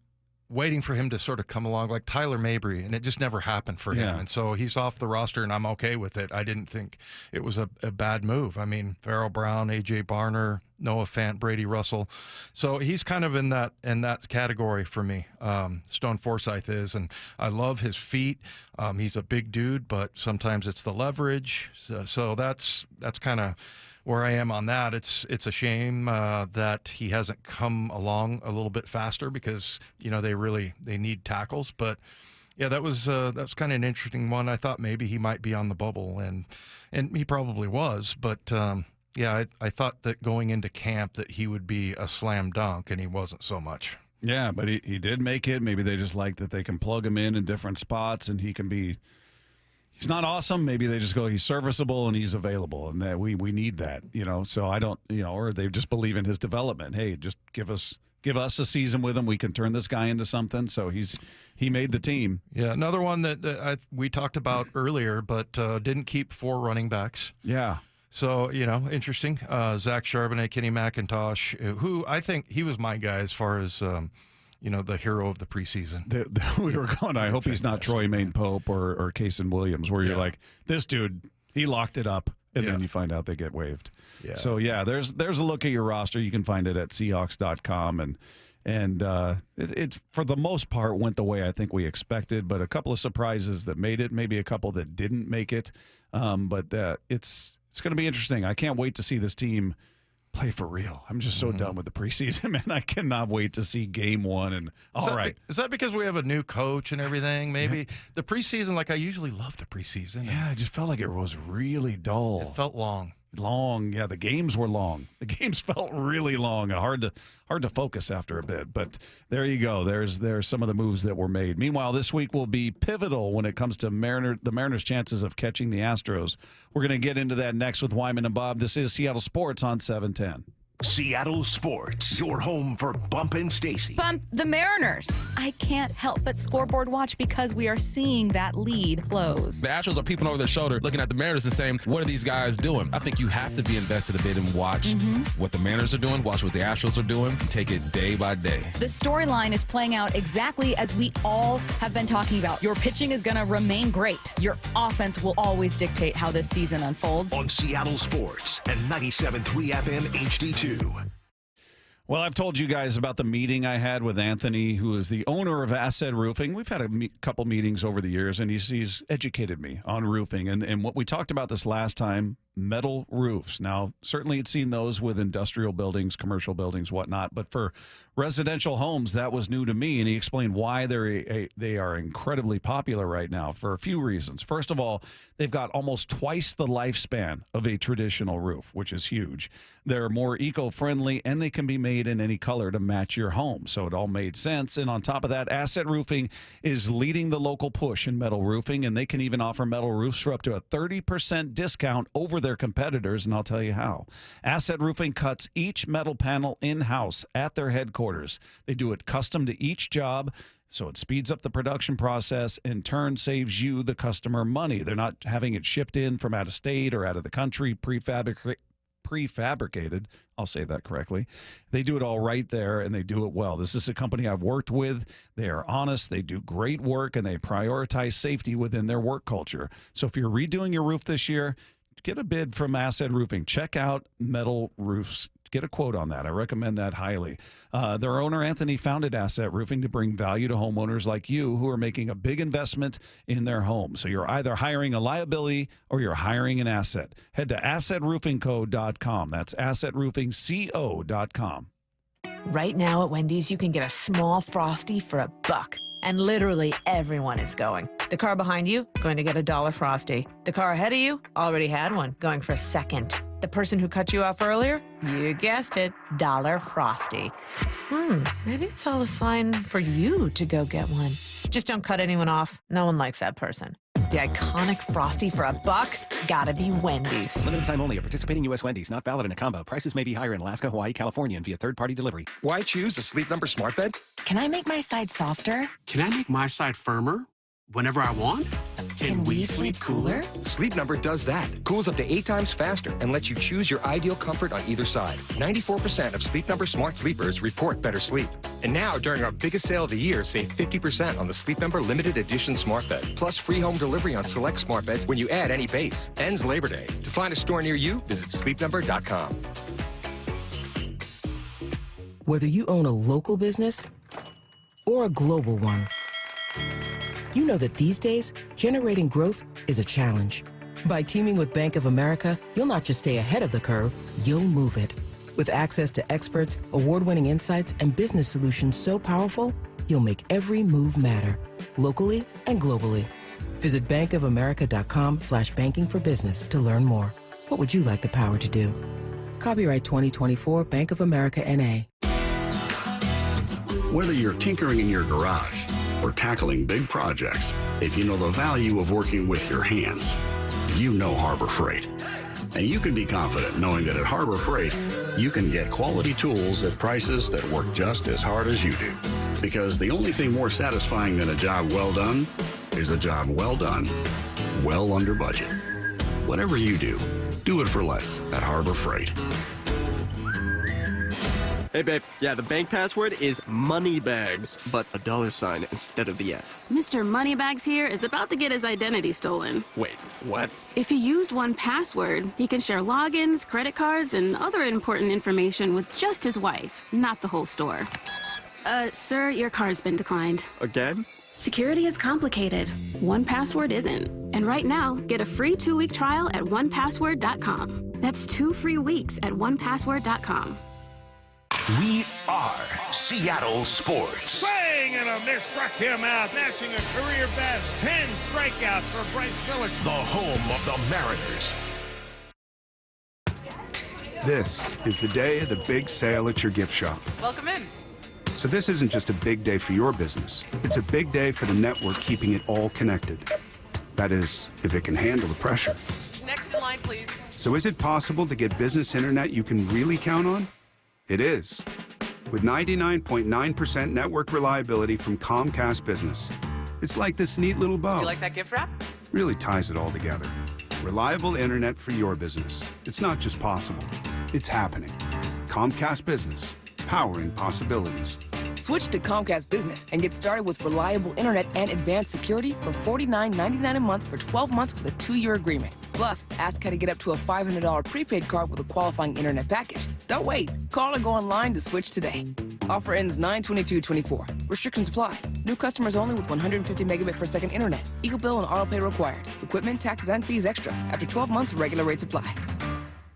waiting for him to sort of come along like Tyler Mabry, and it just never happened for him. Yeah. And so he's off the roster, and I'm okay with it. I didn't think it was a bad move. I mean, Farrell Brown, A.J. Barner, Noah Fant, Brady Russell. So he's kind of in that category for me. Stone Forsythe is, and I love his feet. He's a big dude, but sometimes it's the leverage. So that's kind of where I am on that. It's a shame that he hasn't come along a little bit faster because they need tackles. But yeah, that's kind of an interesting one. I thought maybe he might be on the bubble, and he probably was. But yeah, I thought that going into camp that he would be a slam dunk, and he wasn't so much. Yeah, but he did make it. Maybe they just like that they can plug him in different spots, and he can be. He's not awesome. Maybe they just go, he's serviceable and he's available, and that we need that, So I don't, or they just believe in his development. Hey, just give us a season with him. We can turn this guy into something. So he made the team. Yeah, another one that we talked about earlier, but didn't keep 4 running backs. Yeah. So, interesting. Zach Charbonnet, Kenny McIntosh, who I think he was my guy as far as the hero of the preseason. We were going, I hope he's not Troy Maine Pope or Kason Williams, where you're like, this dude, he locked it up, and then you find out they get waived. Yeah. So, yeah, there's a look at your roster. You can find it at Seahawks.com, and it for the most part went the way I think we expected, but a couple of surprises that made it, maybe a couple that didn't make it. But it's going to be interesting. I can't wait to see this team play for real. I'm just so done with the preseason, man. I cannot wait to see game one. And is that because we have a new coach and everything? Maybe the preseason, like I usually love the preseason. Yeah, I just felt like it was really dull. It felt long. Yeah, the games were long. The games felt really long and hard to focus after a bit. But there you go. There's some of the moves that were made. Meanwhile, this week will be pivotal when it comes to the Mariners' chances of catching the Astros. We're going to get into that next with Wyman and Bob. This is Seattle Sports on 710. Seattle Sports, your home for Bump and Stacy. Bump the Mariners. I can't help but scoreboard watch because we are seeing that lead close. The Astros are peeping over their shoulder, looking at the Mariners and saying, what are these guys doing? I think you have to be invested a bit and watch what the Mariners are doing, watch what the Astros are doing, and take it day by day. The storyline is playing out exactly as we all have been talking about. Your pitching is going to remain great. Your offense will always dictate how this season unfolds. On Seattle Sports and 97.3 FM HD2. Well, I've told you guys about the meeting I had with Anthony, who is the owner of Asset Roofing. We've had a couple meetings over the years, and he's educated me on roofing. And what we talked about this last time, metal roofs. Now, certainly it's seen those with industrial buildings, commercial buildings, whatnot. But for residential homes, that was new to me. And he explained why they are incredibly popular right now for a few reasons. First of all, they've got almost twice the lifespan of a traditional roof, which is huge. They're more eco-friendly, and they can be made in any color to match your home. So it all made sense. And on top of that, Asset Roofing is leading the local push in metal roofing, and they can even offer metal roofs for up to a 30% discount over their competitors, and I'll tell you how. Asset Roofing cuts each metal panel in-house at their headquarters. They do it custom to each job, So it speeds up the production process, in turn saves you, the customer, money. They're not having it shipped in from out of state or out of the country, prefabricated. I'll say that correctly. They do it all right there, and they do it well. This is a company I've worked with. They are honest. They do great work, and they prioritize safety within their work culture. So if you're redoing your roof this year, get a bid from Asset Roofing. Check out Metal Roofs. Get a quote on that. I recommend that highly. Their owner, Anthony, founded Asset Roofing to bring value to homeowners like you who are making a big investment in their home. So you're either hiring a liability or you're hiring an asset. Head to assetroofingco.com. That's assetroofingco.com. Right now at Wendy's, you can get a small Frosty for $1. And literally everyone is going. The car behind you, going to get a $1 Frosty. The car ahead of you, already had one, going for a second. The person who cut you off earlier, you guessed it, $1 Frosty. Maybe it's all a sign for you to go get one. Just don't cut anyone off. No one likes that person. The iconic Frosty for $1, gotta be Wendy's. Limited time only at participating U.S. Wendy's. Not valid in a combo. Prices may be higher in Alaska, Hawaii, California, and via third-party delivery. Why choose a Sleep Number smart bed? Can I make my side softer? Can I make my side firmer whenever I want? Can we sleep cooler? Sleep Number does that. Cools up to 8 times faster and lets you choose your ideal comfort on either side. 94% of Sleep Number smart sleepers report better sleep. And now, during our biggest sale of the year, save 50% on the Sleep Number limited edition smart bed. Plus free home delivery on select smart beds when you add any base. Ends Labor Day. To find a store near you, visit sleepnumber.com. Whether you own a local business or a global one, you know that these days, generating growth is a challenge. By teaming with Bank of America, you'll not just stay ahead of the curve, you'll move it. With access to experts, award-winning insights, and business solutions so powerful, you'll make every move matter, locally and globally. Visit bankofamerica.com/banking for business to learn more. What would you like the power to do? Copyright 2024 Bank of America N.A. Whether you're tinkering in your garage or tackling big projects, if you know the value of working with your hands, you know Harbor Freight. And you can be confident knowing that at Harbor Freight, you can get quality tools at prices that work just as hard as you do. Because the only thing more satisfying than a job well done is a job well done, well under budget. Whatever you do it for less at Harbor Freight. Hey, babe. Yeah, the bank password is Moneybags, but a $sign instead of the S. Mr. Moneybags here is about to get his identity stolen. Wait, what? If he used 1Password, he can share logins, credit cards, and other important information with just his wife, not the whole store. Sir, your card's been declined. Again? Security is complicated. 1Password isn't. And right now, get a free 2-week trial at 1password.com. That's 2 free weeks at 1password.com. We are Seattle Sports. Swing and a miss, struck him out, matching a career best. 10 strikeouts for Bryce Miller. The home of the Mariners. This is the day of the big sale at your gift shop. Welcome in. So this isn't just a big day for your business. It's a big day for the network keeping it all connected. That is, if it can handle the pressure. Next in line, please. So is it possible to get business internet you can really count on? It is. With 99.9% network reliability from Comcast Business. It's like this neat little bow. Do you like that gift wrap? Really ties it all together. Reliable internet for your business. It's not just possible. It's happening. Comcast Business. Powering possibilities. Switch to Comcast Business and get started with reliable internet and advanced security for $49.99 a month for 12 months with a 2-year agreement. Plus, ask how to get up to a $500 prepaid card with a qualifying internet package. Don't wait. Call or go online to switch today. Offer ends 9/22/24. Restrictions apply. New customers only with 150 megabit per second internet. Eagle bill and auto pay required. Equipment, taxes, and fees extra. After 12 months, regular rates apply.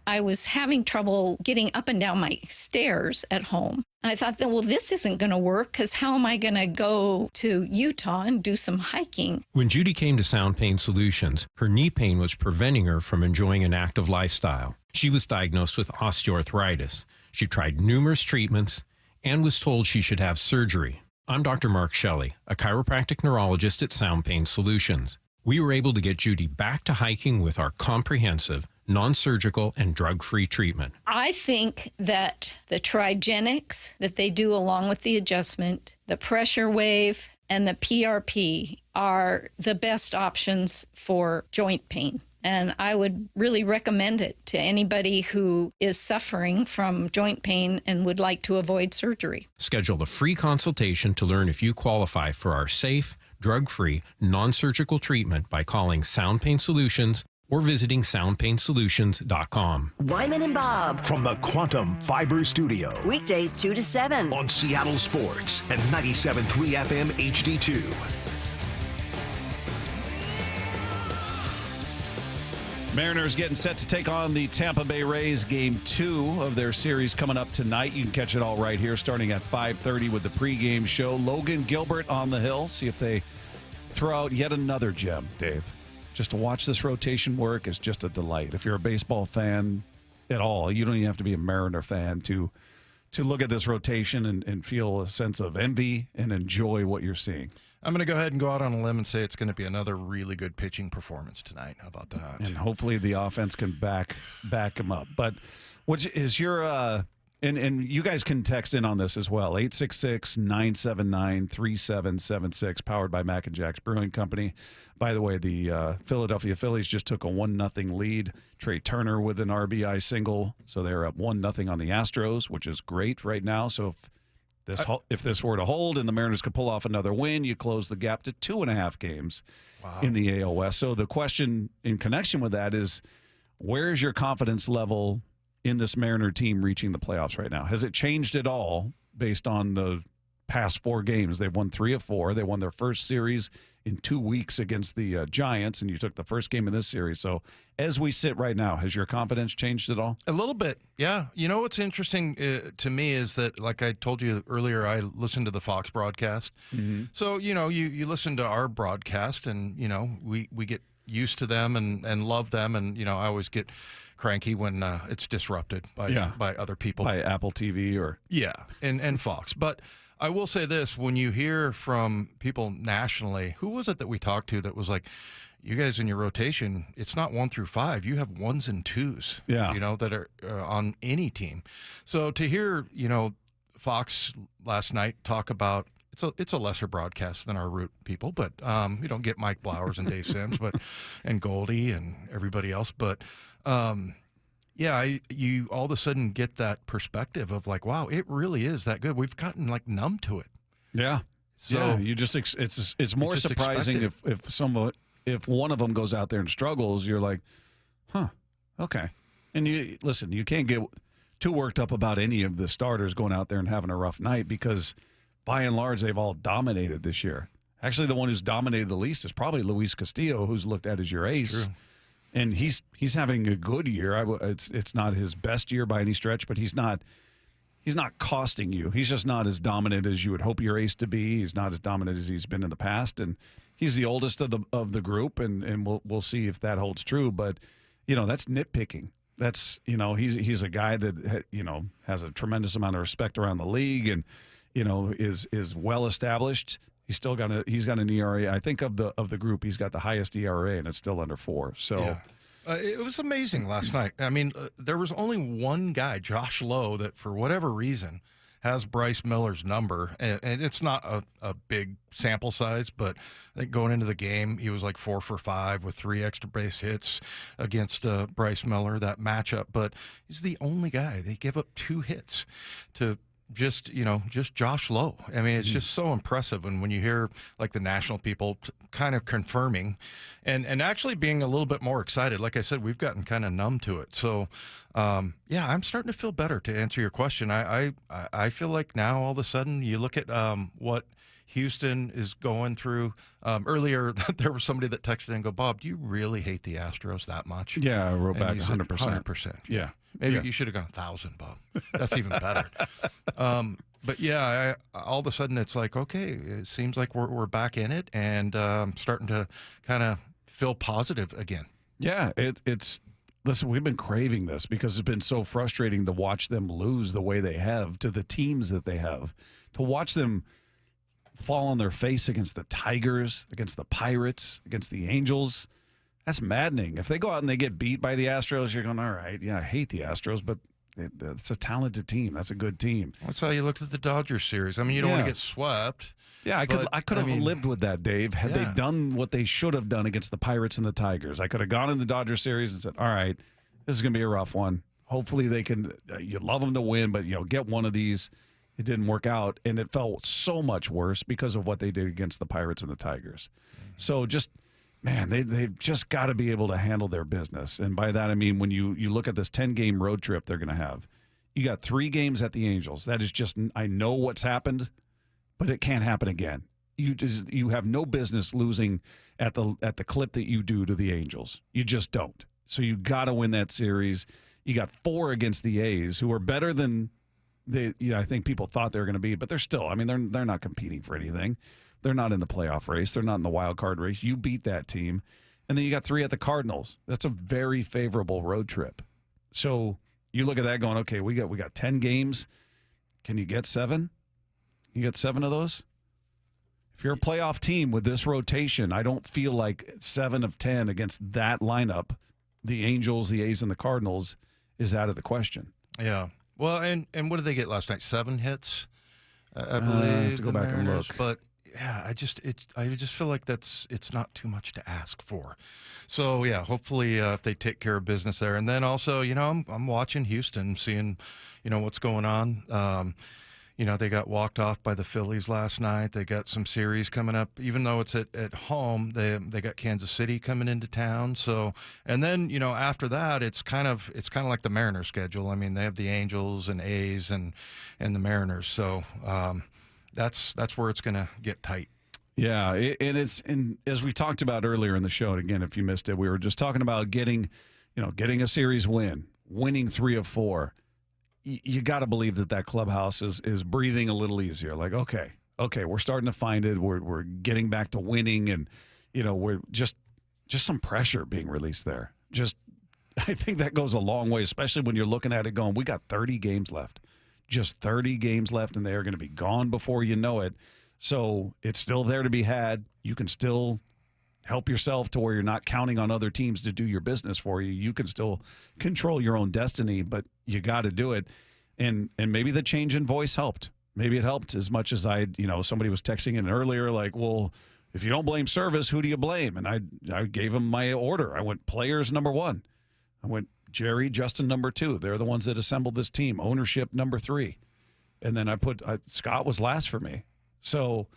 I was having trouble getting up and down my stairs at home. I thought, well, this isn't going to work because how am I going to go to Utah and do some hiking? When Judy came to Sound Pain Solutions, her knee pain was preventing her from enjoying an active lifestyle. She was diagnosed with osteoarthritis. She tried numerous treatments and was told she should have surgery. I'm Dr. Mark Shelley, a chiropractic neurologist at Sound Pain Solutions. We were able to get Judy back to hiking with our comprehensive, non-surgical, and drug-free treatment. I think that the Trigenics that they do along with the adjustment, the pressure wave, and the PRP are the best options for joint pain. And I would really recommend it to anybody who is suffering from joint pain and would like to avoid surgery. Schedule a free consultation to learn if you qualify for our safe, drug-free, non-surgical treatment by calling Sound Pain Solutions or visiting soundpainsolutions.com. Wyman and Bob. From the Quantum Fiber Studio. Weekdays 2 to 7. On Seattle Sports and 97.3 FM HD2. Mariners getting set to take on the Tampa Bay Rays. Game 2 of their series coming up tonight. You can catch it all right here starting at 5:30 with the pregame show. Logan Gilbert on the hill. See if they throw out yet another gem, Dave. Just to watch this rotation work is just a delight. If you're a baseball fan at all, you don't even have to be a Mariner fan to look at this rotation and feel a sense of envy and enjoy what you're seeing. I'm going to go ahead and go out on a limb and say it's going to be another really good pitching performance tonight. How about that? And hopefully the offense can back him up. But what is your and you guys can text in on this as well. 866-979-3776, powered by Mac and Jack's Brewing Company. By the way, the Philadelphia Phillies just took a 1-0 lead. Trey Turner with an RBI single, so they're up 1-0 on the Astros, which is great right now. So if this were to hold and the Mariners could pull off another win, you close the gap to 2.5 games in the AL West. So the question in connection with that is, where is your confidence level in this Mariner team reaching the playoffs right now? Has it changed at all based on the past 4 games? They've won 3 of 4. They won their first series in 2 weeks against the Giants, and you took the first game in this series. So as we sit right now, has your confidence changed at all? A little bit, yeah. You know what's interesting to me is that, like I told you earlier, I listened to the Fox broadcast. Mm-hmm. So, you listen to our broadcast, and, we get used to them and love them, and, I always get cranky when it's disrupted by other people. By Apple TV or... Yeah, and Fox. But I will say this, when you hear from people nationally, who was it that we talked to that was like, you guys in your rotation, it's not 1 through 5. You have 1s and 2s, that are on any team. So to hear, Fox last night talk about, it's a lesser broadcast than our root people, but you don't get Mike Blowers and Dave Sims, and Goldie and everybody else. But you all of a sudden get that perspective of like, wow, it really is that good. We've gotten like numb to it. Yeah. So you just it's more surprising if one of them goes out there and struggles, you're like, huh, okay. And you can't get too worked up about any of the starters going out there and having a rough night, because by and large they've all dominated this year. Actually, the one who's dominated the least is probably Luis Castillo, who's looked at as your ace. True. And he's having a good year. It's not his best year by any stretch, but he's not costing you. He's just not as dominant as you would hope your ace to be. He's not as dominant as he's been in the past, and he's the oldest of the group. And we'll see if that holds true. But that's nitpicking. That's he's a guy that has a tremendous amount of respect around the league, and is well established. He's got an ERA. I think of the group, he's got the highest ERA, and it's still under 4. So yeah. It was amazing last night. I mean, there was only one guy, Josh Lowe, that for whatever reason has Bryce Miller's number, and it's not a big sample size, but I think going into the game, he was like 4 for 5 with 3 extra base hits against Bryce Miller, that matchup. But he's the only guy. They give up 2 hits to just Josh Lowe. I mean, it's just so impressive. And when you hear like the national people kind of confirming and actually being a little bit more excited, like I said, we've gotten kind of numb to it. So, I'm starting to feel better, to answer your question. I feel like now all of a sudden you look at what Houston is going through. Earlier, there was somebody that texted and go, Bob, do you really hate the Astros that much? Yeah, I wrote back 100%. 100%. Yeah. Maybe you should have gone 1,000, Bob. That's even better. But yeah, all of a sudden it's like, okay, it seems like we're back in it, and starting to kind of feel positive again. Yeah, it's listen, we've been craving this because it's been so frustrating to watch them lose the way they have to the teams that they have, to watch them fall on their face against the Tigers, against the Pirates, against the Angels. That's maddening. If they go out and they get beat by the Astros, you're going, all right, yeah, I hate the Astros, but It's a talented team. That's a good team. That's how you looked at the Dodgers series. I mean, you don't want to get swept. Yeah, I could have lived with that, Dave, had they done what they should have done against the Pirates and the Tigers. I could have gone in the Dodgers series and said, all right, this is going to be a rough one. Hopefully they can, you'd love them to win, but, get one of these. It didn't work out, and it felt so much worse because of what they did against the Pirates and the Tigers. So just, man, they've just got to be able to handle their business. And by that, I mean, when you look at this 10-game road trip they're going to have, you got 3 games at the Angels. That is just, I know what's happened, but it can't happen again. You have no business losing at the clip that you do to the Angels. You just don't. So you got to win that series. You got 4 against the A's, who are better than I think people thought they were going to be, but they're still. I mean, they're not competing for anything. They're not in the playoff race. They're not in the wild card race. You beat that team, and then you got 3 at the Cardinals. That's a very favorable road trip. So you look at that going, okay, we got 10 games. Can you get 7? You get 7 of those? If you're a playoff team with this rotation, I don't feel like 7 of 10 against that lineup, the Angels, the A's, and the Cardinals, is out of the question. Yeah. Well, and what did they get last night? 7 hits, I believe. I have to go back and look. But yeah, I just feel like it's not too much to ask for. So yeah, hopefully if they take care of business there, and then also I'm watching Houston, seeing what's going on. They got walked off by the Phillies last night. They got some series coming up. Even though it's at home, they got Kansas City coming into town. So, and then after that, it's kind of like the Mariners schedule. I mean, they have the Angels and A's and the Mariners. So that's where it's going to get tight. Yeah, and as we talked about earlier in the show, and again, if you missed it, we were just talking about getting a series win, winning 3 of 4. You got to believe that clubhouse is breathing a little easier. Like, okay, we're starting to find it. We're getting back to winning, and we're just some pressure being released there. I think that goes a long way, especially when you're looking at it going, we got 30 games left, just 30 games left, and they are going to be gone before you know it. So it's still there to be had. You can still help yourself to where you're not counting on other teams to do your business for you. You can still control your own destiny, but you got to do it. And maybe the change in voice helped. Maybe it helped as much as somebody was texting in earlier, like, well, if you don't blame service, who do you blame? And I gave him my order. I went players number 1. I went Jerry, Justin number 2. They're the ones that assembled this team. Ownership number 3. And then I put Scott was last for me. So,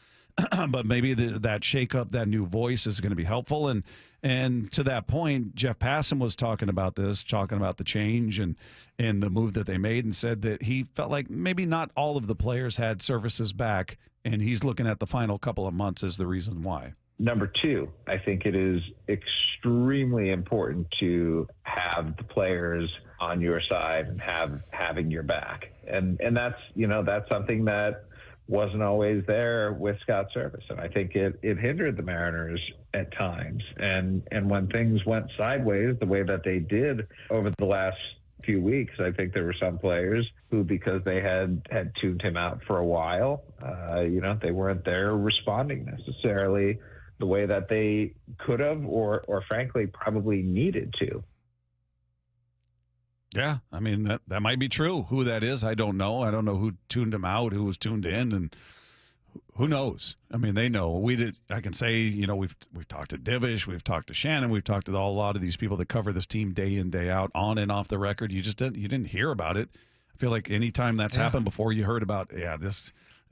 but maybe that shakeup, that new voice is going to be helpful. And to that point, Jeff Passan was talking about the change and the move that they made, and said that he felt like maybe not all of the players had services back, and he's looking at the final couple of months as the reason why. Number 2, I think it is extremely important to have the players on your side and having your back. And that's something that wasn't always there with Scott Service. And I think it hindered the Mariners at times. And when things went sideways the way that they did over the last few weeks, I think there were some players who, because they had tuned him out for a while, they weren't there responding necessarily the way that they could have or frankly probably needed to. Yeah, I mean, that might be true. Who that is, I don't know. I don't know who tuned him out, who was tuned in, and who knows? I mean, they know. We did. I can say, we've talked to Divish, we've talked to Shannon, we've talked to a lot of these people that cover this team day in, day out, on and off the record. You didn't hear about it. I feel like anytime that's happened before, you heard about, this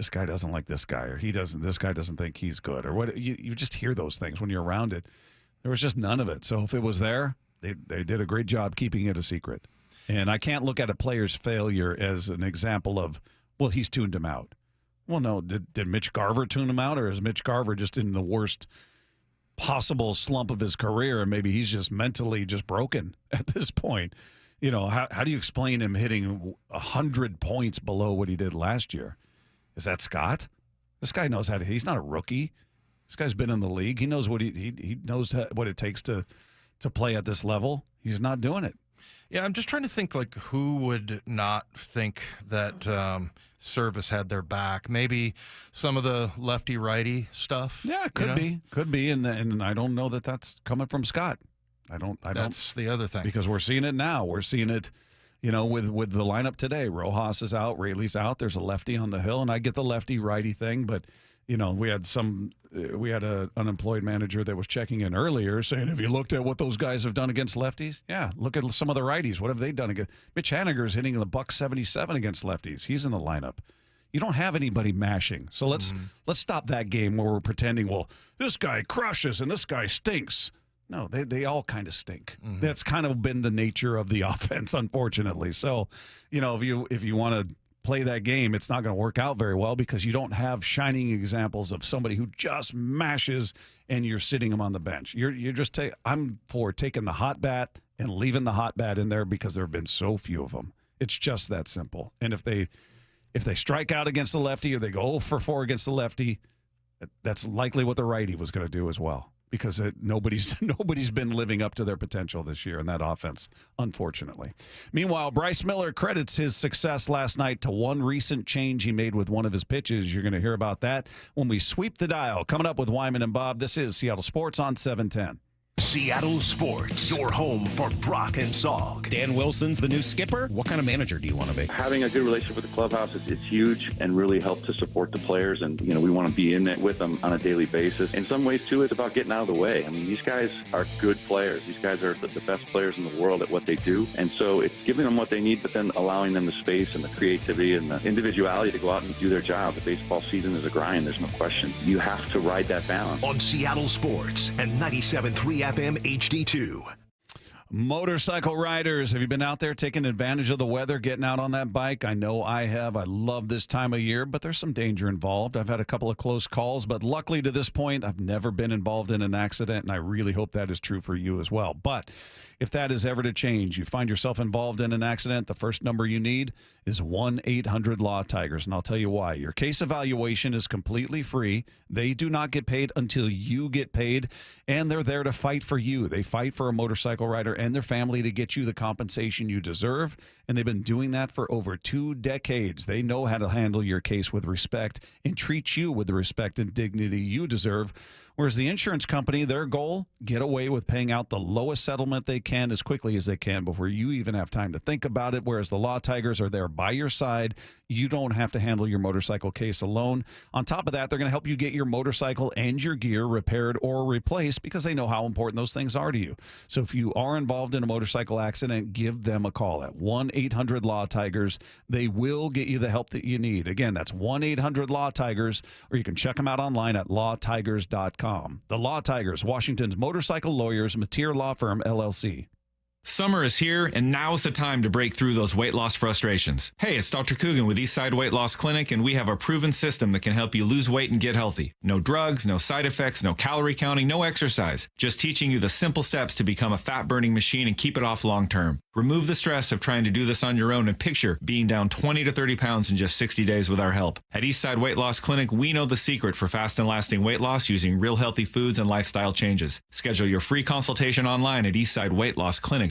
guy doesn't like this guy, or this guy doesn't think he's good, or what. You just hear those things when you're around it. There was just none of it. So if it was there, they did a great job keeping it a secret. And I can't look at a player's failure as an example of, well, he's tuned him out. Well, no, did Mitch Garver tune him out, or is Mitch Garver just in the worst possible slump of his career, and maybe he's just mentally just broken at this point? How do you explain him hitting 100 points below what he did last year? Is that Scott? This guy knows how to. He's not a rookie. This guy's been in the league. He knows what he knows what it takes to play at this level. He's not doing it. Yeah, I'm just trying to think, like, who would not think that Service had their back? Maybe some of the lefty-righty stuff. Yeah, it could be, and I don't know that that's coming from Scott. I don't. That's the other thing, because we're seeing it now. We're seeing it You know, with the lineup today, Rojas is out, Rayleigh's out. There's a lefty on the hill, and I get the lefty-righty thing, but you know, we had an unemployed manager that was checking in earlier saying, have you looked at what those guys have done against lefties? Yeah, look at some of the righties. What have they done against? Mitch Haniger is hitting the $177 against lefties. He's in the lineup. You don't have anybody mashing. So let's stop that game where we're pretending, well, this guy crushes and this guy stinks. No, they all kind of stink. That's kind of been the nature of the offense, unfortunately. So, you know, if you want to play that game, it's not going to work out very well because you don't have shining examples of somebody who just mashes and you're sitting them on the bench. You're just I'm for taking the hot bat and leaving the hot bat in there because there have been so few of them. It's just that simple. And if they strike out against the lefty or they go 0 for 4 against the lefty, that's likely what the righty was going to do as well. Because nobody's been living up to their potential this year in that offense, unfortunately. Meanwhile, Bryce Miller credits his success last night to one recent change he made with one of his pitches. You're going to hear about that when we sweep the dial. Coming up with Wyman and Bob, this is Seattle Sports on 710. Seattle Sports, your home for Brock and Salk. Dan Wilson's the new skipper. What kind of manager do you want to be? Having a good relationship with the clubhouse is huge and really help to support the players. And, you know, we want to be in it with them on a daily basis. In some ways, too, it's about getting out of the way. I mean, these guys are good players. These guys are the best players in the world at what they do. And so it's giving them what they need, but then allowing them the space and the creativity and the individuality to go out and do their job. The baseball season is a grind. There's no question. You have to ride that balance. On Seattle Sports and 97.3 FM HD2. Motorcycle riders, have you been out there taking advantage of the weather, getting out on that bike? I know I have. I love this time of year, but there's some danger involved. I've had a couple of close calls, but luckily to this point, I've never been involved in an accident, and I really hope that is true for you as well. But if that is ever to change, you find yourself involved in an accident, the first number you need is 1-800-LAW-TIGERS, and I'll tell you why. Your case evaluation is completely free. They do not get paid until you get paid, and they're there to fight for you. They fight for a motorcycle rider and their family to get you the compensation you deserve, and they've been doing that for over 2 decades. They know how to handle your case with respect and treat you with the respect and dignity you deserve. Whereas the insurance company, their goal, get away with paying out the lowest settlement they can as quickly as they can before you even have time to think about it. Whereas the Law Tigers are there by your side. You don't have to handle your motorcycle case alone. On top of that, they're going to help you get your motorcycle and your gear repaired or replaced because they know how important those things are to you. So if you are involved in a motorcycle accident, give them a call at 1-800-LAW-TIGERS. They will get you the help that you need. Again, that's 1-800-LAW-TIGERS, or you can check them out online at lawtigers.com. The Law Tigers, Washington's motorcycle lawyers, Mateer Law Firm, LLC. Summer is here, and now's the time to break through those weight loss frustrations. Hey, it's Dr. Coogan with Eastside Weight Loss Clinic, and we have a proven system that can help you lose weight and get healthy. No drugs, no side effects, no calorie counting, no exercise. Just teaching you the simple steps to become a fat-burning machine and keep it off long-term. Remove the stress of trying to do this on your own and picture being down 20 to 30 pounds in just 60 days with our help. At Eastside Weight Loss Clinic, we know the secret for fast and lasting weight loss using real healthy foods and lifestyle changes. Schedule your free consultation online at eastsideweightlossclinic.com.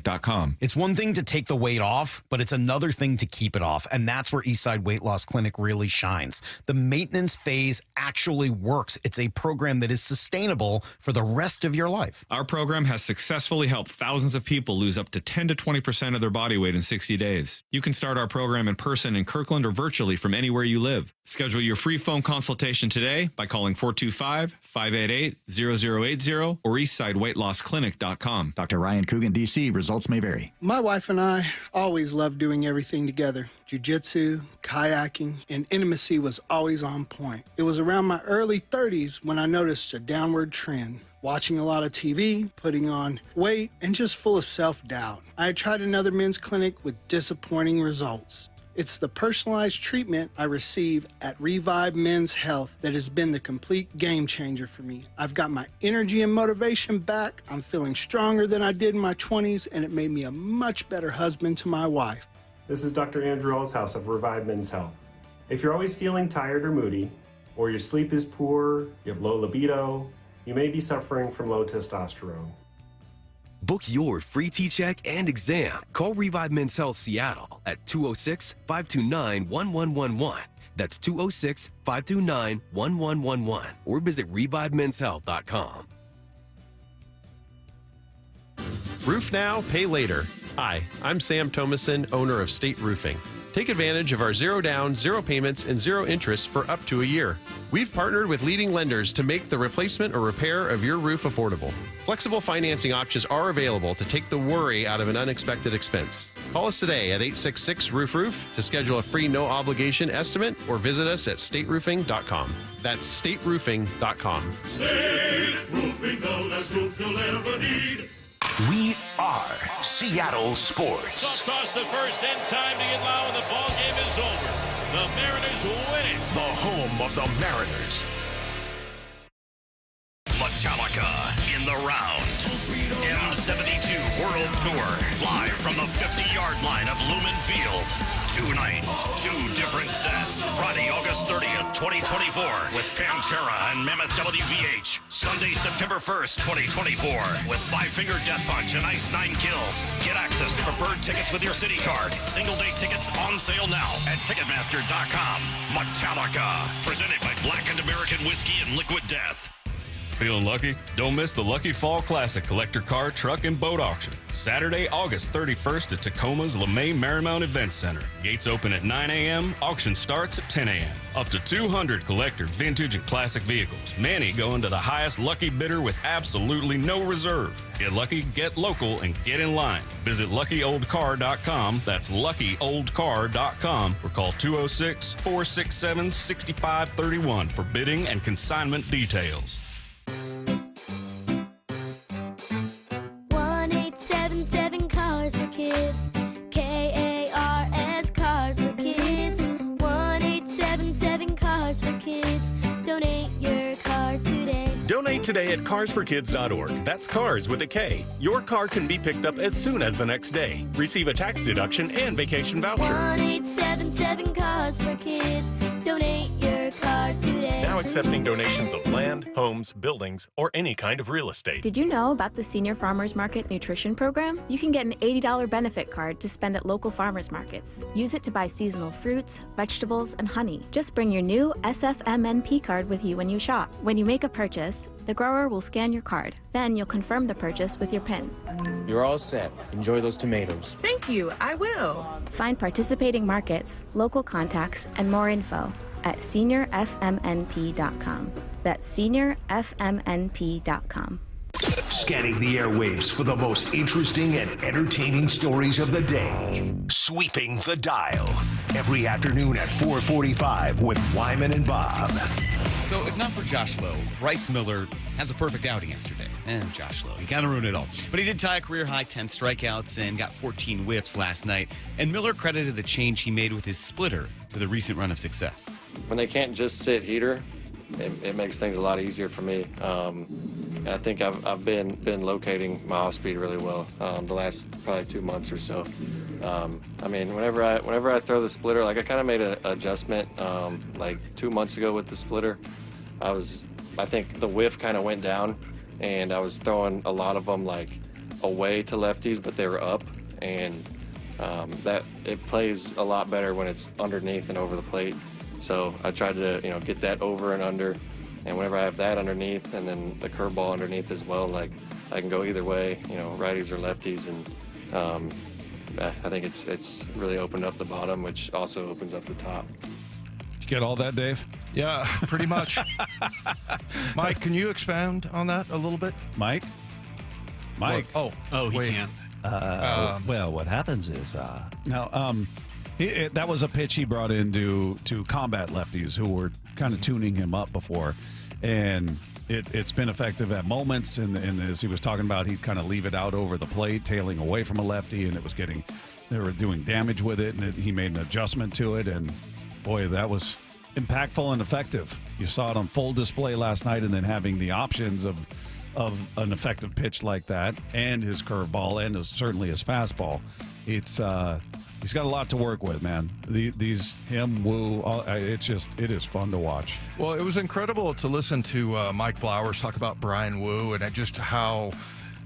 It's one thing to take the weight off, but it's another thing to keep it off, and that's where Eastside Weight Loss Clinic really shines. The maintenance phase actually works. It's a program that is sustainable for the rest of your life. Our program has successfully helped thousands of people lose up to 10 to 20% of their body weight in 60 days. You can start our program in person in Kirkland or virtually from anywhere you live. Schedule your free phone consultation today by calling 425-588-0080 or eastsideweightlossclinic.com. Dr. Ryan Coogan, D.C. Results may vary. My wife and I always loved doing everything together. Jiu-jitsu, kayaking, and intimacy was always on point. It was around my early 30s when I noticed a downward trend. Watching a lot of TV, putting on weight, and just full of self-doubt. I had tried another men's clinic with disappointing results. It's the personalized treatment I receive at Revive Men's Health that has been the complete game changer for me. I've got my energy and motivation back, I'm feeling stronger than I did in my 20s, and it made me a much better husband to my wife. This is Dr. Andrew Allshouse of Revive Men's Health. If you're always feeling tired or moody, or your sleep is poor, you have low libido, you may be suffering from low testosterone. Book your free T-check and exam. Call Revive Men's Health Seattle at 206-529-1111. That's 206-529-1111. Or visit ReviveMen'sHealth.com. Roof now, pay later. Hi, I'm Sam Thomason, owner of State Roofing. Take advantage of our 0 down, 0 payments, and 0 interest for up to a year. We've partnered with leading lenders to make the replacement or repair of your roof affordable. Flexible financing options are available to take the worry out of an unexpected expense. Call us today at 866-ROOF-ROOF to schedule a free no-obligation estimate or visit us at stateroofing.com. That's stateroofing.com. State Roofing, the last roof you'll ever need. We are Seattle Sports. So toss the first in time to get low, and the ball game is over. The Mariners win it. The home of the Mariners. Metallica in the round. M72 World Tour. Live from the 50-yard line of Lumen Field. 2 nights, 2 different sets. Friday, August 30th, 2024 with Pantera and Mammoth WVH. Sunday, September 1st, 2024 with Five Finger Death Punch and Ice 9 Kills. Get access to preferred tickets with your City Card. Single-day tickets on sale now at Ticketmaster.com. Metallica, presented by Blackened American Whiskey and Liquid Death. Feeling lucky? Don't miss the Lucky Fall Classic collector car, truck, and boat auction. Saturday, August 31st at Tacoma's LeMay Marymount Event Center. Gates open at 9 a.m. Auction starts at 10 a.m. Up to 200 collector, vintage, and classic vehicles. Many going to the highest lucky bidder with absolutely no reserve. Get lucky, get local, and get in line. Visit LuckyOldCar.com. That's LuckyOldCar.com or call 206-467-6531 for bidding and consignment details. 1-877 Cars for Kids. KARS Cars for Kids. 1-877 Cars for Kids. Donate your car today. Donate today at carsforkids.org. That's cars with a K. Your car can be picked up as soon as the next day. Receive a tax deduction and vacation voucher. 1-877 Cars for Kids. Donate your car today. Now accepting donations of land, homes, buildings, or any kind of real estate. Did you know about the Senior Farmers Market Nutrition Program? You can get an $80 benefit card to spend at local farmers markets. Use it to buy seasonal fruits, vegetables, and honey. Just bring your new SFMNP card with you when you shop. When you make a purchase, the grower will scan your card. Then you'll confirm the purchase with your PIN. You're all set. Enjoy those tomatoes. Thank you. I will. Find participating markets, local contacts, and more info at seniorfmnp.com. That's seniorfmnp.com. Scanning the airwaves for the most interesting and entertaining stories of the day. Sweeping the dial. Every afternoon at 4:45 with Wyman and Bob. So if not for Josh Lowe, Bryce Miller has a perfect outing yesterday. And Josh Lowe, he kind of ruined it all. But he did tie a career-high 10 strikeouts and got 14 whiffs last night. And Miller credited the change he made with his splitter to the recent run of success. When they can't just sit heater, it makes things a lot easier for me. I think I've been locating my off speed really well the last probably 2 months or so. I mean, whenever I throw the splitter, like I kind of made an adjustment like 2 months ago with the splitter. I think the whiff kind of went down, and I was throwing a lot of them like away to lefties, but they were up, and that it plays a lot better when it's underneath and over the plate. So I tried to get that over and under, and whenever I have that underneath and then the curveball underneath as well, like I can go either way, righties or lefties, and I think it's really opened up the bottom, which also opens up the top. Did you get all that, Dave? Yeah, pretty much. Mike, can you expand on that a little bit? Mike? He wait. can't. Well, what happens is that was a pitch he brought in to combat lefties who were kind of tuning him up before, and it's been effective at moments. And as he was talking about, he'd kind of leave it out over the plate, tailing away from a lefty, and they were doing damage with it, and he made an adjustment to it, and boy, that was impactful and effective. You saw it on full display last night, and then having the options of an effective pitch like that, and his curveball, and certainly his fastball. He's got a lot to work with, man. It is fun to watch. Well, it was incredible to listen to Mike Blowers talk about Brian Wu and just how,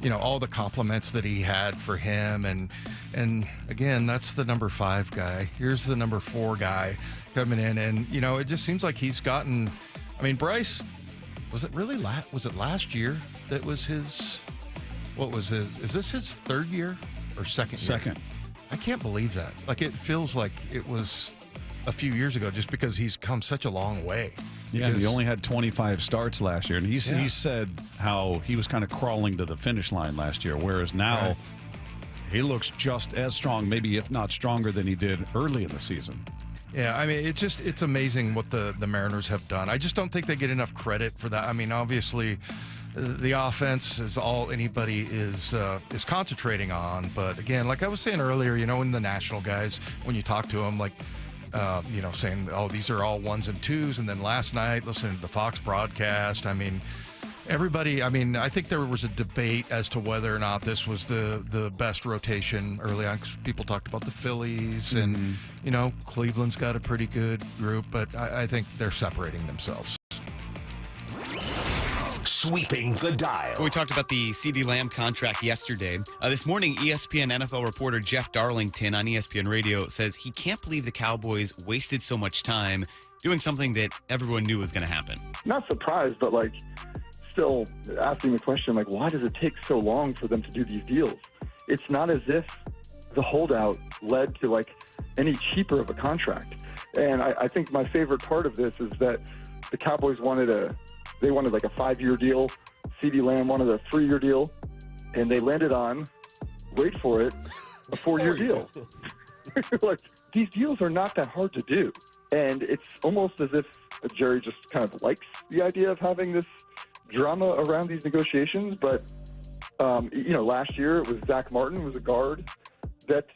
all the compliments that he had for him. And again, that's the number 5 guy. Here's the number 4 guy coming in. And, it just seems like he's gotten, Bryce, was it last year that was his, is this his 3rd year or second year? Second. I can't believe that. Like, it feels like it was a few years ago just because he's come such a long way. Yeah, he only had 25 starts last year. And he said how he was kind of crawling to the finish line last year, whereas now he looks just as strong, maybe if not stronger than he did early in the season. Yeah, I mean, it's amazing what the Mariners have done. I just don't think they get enough credit for that. I mean, obviously, the offense is all anybody is concentrating on. But again, like I was saying earlier, in the national guys, when you talk to them, like, saying, oh, these are all ones and twos. And then last night, listening to the Fox broadcast, I mean, everybody, I think there was a debate as to whether or not this was the best rotation early on. 'Cause people talked about the Phillies and, Cleveland's got a pretty good group, but I think they're separating themselves. Sweeping the dial. We talked about the CeeDee Lamb contract yesterday. This morning, ESPN NFL reporter Jeff Darlington on ESPN Radio says he can't believe the Cowboys wasted so much time doing something that everyone knew was going to happen. Not surprised, but still asking the question, why does it take so long for them to do these deals? It's not as if the holdout led to any cheaper of a contract. And I think my favorite part of this is that the Cowboys wanted a 5-year deal. CeeDee Lamb wanted a 3-year deal, and they landed on, wait for it, a 4-year deal. These deals are not that hard to do. And it's almost as if Jerry just kind of likes the idea of having this drama around these negotiations. But, last year it was Zach Martin, was a guard that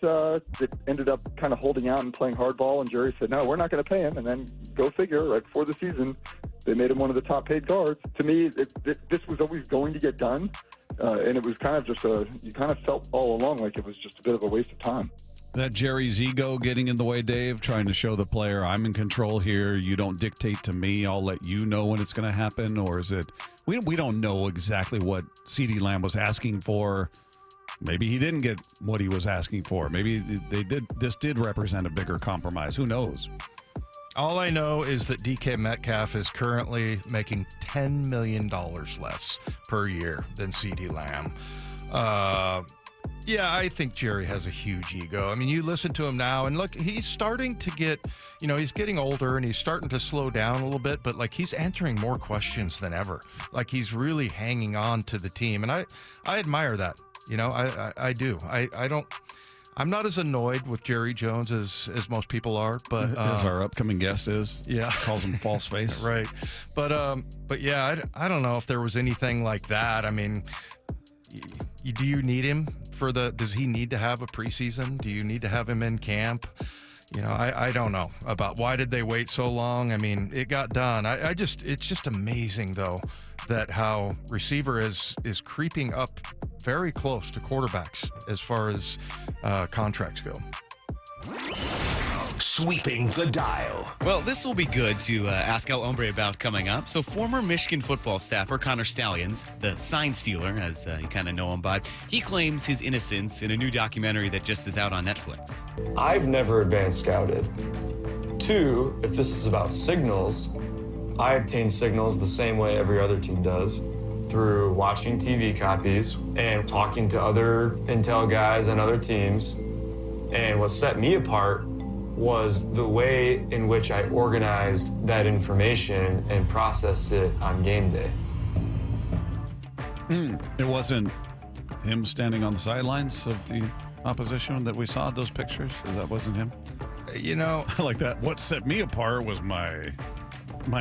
ended up kind of holding out and playing hardball. And Jerry said, no, we're not going to pay him. And then go figure, right before the season, they made him one of the top paid guards. To me, this was always going to get done. And it was kind of just you kind of felt all along like it was just a bit of a waste of time. That Jerry's ego getting in the way, Dave, trying to show the player, I'm in control here. You don't dictate to me. I'll let you know when it's going to happen. Or is it, we don't know exactly what CeeDee Lamb was asking for. Maybe he didn't get what he was asking for. Maybe this did represent a bigger compromise. Who knows? All I know is that DK Metcalf is currently making $10 million less per year than CeeDee Lamb. Yeah, I think Jerry has a huge ego. You listen to him now, and look, he's starting to get, he's getting older, and he's starting to slow down a little bit, but, he's answering more questions than ever. He's really hanging on to the team, and I admire that. I do. I'm not as annoyed with Jerry Jones as most people are, but as our upcoming guest is. Yeah, calls him false face. Right, but yeah, I don't know if there was anything like that. Do you need him does he need to have a preseason? Do you need to have him in camp? I don't know about why did they wait so long? It got done. It's just amazing though that how receiver is creeping up very close to quarterbacks as far as contracts go. Sweeping the dial. Well, this will be good to ask El Hombre about coming up. So former Michigan football staffer Connor Stallions, the sign stealer, as you kind of know him by, he claims his innocence in a new documentary that just is out on Netflix. I've never advanced scouted. 2, if this is about signals, I obtain signals the same way every other team does, through watching TV copies and talking to other intel guys and other teams. And what set me apart was the way in which I organized that information and processed it on game day. It wasn't him standing on the sidelines of the opposition that we saw those pictures? That wasn't him? I like that. What set me apart was my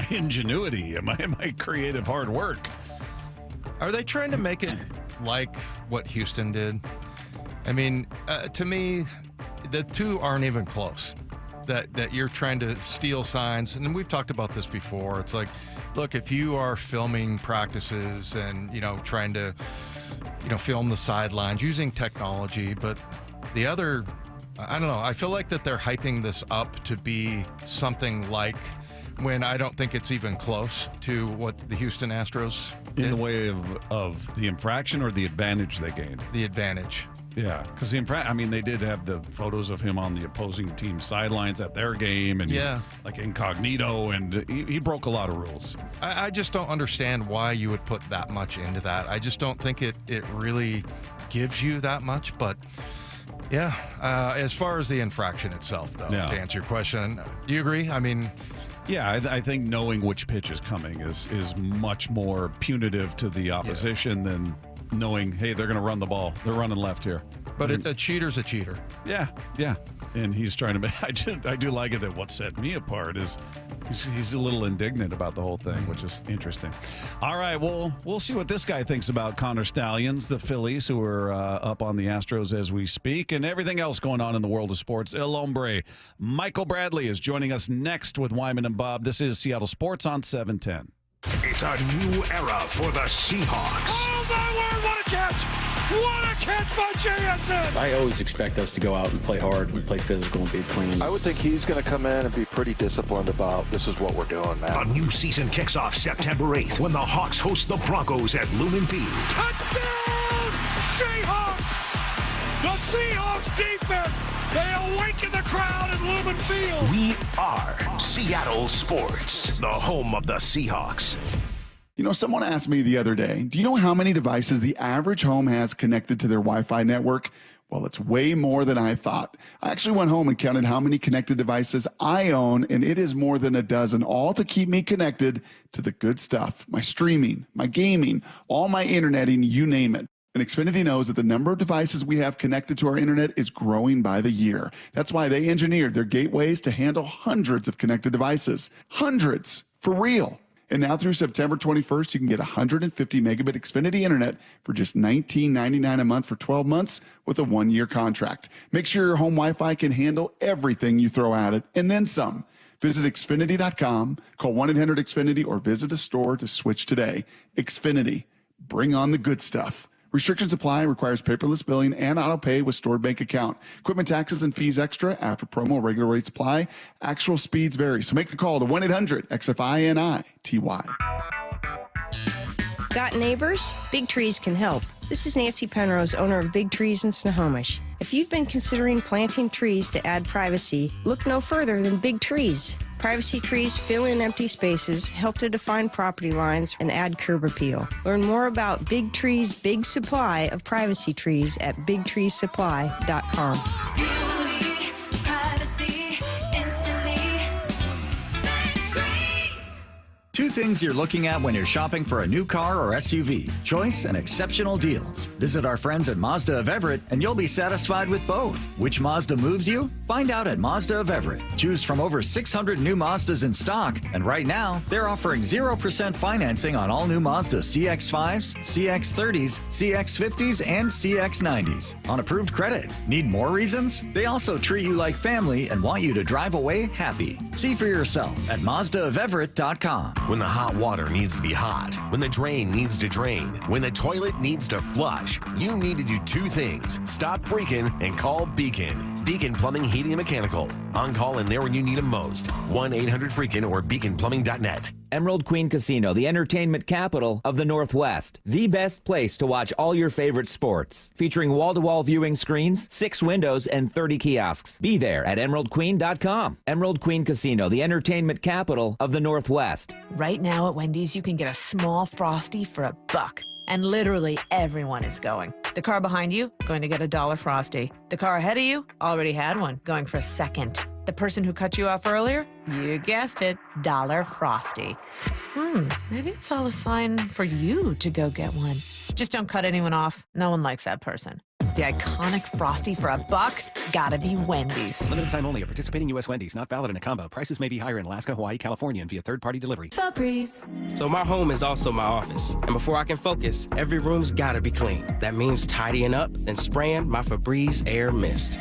ingenuity and my creative hard work. Are they trying to make it like what Houston did? To me, the two aren't even close. That you're trying to steal signs, and we've talked about this before. It's look, if you are filming practices and trying to film the sidelines using technology, but the other, I don't know. I feel like that they're hyping this up to be something like, when I don't think it's even close to what the Houston Astros did. In the way of the infraction or the advantage they gained? The advantage. Yeah, because they did have the photos of him on the opposing team sidelines at their game, and he's incognito, and he broke a lot of rules. I just don't understand why you would put that much into that. I just don't think it really gives you that much, but Yeah. As far as the infraction itself, though, Yeah. to answer your question, do you agree? I mean, yeah, I think knowing which pitch is coming is much more punitive to the opposition than knowing, hey, they're going to run the ball. They're running left here. But a cheater's a cheater. Yeah. And he's trying to make. I do like it that what set me apart is he's a little indignant about the whole thing, which is interesting. All right, well, we'll see what this guy thinks about Connor Stallions, the Phillies, who are up on the Astros as we speak, and everything else going on in the world of sports. El Hombre, Michael Bradley is joining us next with Wyman and Bob. This is Seattle Sports on 710. It's a new era for the Seahawks. Oh, my word, what a catch! What a catch by JSN! I always expect us to go out and play hard and play physical and be clean. I would think he's going to come in and be pretty disciplined about this is what we're doing, man. The new season kicks off September 8th when the Hawks host the Broncos at Lumen Field. Touchdown! Seahawks! The Seahawks defense, they awaken the crowd at Lumen Field. We are Seattle Sports, the home of the Seahawks. You know, someone asked me the other day, do you know how many devices the average home has connected to their Wi-Fi network? Well, it's way more than I thought. I actually went home and counted how many connected devices I own, and it is more than a dozen, all to keep me connected to the good stuff. My streaming, my gaming, all my interneting, you name it. And Xfinity knows that the number of devices we have connected to our internet is growing by the year. That's why they engineered their gateways to handle hundreds of connected devices. Hundreds, for real. And now through September 21st, you can get 150 megabit Xfinity internet for just $19.99 a month for 12 months with a 1-year contract. Make sure your home Wi-Fi can handle everything you throw at it, and then some. Visit Xfinity.com, call 1-800-XFINITY, or visit a store to switch today. Xfinity, bring on the good stuff. Restrictions apply, requires paperless billing and auto pay with stored bank account. Equipment taxes and fees extra after promo, regular rates apply. Actual speeds vary. So make the call to 1-800-XFINITY. Got neighbors? Big Trees can help. This is Nancy Penrose, owner of Big Trees in Snohomish. If you've been considering planting trees to add privacy, look no further than Big Trees. Privacy trees fill in empty spaces, help to define property lines, and add curb appeal. Learn more about Big Trees' big supply of privacy trees at bigtreesupply.com. Beauty, privacy, instantly. Big Trees. Two things you're looking at when you're shopping for a new car or SUV: choice and exceptional deals. Visit our friends at Mazda of Everett and you'll be satisfied with both. Which Mazda moves you? Find out at Mazda of Everett. Choose from over 600 new Mazdas in stock, and right now they're offering 0% financing on all new Mazda CX-5s, CX-30s, CX-50s, and CX-90s on approved credit. Need more reasons? They also treat you like family and want you to drive away happy. See for yourself at MazdaofEverett.com. When the hot water needs to be hot, when the drain needs to drain, when the toilet needs to flush, you need to do two things: stop freaking and call Beacon. Beacon Plumbing, Heating, and Mechanical. On call and there when you need them most. 1-800-FREAKIN or beaconplumbing.net. Emerald Queen Casino, the entertainment capital of the Northwest. The best place to watch all your favorite sports. Featuring wall-to-wall viewing screens, 6 windows, and 30 kiosks. Be there at emeraldqueen.com. Emerald Queen Casino, the entertainment capital of the Northwest. Right now at Wendy's, you can get a small Frosty for $1. And literally everyone is going. The car behind you, going to get a $1 Frosty. The car ahead of you, already had one, going for a second. The person who cut you off earlier, you guessed it, $1 Frosty. Maybe it's all a sign for you to go get one. Just don't cut anyone off. No one likes that person. The iconic Frosty for $1, gotta be Wendy's. Limited time only at participating U.S. Wendy's. Not valid in a combo. Prices may be higher in Alaska, Hawaii, California, and via third-party delivery. Febreze. So my home is also my office. And before I can focus, every room's gotta be clean. That means tidying up, then spraying my Febreze Air Mist.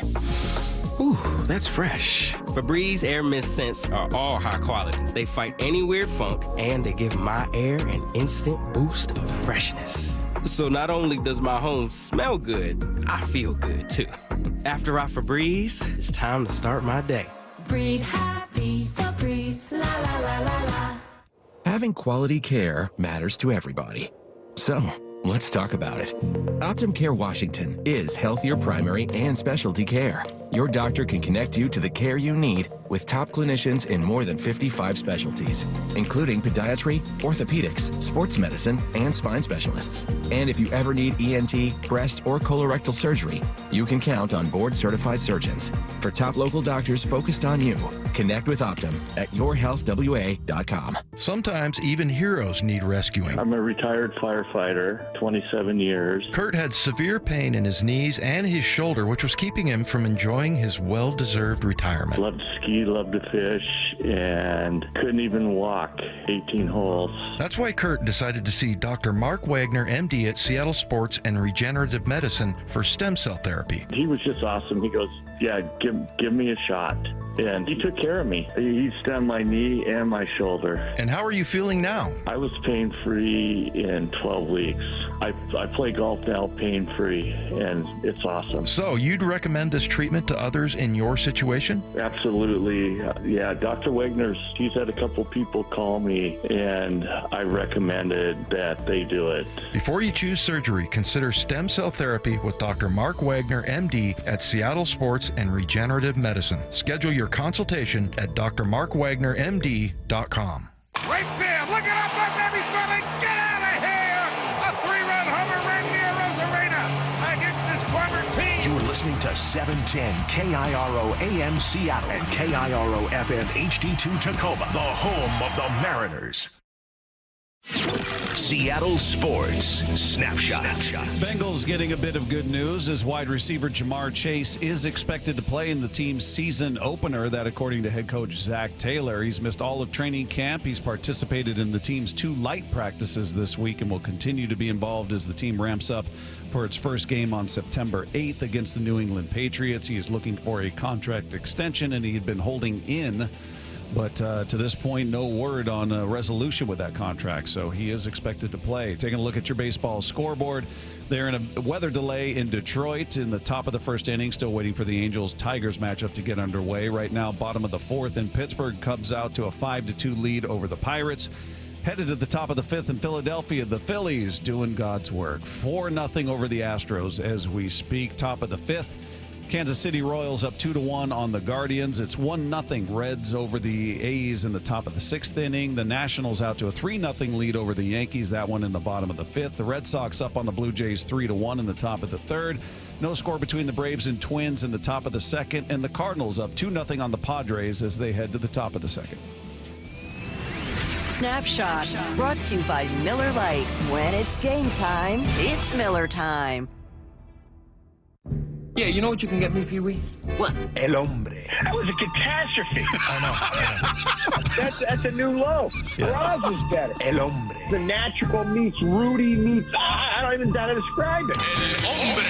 Ooh, that's fresh. Febreze Air Mist scents are all high quality. They fight any weird funk, and they give my air an instant boost of freshness. So not only does my home smell good, I feel good too. After I Febreze, it's time to start my day. Breathe happy, Febreze. La la la la la. Having quality care matters to everybody. So, let's talk about it. Optum Care Washington is healthier primary and specialty care. your doctor can connect you to the care you need with top clinicians in more than 55 specialties, including podiatry, orthopedics, sports medicine, and spine specialists. And if you ever need ENT, breast, or colorectal surgery, you can count on board-certified surgeons. For top local doctors focused on you, connect with Optum at yourhealthwa.com. Sometimes even heroes need rescuing. I'm a retired firefighter, 27 years. Kurt had severe pain in his knees and his shoulder, which was keeping him from enjoying his well-deserved retirement. Loved to ski, loved to fish, and couldn't even walk 18 holes. That's why Kurt decided to see Dr. Mark Wagner, MD at Seattle Sports and Regenerative Medicine for stem cell therapy. He was just awesome. He goes, yeah, give me a shot. And he took care of me. He stemmed my knee and my shoulder. And how are you feeling now? I was pain-free in 12 weeks. I play golf now pain-free, and it's awesome. So you'd recommend this treatment to others in your situation? Absolutely. Yeah, Dr. Wagner's, he's had a couple people call me, and I recommended that they do it. Before you choose surgery, consider stem cell therapy with Dr. Mark Wagner, MD at Seattle Sports and Regenerative Medicine. Schedule your consultation at drmarkwagnermd.com. Right there, look it up, that baby's gonna get out of here! A 3-run homer right near Rosarena against this former team. You're listening to 710 KIRO AM Seattle and KIRO FM HD2 Tacoma, the home of the Mariners. Seattle Sports Snapshot. Bengals getting a bit of good news as wide receiver Jamar Chase is expected to play in the team's season opener. That, according to head coach Zach Taylor. He's missed all of training camp. He's participated in the team's 2 light practices this week and will continue to be involved as the team ramps up for its first game on September 8th against the New England Patriots. He is looking for a contract extension, and he had been holding in. But to this point, no word on a resolution with that contract, so he is expected to play. Taking a look at your baseball scoreboard, they're in a weather delay in Detroit in the top of the first inning, still waiting for the Angels-Tigers matchup to get underway. Right now, bottom of the 4th in Pittsburgh, Cubs out to a 5-2 lead over the Pirates. Headed to the top of the 5th in Philadelphia, the Phillies doing God's work. 4-0 over the Astros as we speak, top of the 5th. Kansas City Royals up 2-1 on the Guardians. It's 1-0 Reds over the A's in the top of the 6th inning. The Nationals out to a 3-0 lead over the Yankees, that one in the bottom of the 5th. The Red Sox up on the Blue Jays 3-1 in the top of the 3rd. No score between the Braves and Twins in the top of the 2nd. And the Cardinals up 2-0 on the Padres as they head to the top of the 2nd. Snapshot brought to you by Miller Lite. When it's game time, it's Miller time. Yeah, you know what you can get me, Pee-wee? What? El Hombre. That was a catastrophe. I know. That's a new low. Yeah. Roz is better. El Hombre. The natural meets Rudy meets. I don't even know how to describe it. El Hombre.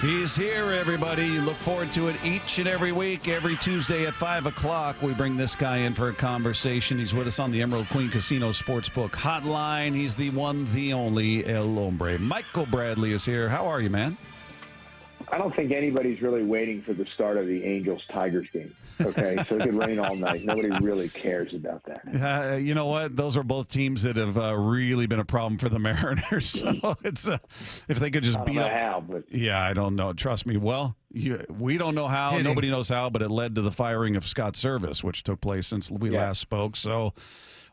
He's here, everybody. You look forward to it each and every week. Every Tuesday at 5 o'clock, we bring this guy in for a conversation. He's with us on the Emerald Queen Casino Sportsbook Hotline. He's the one, the only El Hombre. Michael Bradley is here. How are you, man? I don't think anybody's really waiting for the start of the Angels-Tigers game. Okay, so it could rain all night. Nobody really cares about that. You know what? Those are both teams that have really been a problem for the Mariners. So it's if they could just beat up. How, but yeah, I don't know. Trust me. Well, we don't know how. Nobody knows how, but it led to the firing of Scott Service, which took place since we last spoke. So.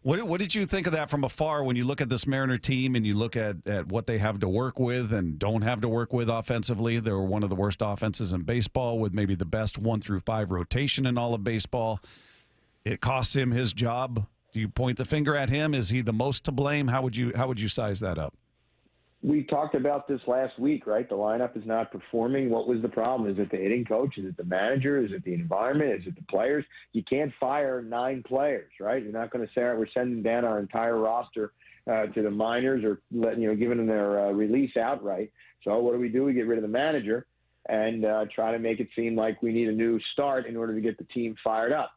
What did you think of that from afar when you look at this Mariner team and you look at what they have to work with and don't have to work with offensively? They were one of the worst offenses in baseball with maybe the best 1 through 5 rotation in all of baseball. It costs him his job. Do you point the finger at him? Is he the most to blame? How would you size that up? we talked about this last week, right? The lineup is not performing. What was the problem? Is it the hitting coach? Is it the manager? Is it the environment? Is it the players? You can't fire 9 players, right? You're not going to say, we're sending down our entire roster to the minors or giving them their release outright. So what do? We get rid of the manager and try to make it seem like we need a new start in order to get the team fired up.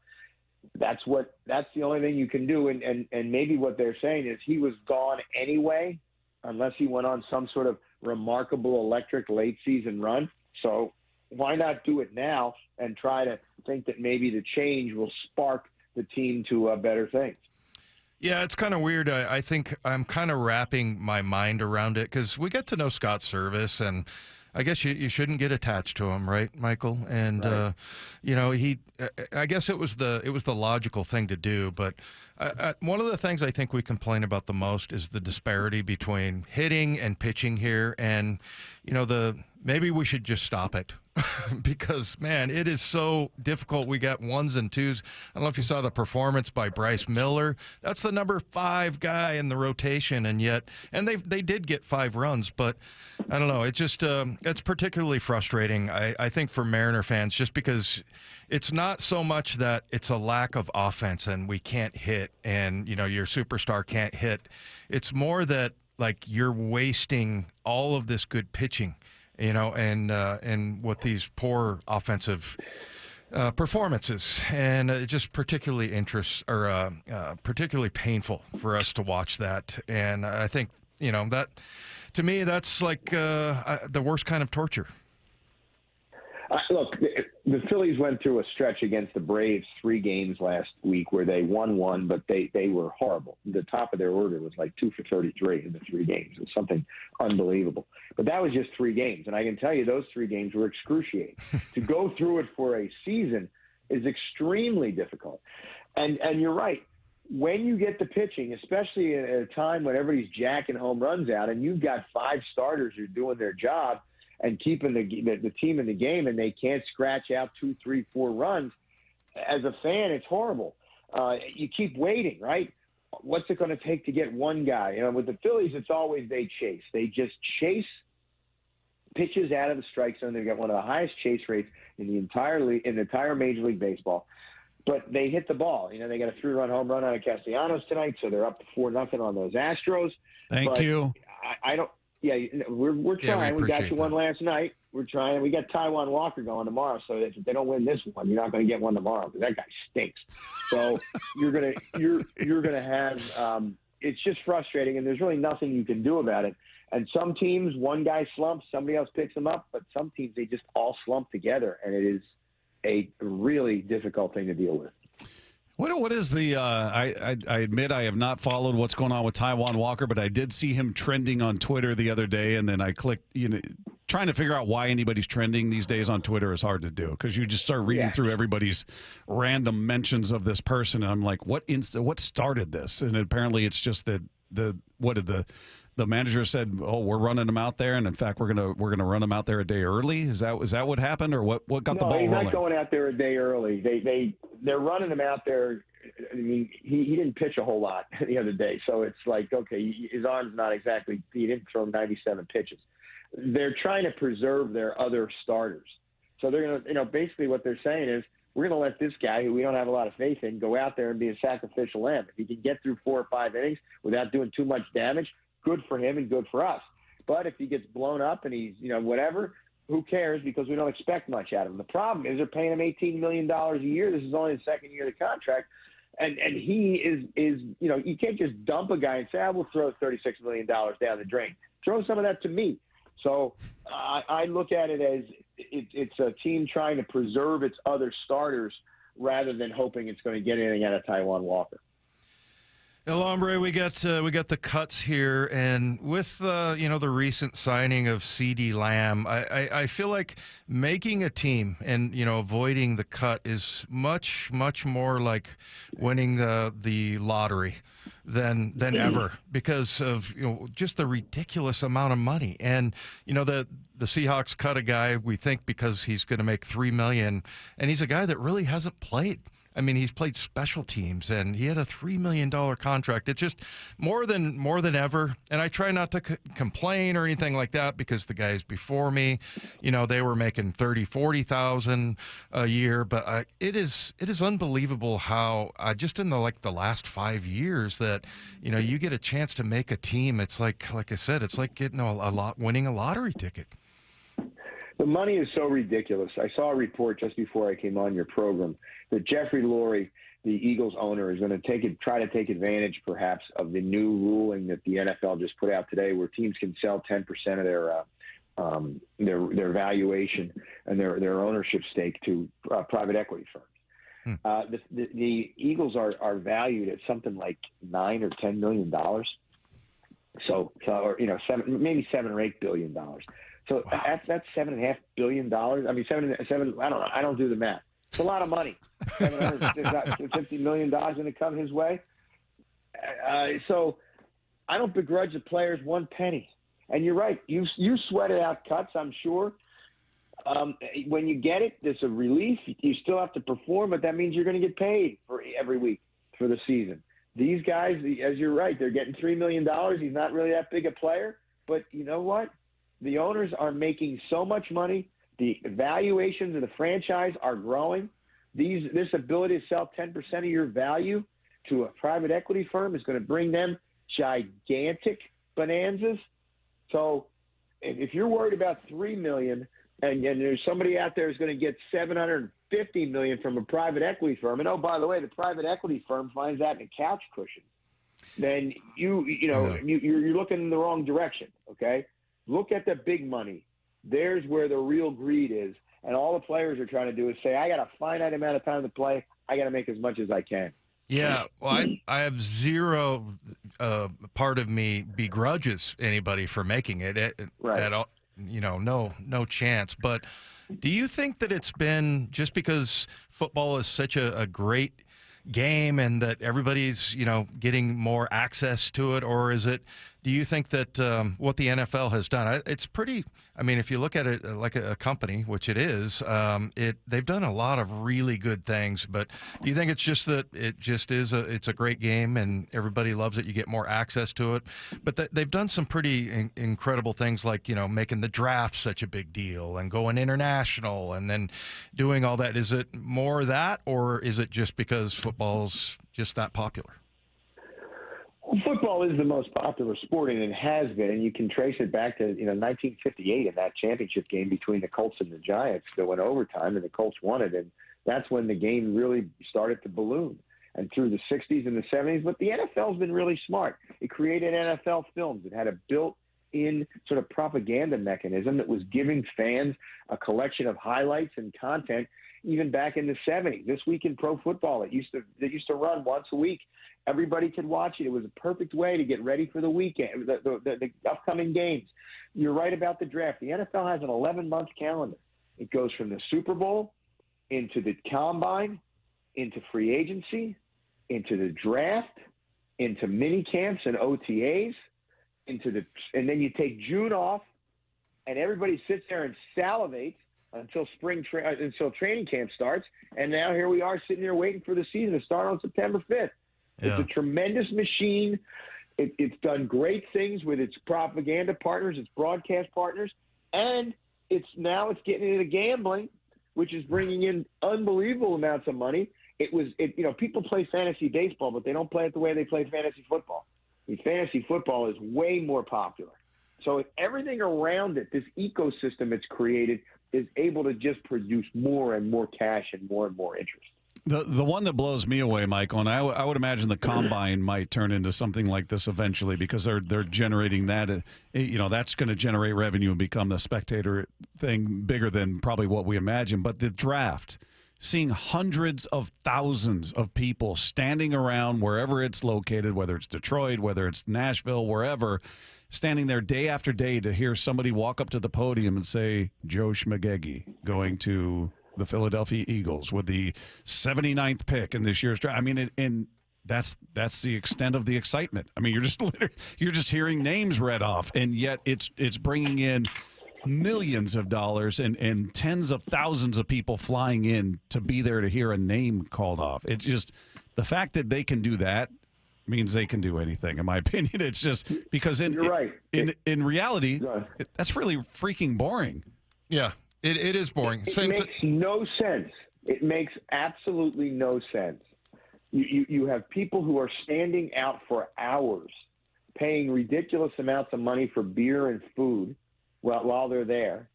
That's the only thing you can do. And maybe what they're saying is he was gone anyway, unless he went on some sort of remarkable electric late season run. So why not do it now and try to think that maybe the change will spark the team to better things? Yeah, it's kind of weird. I think I'm kind of wrapping my mind around it because we get to know Scott Service, and I guess you shouldn't get attached to him, right, Michael? And Right. I guess it was the logical thing to do. But one of the things I think we complain about the most is the disparity between hitting and pitching here, and maybe we should just stop it. Because, man, it is so difficult. We got ones and twos. I don't know if you saw the performance by Bryce Miller. That's the number 5 guy in the rotation, and they did get 5 runs, but I don't know. It's just it's particularly frustrating, I think, for Mariner fans, just because it's not so much that it's a lack of offense and we can't hit and, your superstar can't hit. It's more that, like, you're wasting all of this good pitching. And with these poor offensive performances, and just particularly particularly painful for us to watch that. And I think that, to me, that's like the worst kind of torture. Look, the Phillies went through a stretch against the Braves 3 games last week where they won one, but they were horrible. The top of their order was like 2 for 33 in the 3 games. It was something unbelievable. But that was just 3 games, and I can tell you those 3 games were excruciating. To go through it for a season is extremely difficult. And you're right. When you get the pitching, especially at a time when everybody's jacking home runs out and you've got 5 starters who are doing their job and keeping the team in the game, and they can't scratch out 2, 3, 4 runs, as a fan, it's horrible. You keep waiting, right? What's it going to take to get one guy? With the Phillies, it's always they chase. They just chase pitches out of the strike zone. They've got one of the highest chase rates in the entire Major League Baseball. But they hit the ball. They got a 3-run home run out of Castellanos tonight, so they're up 4-0 on those Astros. Thank you. I don't. Yeah, we're trying. We got you one last night. We're trying. We got Taijuan Walker going tomorrow. So if they don't win this one, you're not going to get one tomorrow because that guy stinks. So you're gonna have. It's just frustrating, and there's really nothing you can do about it. And some teams, one guy slumps, somebody else picks them up. But some teams, they just all slump together, and it is a really difficult thing to deal with. What is the? I admit I have not followed what's going on with Taijuan Walker, but I did see him trending on Twitter the other day, and then I clicked. Trying to figure out why anybody's trending these days on Twitter is hard to do because you just start reading through everybody's random mentions of this person, and I'm like, what started this? And apparently, it's just that the manager said, "Oh, we're running him out there," and in fact, we're gonna run him out there a day early. Is that what happened, or what got the ball rolling? No, he's not going out there a day early. They're running him out there. I mean, he didn't pitch a whole lot the other day, so it's like, okay, his arm's not exactly. He didn't throw 97 pitches. They're trying to preserve their other starters, so they're gonna, basically what they're saying is, we're going to let this guy, who we don't have a lot of faith in, go out there and be a sacrificial lamb. If he can get through 4 or 5 innings without doing too much damage, good for him and good for us. But if he gets blown up and he's, whatever, who cares, because we don't expect much out of him. The problem is they're paying him $18 million a year. This is only the second year of the contract. And he is you can't just dump a guy and say, we'll throw $36 million down the drain. Throw some of that to me. So I look at it as it's a team trying to preserve its other starters rather than hoping it's going to get anything out of Taijuan Walker. El Hombre, we got the cuts here, and with the recent signing of CD Lamb, I feel like making a team and avoiding the cut is much more like winning the lottery than ever because of just the ridiculous amount of money. And the Seahawks cut a guy, we think, because he's going to make $3 million, and he's a guy that really hasn't played. I mean, he's played special teams, and he had a $3 million contract. It's just more than ever. And I try not to complain or anything like that because the guys before me, they were making $30,000-$40,000 a year. But it is unbelievable how just in the last 5 years that you get a chance to make a team. It's like I said, it's like getting winning a lottery ticket. The money is so ridiculous. I saw a report just before I came on your program that Jeffrey Lurie, the Eagles owner, is going to try to take advantage, perhaps, of the new ruling that the NFL just put out today, where teams can sell 10% of their valuation and their ownership stake to private equity firms. The Eagles are valued at something like $9 or $10 million. So or, you know, maybe $7 or $8 billion. So that's $7.5 billion. I mean, seven. I don't know. I don't do the math. It's a lot of money. $750 million going to come his way. So I don't begrudge the players one penny. And you're right. You sweated out cuts, I'm sure. When you get it, there's a relief. You still have to perform, but that means you're going to get paid for every week for the season. These guys, as you're right, they're getting $3 million. He's not really that big a player. But you know what? The owners are making so much money. The valuations of the franchise are growing. This ability to sell 10% of your value to a private equity firm is going to bring them gigantic bonanzas. So if you're worried about $3 million and there's somebody out there who's going to get $750 million from a private equity firm, and oh, by the way, the private equity firm finds that in a couch cushion, then you're looking in the wrong direction. Okay, look at the big money. There's where the real greed is, and all the players are trying to do is say, I got a finite amount of time to play. I got to make as much as I can. Yeah, well, I have zero part of me begrudges anybody for making it at all. You know, no chance. But do you think that it's been just because football is such a great game and that everybody's, you know, getting more access to it, or is it? Do you think that what the NFL has done, it's pretty? I mean, if you look at it like a company, which it is, they've done a lot of really good things. But do you think it's just that it just is it's a great game and everybody loves it? You get more access to it, but they've done some pretty incredible things, like, you know, making the draft such a big deal and going international and then doing all that. Is it more that, or is it just because football's just that popular? Football is the most popular sport, and it has been. And you can trace it back to 1958 in that championship game between the Colts and the Giants that went overtime, and the Colts won it. And that's when the game really started to balloon. And through the 60s and the 70s, but the NFL's been really smart. It created NFL Films. It had a built-in sort of propaganda mechanism that was giving fans a collection of highlights and content. Even back in the 70s, This Week in Pro Football, it used to run once a week. Everybody could watch it. It was a perfect way to get ready for the weekend, the upcoming games. You're right about the draft. The NFL has an 11-month calendar. It goes from the Super Bowl into the Combine, into free agency, into the draft, into mini camps and OTAs, and then you take June off, and everybody sits there and salivates until until training camp starts. And now here we are sitting here waiting for the season to start on September 5th. Yeah. It's a tremendous machine. It's done great things with its propaganda partners, its broadcast partners, and it's getting into gambling, which is bringing in unbelievable amounts of money. People play fantasy baseball, but they don't play it the way they play fantasy football. Fantasy football is way more popular. So everything around it, this ecosystem it's created, is able to just produce more and more cash and more interest. The one that blows me away, Michael, and I would imagine the Combine might turn into something like this eventually, because they're generating that. That's going to generate revenue and become a spectator thing bigger than probably what we imagine. But the draft, seeing hundreds of thousands of people standing around wherever it's located, whether it's Detroit, whether it's Nashville, wherever, standing there day after day to hear somebody walk up to the podium and say, Joe Schmagegi going to the Philadelphia Eagles with the 79th pick in this year's draft. I mean, and that's the extent of the excitement. I mean, you're just hearing names read off, and yet it's bringing in millions of dollars and tens of thousands of people flying in to be there to hear a name called off. It's just the fact that they can do that means they can do anything, in my opinion. It's just because in reality, that's really freaking boring. Yeah. It is boring. It makes no sense. It makes absolutely no sense. You have people who are standing out for hours, paying ridiculous amounts of money for beer and food while they're there,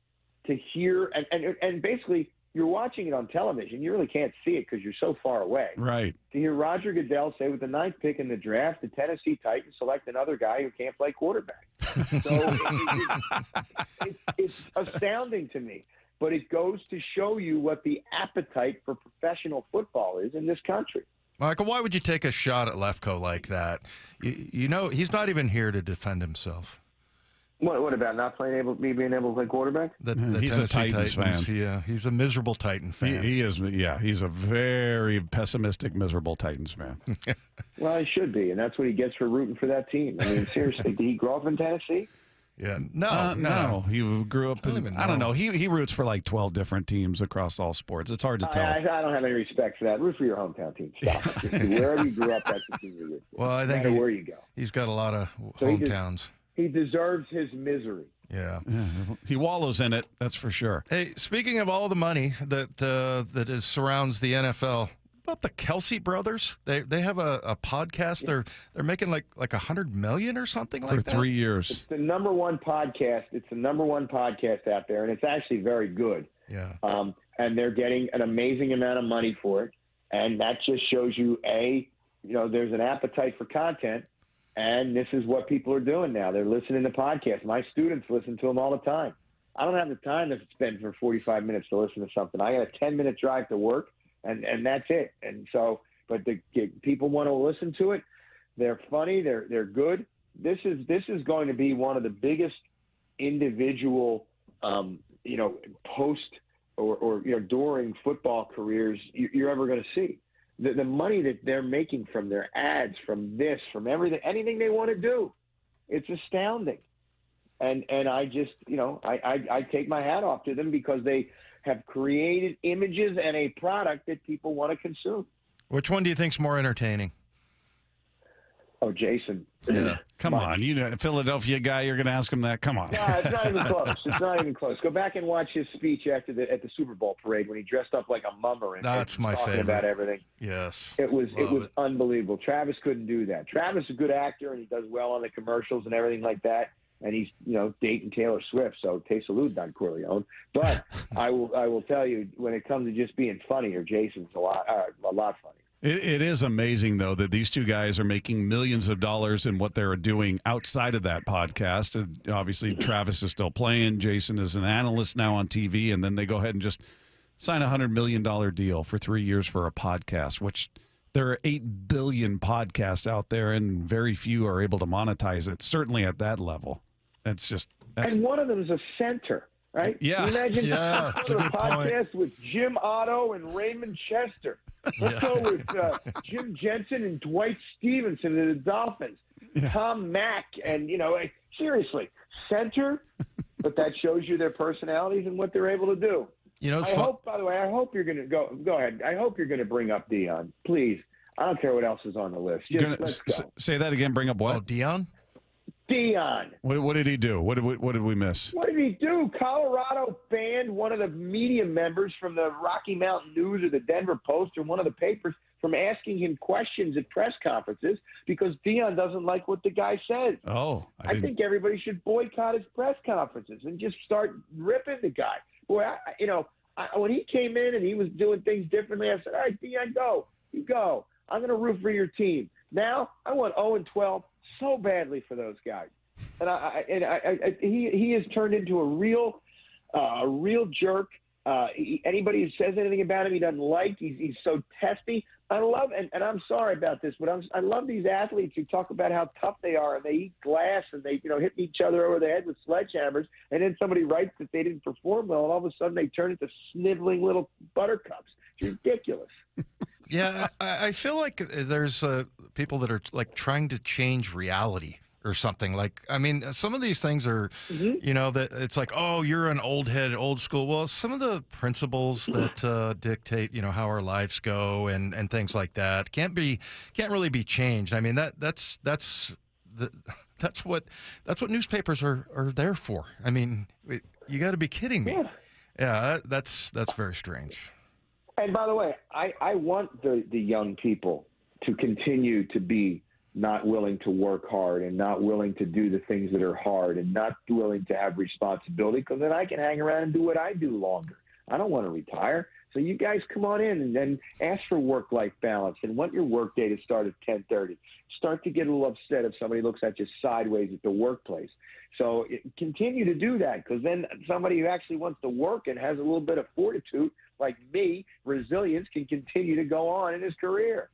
to hear and basically you're watching it on television. You really can't see it because you're so far away. Right. To hear Roger Goodell say, with the 9th pick in the draft, the Tennessee Titans select another guy who can't play quarterback. So it's astounding to me. but it goes to show you what the appetite for professional football is in this country. Michael, why would you take a shot at Lefko like that? You know, he's not even here to defend himself. What about not me being able to play quarterback? He's a Titans fan. Yeah, he's a miserable Titan fan. He is. Yeah, he's a very pessimistic, miserable Titans fan. Well, he should be, and that's what he gets for rooting for that team. I mean, seriously, did he grow up in Tennessee? Yeah, no. He grew up in. I don't know. He roots for like 12 different teams across all sports. It's hard to tell. I don't have any respect for that. Root for your hometown team. Stop. Wherever you grew up, that's the team you root for. Well, I think no matter where you go, he's got a lot of hometowns. He deserves his misery. Yeah, he wallows in it. That's for sure. Hey, speaking of all the money that surrounds the NFL, about the Kelsey brothers? They have a podcast. They're making like $100 million or something like that for 3 years. It's the number one podcast. It's the number one podcast out there, and it's actually very good. Yeah. And they're getting an amazing amount of money for it, and that just shows you there's an appetite for content. And this is what people are doing now. They're listening to podcasts. My students listen to them all the time. I don't have the time to spend for 45 minutes to listen to something. I got a 10-minute drive to work, and that's it. And so, but the people want to listen to it. They're funny. They're good. This is going to be one of the biggest individual, post or during football careers you're ever going to see. The money that they're making from their ads, from this, from everything, anything they want to do, it's astounding. And I just, I take my hat off to them because they have created images and a product that people want to consume. Which one do you think's more entertaining? Oh, Jason. Yeah. Come on. You know, Philadelphia guy, you're going to ask him that? Come on. No, it's not even close. It's not even close. Go back and watch his speech at the Super Bowl parade when he dressed up like a mummer and that's my talking favorite. About everything. Yes. It was unbelievable. Travis couldn't do that. Travis is a good actor and he does well on the commercials and everything like that. And he's, dating Taylor Swift, so te salute, Don Corleone. But I will tell you, when it comes to just being funnier, Jason's a lot funnier. It is amazing, though, that these two guys are making millions of dollars in what they're doing outside of that podcast. And obviously, Travis is still playing. Jason is an analyst now on TV. And then they go ahead and just sign a $100 million deal for 3 years for a podcast, which there are 8 billion podcasts out there, and very few are able to monetize it, certainly at that level. And one of them is a center, right? Yeah. Imagine a good podcast with Jim Otto and Raymond Chester. Let's go with Jim Jensen and Dwight Stevenson and the Dolphins. Yeah. Tom Mack and, seriously, center, but that shows you their personalities and what they're able to do. By the way, I hope you're going to go ahead. I hope you're going to bring up Dion, please. I don't care what else is on the list. Let's go. Say that again. Bring up what? Oh, Dion? Dion. What did he do? What did we miss? What did he do? Colorado banned one of the media members from the Rocky Mountain News or the Denver Post or one of the papers from asking him questions at press conferences because Dion doesn't like what the guy says. Oh, I think everybody should boycott his press conferences and just start ripping the guy. Boy, when he came in and he was doing things differently, I said, all right, Dion, go. You go. I'm going to root for your team. Now I want 0-12 so badly for those guys. And he has turned into a real jerk. Anybody who says anything about him, he doesn't like. He's so testy. I love, and I'm sorry about this, but I love these athletes who talk about how tough they are and they eat glass and they hit each other over the head with sledgehammers. And then somebody writes that they didn't perform well, and all of a sudden they turn into sniveling little buttercups. It's ridiculous. Yeah, I feel like there's people that are like trying to change reality or something. Like, I mean, some of these things are, that it's like, oh, you're an old head, old school. Well, some of the principles that dictate, how our lives go and things like that can't really be changed. I mean, that's what newspapers are there for. I mean, you got to be kidding me. Yeah, that's very strange. And by the way, I want the young people to continue to be not willing to work hard and not willing to do the things that are hard and not willing to have responsibility, because then I can hang around and do what I do longer. I don't want to retire. So you guys come on in and then ask for work-life balance and want your work day to start at 10:30. Start to get a little upset if somebody looks at you sideways at the workplace. So continue to do that, because then somebody who actually wants to work and has a little bit of fortitude, like me, resilience, can continue to go on in his career.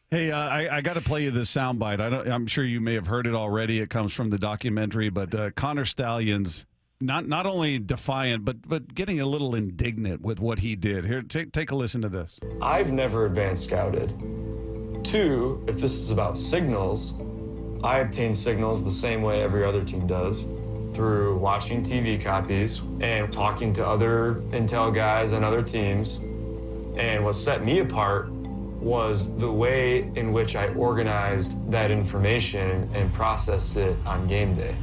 Hey, I got to play you this soundbite. I'm sure you may have heard it already. It comes from the documentary, but Connor Stalions, not only defiant, but getting a little indignant with what he did. Here, take a listen to this. I've never advanced scouted. 2, if this is about signals, I obtain signals the same way every other team does, through watching TV copies and talking to other intel guys and other teams. And what set me apart was the way in which I organized that information and processed it on game day.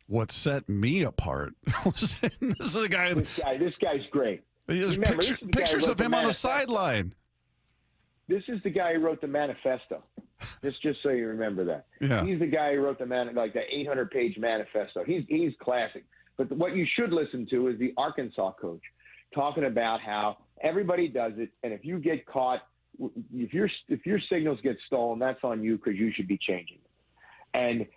What set me apart was this is a guy. This guy's great. Remember, pictures of him on a sideline. This is the guy who wrote the manifesto. Just so you remember that. Yeah. He's the guy who wrote the 800-page manifesto. He's classic. But what you should listen to is the Arkansas coach talking about how everybody does it, and if you get caught, if your signals get stolen, that's on you, because you should be changing them. And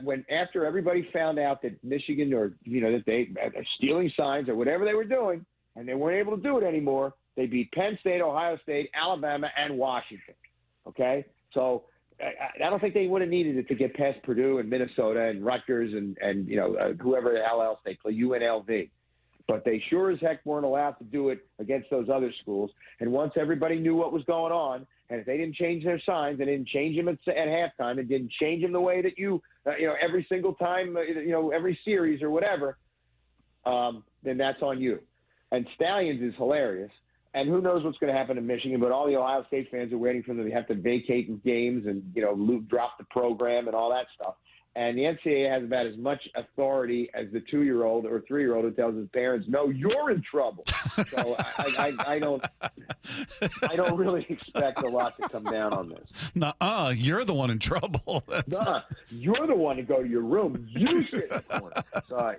when after everybody found out that Michigan, or that they are stealing signs or whatever they were doing, and they weren't able to do it anymore, they beat Penn State, Ohio State, Alabama, and Washington. Okay, so I don't think they would have needed it to get past Purdue and Minnesota and Rutgers and whoever the hell else they play, UNLV. But they sure as heck weren't allowed to do it against those other schools. And once everybody knew what was going on, and if they didn't change their signs, and didn't change them at halftime, and didn't change them the way that every single time, every series or whatever, then that's on you. And Stalions is hilarious. And who knows what's going to happen in Michigan, but all the Ohio State fans are waiting for them to have to vacate games and, drop the program and all that stuff. And the NCAA has about as much authority as the 2-year-old or 3-year-old who tells his parents, "No, you're in trouble." So I don't really expect a lot to come down on this. Nuh-uh, you're the one in trouble. Nuh-uh, you're the one to go to your room. You sit in the corner. So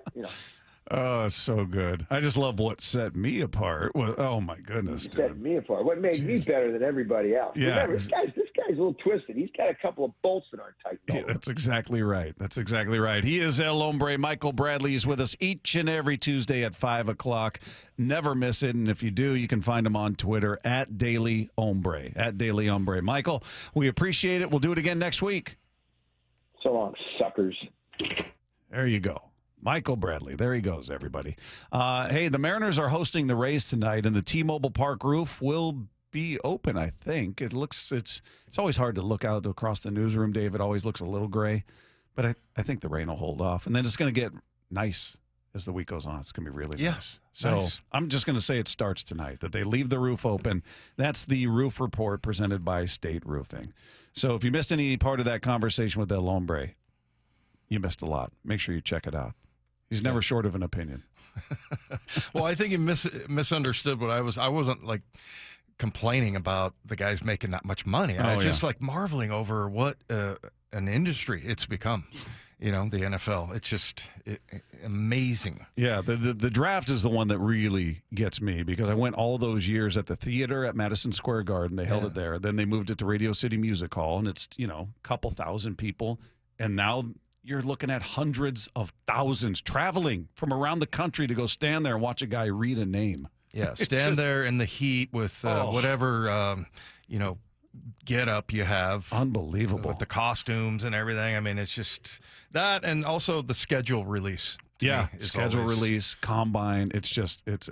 Oh, so good. I just love what set me apart. Well, oh my goodness, dude. Set me apart. What made me better than everybody else? Yeah. Remember, this guy's a little twisted. He's got a couple of bolts that aren't tight. Yeah, that's exactly right. That's exactly right. He is El Hombre. Michael Bradley is with us each and every Tuesday at 5 o'clock. Never miss it. And if you do, you can find him on Twitter at Daily Hombre. At Daily Hombre. Michael, we appreciate it. We'll do it again next week. So long, suckers. There you go. Michael Bradley. There he goes, everybody. Hey, the Mariners are hosting the Rays tonight, and the T-Mobile Park roof will be open, I think. It's always hard to look out across the newsroom, Dave. It always looks a little gray, but I think the rain will hold off. And then it's going to get nice as the week goes on. It's going to be really nice. So I'm just going to say it starts tonight, that they leave the roof open. That's the roof report presented by State Roofing. So if you missed any part of that conversation with El Hombre, you missed a lot. Make sure you check it out. He's never short of an opinion. Well, I think he misunderstood what I wasn't like complaining about the guys making that much money. I was just like marveling over what an industry it's become. The NFL. It's just amazing. Yeah, the draft is the one that really gets me, because I went all those years at the theater at Madison Square Garden. They held it there. Then they moved it to Radio City Music Hall, and it's, a couple thousand people. And now you're looking at hundreds of thousands traveling from around the country to go stand there and watch a guy read a name. Yeah, stand there in the heat with whatever, get up you have. Unbelievable. With the costumes and everything. I mean, it's just that, and also the schedule release. Schedule release, combine. It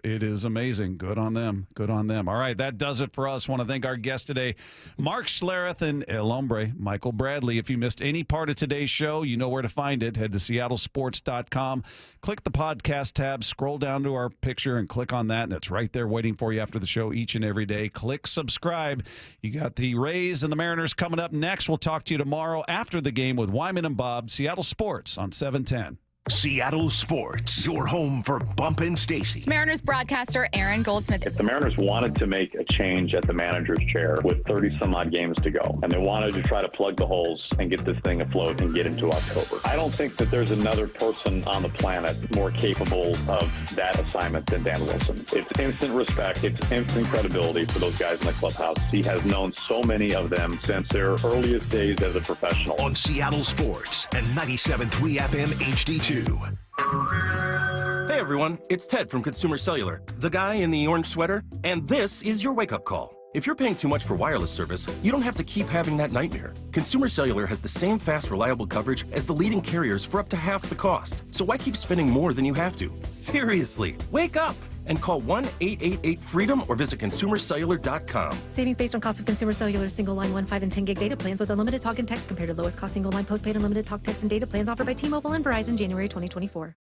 is amazing. Good on them. Good on them. All right, that does it for us. Want to thank our guest today, Mark Schlereth and El Hombre, Michael Bradley. If you missed any part of today's show, you know where to find it. Head to seattlesports.com. Click the podcast tab, scroll down to our picture, and click on that, and it's right there waiting for you after the show each and every day. Click subscribe. You got the Rays and the Mariners coming up next. We'll talk to you tomorrow after the game with Wyman and Bob, Seattle Sports on 710. Seattle Sports, your home for Bump and Stacy. It's Mariners broadcaster Aaron Goldsmith. If the Mariners wanted to make a change at the manager's chair with 30 some odd games to go, and they wanted to try to plug the holes and get this thing afloat and get into October, I don't think that there's another person on the planet more capable of that assignment than Dan Wilson. It's instant respect. It's instant credibility for those guys in the clubhouse. He has known so many of them since their earliest days as a professional. On Seattle Sports and 97.3 FM HD2. Hey everyone, it's Ted from Consumer Cellular, the guy in the orange sweater, and this is your wake-up call. If you're paying too much for wireless service, you don't have to keep having that nightmare. Consumer Cellular has the same fast, reliable coverage as the leading carriers for up to half the cost. So why keep spending more than you have to? Seriously, wake up and call 1-888-FREEDOM or visit consumercellular.com. Savings based on cost of Consumer Cellular single line 1, 5, and 10 gig data plans with unlimited talk and text compared to lowest cost single line postpaid unlimited talk, text, and data plans offered by T-Mobile and Verizon January 2024.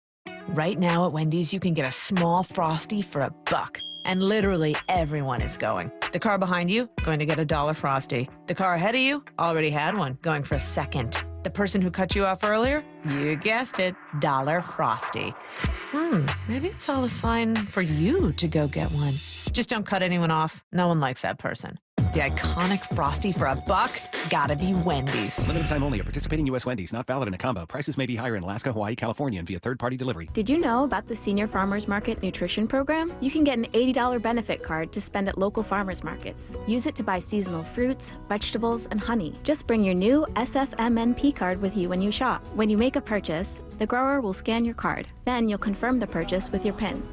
Right now at Wendy's, you can get a small Frosty for $1. And literally everyone is going. The car behind you, going to get a $1 Frosty. The car ahead of you, already had one, going for a second. The person who cut you off earlier, you guessed it, $1 Frosty. Maybe it's all a sign for you to go get one. Just don't cut anyone off. No one likes that person. The iconic Frosty for $1, gotta be Wendy's. Limited time only at participating U.S. Wendy's. Not valid in a combo. Prices may be higher in Alaska, Hawaii, California, and via third-party delivery. Did you know about the Senior Farmers Market Nutrition Program? You can get an $80 benefit card to spend at local farmers markets. Use it to buy seasonal fruits, vegetables, and honey. Just bring your new SFMNP card with you when you shop. When you make a purchase, the grower will scan your card. Then you'll confirm the purchase with your PIN.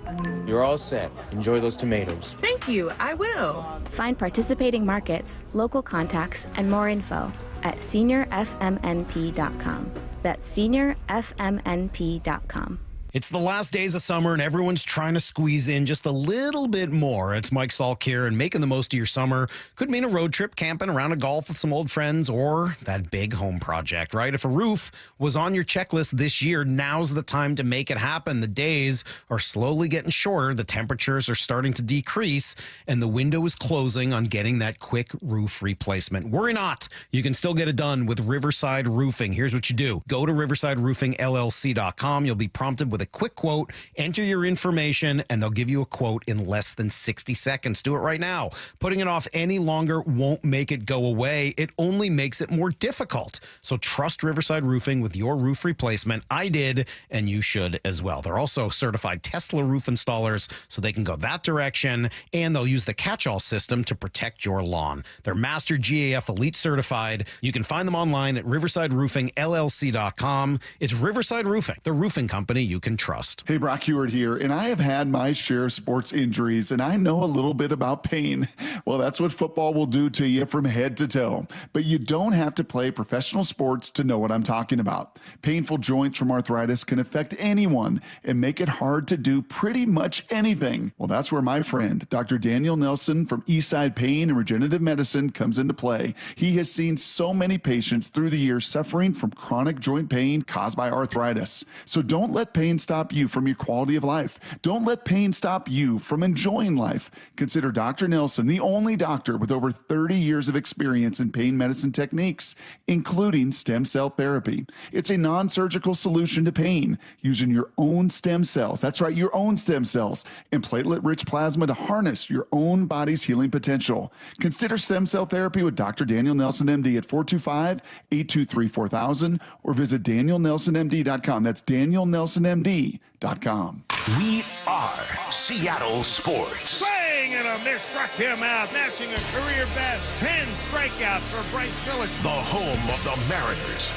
You're all set. Enjoy those tomatoes. Thank you, I will. Find participating markets, local contacts, and more info at seniorfmnp.com. That's seniorfmnp.com. It's the last days of summer and everyone's trying to squeeze in just a little bit more. It's Mike Salk here, and making the most of your summer could mean a road trip, camping, around a golf with some old friends, or that big home project, right? If a roof was on your checklist this year, now's the time to make it happen. The days are slowly getting shorter, the temperatures are starting to decrease, and the window is closing on getting that quick roof replacement. Worry not. You can still get it done with Riverside Roofing. Here's what you do. Go to riversideroofingllc.com. You'll be prompted with a quick quote, enter your information, and they'll give you a quote in less than 60 seconds. Do it right now. Putting it off any longer won't make it go away. It only makes it more difficult. So trust Riverside Roofing with your roof replacement. I did, and you should as well. They're also certified Tesla roof installers, so they can go that direction, and they'll use the catch-all system to protect your lawn. They're Master GAF Elite certified. You can find them online at riversideroofingllc.com. It's Riverside Roofing, the roofing company you can trust. Hey, Brock Heward here, and I have had my share of sports injuries, and I know a little bit about pain. Well, that's what football will do to you from head to toe. But you don't have to play professional sports to know what I'm talking about. Painful joints from arthritis can affect anyone and make it hard to do pretty much anything. Well, that's where my friend, Dr. Daniel Nelson from Eastside Pain and Regenerative Medicine comes into play. He has seen so many patients through the years suffering from chronic joint pain caused by arthritis. So don't let pain stop you from your quality of life. Don't let pain stop you from enjoying life. Consider Dr. Nelson the only doctor with over 30 years of experience in pain medicine techniques, including stem cell therapy. It's a non-surgical solution to pain using your own stem cells. That's right, your own stem cells and platelet-rich plasma to harness your own body's healing potential. Consider stem cell therapy with Dr. Daniel Nelson, MD at 425-823-4000 or visit danielnelsonmd.com. That's danielnelsonmd.com. We are Seattle Sports. Swing and a miss, struck him out, matching a career best. 10 strikeouts for Bryce Miller. The home of the Mariners.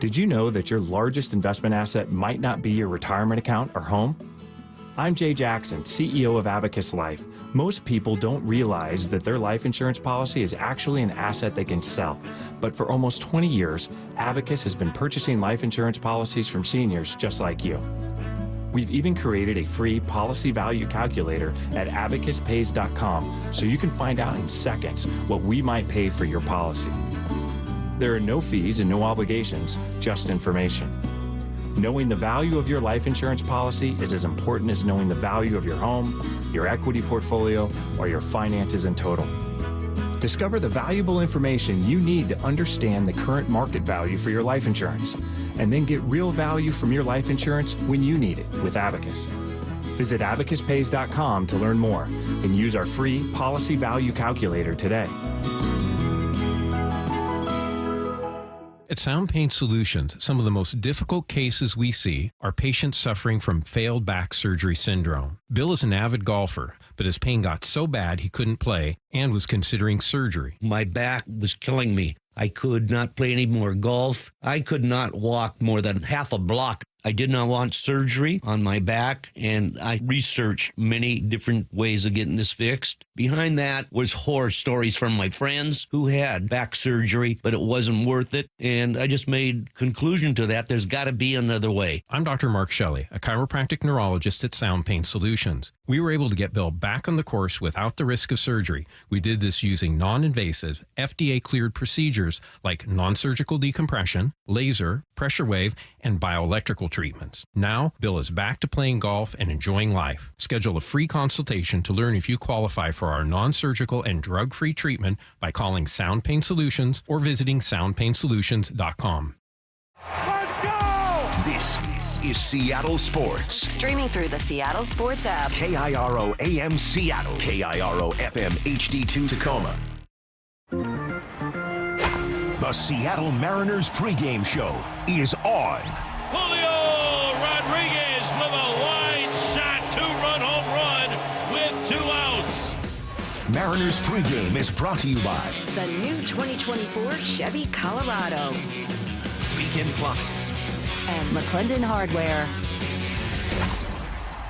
Did you know that your largest investment asset might not be your retirement account or home? I'm Jay Jackson, CEO of Abacus Life. Most people don't realize that their life insurance policy is actually an asset they can sell. But for almost 20 years, Abacus has been purchasing life insurance policies from seniors just like you. We've even created a free policy value calculator at abacuspays.com so you can find out in seconds what we might pay for your policy. There are no fees and no obligations, just information. Knowing the value of your life insurance policy is as important as knowing the value of your home, your equity portfolio, or your finances in total. Discover the valuable information you need to understand the current market value for your life insurance. and then get real value from your life insurance when you need it with Abacus. Visit abacuspays.com to learn more and use our free policy value calculator today. At Sound Pain Solutions, some of the most difficult cases we see are patients suffering from failed back surgery syndrome. Bill is an avid golfer, but his pain got so bad he couldn't play and was considering surgery. My back was killing me. I could not play any more golf. I could not walk more than half a block. I did not want surgery on my back, and I researched many different ways of getting this fixed. Behind that was horror stories from my friends who had back surgery, but it wasn't worth it, and I just made conclusion to that. There's got to be another way. I'm Dr. Mark Shelley, a chiropractic neurologist at Sound Pain Solutions. We were able to get Bill back on the course without the risk of surgery. We did this using non-invasive, FDA-cleared procedures like non-surgical decompression, laser, pressure wave, and bioelectrical treatments. Now, Bill is back to playing golf and enjoying life. Schedule a free consultation to learn if you qualify for our non-surgical and drug-free treatment by calling Sound Pain Solutions or visiting soundpainsolutions.com. This is Seattle Sports. Streaming through the Seattle Sports app. KIRO AM Seattle. KIRO FM HD2 Tacoma. The Seattle Mariners pregame show is on. Julio Rodriguez with a line shot, two-run home run with 2 outs. Mariners pregame is brought to you by The new 2024 Chevy Colorado Beacon Plumbing and McClendon Hardware.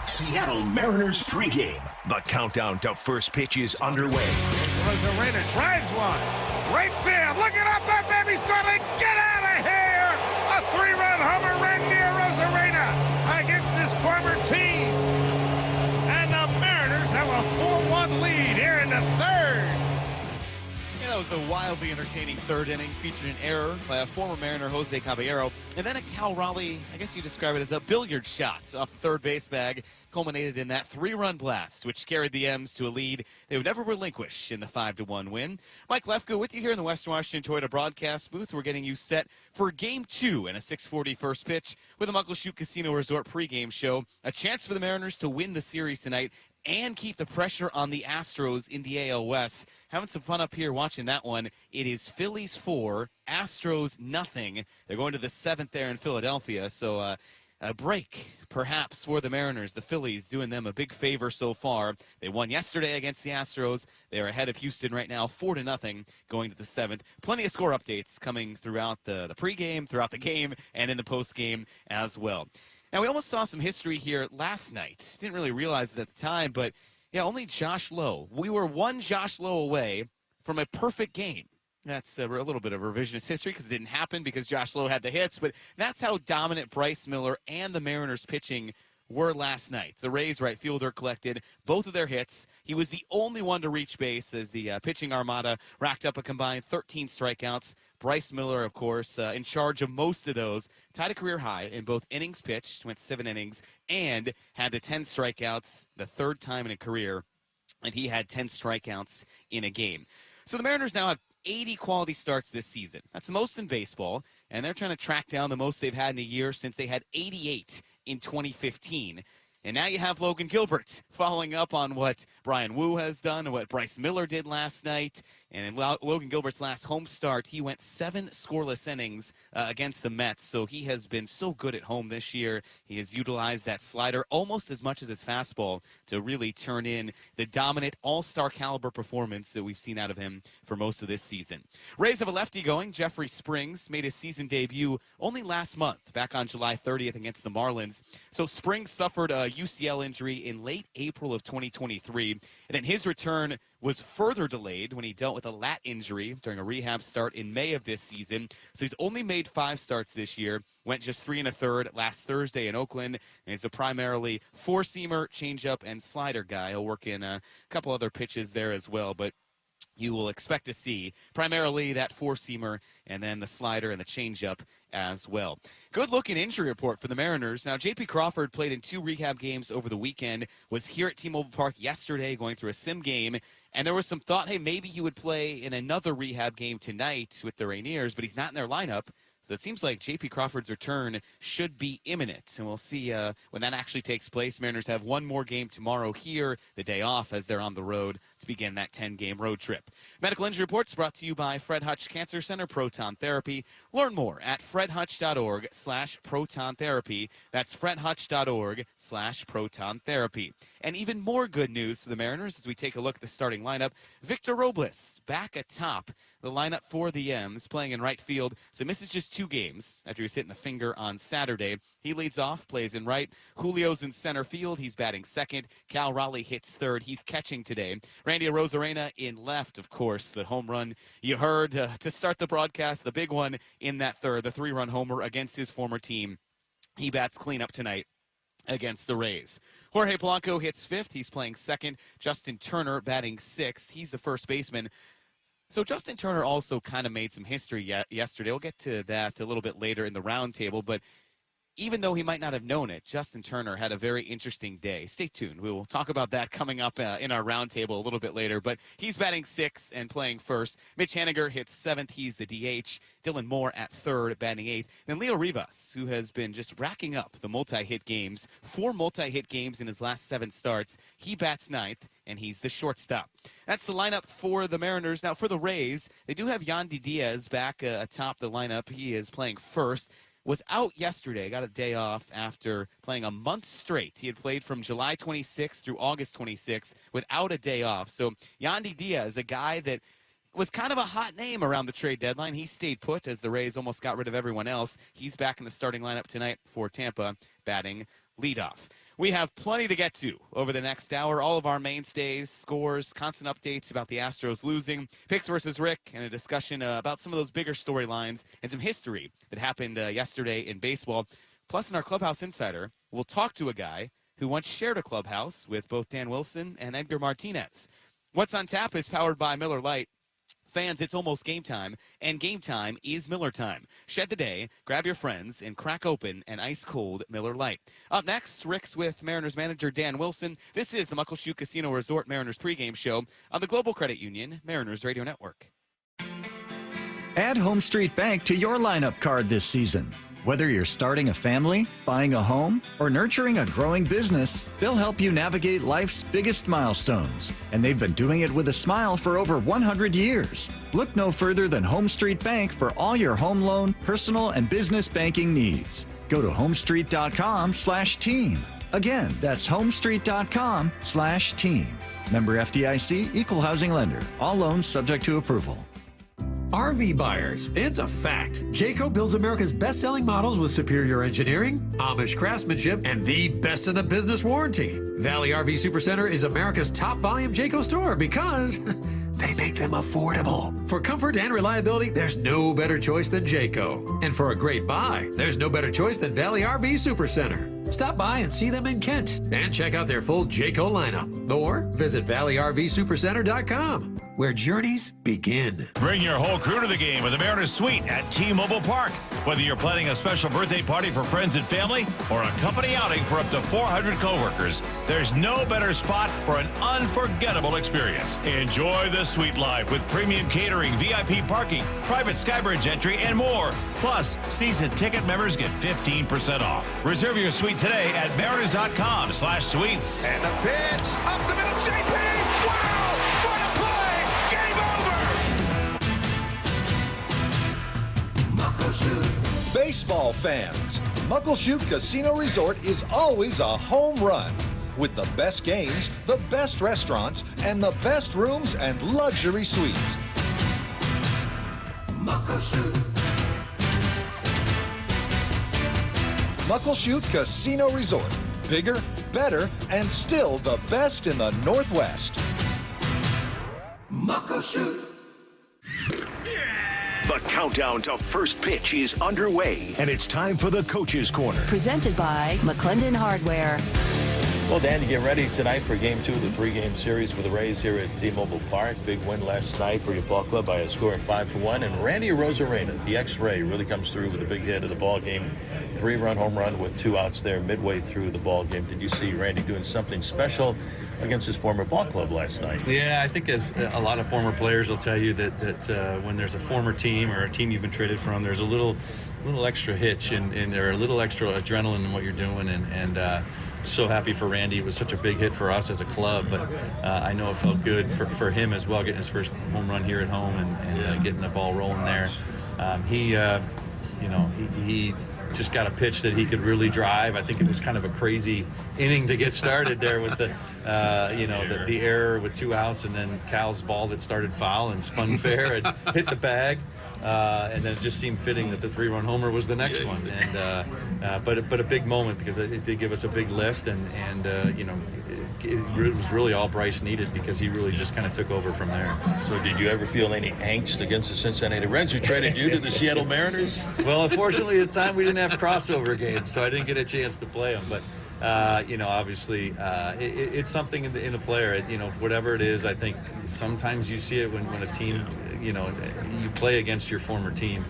Seattle Mariners pregame. The countdown to first pitch is underway. Rosarena drives one. Right field. Looking up. That baby's going to get out of here. A 3-run homer right near Rosarena against this former team. And the Mariners have a 4-1 lead here in the third. Yeah, that was a wildly entertaining third inning, featured an error by a former Mariner, Jose Caballero, and then a Cal Raleigh, I guess you describe it as a billiard shot off the third base bag, culminated in that 3-run blast, which carried the M's to a lead they would never relinquish in the 5-1 win. Mike Lefko with you here in the Western Washington Toyota broadcast booth. We're getting you set for Game 2 and a 6:40 first pitch with the Muckleshoot Casino Resort pregame show. A chance for the Mariners to win the series tonight and keep the pressure on the Astros in the AL West. Having some fun up here watching that one. It is Phillies 4, Astros nothing. They're going to the 7th there in Philadelphia, so a break perhaps for the Mariners. The Phillies doing them a big favor so far. They won yesterday against the Astros. They're ahead of Houston right now, 4-0, going to the 7th. Plenty of score updates coming throughout the pregame, throughout the game, and in the postgame as well. Now, we almost saw some history here last night. Didn't really realize it at the time, but yeah, only Josh Lowe. We were one Josh Lowe away from a perfect game. That's a little bit of revisionist history because it didn't happen because Josh Lowe had the hits, but that's how dominant Bryce Miller and the Mariners pitching were last night. The Rays right fielder collected both of their hits. He was the only one to reach base as the pitching armada racked up a combined 13 strikeouts. Bryce Miller, of course, in charge of most of those, tied a career high in both innings pitched, went 7 innings, and had the 10 strikeouts the third time in a career, and he had 10 strikeouts in a game. So the Mariners now have 80 quality starts this season. That's the most in baseball, and they're trying to track down the most they've had in a year since they had 88 in 2015. And now you have Logan Gilbert following up on what Brian Wu has done and what Bryce Miller did last night. And in Logan Gilbert's last home start, he went 7 scoreless innings against the Mets. So he has been so good at home this year. He has utilized that slider almost as much as his fastball to really turn in the dominant all-star caliber performance that we've seen out of him for most of this season. Rays have a lefty going. Jeffrey Springs made his season debut only last month, back on July 30th against the Marlins. So Springs suffered a UCL injury in late April of 2023, and then his return was further delayed when he dealt with a lat injury during a rehab start in May of this season. So he's only made 5 starts this year, went just 3 1/3 last Thursday in Oakland, and he's a primarily 4-seamer, changeup, and slider guy. He'll work in a couple other pitches there as well, but you will expect to see primarily that 4-seamer and then the slider and the changeup as well. Good-looking injury report for the Mariners. Now, J.P. Crawford played in 2 rehab games over the weekend, was here at T-Mobile Park yesterday going through a sim game, and there was some thought, hey, maybe he would play in another rehab game tonight with the Rainiers, but he's not in their lineup. So it seems like J.P. Crawford's return should be imminent, and we'll see when that actually takes place. Mariners have one more game tomorrow here, the day off, as they're on the road to begin that 10-game road trip. Medical Injury Reports brought to you by Fred Hutch Cancer Center Proton Therapy. Learn more at fredhutch.org/proton therapy. That's fredhutch.org/proton therapy. And even more good news for the Mariners as we take a look at the starting lineup. Victor Robles back atop the lineup for the M's, playing in right field. So misses just 2 games after he was hitting the finger on Saturday. He leads off, plays in right. Julio's in center field. He's batting second. Cal Raleigh hits third. He's catching today. Randy Arozarena in left, of course. The home run you heard to start the broadcast, the big one in that third, the 3-run homer against his former team. He bats cleanup tonight against the Rays. Jorge Polanco hits 5th. He's playing second. Justin Turner batting 6th. He's the first baseman. So Justin Turner also kind of made some history yesterday. We'll get to that a little bit later in the roundtable, but even though he might not have known it, Justin Turner had a very interesting day. Stay tuned. We will talk about that coming up in our roundtable a little bit later, but he's batting 6th and playing first. Mitch Haniger hits 7th. He's the DH. Dylan Moore at 3rd, batting 8th. Then Leo Rivas, who has been just racking up the multi-hit games, 4 multi-hit games in his last 7 starts. He bats 9th, and he's the shortstop. That's the lineup for the Mariners. Now, for the Rays, they do have Yandy Diaz back atop the lineup. He is playing first. Was out yesterday, got a day off after playing a month straight. He had played from July 26th through August 26th without a day off. So Yandy Diaz, a guy that was kind of a hot name around the trade deadline. He stayed put as the Rays almost got rid of everyone else. He's back in the starting lineup tonight for Tampa, batting leadoff. We have plenty to get to over the next hour. All of our mainstays, scores, constant updates about the Astros losing, picks versus Rick, and a discussion about some of those bigger storylines and some history that happened yesterday in baseball. Plus, in our Clubhouse Insider, we'll talk to a guy who once shared a clubhouse with both Dan Wilson and Edgar Martinez. What's on Tap is powered by Miller Lite. Fans, it's almost game time, and game time is Miller time. Shed the day, grab your friends, and crack open an ice-cold Miller Lite. Up next, Rick's with Mariners manager Dan Wilson. This is the Muckleshoot Casino Resort Mariners pregame show on the Global Credit Union Mariners Radio Network. Add Home Street Bank to your lineup card this season. Whether you're starting a family, buying a home, or nurturing a growing business, they'll help you navigate life's biggest milestones. And they've been doing it with a smile for over 100 years. Look no further than Home Street Bank for all your home loan, personal, and business banking needs. Go to homestreet.com/team. Again, that's homestreet.com/team. Member FDIC, Equal Housing Lender. All loans subject to approval. RV buyers, it's a fact. Jayco builds America's best-selling models with superior engineering, Amish craftsmanship, and the best in the business warranty. Valley RV Supercenter is America's top volume Jayco store because they make them affordable. For comfort and reliability, there's no better choice than Jayco. And for a great buy, there's no better choice than Valley RV Supercenter. Stop by and see them in Kent and check out their full Jayco lineup. Or visit ValleyRVSupercenter.com, where journeys begin. Bring your whole crew to the game with the Mariners Suite at T-Mobile Park. Whether you're planning a special birthday party for friends and family or a company outing for up to 400 coworkers, there's no better spot for an unforgettable experience. Enjoy the suite life with premium catering, VIP parking, private Skybridge entry, and more. Plus, season ticket members get 15% off. Reserve your suite today at mariners.com/suites. And the pitch up the middle, JP! Wow! What a play! Game over! Baseball fans, Muckleshoot Casino Resort is always a home run. With the best games, the best restaurants, and the best rooms and luxury suites. Muckleshoot Casino Resort. Bigger, better, and still the best in the Northwest. Muckleshoot. The countdown to first pitch is underway, and it's time for the Coach's Corner. Presented by McClendon Hardware. Well, Dan, you get ready tonight for Game 2 of the 3-game series with the Rays here at T-Mobile Park. Big win last night for your ball club by a score of 5-1. And Randy Arozarena, the X-Ray, really comes through with a big hit of the ball game. 3-run home run with 2 outs there midway through the ball game. Did you see Randy doing something special against his former ball club last night? Yeah, I think as a lot of former players will tell you that when there's a former team or a team you've been traded from, there's a little little extra hitch or a little extra adrenaline in what you're doing, and so happy for Randy. It was such a big hit for us as a club, but I know it felt good for him as well, getting his first home run here at home and getting the ball rolling there. He just got a pitch that he could really drive. I think it was kind of a crazy inning to get started there with the error with 2 outs, and then Cal's ball that started foul and spun fair and hit the bag. And then it just seemed fitting that the 3-run homer was the next one, and but a big moment because it did give us a big lift, and it was really all Bryce needed because he really just kind of took over from there. So did you ever feel any angst against the Cincinnati Reds who traded you to the Seattle Mariners? Well, unfortunately at the time we didn't have crossover games, so I didn't get a chance to play them, but obviously it's something in the player. Whatever it is, I think sometimes you see it when a team, you play against your former team,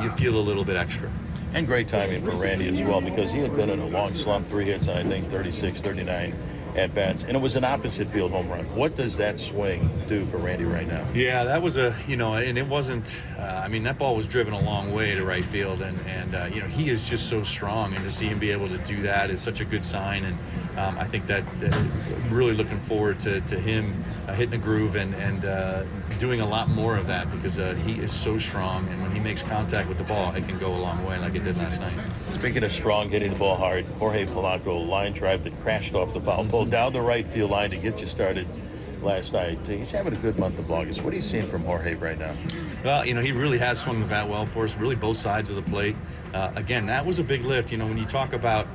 you feel a little bit extra. And great timing for Randy as well, because he had been in a long slump, 3 hits on, I think, 36, 39 at-bats, and it was an opposite field home run. What does that swing do for Randy right now? Yeah, that was and it wasn't, that ball was driven a long way to right field, and he is just so strong, and to see him be able to do that is such a good sign, and I think that really looking forward to him hitting a groove and doing a lot more of that, because he is so strong, and when he makes contact with the ball, it can go a long way like it did last night. Speaking of strong, hitting the ball hard, Jorge Polanco, line drive that crashed off the foul pole down the right field line to get you started last night. He's having a good month of August. What are you seeing from Jorge right now? Well, he really has swung the bat well for us, really both sides of the plate. Again, that was a big lift. When you talk about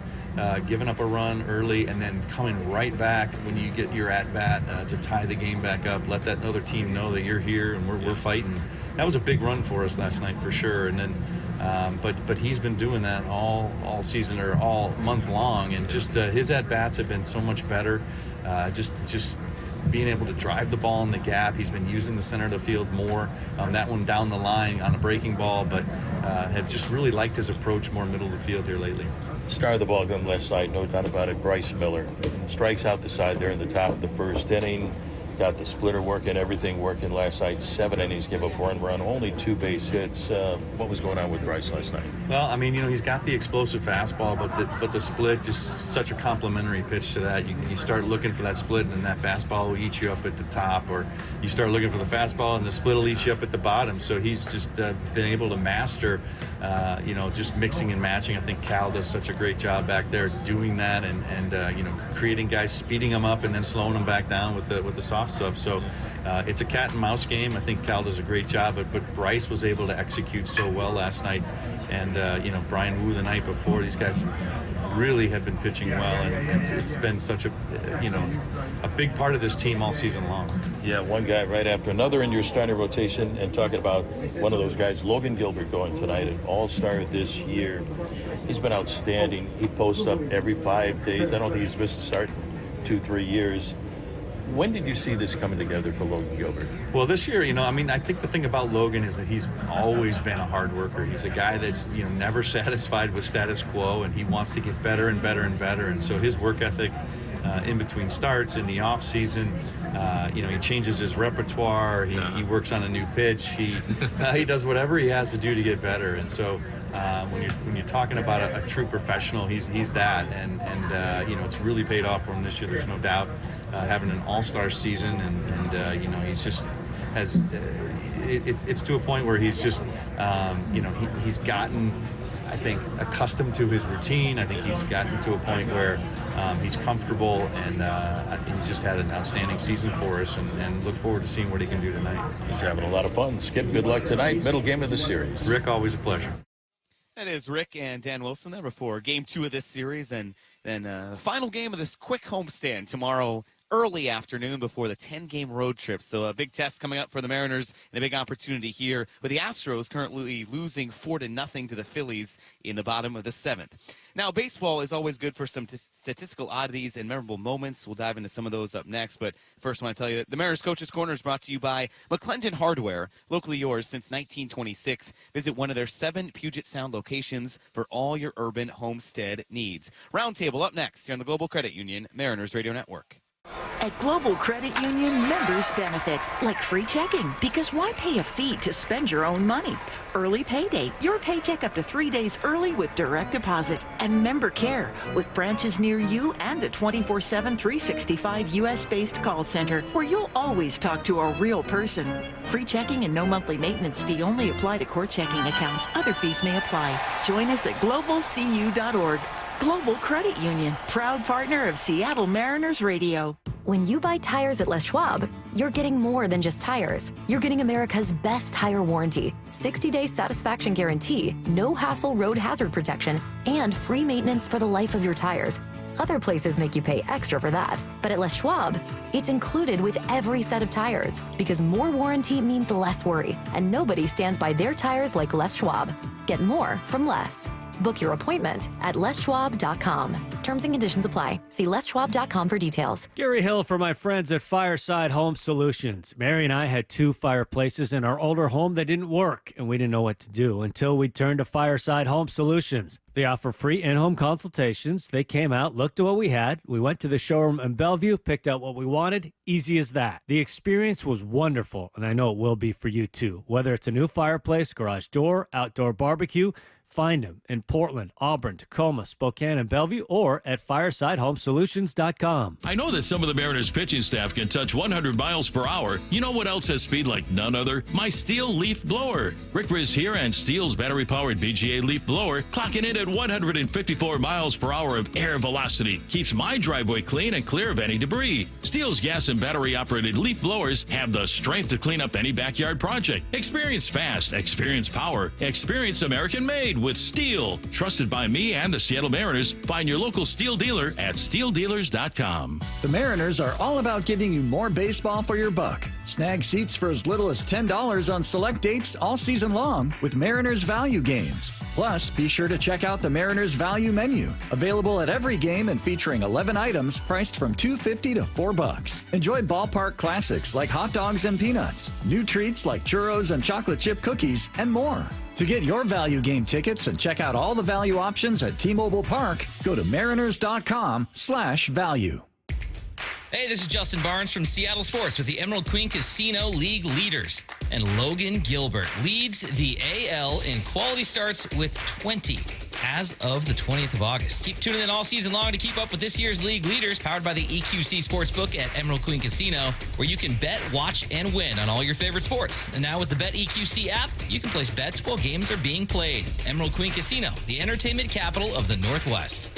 giving up a run early and then coming right back when you get your at-bat to tie the game back up, let that other team know that you're here and we're fighting. That was a big run for us last night for sure. And then, but he's been doing that all season or all month long, and just his at-bats have been so much better. Just being able to drive the ball in the gap. He's been using the center of the field more. That one down the line on a breaking ball, but have just really liked his approach more middle of the field here lately. Star of the ball gun left side, no doubt about it, Bryce Miller. Strikes out the side there in the top of the first inning. Got the splitter working, everything working last night. 7 innings, give up 1 run, only 2 base hits. What was going on with Bryce last night? Well, he's got the explosive fastball, but the split, just such a complimentary pitch to that. You start looking for that split, and that fastball will eat you up at the top, or you start looking for the fastball, and the split will eat you up at the bottom. So he's just been able to master, just mixing and matching. I think Cal does such a great job back there doing that, and creating guys, speeding them up, and then slowing them back down with the soft stuff. So it's a cat and mouse game. I think Cal does a great job, but Bryce was able to execute so well last night, and Brian Wu the night before. These guys really have been pitching well, and it's been such a big part of this team all season long. Yeah, one guy right after another in your starting rotation, and talking about one of those guys, Logan Gilbert, going tonight, an all-star this year. He's been outstanding. He posts up every 5 days. I don't think he's missed a start in 2-3 years. When did you see this coming together for Logan Gilbert? Well, this year, I think the thing about Logan is that he's always been a hard worker. He's a guy that's, never satisfied with status quo, and he wants to get better and better and better. And so his work ethic in between starts, in the off season, he changes his repertoire. He works on a new pitch. He does whatever he has to do to get better. And so when you're talking about a true professional, he's that. And it's really paid off for him this year. There's no doubt. Having an all-star season, and he's just has it's to a point where he's just he's gotten, I think, accustomed to his routine. I think he's gotten to a point where he's comfortable, and I think he's just had an outstanding season for us, and look forward to seeing what he can do tonight. He's having a lot of fun. Skip, good luck tonight. Middle game of the series. Rick, always a pleasure. That is Rick and Dan Wilson there before Game 2 of this series, and then the final game of this quick homestand tomorrow early afternoon before the 10-game road trip. So a big test coming up for the Mariners, and a big opportunity here with the Astros currently losing 4-0 to the Phillies in the bottom of the 7th. Now, baseball is always good for some statistical oddities and memorable moments. We'll dive into some of those up next, but first I want to tell you that the Mariners Coach's Corner is brought to you by McClendon Hardware, locally yours since 1926. Visit one of their 7 Puget Sound locations for all your urban homestead needs. Roundtable up next here on the Global Credit Union Mariners Radio Network. At Global Credit Union, members benefit, like free checking, because why pay a fee to spend your own money? Early payday, your paycheck up to 3 days early with direct deposit. And member care, with branches near you and a 24/7, 365 U.S.-based call center where you'll always talk to a real person. Free checking and no monthly maintenance fee only apply to core checking accounts. Other fees may apply. Join us at globalcu.org. Global Credit Union, proud partner of Seattle Mariners Radio. When you buy tires at Les Schwab, you're getting more than just tires. You're getting America's best tire warranty, 60-day satisfaction guarantee, no hassle road hazard protection, and free maintenance for the life of your tires. Other places make you pay extra for that. But at Les Schwab, it's included with every set of tires, because more warranty means less worry, and nobody stands by their tires like Les Schwab. Get more from less. Book your appointment at leschwab.com. Terms and conditions apply. See leschwab.com for details. Gary Hill for my friends at Fireside Home Solutions. Mary and I had 2 fireplaces in our older home that didn't work, and we didn't know what to do until we turned to Fireside Home Solutions. They offer free in-home consultations. They came out, looked at what we had. We went to the showroom in Bellevue, picked out what we wanted. Easy as that. The experience was wonderful, and I know it will be for you too. Whether it's a new fireplace, garage door, outdoor barbecue, find them in Portland, Auburn, Tacoma, Spokane, and Bellevue, or at firesidehomesolutions.com. I know that some of the Mariners pitching staff can touch 100 miles per hour. You know what else has speed like none other? My Steel leaf blower. Rick Riz here, and Steel's battery-powered BGA leaf blower, clocking in at 154 miles per hour of air velocity, keeps my driveway clean and clear of any debris. Steel's gas and battery-operated leaf blowers have the strength to clean up any backyard project. Experience fast, experience power, experience American-made with Steel. Trusted by me and the Seattle Mariners. Find your local Steel dealer at steeldealers.com. The Mariners are all about giving you more baseball for your buck. Snag seats for as little as $10 on select dates all season long with Mariners Value Games. Plus, be sure to check out the Mariners Value Menu, available at every game and featuring 11 items priced from $2.50 to $4. Enjoy ballpark classics like hot dogs and peanuts, new treats like churros and chocolate chip cookies, and more. To get your value game tickets and check out all the value options at T-Mobile Park, go to mariners.com/value. Hey, this is Justin Barnes from Seattle Sports with the Emerald Queen Casino League leaders. And Logan Gilbert leads the AL in quality starts with 20 as of the 20th of August. Keep tuning in all season long to keep up with this year's league leaders, powered by the EQC Sportsbook at Emerald Queen Casino, where you can bet, watch, and win on all your favorite sports. And now with the Bet EQC app, you can place bets while games are being played. Emerald Queen Casino, the entertainment capital of the Northwest.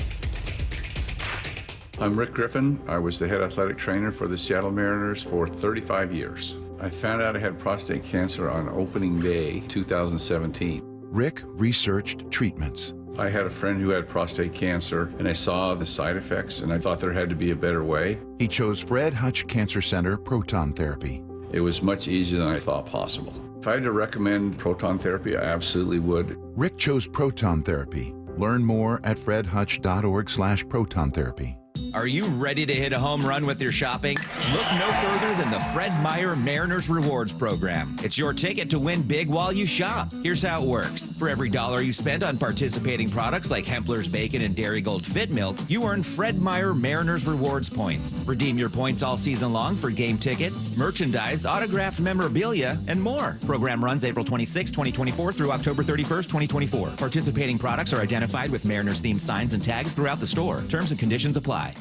I'm Rick Griffin. I was the head athletic trainer for the Seattle Mariners for 35 years. I found out I had prostate cancer on opening day 2017. Rick researched treatments. I had a friend who had prostate cancer, and I saw the side effects, and I thought there had to be a better way. He chose Fred Hutch Cancer Center proton therapy. It was much easier than I thought possible. If I had to recommend proton therapy, I absolutely would. Rick chose proton therapy. Learn more at fredhutch.org/proton therapy. Are you ready to hit a home run with your shopping? Look no further than the Fred Meyer Mariners Rewards Program. It's your ticket to win big while you shop. Here's how it works. For every $1 you spend on participating products like Hempler's Bacon and Dairy Gold Fit Milk, you earn Fred Meyer Mariners Rewards points. Redeem your points all season long for game tickets, merchandise, autographed memorabilia, and more. Program runs April 26, 2024 through October 31st, 2024. Participating products are identified with Mariners-themed signs and tags throughout the store. Terms and conditions apply.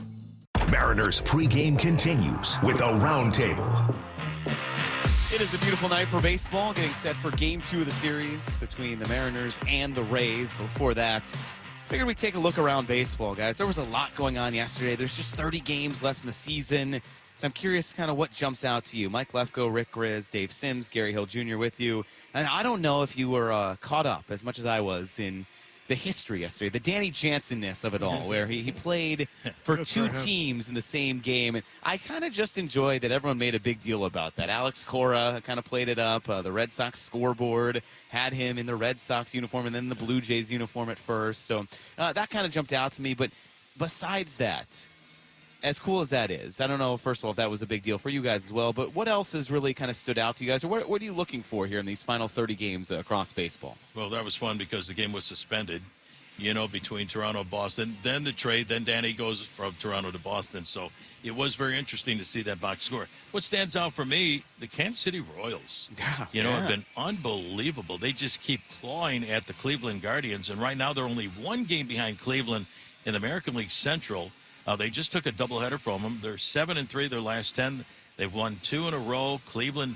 Mariners pregame continues with a roundtable. It is a beautiful night for baseball, getting set for Game 2 of the series between the Mariners and the Rays. Before that, figured we'd take a look around baseball, guys. There was a lot going on yesterday. There's just 30 games left in the season. So I'm curious kind of what jumps out to you. Mike Lefko, Rick Grizz, Dave Sims, Gary Hill Jr. with you. And I don't know if you were caught up as much as I was in the history yesterday, the Danny Jansen-ness of it all, where he played for 2 teams in the same game. And I kind of just enjoyed that everyone made a big deal about that. Alex Cora kind of played it up. The Red Sox scoreboard had him in the Red Sox uniform and then the Blue Jays uniform at first. So that kind of jumped out to me. But besides that, as cool as that is, I don't know, first of all, if that was a big deal for you guys as well, but what else has really kind of stood out to you guys, or what are you looking for here in these final 30 games across baseball? Well, that was fun because the game was suspended, between Toronto and Boston. Then the trade, then Danny goes from Toronto to Boston. So it was very interesting to see that box score. What stands out for me, the Kansas City Royals, have been unbelievable. They just keep clawing at the Cleveland Guardians, and right now they're only one game behind Cleveland in the American League Central. They just took a doubleheader from them. They're 7-3 their last 10. They've won 2 in a row. Cleveland,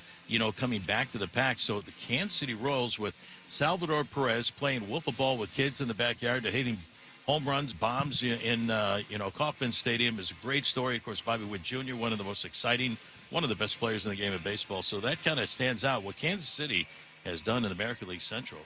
coming back to the pack. So the Kansas City Royals with Salvador Perez playing wiffle ball with kids in the backyard to hitting home runs, bombs in Kauffman Stadium is a great story. Of course, Bobby Witt Jr., one of the most exciting, one of the best players in the game of baseball. So that kind of stands out, what Kansas City has done in the American League Central.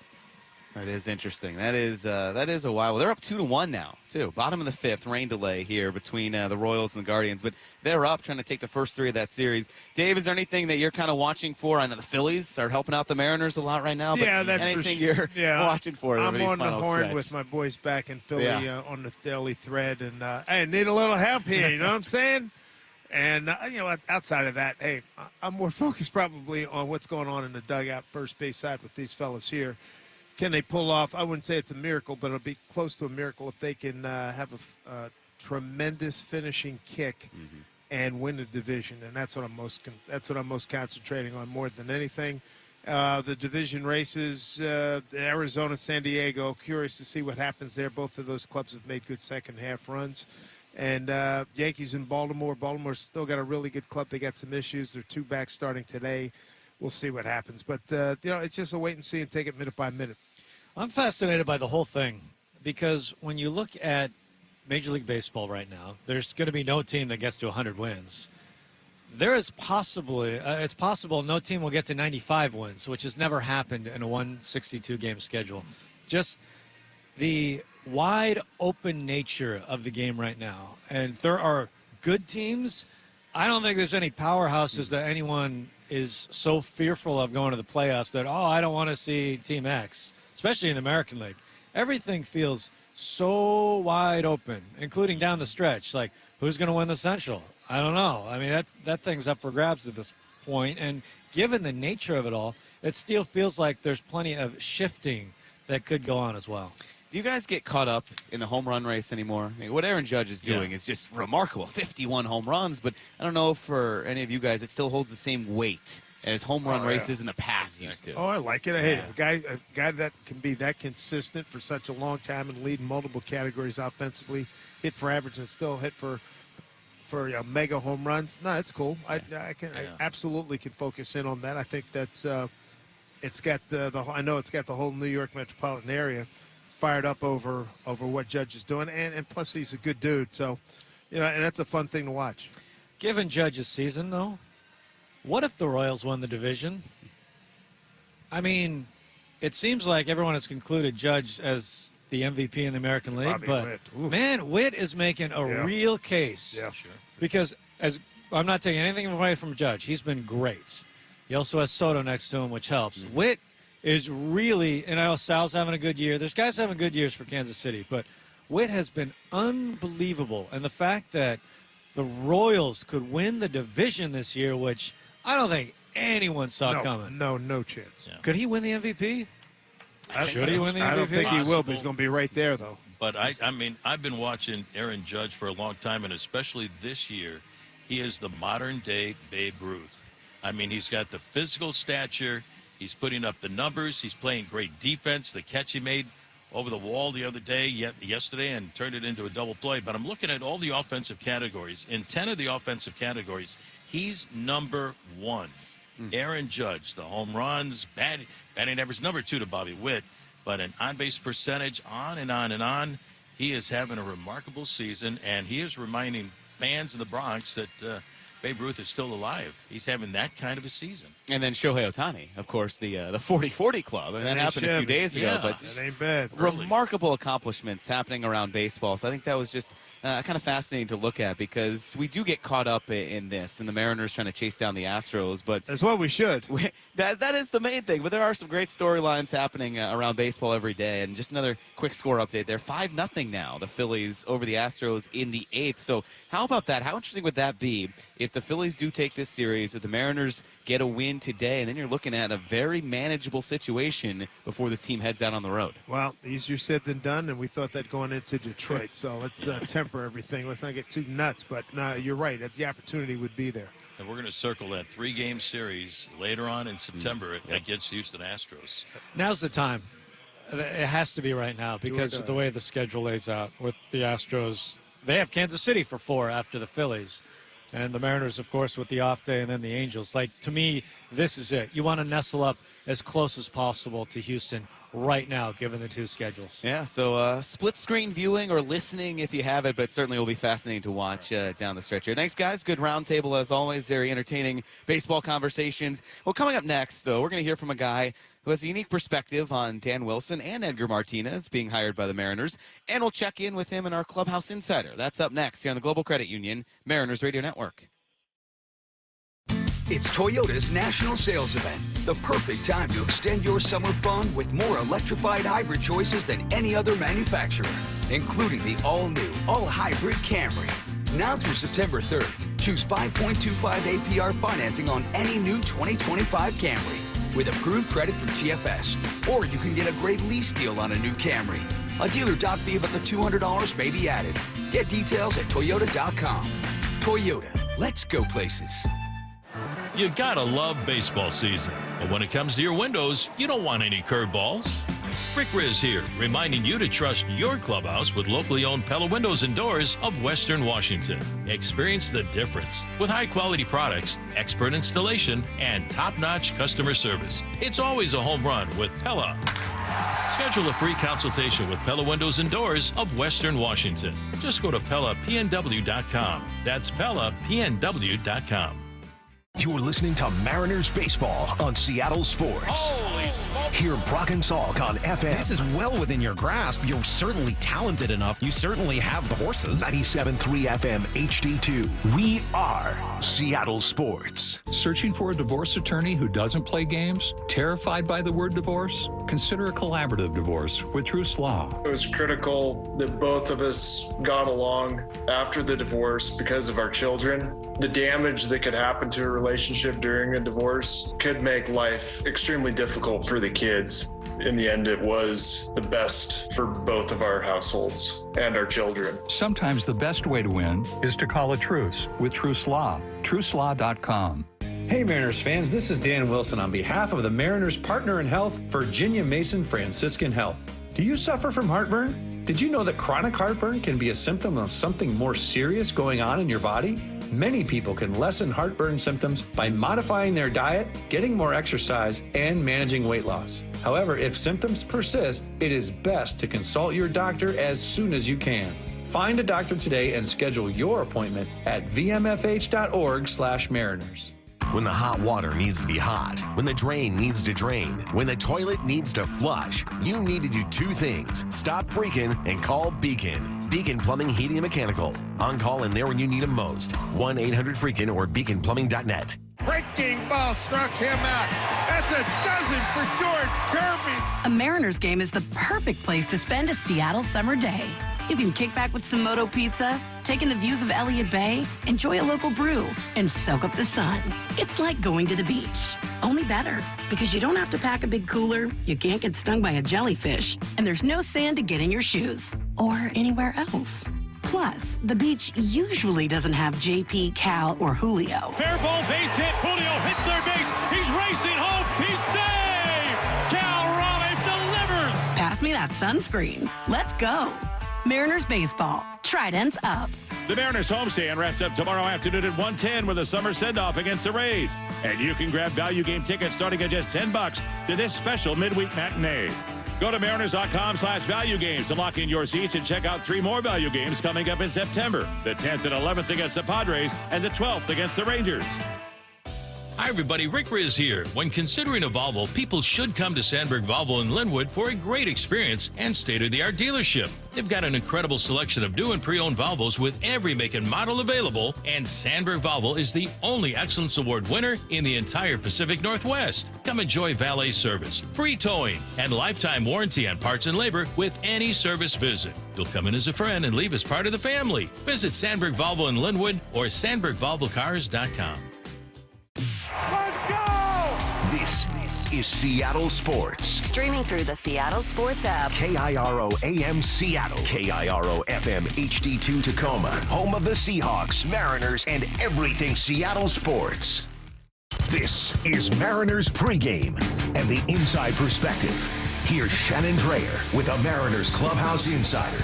That is interesting. That is a while. Well, they're up 2-1 now, too. Bottom of the 5th, rain delay here between the Royals and the Guardians. But they're up, trying to take the first 3 of that series. Dave, is there anything that you're kind of watching for? I know the Phillies are helping out the Mariners a lot right now. But that's anything you're watching for? I'm on the horn stretch? with my boys back in Philly on the daily thread, and I need a little help here. You know what I'm saying? And, outside of that, hey, I'm more focused probably on what's going on in the dugout first base side with these fellas here. Can they pull off? I wouldn't say it's a miracle, but it'll be close to a miracle if they can have a tremendous finishing kick and win the division. And that's what I'm most concentrating on more than anything. The division races, Arizona, San Diego. Curious to see what happens there. Both of those clubs have made good second half runs. And Yankees in Baltimore. Baltimore's still got a really good club. They got some issues. They're 2 back starting today. We'll see what happens. But, it's just a wait and see and take it minute by minute. I'm fascinated by the whole thing because when you look at Major League Baseball right now, there's going to be no team that gets to 100 wins. There is it's possible no team will get to 95 wins, which has never happened in a 162-game schedule. Just the wide open nature of the game right now. And there are good teams. I don't think there's any powerhouses that anyone is so fearful of going to the playoffs that, I don't want to see Team X, especially in the American League. Everything feels so wide open, including down the stretch. Like, who's going to win the Central? I don't know. I mean, that thing's up for grabs at this point. And given the nature of it all, it still feels like there's plenty of shifting that could go on as well. Do you guys get caught up in the home run race anymore? I mean, what Aaron Judge is doing is just remarkable. 51 home runs, but I don't know if for any of you guys it still holds the same weight as home run races in the past used to. Oh, I like it. Hey, a guy that can be that consistent for such a long time and lead in multiple categories offensively, hit for average and still hit for mega home runs. No, it's cool. I absolutely can focus in on that. I think that's it's got I know it's got the whole New York metropolitan area fired up over what Judge is doing, and plus he's a good dude, so and that's a fun thing to watch. Given Judge's season, though, what if the Royals won the division? I mean, it seems like everyone has concluded Judge as the MVP in the American League, but man, Witt is making a real case. Yeah, sure. Because I'm not taking anything away from Judge, he's been great. He also has Soto next to him, which helps. Witt is really, and I know Sal's having a good year. There's guys having good years for Kansas City, but Witt has been unbelievable. And the fact that the Royals could win the division this year, which I don't think anyone saw coming. No chance. Yeah. Could he win the MVP? Should he win the MVP? I don't think he will, but he's going to be right there, though. But, I mean, I've been watching Aaron Judge for a long time, and especially this year, he is the modern-day Babe Ruth. I mean, he's got the physical stature. He's putting up the numbers. He's playing great defense. The catch he made over the wall the other day, yesterday, and turned it into a double play. But I'm looking at all the offensive categories. In 10 of the offensive categories, he's number 1. Aaron Judge, the home runs, batting average, number 2 to Bobby Witt. But an on-base percentage, on and on and on. He is having a remarkable season, and he is reminding fans in the Bronx that Babe Ruth is still alive. He's having that kind of a season. And then Shohei Ohtani, of course, the 40-40 club. And that happened a few days ago. But that ain't bad. Remarkable accomplishments happening around baseball. So I think that was just kind of fascinating to look at because we do get caught up in this, and the Mariners trying to chase down the Astros. But that's what we should. That is the main thing. But there are some great storylines happening around baseball every day. And just another quick score update there. 5-0 now, the Phillies over the Astros in the 8th. So how about that? How interesting would that be if the Phillies do take this series, if the Mariners get a win today, and then you're looking at a very manageable situation before this team heads out on the road. Well, easier said than done, and we thought that going into Detroit. So let's temper everything. Let's not get too nuts. But no, you're right. The opportunity would be there. And we're going to circle that 3-game series later on in September against Houston Astros. Now's the time. It has to be right now because of the way the schedule lays out with the Astros. They have Kansas City for 4 after the Phillies. And the Mariners, of course, with the off day, and then the Angels. Like, to me, this is it. You want to nestle up as close as possible to Houston right now, given the 2 schedules. Yeah, so split-screen viewing or listening if you have it, but certainly will be fascinating to watch down the stretch here. Thanks, guys. Good roundtable, as always. Very entertaining baseball conversations. Well, coming up next, though, we're going to hear from a guy who has a unique perspective on Dan Wilson and Edgar Martinez being hired by the Mariners, and we'll check in with him in our Clubhouse Insider. That's up next here on the Global Credit Union Mariners Radio Network. It's Toyota's National Sales Event, the perfect time to extend your summer fun with more electrified hybrid choices than any other manufacturer, including the all-new, all-hybrid Camry. Now through September 3rd, choose 5.25 APR financing on any new 2025 Camry with approved credit through TFS. Or you can get a great lease deal on a new Camry. A dealer doc fee of up to $200 may be added. Get details at Toyota.com. Toyota, let's go places. You gotta love baseball season. But when it comes to your windows, you don't want any curveballs. Rick Riz here, reminding you to trust your clubhouse with locally owned Pella Windows and Doors of Western Washington. Experience the difference with high-quality products, expert installation, and top-notch customer service. It's always a home run with Pella. Schedule a free consultation with Pella Windows and Doors of Western Washington. Just go to PellaPNW.com. That's PellaPNW.com. You're listening to Mariners Baseball on Seattle Sports. Holy smokes. Hear Brock and Salk on FM. This is well within your grasp. You're certainly talented enough. You certainly have the horses. 97.3 FM HD2. We are Seattle Sports. Searching for a divorce attorney who doesn't play games? Terrified by the word divorce? Consider a collaborative divorce with Truce Law. It was critical that both of us got along after the divorce because of our children. The damage that could happen to a relationship during a divorce could make life extremely difficult for the kids. In the end, it was the best for both of our households and our children. Sometimes the best way to win is to call a truce with Truce Law. TruceLaw.com. Hey Mariners fans, this is Dan Wilson on behalf of the Mariners Partner in Health, Virginia Mason Franciscan Health. Do you suffer from heartburn? Did you know that chronic heartburn can be a symptom of something more serious going on in your body? Many people can lessen heartburn symptoms by modifying their diet, getting more exercise, and managing weight loss. However, if symptoms persist, it is best to consult your doctor as soon as you can. Find a doctor today and schedule your appointment at vmfh.org/Mariners. When the hot water needs to be hot, when the drain needs to drain, when the toilet needs to flush, you need to do 2 things. Stop freaking and call Beacon. Beacon Plumbing, Heating, and Mechanical. On call and there when you need them most. 1-800-FREAKIN or beaconplumbing.net. Breaking ball struck him out. That's a dozen for George Kirby. A Mariners game is the perfect place to spend a Seattle summer day. You can kick back with some Moto Pizza, take in the views of Elliott Bay, enjoy a local brew, and soak up the sun. It's like going to the beach, only better, because you don't have to pack a big cooler, you can't get stung by a jellyfish, and there's no sand to get in your shoes or anywhere else. Plus, the beach usually doesn't have JP, Cal, or Julio. Fair ball, base hit. Julio hits third base. He's racing home. He's safe. Cal Raleigh delivers. Pass me that sunscreen. Let's go. Mariners baseball. Tridents up. The Mariners homestand wraps up tomorrow afternoon at 1:10 with a summer send-off against the Rays. And you can grab value game tickets starting at just $10 to this special midweek matinee. Go to Mariners.com/value games to lock in your seats and check out 3 more value games coming up in September. The 10th and 11th against the Padres and the 12th against the Rangers. Hi, everybody. Rick Riz here. When considering a Volvo, people should come to Sandberg Volvo in Linwood for a great experience and state-of-the-art dealership. They've got an incredible selection of new and pre-owned Volvos with every make and model available, and Sandberg Volvo is the only Excellence Award winner in the entire Pacific Northwest. Come enjoy valet service, free towing, and lifetime warranty on parts and labor with any service visit. You'll come in as a friend and leave as part of the family. Visit Sandberg Volvo in Linwood or SandbergVolvoCars.com. This is Seattle Sports. Streaming through the Seattle Sports app. KIRO AM Seattle. KIRO FM HD2 Tacoma. Home of the Seahawks, Mariners, and everything Seattle sports. This is Mariners pregame and the inside perspective. Here's Shannon Dreyer with a Mariners Clubhouse Insider.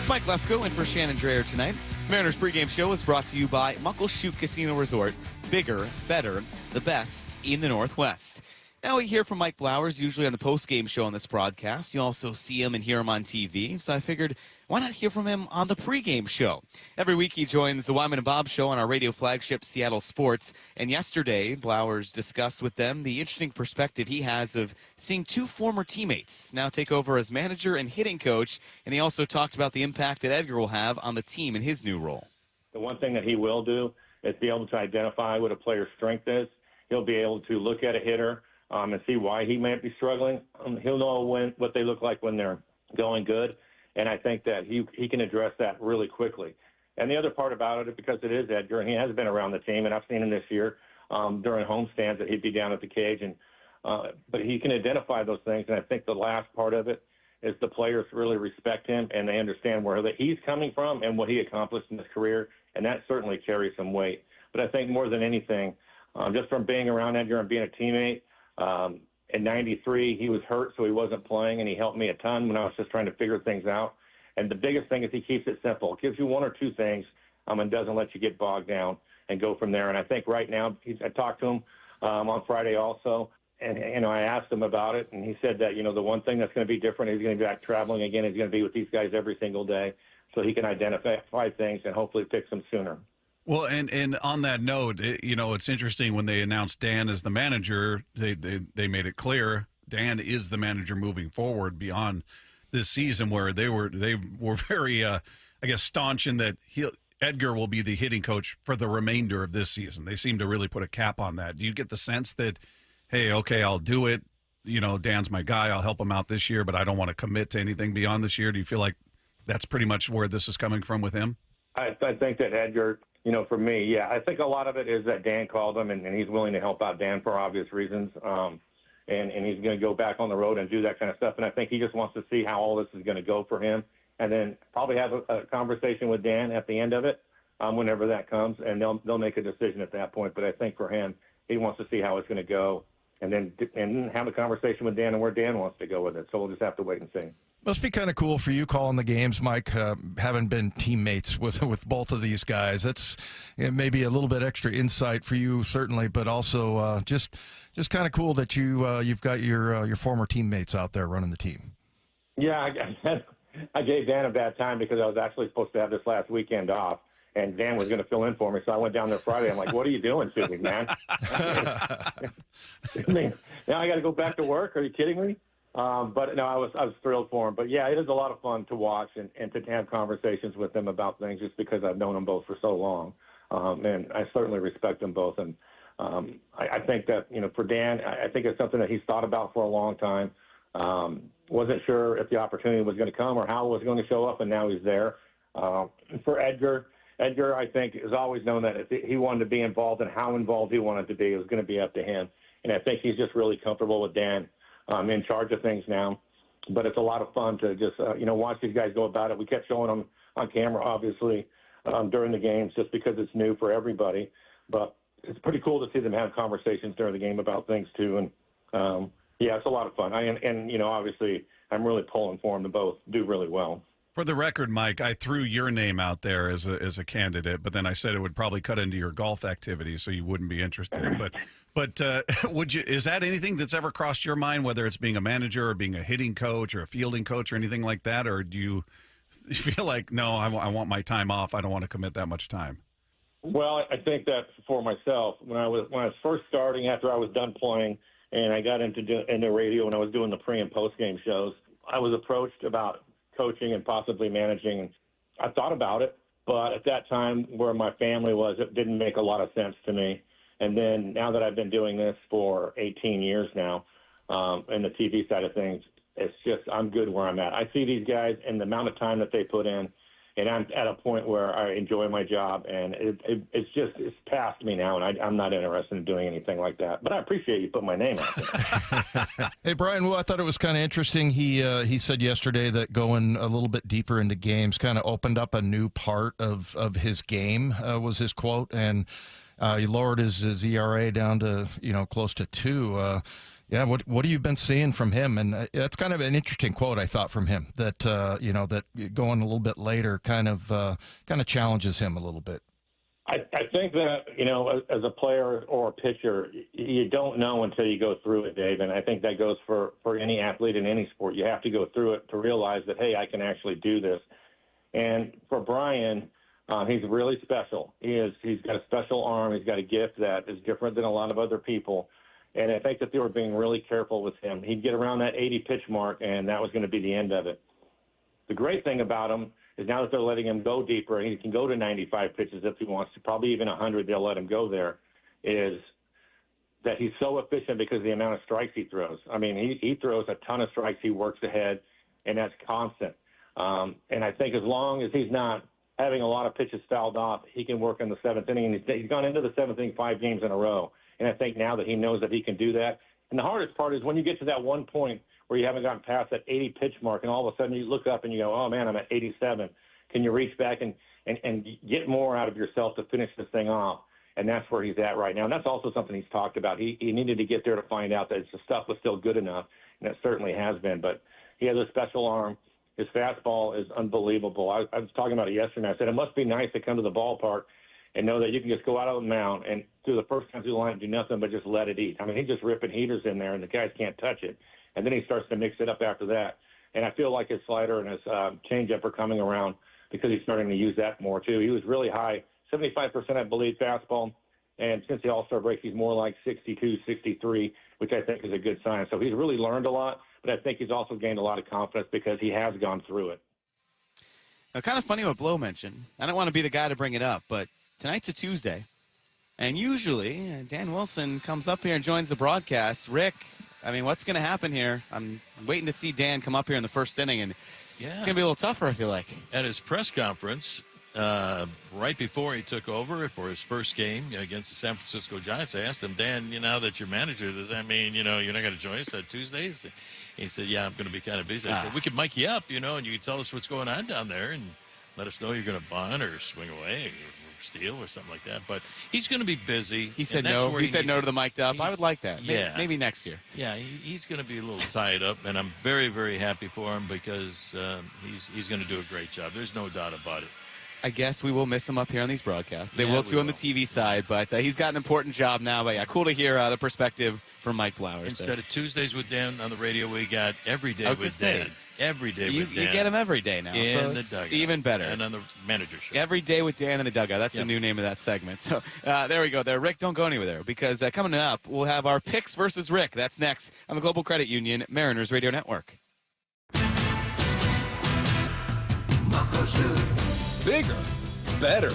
Mike Lefko in for Shannon Dreyer tonight. Mariners pregame show is brought to you by Muckleshoot Casino Resort. Bigger, better, the best in the Northwest. Now we hear from Mike Blowers, usually on the post-game show on this broadcast. You also see him and hear him on TV, so I figured, why not hear from him on the pregame show? Every week he joins the Wyman and Bob show on our radio flagship Seattle Sports, and yesterday Blowers discussed with them the interesting perspective he has of seeing two former teammates now take over as manager and hitting coach, and he also talked about the impact that Edgar will have on the team in his new role. The one thing that he will do is be able to identify what a player's strength is. He'll be able to look at a hitter and see why he might be struggling. He'll know what they look like when they're going good, and I think that he can address that really quickly. And the other part about it, because it is Edgar, and he has been around the team, and I've seen him this year during homestands that he'd be down at the cage, and but he can identify those things, and I think the last part of it is the players really respect him, and they understand where he's coming from and what he accomplished in his career, and that certainly carries some weight. But I think more than anything, just from being around Edgar and being a teammate, in '93, he was hurt, so he wasn't playing, and he helped me a ton when I was just trying to figure things out. And the biggest thing is he keeps it simple. Gives you one or two things and doesn't let you get bogged down and go from there. And I think right now, I talked to him on Friday also, and I asked him about it, and he said that, the one thing that's going to be different, he's going to be back traveling again. He's going to be with these guys every single day so he can identify things and hopefully fix them sooner. Well, and on that note, it's interesting when they announced Dan as the manager, they made it clear Dan is the manager moving forward beyond this season, where they were very, staunch in that Edgar will be the hitting coach for the remainder of this season. They seem to really put a cap on that. Do you get the sense that, hey, okay, I'll do it. Dan's my guy. I'll help him out this year, but I don't want to commit to anything beyond this year. Do you feel like that's pretty much where this is coming from with him? I think that Edgar, for me, yeah, I think a lot of it is that Dan called him, and he's willing to help out Dan for obvious reasons. And he's going to go back on the road and do that kind of stuff. And I think he just wants to see how all this is going to go for him, and then probably have a conversation with Dan at the end of it, whenever that comes, and they'll make a decision at that point. But I think for him, he wants to see how it's going to go, and then have a conversation with Dan and where Dan wants to go with it. So we'll just have to wait and see. Must be kind of cool for you calling the games, Mike, having been teammates with both of these guys. That's maybe a little bit extra insight for you, certainly, but also just kind of cool that you've got your former teammates out there running the team. Yeah, I gave Dan a bad time because I was actually supposed to have this last weekend off, and Dan was going to fill in for me. So I went down there Friday. I'm like, what are you doing to me, man? I mean, now I got to go back to work. Are you kidding me? But no, I was thrilled for him. But yeah, it is a lot of fun to watch and to have conversations with them about things, just because I've known them both for so long. And I certainly respect them both. And I think that, for Dan, I think it's something that he's thought about for a long time. Wasn't sure if the opportunity was going to come or how it was going to show up, and now he's there. For Edgar, I think, has always known that if he wanted to be involved and how involved he wanted to be, it was going to be up to him. And I think he's just really comfortable with Dan in charge of things now. But it's a lot of fun to just, watch these guys go about it. We kept showing them on camera, obviously, during the games, just because it's new for everybody. But it's pretty cool to see them have conversations during the game about things, too. And, yeah, it's a lot of fun. Obviously, I'm really pulling for them to both do really well. For the record, Mike, I threw your name out there as a candidate, but then I said it would probably cut into your golf activities, so you wouldn't be interested. But would you? Is that anything that's ever crossed your mind, whether it's being a manager or being a hitting coach or a fielding coach or anything like that, or do you feel like, no, I want my time off, I don't want to commit that much time? Well, I think that for myself, when I was first starting, after I was done playing, and I got into radio and I was doing the pre and post game shows, I was approached about coaching and possibly managing. I thought about it, but at that time, where my family was, it didn't make a lot of sense to me. And then now that I've been doing this for 18 years now, in the TV side of things, it's just I'm good where I'm at. I see these guys and the amount of time that they put in, and I'm at a point where I enjoy my job, and it's past me now, and I'm not interested in doing anything like that. But I appreciate you putting my name out there. Hey, Brian, well, I thought it was kind of interesting. He said yesterday that going a little bit deeper into games kind of opened up a new part of his game, was his quote, and he lowered his ERA down to close to 2. Yeah, what have you been seeing from him? And that's kind of an interesting quote, I thought, from him, that that going a little bit later kind of challenges him a little bit. I think that, as a player or a pitcher, you don't know until you go through it, Dave. And I think that goes for any athlete in any sport. You have to go through it to realize that, hey, I can actually do this. And for Brian, he's really special. He's got a special arm. He's got a gift that is different than a lot of other people. And I think that they were being really careful with him. He'd get around that 80 pitch mark, and that was going to be the end of it. The great thing about him is now that they're letting him go deeper, and he can go to 95 pitches if he wants to, probably even 100, they'll let him go there, is that he's so efficient because of the amount of strikes he throws. I mean, he throws a ton of strikes. He works ahead, and that's constant. And I think as long as he's not having a lot of pitches fouled off, he can work in the seventh inning. And he's gone into the seventh inning 5 games in a row. And I think now that he knows that he can do that. And the hardest part is when you get to that one point where you haven't gotten past that 80 pitch mark, and all of a sudden you look up and you go, oh, man, I'm at 87. Can you reach back and get more out of yourself to finish this thing off? And that's where he's at right now. And that's also something he's talked about. He needed to get there to find out that the stuff was still good enough, and it certainly has been. But he has a special arm. His fastball is unbelievable. I was talking about it yesterday. I said it must be nice to come to the ballpark and know that you can just go out on the mound and through the first time through the line do nothing but just let it eat. I mean, he's just ripping heaters in there, and the guys can't touch it. And then he starts to mix it up after that. And I feel like his slider and his changeup are coming around because he's starting to use that more, too. He was really high, 75%, I believe, fastball. And since the All-Star break, he's more like 62, 63, which I think is a good sign. So he's really learned a lot, but I think he's also gained a lot of confidence because he has gone through it. Now, kind of funny what Blow mentioned. I don't want to be the guy to bring it up, but tonight's a Tuesday, and usually Dan Wilson comes up here and joins the broadcast. Rick, I mean, what's going to happen here? I'm waiting to see Dan come up here in the first inning, and it's going to be a little tougher, I feel like. At his press conference, right before he took over for his first game against the San Francisco Giants, I asked him, Dan, now that you're manager, does that mean, you're not going to join us on Tuesdays? He said, yeah, I'm going to be kind of busy. I said, we could mic you up, and you can tell us what's going on down there and let us know you're going to bunt or swing away or steal or something like that. But he's going to be busy. He said no. He said no to the mic'd up. I would like that. Yeah. Maybe next year. Yeah, he's going to be a little tied up, and I'm very, very happy for him because he's going to do a great job. There's no doubt about it. I guess we will miss him up here on these broadcasts. They will too on the TV side, but he's got an important job now. But yeah, cool to hear the perspective from Mike Blowers. Instead of Tuesdays with Dan on the radio, we got Every Day with Dan. Every Day with Dan. You get him every day now. In the dugout. Even better. And on the manager show. Every Day with Dan in the dugout. That's the new name of that segment. So there we go there. Rick, don't go anywhere there because coming up, we'll have our picks versus Rick. That's next on the Global Credit Union Mariners Radio Network. Bigger, better,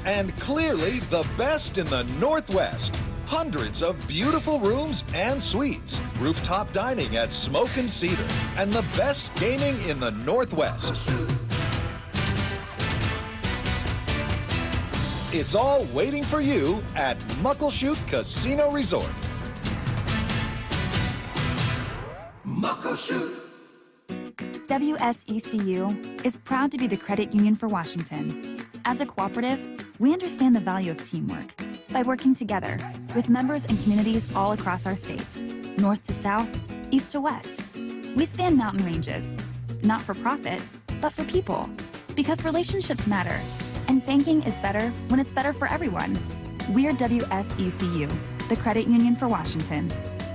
and clearly the best in the Northwest. Hundreds of beautiful rooms and suites, rooftop dining at Smoke and Cedar, and the best gaming in the Northwest. It's all waiting for you at Muckleshoot Casino Resort. Muckleshoot. WSECU is proud to be the credit union for Washington. As a cooperative, we understand the value of teamwork by working together with members and communities all across our state, north to south, east to west. We span mountain ranges, not for profit, but for people, because relationships matter, and banking is better when it's better for everyone. We're WSECU, the credit union for Washington.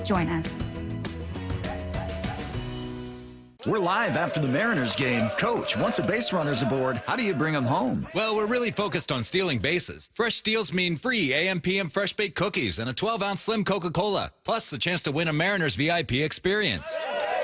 Join us. We're live after the Mariners game. Coach, once a base runner's aboard, how do you bring them home? Well, we're really focused on stealing bases. Fresh steals mean free AM/PM fresh baked cookies and a 12-ounce slim Coca-Cola, plus the chance to win a Mariners VIP experience.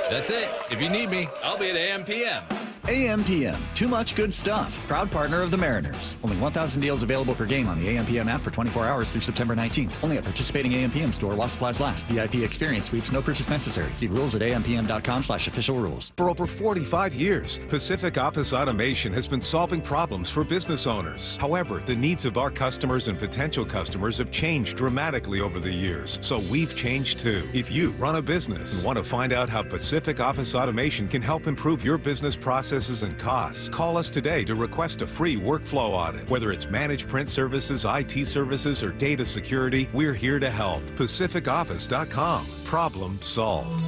That's it. If you need me, I'll be at AM/PM. AM/PM, too much good stuff. Proud partner of the Mariners. Only 1,000 deals available per game on the AM/PM app for 24 hours through September 19th. Only at participating AM/PM store while supplies last. VIP experience sweeps, no purchase necessary. See rules at ampm.com/official rules. For over 45 years, Pacific Office Automation has been solving problems for business owners. However, the needs of our customers and potential customers have changed dramatically over the years, so we've changed too. If you run a business and want to find out how Pacific Office Automation can help improve your business processes and costs, call us today to request a free workflow audit. Whether it's managed print services, IT services, or data security, we're here to help. PacificOffice.com. Problem solved.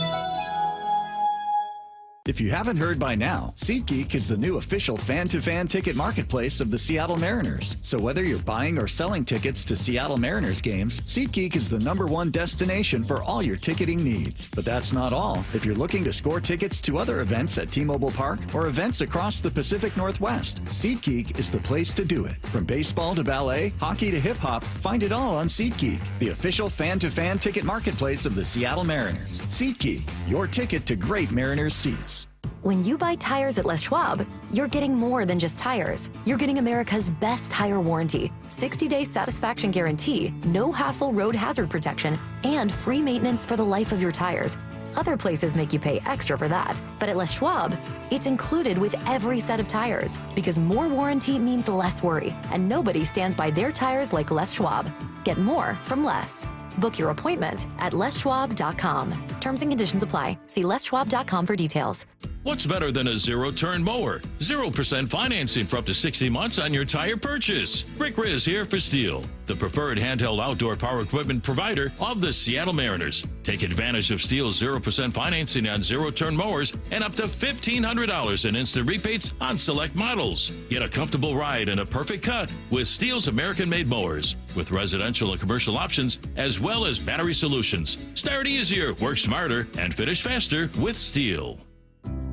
If you haven't heard by now, SeatGeek is the new official fan-to-fan ticket marketplace of the Seattle Mariners. So whether you're buying or selling tickets to Seattle Mariners games, SeatGeek is the #1 destination for all your ticketing needs. But that's not all. If you're looking to score tickets to other events at T-Mobile Park or events across the Pacific Northwest, SeatGeek is the place to do it. From baseball to ballet, hockey to hip-hop, find it all on SeatGeek, the official fan-to-fan ticket marketplace of the Seattle Mariners. SeatGeek, your ticket to great Mariners seats. When you buy tires at Les Schwab, you're getting more than just tires. You're getting America's best tire warranty, 60-day satisfaction guarantee, no hassle road hazard protection, and free maintenance for the life of your tires. Other places make you pay extra for that, but at Les Schwab, it's included with every set of tires, because more warranty means less worry, and nobody stands by their tires like Les Schwab. Get more from less. Book your appointment at leschwab.com. Terms and conditions apply. See leschwab.com for details. What's better than a zero-turn mower? 0% financing for up to 60 months on your tire purchase. Rick Riz here for Steel, the preferred handheld outdoor power equipment provider of the Seattle Mariners. Take advantage of Steel's 0% financing on zero-turn mowers and up to $1,500 in instant rebates on select models. Get a comfortable ride and a perfect cut with Steel's American-made mowers, with residential and commercial options, as well as battery solutions. Start easier, work smarter, and finish faster with Steel.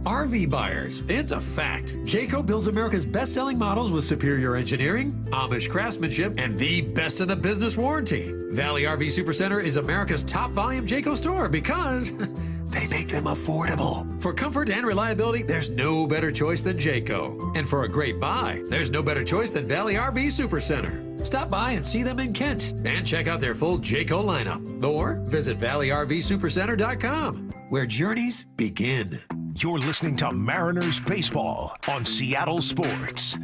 RV buyers, it's a fact. Jayco builds America's best-selling models with superior engineering, Amish craftsmanship, and the best in the business warranty. Valley RV Supercenter is America's top volume Jayco store because they make them affordable. For comfort and reliability, there's no better choice than Jayco. And for a great buy, there's no better choice than Valley RV Supercenter. Stop by and see them in Kent and check out their full Jayco lineup. Or visit ValleyRVSupercenter.com, where journeys begin. You're listening to Mariners Baseball on Seattle Sports.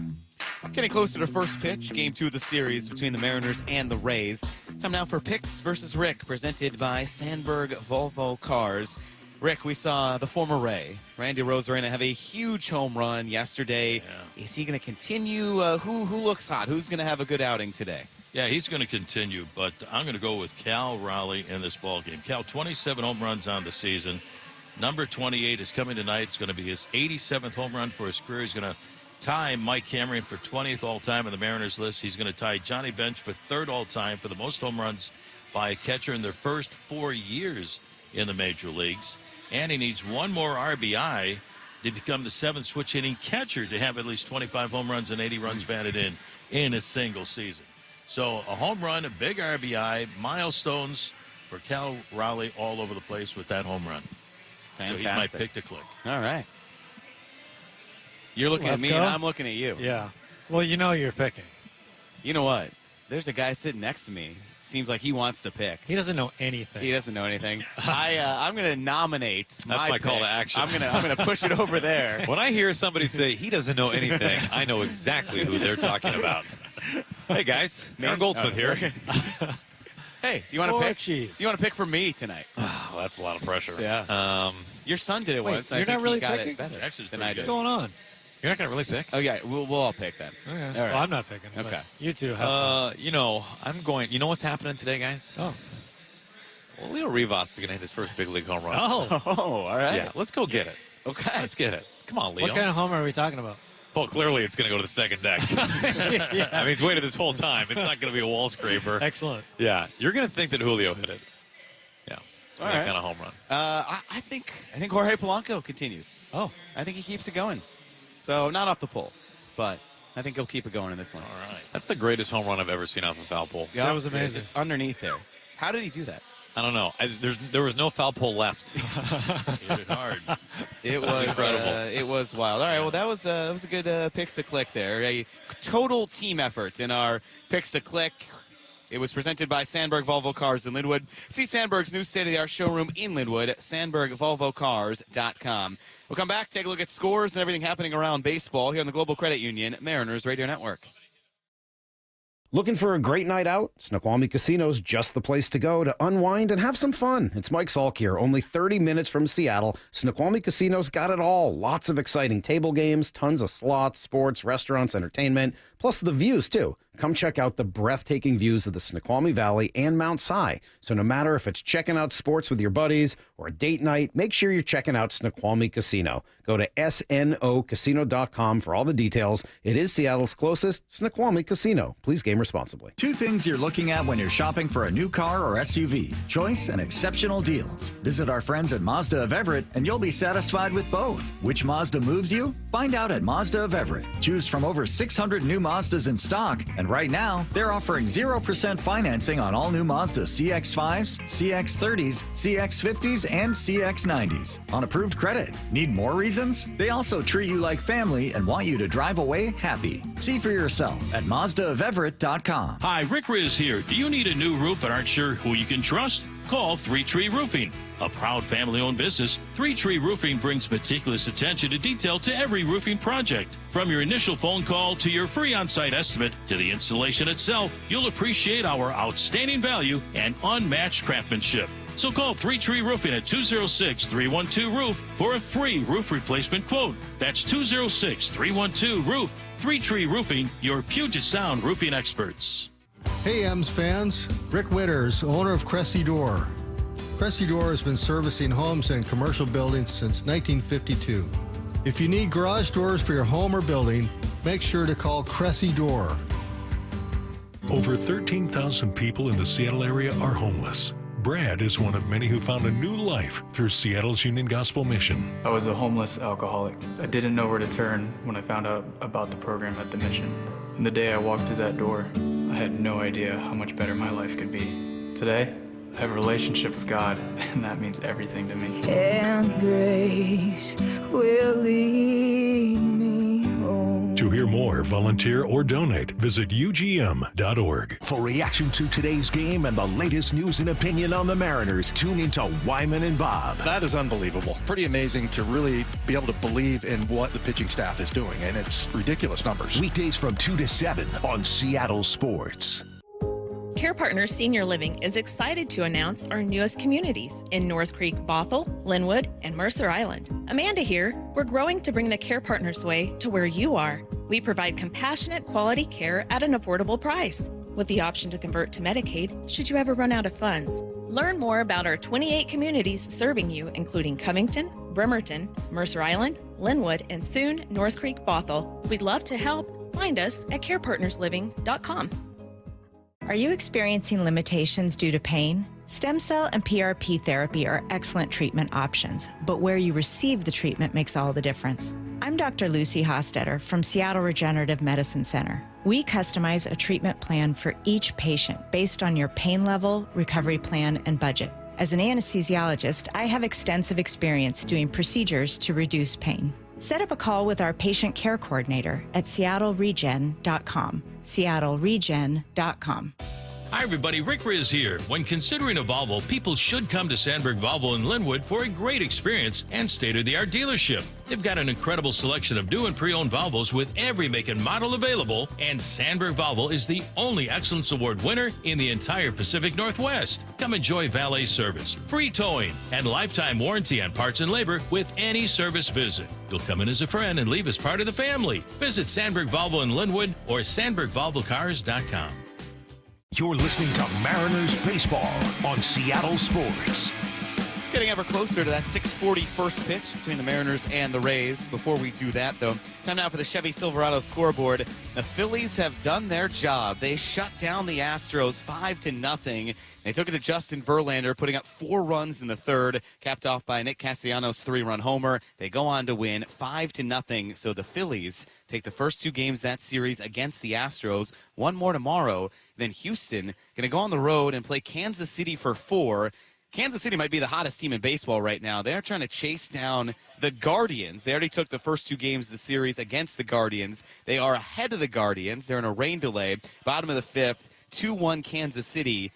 Getting closer to first pitch, game 2 of the series between the Mariners and the Rays. Time now for Picks versus Rick, presented by Sandberg Volvo Cars. Rick, we saw the former Ray, Randy Arozarena, have a huge home run yesterday. Yeah. Is he going to continue? Who looks hot? Who's going to have a good outing today? Yeah, he's going to continue, but I'm going to go with Cal Raleigh in this ballgame. Cal, 27 home runs on the season. Number 28 is coming tonight. It's going to be his 87th home run for his career. He's going to tie Mike Cameron for 20th all-time on the Mariners list. He's going to tie Johnny Bench for 3rd all-time for the most home runs by a catcher in their first 4 years in the major leagues. And he needs one more RBI to become the 7th switch-hitting catcher to have at least 25 home runs and 80 runs batted in a single season. So a home run, a big RBI, milestones for Cal Raleigh all over the place with that home run. Fantastic. So he's my pick to click. All right. You're looking at me, and I'm looking at you. Yeah. Well, you know you're picking. You know what? There's a guy sitting next to me. It seems like he wants to pick. He doesn't know anything. He doesn't know anything. I'm going to nominate That's my call pick. to action. I'm going to push it over there. When I hear somebody say he doesn't know anything, I know exactly who they're talking about. Hey, guys. Aaron Goldsmith here. Hey, you want to pick? You want to pick for me tonight? Oh, that's a lot of pressure. Yeah. Your son did it once. You're not really picking? What's going on? You're not going to really pick? Oh, yeah. We'll all pick then. Okay. All right. Well, I'm not picking. Okay. You two have you know, I'm going. You know what's happening today, guys? Oh. Well, Leo Rivas is going to hit his first big league home run. Oh, all right. Yeah, let's go get it. Okay. Let's get it. Come on, Leo. What kind of homer are we talking about? Well, clearly it's going to go to the second deck. Yeah. I mean, he's waited this whole time. It's not going to be a wall scraper. Excellent. Yeah. You're going to think that Julio hit it. Yeah. for that kind of home run. I think Jorge Polanco continues. Oh. I think he keeps it going. So not off the pole, but I think he'll keep it going in this one. All right. That's the greatest home run I've ever seen off a foul pole. Yeah, that was amazing. Just underneath there. How did he do that? I don't know. There was no foul pole left. Hit it hard. It was incredible. It was wild. All right, well, that was a good picks to click there. A total team effort in our picks to click. It was presented by Sandberg Volvo Cars in Linwood. See Sandberg's new state-of-the-art showroom in Linwood, sandbergvolvocars.com. We'll come back, take a look at scores and everything happening around baseball here on the Global Credit Union Mariners Radio Network. Looking for a great night out? Snoqualmie Casino's just the place to go to unwind and have some fun. It's Mike Salk here. Only 30 minutes from Seattle, Snoqualmie Casino's got it all. Lots of exciting table games, tons of slots, sports, restaurants, entertainment, plus the views, too. Come check out the breathtaking views of the Snoqualmie Valley and Mount Si. So no matter if it's checking out sports with your buddies or a date night, make sure you're checking out Snoqualmie Casino. Go to snocasino.com for all the details. It is Seattle's closest Snoqualmie Casino. Please game responsibly. 2 things you're looking at when you're shopping for a new car or SUV: choice and exceptional deals. Visit our friends at Mazda of Everett and you'll be satisfied with both. Which Mazda moves you? Find out at Mazda of Everett. Choose from over 600 new Mazdas in stock, and right now they're offering 0% financing on all new Mazda CX-5s, CX-30s, CX-50s, and CX-90s on approved credit. Need more reasons? They also treat you like family and want you to drive away happy. See for yourself at MazdaofEverett.com. Hi, Rick Riz here. Do you need a new roof but aren't sure who you can trust? Call 3 Tree Roofing. A proud family-owned business, 3 Tree Roofing brings meticulous attention to detail to every roofing project. From your initial phone call to your free on-site estimate to the installation itself, you'll appreciate our outstanding value and unmatched craftsmanship. So call 3 Tree Roofing at 206-312-ROOF for a free roof replacement quote. That's 206-312-ROOF. 3 Tree Roofing, your Puget Sound roofing experts. Hey, Ems fans. Rick Witters, owner of Cressy Door. Cressy Door has been servicing homes and commercial buildings since 1952. If you need garage doors for your home or building, make sure to call Cressy Door. Over 13,000 people in the Seattle area are homeless. Brad is one of many who found a new life through Seattle's Union Gospel Mission. I was a homeless alcoholic. I didn't know where to turn when I found out about the program at the mission. And the day I walked through that door, I had no idea how much better my life could be. Today, I have a relationship with God, and that means everything to me. And grace will lead me home. To hear more, volunteer, or donate, visit ugm.org. For reaction to today's game and the latest news and opinion on the Mariners, tune into Wyman and Bob. That is unbelievable. Pretty amazing to really be able to believe in what the pitching staff is doing, and it's ridiculous numbers. Weekdays from 2 to 7 on Seattle Sports. Care Partners Senior Living is excited to announce our newest communities in North Creek, Bothell, Linwood, and Mercer Island. Amanda here. We're growing to bring the Care Partners way to where you are. We provide compassionate, quality care at an affordable price, with the option to convert to Medicaid should you ever run out of funds. Learn more about our 28 communities serving you, including Covington, Bremerton, Mercer Island, Linwood, and soon North Creek, Bothell. We'd love to help. Find us at carepartnersliving.com. Are you experiencing limitations due to pain? Stem cell and PRP therapy are excellent treatment options, but where you receive the treatment makes all the difference. I'm Dr. Lucy Hostetter from Seattle Regenerative Medicine Center. We customize a treatment plan for each patient based on your pain level, recovery plan, and budget. As an anesthesiologist, I have extensive experience doing procedures to reduce pain. Set up a call with our patient care coordinator at seattleregen.com. seattleregen.com. Hi, everybody. Rick Riz here. When considering a Volvo, people should come to Sandberg Volvo in Linwood for a great experience and state-of-the-art dealership. They've got an incredible selection of new and pre-owned Volvos with every make and model available, and Sandberg Volvo is the only Excellence Award winner in the entire Pacific Northwest. Come enjoy valet service, free towing, and lifetime warranty on parts and labor with any service visit. You'll come in as a friend and leave as part of the family. Visit Sandberg Volvo in Linwood or sandbergvolvocars.com. You're listening to Mariners Baseball on Seattle Sports. Getting ever closer to that 6:40 first pitch between the Mariners and the Rays. Before we do that, though, time now for the Chevy Silverado scoreboard. The Phillies have done their job. They shut down the Astros 5-0. They took it to Justin Verlander, putting up 4 runs in the third, capped off by Nick Castellanos' 3-run homer. They go on to win 5-0. So the Phillies take the first 2 games that series against the Astros. 1 more tomorrow. Then Houston going to go on the road and play Kansas City for 4. Kansas City might be the hottest team in baseball right now. They're trying to chase down the Guardians. They already took the first 2 games of the series against the Guardians. They are ahead of the Guardians. They're in a rain delay. Bottom of the 5th, 2-1 Kansas City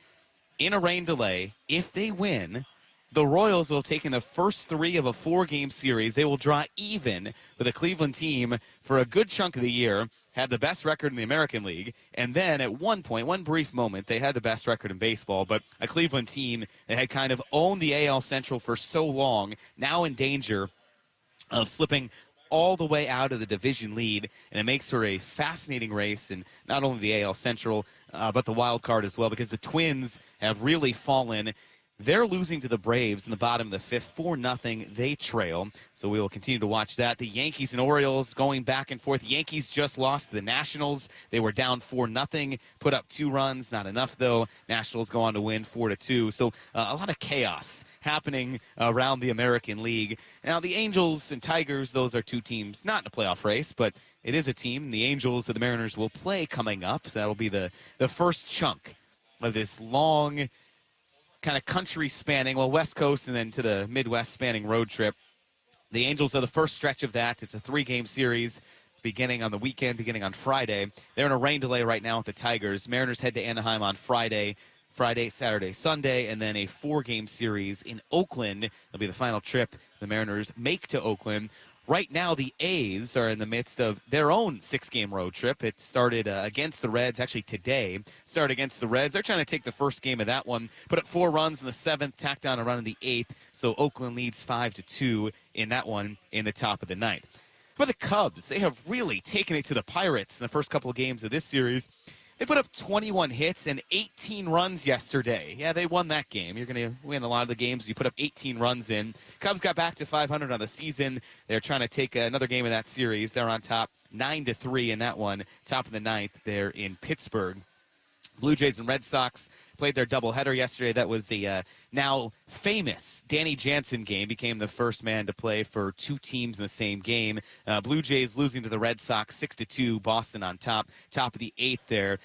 in a rain delay. If they win, the Royals will have taken the first 3 of a 4-game series. They will draw even with a Cleveland team for a good chunk of the year, had the best record in the American League, and then at one point, one brief moment, they had the best record in baseball, but a Cleveland team that had kind of owned the AL Central for so long, now in danger of slipping all the way out of the division lead, and it makes for a fascinating race, and not only the AL Central, but the wild card as well, because the Twins have really fallen. They're losing to the Braves in the bottom of the 5th, 4-0. They trail, so we will continue to watch that. The Yankees and Orioles going back and forth. Yankees just lost to the Nationals. They were down 4-0, put up 2 runs. Not enough, though. Nationals go on to win 4-2. So a lot of chaos happening around the American League. Now, the Angels and Tigers, those are 2 teams not in a playoff race, but it is a team. The Angels and the Mariners will play coming up. That will be the first chunk of this long kind of country spanning, well, West Coast and then to the Midwest spanning road trip. The Angels are the first stretch of that. It's a 3-game series beginning on the weekend, beginning on Friday. They're in a rain delay right now with the Tigers. Mariners head to Anaheim on Friday, Saturday, Sunday, and then a 4-game series in Oakland. It'll be the final trip the Mariners make to Oakland. Right now, the A's are in the midst of their own 6-game road trip. It started against the Reds, actually today. Started against the Reds. They're trying to take the first game of that one, put up 4 runs in the 7th, tacked down a run in the 8th. So Oakland leads 5-2 in that one in the top of the 9th. But the Cubs, they have really taken it to the Pirates in the first couple of games of this series. They put up 21 hits and 18 runs yesterday. Yeah, they won that game. You're going to win a lot of the games. You put up 18 runs in. Cubs got back to 500 on the season. They're trying to take another game of that series. They're on top 9-3 in that one. Top of the 9th there in Pittsburgh. Blue Jays and Red Sox played their doubleheader yesterday. That was the now famous Danny Jansen game. Became the first man to play for 2 teams in the same game. Blue Jays losing to the Red Sox 6-2. Boston on top of the 8th there.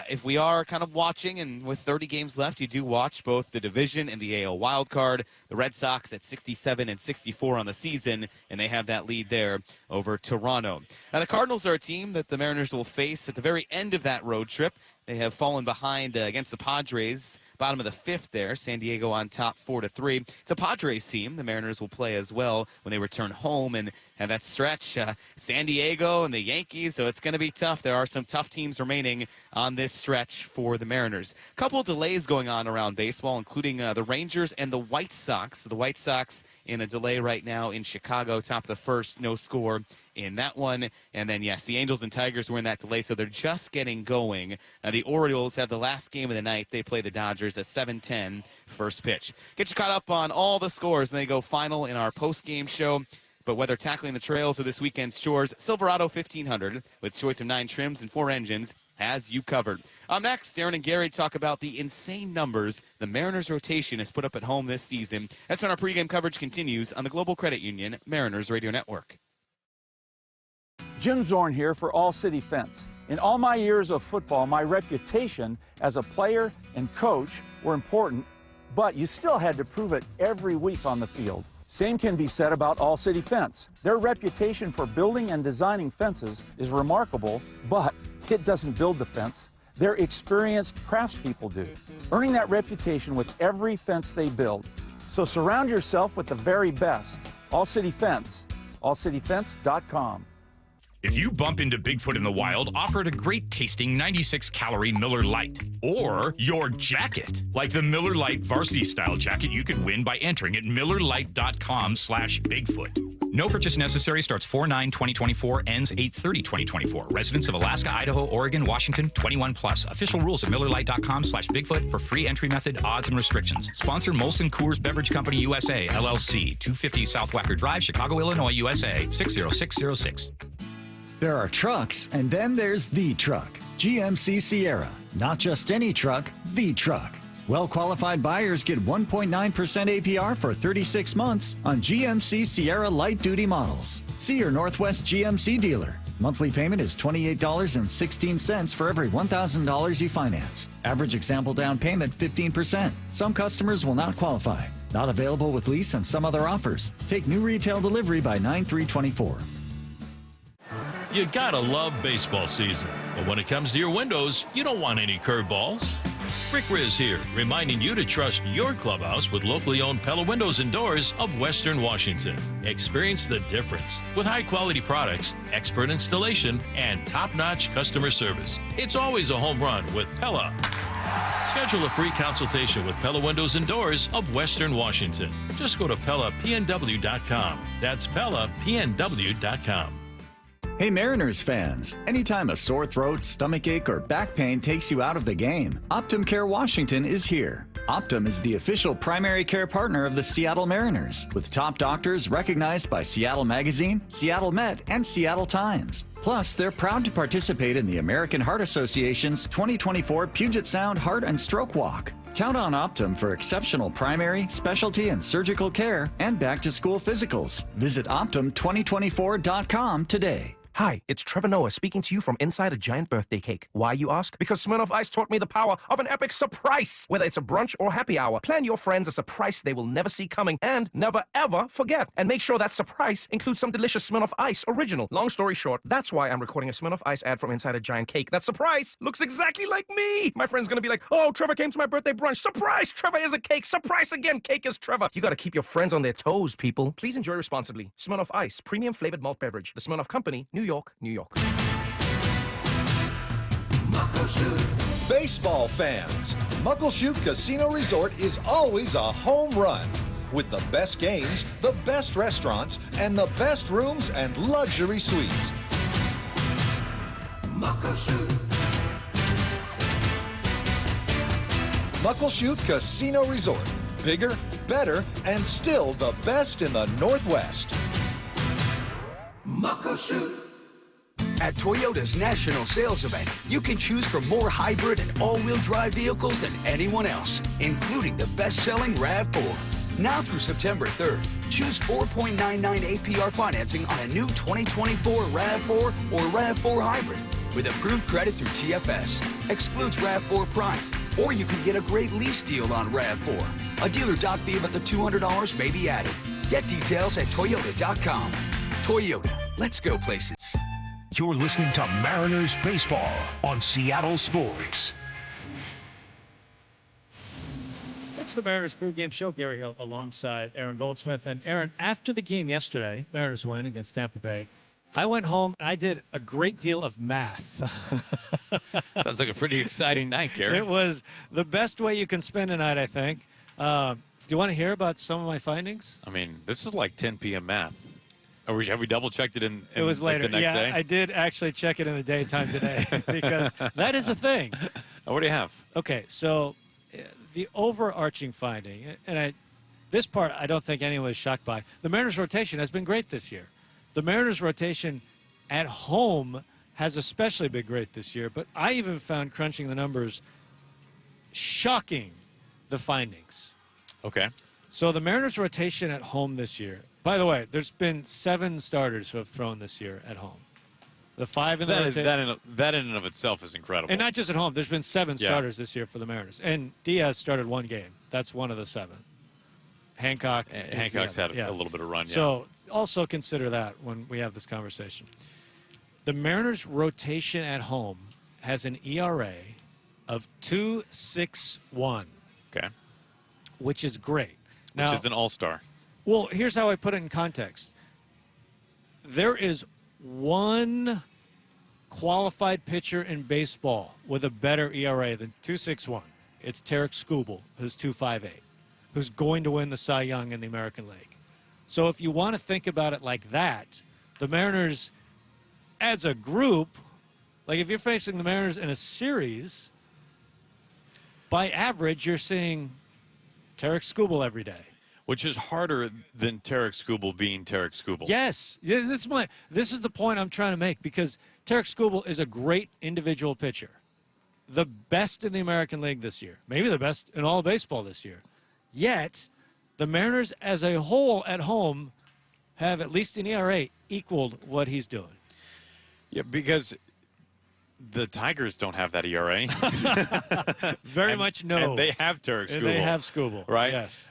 If we are kind of watching, and with 30 games left, you do watch both the division and the AL wild card. The Red Sox at 67 and 64 on the season, and they have that lead there over Toronto. Now the Cardinals are a team that the Mariners will face at the very end of that road trip. They have fallen behind against the Padres, bottom of the 5th there. San Diego on top 4-3. It's a Padres team the Mariners will play as well when they return home and have that stretch. San Diego and the Yankees, so it's going to be tough. There are some tough teams remaining on this stretch for the Mariners. A couple of delays going on around baseball, including the Rangers and the White Sox. The White Sox in a delay right now in Chicago, top of the 1st, no score in that one. And then, yes, the Angels and Tigers were in that delay, so they're just getting going. The Orioles have the last game of the night. They play the Dodgers at 7:10 first pitch. Get you caught up on all the scores, and they go final in our post-game show. But whether tackling the trails or this weekend's chores, Silverado 1500 with choice of 9 trims and 4 engines has you covered. Up next, Aaron and Gary talk about the insane numbers the Mariners rotation has put up at home this season. That's when our pregame coverage continues on the Global Credit Union Mariners Radio Network. Jim Zorn here for All City Fence. In all my years of football, my reputation as a player and coach were important, but you still had to prove it every week on the field. Same can be said about All City Fence. Their reputation for building and designing fences is remarkable, but it doesn't build the fence. Their experienced craftspeople do, earning that reputation with every fence they build. So surround yourself with the very best. All City Fence, allcityfence.com. If you bump into Bigfoot in the wild, offer it a great tasting 96-calorie Miller Lite. Or your jacket, like the Miller Lite varsity style jacket you could win by entering at MillerLite.com/Bigfoot. No purchase necessary. Starts 4/9/2024. Ends 8/30/2024. Residents of Alaska, Idaho, Oregon, Washington, 21 plus. Official rules at MillerLite.com/Bigfoot for free entry method, odds, and restrictions. Sponsor Molson Coors Beverage Company USA, LLC, 250 South Wacker Drive, Chicago, Illinois, USA, 60606. There are trucks, and then there's the truck. GMC Sierra. Not just any truck, the truck. Well-qualified buyers get 1.9% APR for 36 months on GMC Sierra light-duty models. See your Northwest GMC dealer. Monthly payment is $28.16 for every $1,000 you finance. Average example down payment 15%. Some customers will not qualify. Not available with lease and some other offers. Take new retail delivery by 9/3/24. You gotta love baseball season, but when it comes to your windows, you don't want any curveballs. Rick Riz here, reminding you to trust your clubhouse with locally owned Pella Windows and Doors of Western Washington. Experience the difference with high-quality products, expert installation, and top-notch customer service. It's always a home run with Pella. Schedule a free consultation with Pella Windows and Doors of Western Washington. Just go to PellaPNW.com. That's PellaPNW.com. Hey Mariners fans, anytime a sore throat, stomachache, or back pain takes you out of the game, Optum Care Washington is here. Optum is the official primary care partner of the Seattle Mariners, with top doctors recognized by Seattle Magazine, Seattle Met, and Seattle Times. Plus, they're proud to participate in the American Heart Association's 2024 Puget Sound Heart and Stroke Walk. Count on Optum for exceptional primary, specialty, and surgical care and back-to-school physicals. Visit Optum2024.com today. Hi, it's Trevor Noah speaking to you from inside a giant birthday cake. Why, you ask? Because Smirnoff Ice taught me the power of an epic surprise. Whether it's a brunch or happy hour, plan your friends a surprise they will never see coming and never, ever forget. And make sure that surprise includes some delicious Smirnoff Ice original. Long story short, that's why I'm recording a Smirnoff Ice ad from inside a giant cake. That surprise looks exactly like me. My friend's gonna be like, oh, Trevor came to my birthday brunch. Surprise! Trevor is a cake. Surprise again. Cake is Trevor. You gotta keep your friends on their toes, people. Please enjoy responsibly. Smirnoff Ice, premium flavored malt beverage. The Smirnoff Company, New York, New York. Baseball fans, Muckleshoot Casino Resort is always a home run. With the best games, the best restaurants, and the best rooms and luxury suites. Muckleshoot Casino Resort. Bigger, better, and still the best in the Northwest. Muckleshoot. At Toyota's national sales event, you can choose from more hybrid and all-wheel drive vehicles than anyone else, including the best-selling RAV4. Now through September 3rd, choose 4.99 APR financing on a new 2024 RAV4 or RAV4 Hybrid with approved credit through TFS. Excludes RAV4 Prime. Or you can get a great lease deal on RAV4. A dealer doc fee of up to $200 may be added. Get details at Toyota.com. Toyota, let's go places. You're listening to Mariners Baseball on Seattle Sports. It's the Mariners pregame show. Gary Hill alongside Aaron Goldsmith. And Aaron, after the game yesterday, Mariners win against Tampa Bay, I went home and I did a great deal of math. Sounds like a pretty exciting night, Gary. It was the best way you can spend a night, I think. Do you want to hear about some of my findings? I mean, this is like 10 p.m. math. Have we double-checked it in it was later. Like the next day? I did actually check it in the daytime today because that is a thing. What do you have? Okay, so the overarching finding, and this part I don't think anyone was shocked by, the Mariners' rotation has been great this year. The Mariners' rotation at home has especially been great this year, but I even found crunching the numbers shocking, the findings. Okay. So the Mariners' rotation at home this year, by the way, there's been 7 starters who have thrown this year at home. The 5 in the rotation. That in and of itself is incredible. And not just at home. There's been 7 starters this year for the Mariners. And Diaz started 1 game. That's one of the 7. Hancock's had a little bit of run, So also consider that when we have this conversation. The Mariners' rotation at home has an ERA of 2.61. Okay. Which is great. Which is an all-star. Well, here's how I put it in context. There is one qualified pitcher in baseball with a better ERA than 2.61. It's Tarek Skubal, who's 2.58, who's going to win the Cy Young in the American League. So if you want to think about it like that, the Mariners as a group, like if you're facing the Mariners in a series, by average, you're seeing Tarek Skubal every day. Which is harder than Tarek Skubal being Tarek Skubal. Yes. This is the point I'm trying to make, because Tarek Skubal is a great individual pitcher. The best in the American League this year. Maybe the best in all of baseball this year. Yet, the Mariners as a whole at home have, at least in ERA, equaled what he's doing. Yeah, because the Tigers don't have that ERA. Very much no. And they have Tarek Skubal. And they have Skubal. Right? Yes.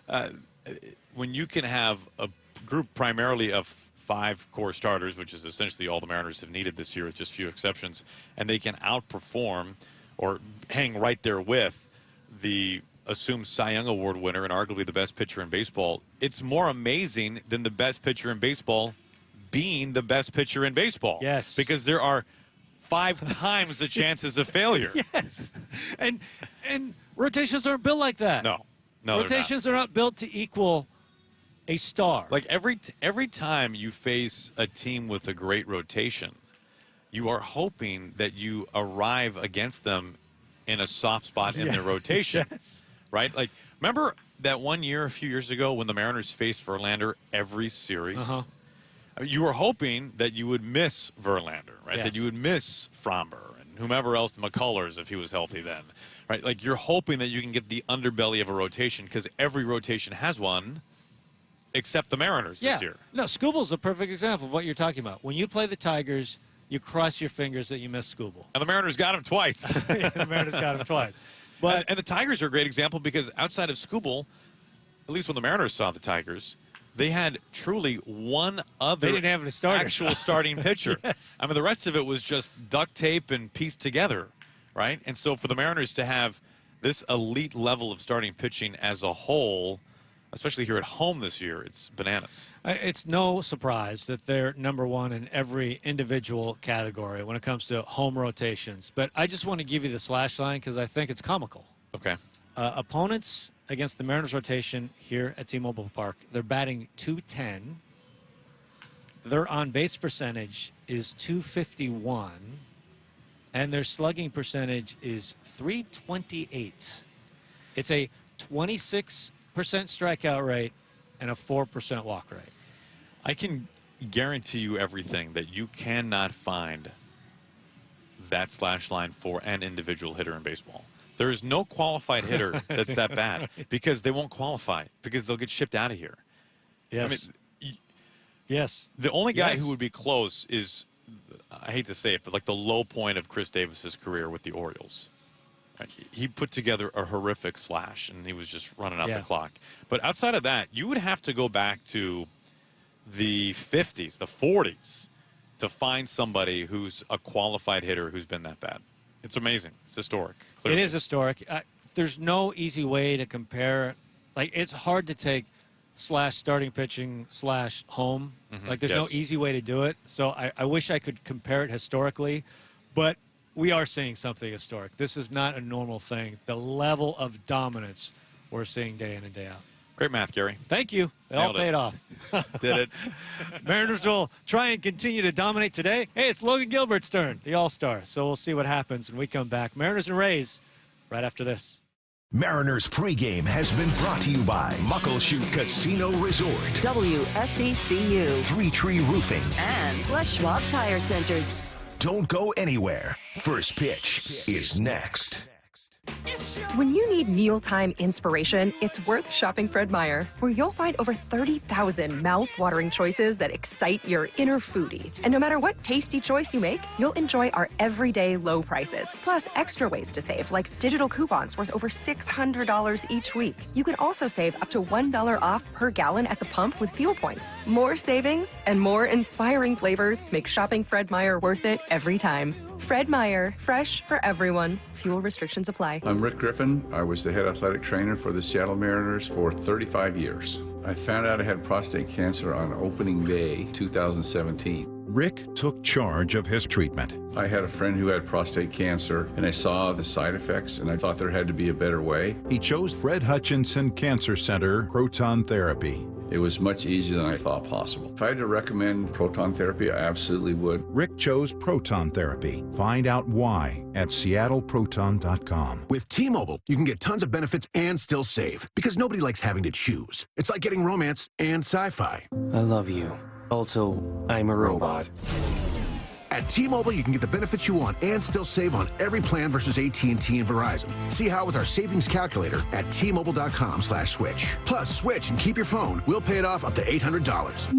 When you can have a group primarily of 5 core starters, which is essentially all the Mariners have needed this year with just few exceptions, and they can outperform or hang right there with the assumed Cy Young Award winner and arguably the best pitcher in baseball, it's more amazing than the best pitcher in baseball being the best pitcher in baseball. Yes. Because there are 5 times the chances of failure. Yes. And rotations aren't built like that. No, rotations are not built to equal a star. Like every time you face a team with a great rotation, you are hoping that you arrive against them in a soft spot in their rotation. Yes. Right? Like, remember that one year a few years ago when the Mariners faced Verlander every series? Uh-huh. I mean, you were hoping that you would miss Verlander, right? Yeah. That you would miss Fromber and whomever else, McCullers, if he was healthy then. Right? Like, you're hoping that you can get the underbelly of a rotation because every rotation has one, except the Mariners this year. No, Skubal's a perfect example of what you're talking about. When you play the Tigers, you cross your fingers that you miss Skubal. And the Mariners got him twice. Yeah, the Mariners got him twice. But and the Tigers are a great example because outside of Skubal, at least when the Mariners saw the Tigers, they had truly one other They didn't have any starters. actual starting pitcher. Yes. I mean, the rest of it was just duct tape and pieced together, right? And so for the Mariners to have this elite level of starting pitching as a whole, especially here at home this year, it's bananas. It's no surprise that they're number one in every individual category when it comes to home rotations. But I just want to give you the slash line because I think it's comical. Okay. Opponents against the Mariners rotation here at T-Mobile Park, they're batting .210. Their on-base percentage is .251. And their slugging percentage is .328. It's a 26% strikeout rate and a 4% walk rate. I can guarantee you everything that you cannot find that slash line for an individual hitter in baseball. There is no qualified hitter that's that bad because they won't qualify because they'll get shipped out of here. Yes. I mean, yes. The only guy Yes. who would be close is, I hate to say it, but like the low point of Chris Davis's career with the Orioles. Right? He put together a horrific slash, and he was just running out the clock. But outside of that, you would have to go back to the 50s, the 40s, to find somebody who's a qualified hitter who's been that bad. It's amazing. It's historic. Clearly. It is historic. There's no easy way to compare. Like, it's hard to take slash starting pitching slash home. Like, there's no easy way to do it. So I wish I could compare it historically, but we are seeing something historic. This is not a normal thing. The level of dominance we're seeing day in and day out. Great math, Gary. Thank you. It all Nailed it. paid off. Did it. Mariners will try and continue to dominate today. Hey, it's Logan Gilbert's turn, the All-Star. So we'll see what happens when we come back. Mariners and Rays right after this. Mariners pregame has been brought to you by Muckleshoot Casino Resort, WSECU, Three Tree Roofing, and Les Schwab Tire Centers. Don't go anywhere. First pitch is next. When you need mealtime inspiration, it's worth shopping Fred Meyer, where you'll find over 30,000 mouth-watering choices that excite your inner foodie. And no matter what tasty choice you make, you'll enjoy our everyday low prices, plus extra ways to save, like digital coupons worth over $600 each week. You can also save up to $1 off per gallon at the pump with fuel points. More savings and more inspiring flavors make shopping Fred Meyer worth it every time. Fred Meyer, fresh for everyone. Fuel restrictions apply. I'm Rick Griffin. I was the head athletic trainer for the Seattle Mariners for 35 years. I found out I had prostate cancer on opening day 2017. Rick took charge of his treatment. I had a friend who had prostate cancer, and I saw the side effects, and I thought there had to be a better way. He chose Fred Hutchinson Cancer Center proton therapy. It was much easier than I thought possible. If I had to recommend proton therapy, I absolutely would. Rick chose proton therapy. Find out why at seattleproton.com. With T-Mobile, you can get tons of benefits and still save, because nobody likes having to choose. It's like getting romance and sci-fi. I love you. Also, I'm a robot. At T-Mobile, you can get the benefits you want and still save on every plan versus AT&T and Verizon. See how with our savings calculator at T-Mobile.com/switch. Plus, switch and keep your phone. We'll pay it off up to $800.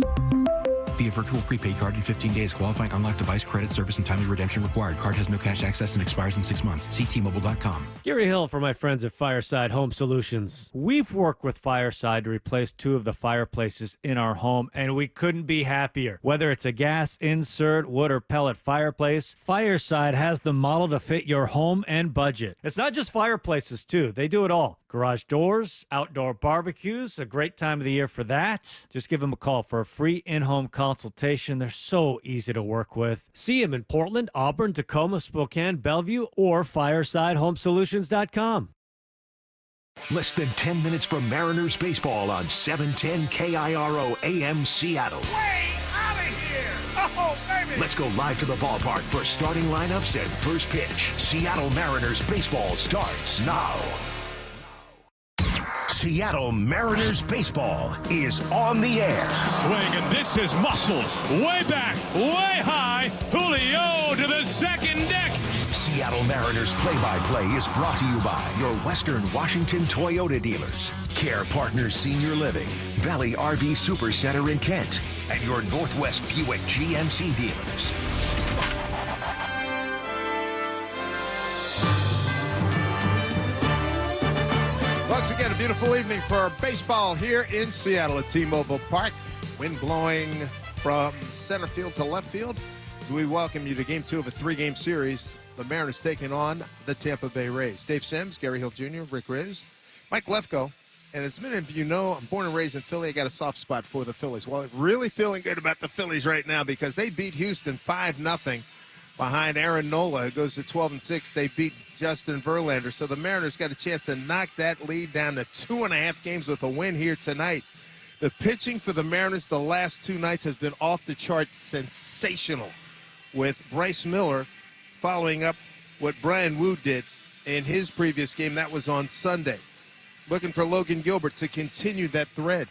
Via virtual prepaid card in 15 days. Qualifying unlocked device credit service and timely redemption required. Card has no cash access and expires in 6 months. See T-Mobile.com. Gary Hill for my friends at Fireside Home Solutions. We've worked with Fireside to replace 2 of the fireplaces in our home, and we couldn't be happier. Whether it's a gas, insert, wood, or pellet fireplace, Fireside has the model to fit your home and budget. It's not just fireplaces, too. They do it all. Garage doors, outdoor barbecues, a great time of the year for that. Just give them a call for a free in-home consultation. They're so easy to work with. See them in Portland, Auburn, Tacoma, Spokane, Bellevue, or firesidehomesolutions.com. Less than 10 minutes from Mariners baseball on 710 KIRO AM Seattle. Way out of here! Oh, baby! Let's go live to the ballpark for starting lineups and first pitch. Seattle Mariners baseball starts now. Seattle Mariners baseball is on the air. Swing, and this is muscled way back, way high. Julio to the second deck. Seattle Mariners play-by-play is brought to you by your Western Washington Toyota dealers, Care Partners Senior Living, Valley RV Supercenter in Kent, and your Northwest Buick GMC dealers. Once again, a beautiful evening for baseball here in Seattle at T-Mobile Park. Wind blowing from center field to left field. We welcome you to Game 2 of a 3-game series. The Mariners taking on the Tampa Bay Rays. Dave Sims, Gary Hill Jr., Rick Riz, Mike Lefko. And as many of you know, I'm born and raised in Philly. I got a soft spot for the Phillies. Well, really feeling good about the Phillies right now because they beat Houston 5-0 behind Aaron Nola, who goes to 12-6. They beat Justin Verlander. So the Mariners got a chance to knock that lead down to 2.5 games with a win here tonight. The pitching for the Mariners the last 2 nights has been off the chart sensational, with Bryce Miller following up what Brian Wu did in his previous game. That was on Sunday. Looking for Logan Gilbert to continue that thread.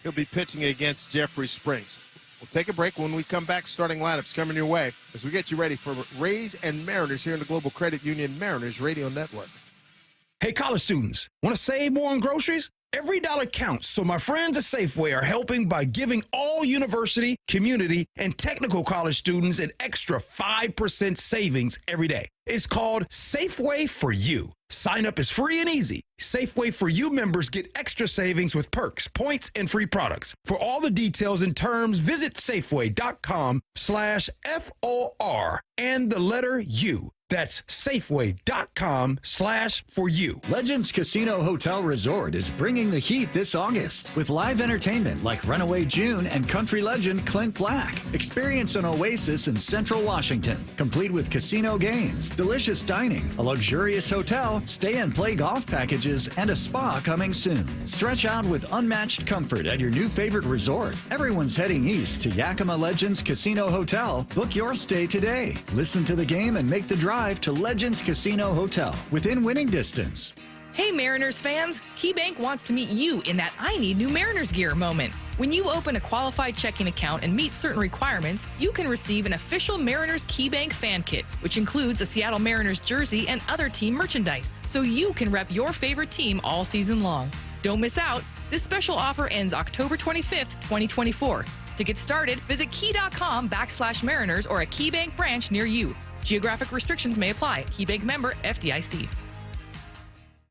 He'll be pitching against Jeffrey Springs. We'll take a break. When we come back, starting lineups coming your way as we get you ready for Rays and Mariners here in the Global Credit Union Mariners Radio Network. Hey, college students, want to save more on groceries? Every dollar counts, so my friends at Safeway are helping by giving all university, community, and technical college students an extra 5% savings every day. It's called Safeway for You. Sign up is free and easy. Safeway for You members get extra savings with perks, points, and free products. For all the details and terms, visit Safeway.com/FOR and the letter U. That's Safeway.com/for-you. Legends Casino Hotel Resort is bringing the heat this August with live entertainment like Runaway June and country legend Clint Black. Experience an oasis in Central Washington, complete with casino games, delicious dining, a luxurious hotel, stay and play golf packages, and a spa coming soon. Stretch out with unmatched comfort at your new favorite resort. Everyone's heading east to Yakima Legends Casino Hotel. Book your stay today. Listen to the game and make the drive to Legends Casino Hotel within winning distance. Hey Mariners fans, KeyBank wants to meet you in that I need new Mariners gear moment. When you open a qualified checking account and meet certain requirements, you can receive an official Mariners KeyBank fan kit, which includes a Seattle Mariners jersey and other team merchandise, so you can rep your favorite team all season long. Don't miss out. This special offer ends October 25th, 2024. To get started, visit key.com/Mariners or a KeyBank branch near you. Geographic restrictions may apply. KeyBank member FDIC.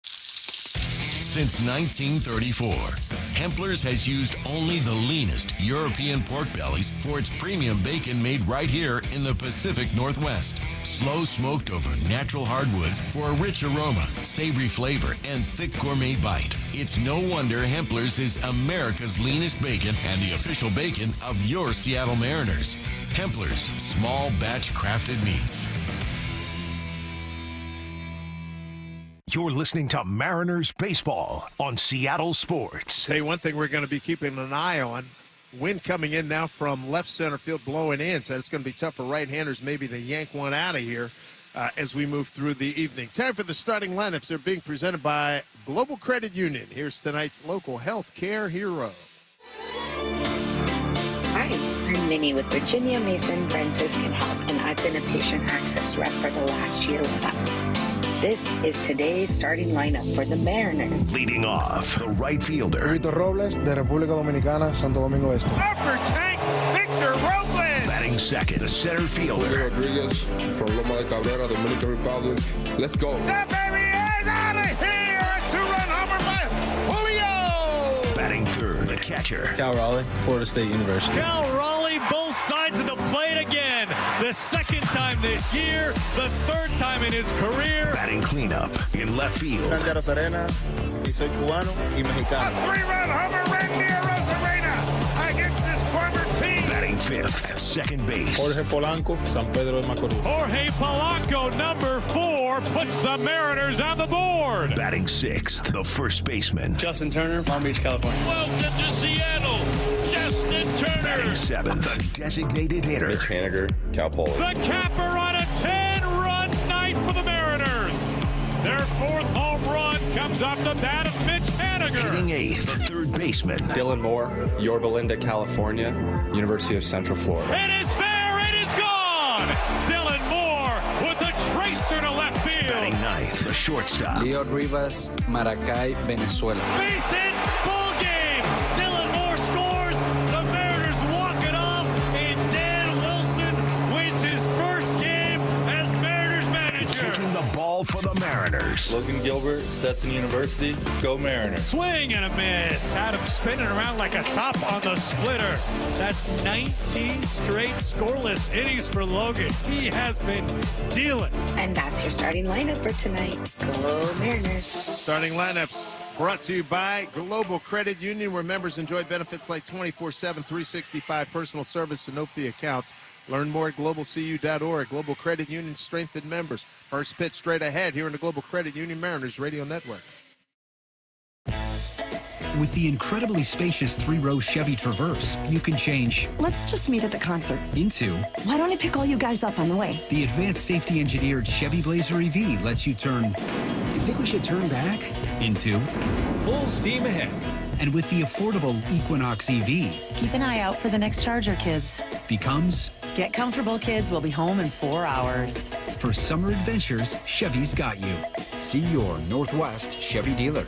Since 1934, Hempler's has used only the leanest European pork bellies for its premium bacon made right here in the Pacific Northwest. Slow smoked over natural hardwoods for a rich aroma, savory flavor, and thick gourmet bite. It's no wonder Hempler's is America's leanest bacon and the official bacon of your Seattle Mariners. Hempler's small batch crafted meats. You're listening to Mariners Baseball on Seattle Sports. Tell you one thing we're going to be keeping an eye on. Wind coming in now from left center field, blowing in, so it's going to be tough for right-handers maybe to yank one out of here as we move through the evening. Time for the starting lineups. They're being presented by Global Credit Union. Here's tonight's local health care hero. Hi, I'm Minnie with Virginia Mason Franciscan Health, and I've been a patient access rep for the last year with them. This is today's starting lineup for the Mariners. Leading off, the right fielder. Víctor Robles, de República Dominicana, Santo Domingo Este. Upper tank, Victor Robles. Batting second, the center fielder. Julio Rodriguez from Loma de Cabrera, Dominican Republic. Let's go. That baby is out of here. A two-run homer by Julio. Batting third, the catcher. Cal Raleigh, Florida State University. Cal Raleigh, both sides of the plate again. The second time this year, the third time in his career. Batting cleanup in left field. Santiago Serena, y soy cubano y mexicano. A three-run homer, Randy Arozarena against this former team. Batting fifth, second base. Jorge Polanco, San Pedro de Macorís. Jorge Polanco, number 4, puts the Mariners on the board. Batting sixth, the first baseman. Justin Turner, Palm Beach, California. Welcome to Seattle, Justin Turner. Batting seventh, the designated hitter. Mitch Haniger, Cal Poly. The capper on a 10-run night for the Mariners. Their 4th home run comes off the bat of Mitch Haniger. Hitting eighth, the third baseman. Dylan Moore, Yorba Linda, California, University of Central Florida. It is there, it is gone. Dylan Moore with a tracer to left field. Batting ninth, the shortstop. Leo Rivas, Maracay, Venezuela. Base hit, ball game. Dylan Moore scores. The Mariners walk it off, and Dan Wilson wins his first game as Mariners manager. Kicking the ball for the Mariners. Logan Gilbert, Stetson University. Go Mariners. Swing and a miss. Had him spinning around like a top on the splitter. That's 19 straight scoreless innings for Logan. He has been dealing. And that's your starting lineup for tonight. Go Mariners. Starting lineups brought to you by Global Credit Union, where members enjoy benefits like 24/7, 365 personal service and no-fee accounts. Learn more at globalcu.org. Global Credit Union, strengthened members. First pitch straight ahead here in the Global Credit Union Mariners Radio Network. With the incredibly spacious 3-row Chevy Traverse, you can change Let's just meet at the concert. into Why don't I pick all you guys up on the way? the advanced safety engineered Chevy Blazer EV lets you turn. You think we should turn back? Into Full steam ahead. and with the affordable Equinox EV Keep an eye out for the next Charger, kids. becomes Get comfortable, kids. We'll be home in 4 hours. for summer adventures. Chevy's got you. See your Northwest Chevy dealer.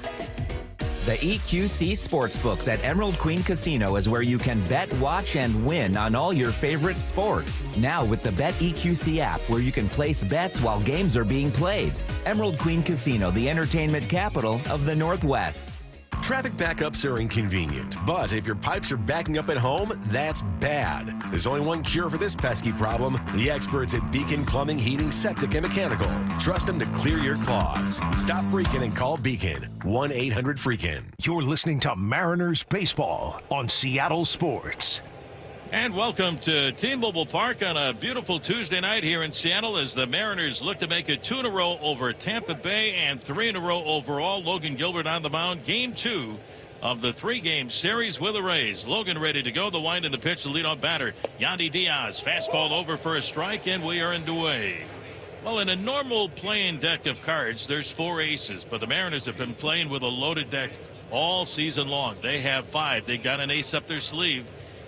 The EQC Sportsbooks at Emerald Queen Casino is where you can bet, watch, and win on all your favorite sports. Now with the Bet EQC app, where you can place bets while games are being played. Emerald Queen Casino, the entertainment capital of the Northwest. Traffic backups are inconvenient, but if your pipes are backing up at home, that's bad. There's only one cure for this pesky problem: the experts at Beacon Plumbing, Heating, Septic, and Mechanical. Trust them to clear your clogs. Stop freaking and call Beacon. 1-800-FREAKIN. You're listening to Mariners Baseball on Seattle Sports. And welcome to T-Mobile Park on a beautiful Tuesday night here in Seattle as the Mariners look to make it 2 in a row over Tampa Bay and 3 in a row overall. Logan Gilbert on the mound. Game 2 of the 3-game series with the Rays. Logan ready to go. The wind and the pitch, the leadoff batter, Yandy Diaz. Fastball over for a strike, and we are underway. Well, in a normal playing deck of cards, there's 4 aces, but the Mariners have been playing with a loaded deck all season long. They have 5. They've got an ace up their sleeve.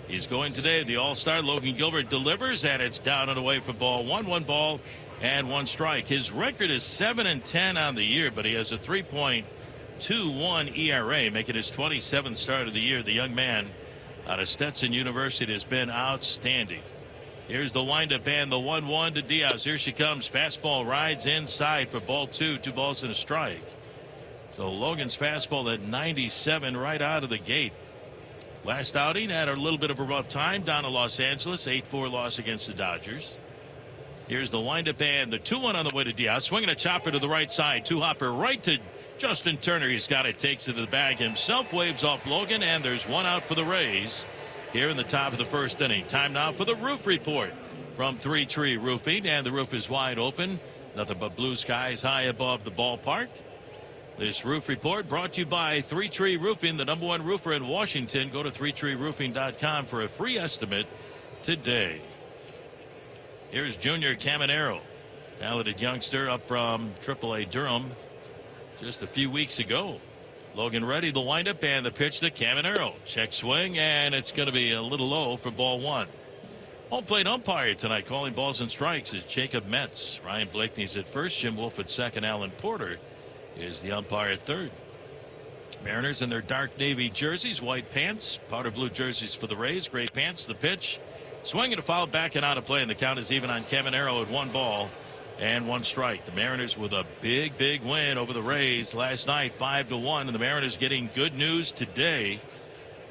He's going today. The All-Star Logan Gilbert delivers, and it's down and away for ball 1. 1 ball and 1 strike. His record is 7-10 on the year, but he has a 3.21 ERA, making his 27th start of the year. The young man out of Stetson University has been outstanding. Here's the windup and the 1-1 to Diaz. Here she comes. Fastball rides inside for ball 2. 2 balls and a strike. So Logan's fastball at 97 right out of the gate. Last outing had a little bit of a rough time down in Los Angeles. 8-4 loss against the Dodgers. Here's the windup and the 2-1 on the way to Diaz. Swinging a chopper to the right side. 2-hopper right to Justin Turner. He's got it. Takes it to the bag himself. Waves off Logan. And there's one out for the Rays here in the top of the first inning. Time now for the roof report from Three Tree Roofing. And the roof is wide open. Nothing but blue skies high above the ballpark. This roof report brought to you by Three Tree Roofing, the #1 roofer in Washington. Go to threetreeroofing.com for a free estimate today. Here's Junior Caminero, talented youngster up from AAA Durham just a few weeks ago. Logan ready, the windup and the pitch to Caminero. Check swing, and it's going to be a little low for ball one. Home plate umpire tonight calling balls and strikes is Jacob Metz. Ryan Blakeney's at first, Jim Wolf at second, Alan Porter is the umpire at third. Mariners in their dark navy jerseys, white pants, powder blue jerseys for the Rays, gray pants, the pitch. Swing and a foul back and out of play, and the count is even on Caminero at 1 ball and 1 strike. The Mariners with a big win over the Rays last night, 5-1, and the Mariners getting good news today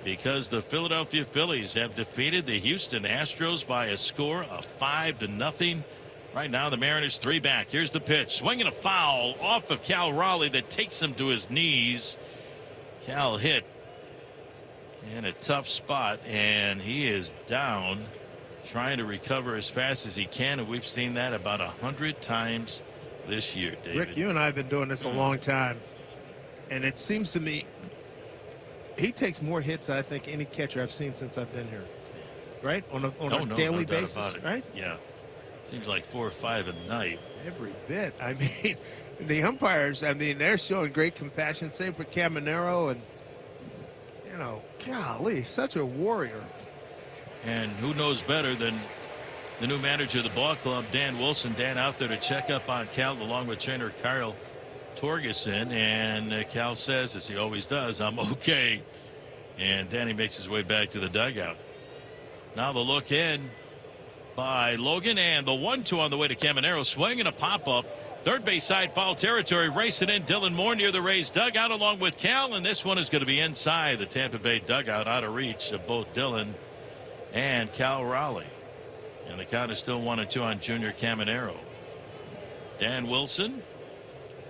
because the Philadelphia Phillies have defeated the Houston Astros by a score of 5-0. Right now the Mariners 3 back. Here's the pitch. Swinging a foul off of Cal Raleigh that takes him to his knees. Cal hit in a tough spot, and he is down, trying to recover as fast as he can, and we've seen that about 100 times this year, David. Rick, you and I have been doing this a long time, and it seems to me he takes more hits than I think any catcher I've seen since I've been here. Right? On a daily basis, right? Yeah. Seems like 4 or 5 a night. Every bit. I mean, the umpires, they're showing great compassion. Same for Caminero, and golly, such a warrior. And who knows better than the new manager of the ball club, Dan Wilson. Dan out there to check up on Cal along with trainer Kyle Torgerson, and Cal says, as he always does, I'm okay. And Danny makes his way back to the dugout. Now the look in by Logan, and the 1-2 on the way to Caminero. Swing and a pop-up. Third base side, foul territory, racing in. Dylan Moore near the Rays dugout along with Cal, and this one is going to be inside the Tampa Bay dugout, out of reach of both Dylan and Cal Raleigh. And the count is still 1-2 on Junior Caminero. Dan Wilson,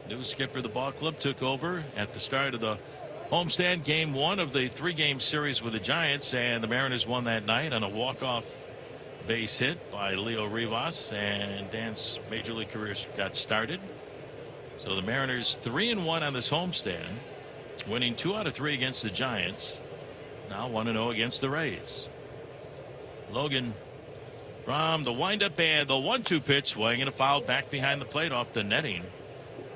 new skipper of the ball club, took over at the start of the homestand, game 1 of the 3-game series with the Giants, and the Mariners won that night on a walk-off base hit by Leo Rivas, and Dan's major league career got started. So the Mariners 3-1 on this homestand, winning 2 out of 3 against the Giants. Now 1-0 against the Rays. Logan from the windup and the 1-2 pitch, swing and a foul back behind the plate off the netting.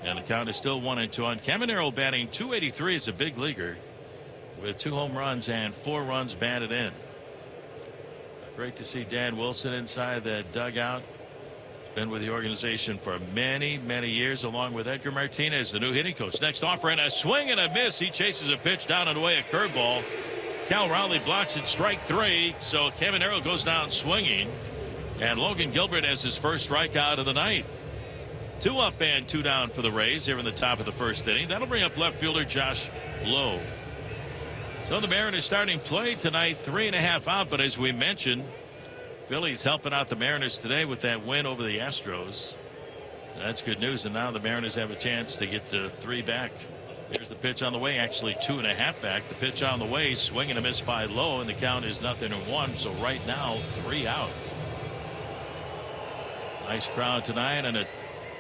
And the count is still 1-2 on Caminero, batting .283 as a big leaguer with 2 home runs and 4 runs batted in. Great to see Dan Wilson inside the dugout. He's been with the organization for many years, along with Edgar Martinez, the new hitting coach. Next offer, and a swing and a miss. He chases a pitch down and away, a curveball. Cal Raleigh blocks it, strike 3. So Caminero goes down swinging, and Logan Gilbert has his first strikeout of the night. 2 up and 2 down for the Rays here in the top of the first inning. That'll bring up left fielder Josh Lowe. So the Mariners starting play tonight, 3.5 out, but as we mentioned, Phillies helping out the Mariners today with that win over the Astros. So that's good news, and now the Mariners have a chance to get to 3 back. There's the pitch on the way, actually 2.5 back. The pitch on the way, swing and a miss by Lowe, and the count is 0-1. So right now, 3 out. Nice crowd tonight on a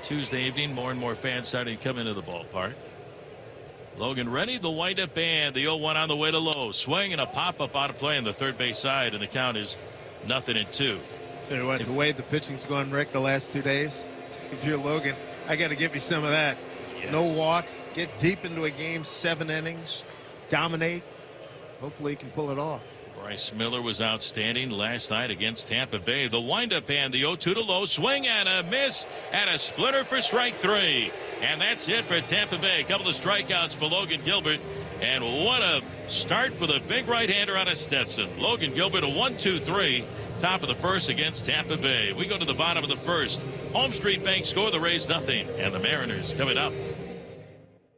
Tuesday evening. More and more fans starting to come into the ballpark. Logan ready, the windup and the 0-1 on the way to Lowe. Swing and a pop-up out of play on the third base side, and the count is 0-2. Tell you what, the way the pitching's gone, Rick, the last 2 days, if you're Logan, I got to give you some of that. Yes. No walks, get deep into a game, 7 innings, dominate. Hopefully he can pull it off. Bryce Miller was outstanding last night against Tampa Bay. The windup and the 0-2 to Lowe. Swing and a miss and a splitter for strike 3. And that's it for Tampa Bay. A couple of strikeouts for Logan Gilbert. And what a start for the big right-hander out of Stetson. Logan Gilbert, a 1-2-3. Top of the first against Tampa Bay. We go to the bottom of the first. Home Street Bank score, the Rays 0, and the Mariners coming up.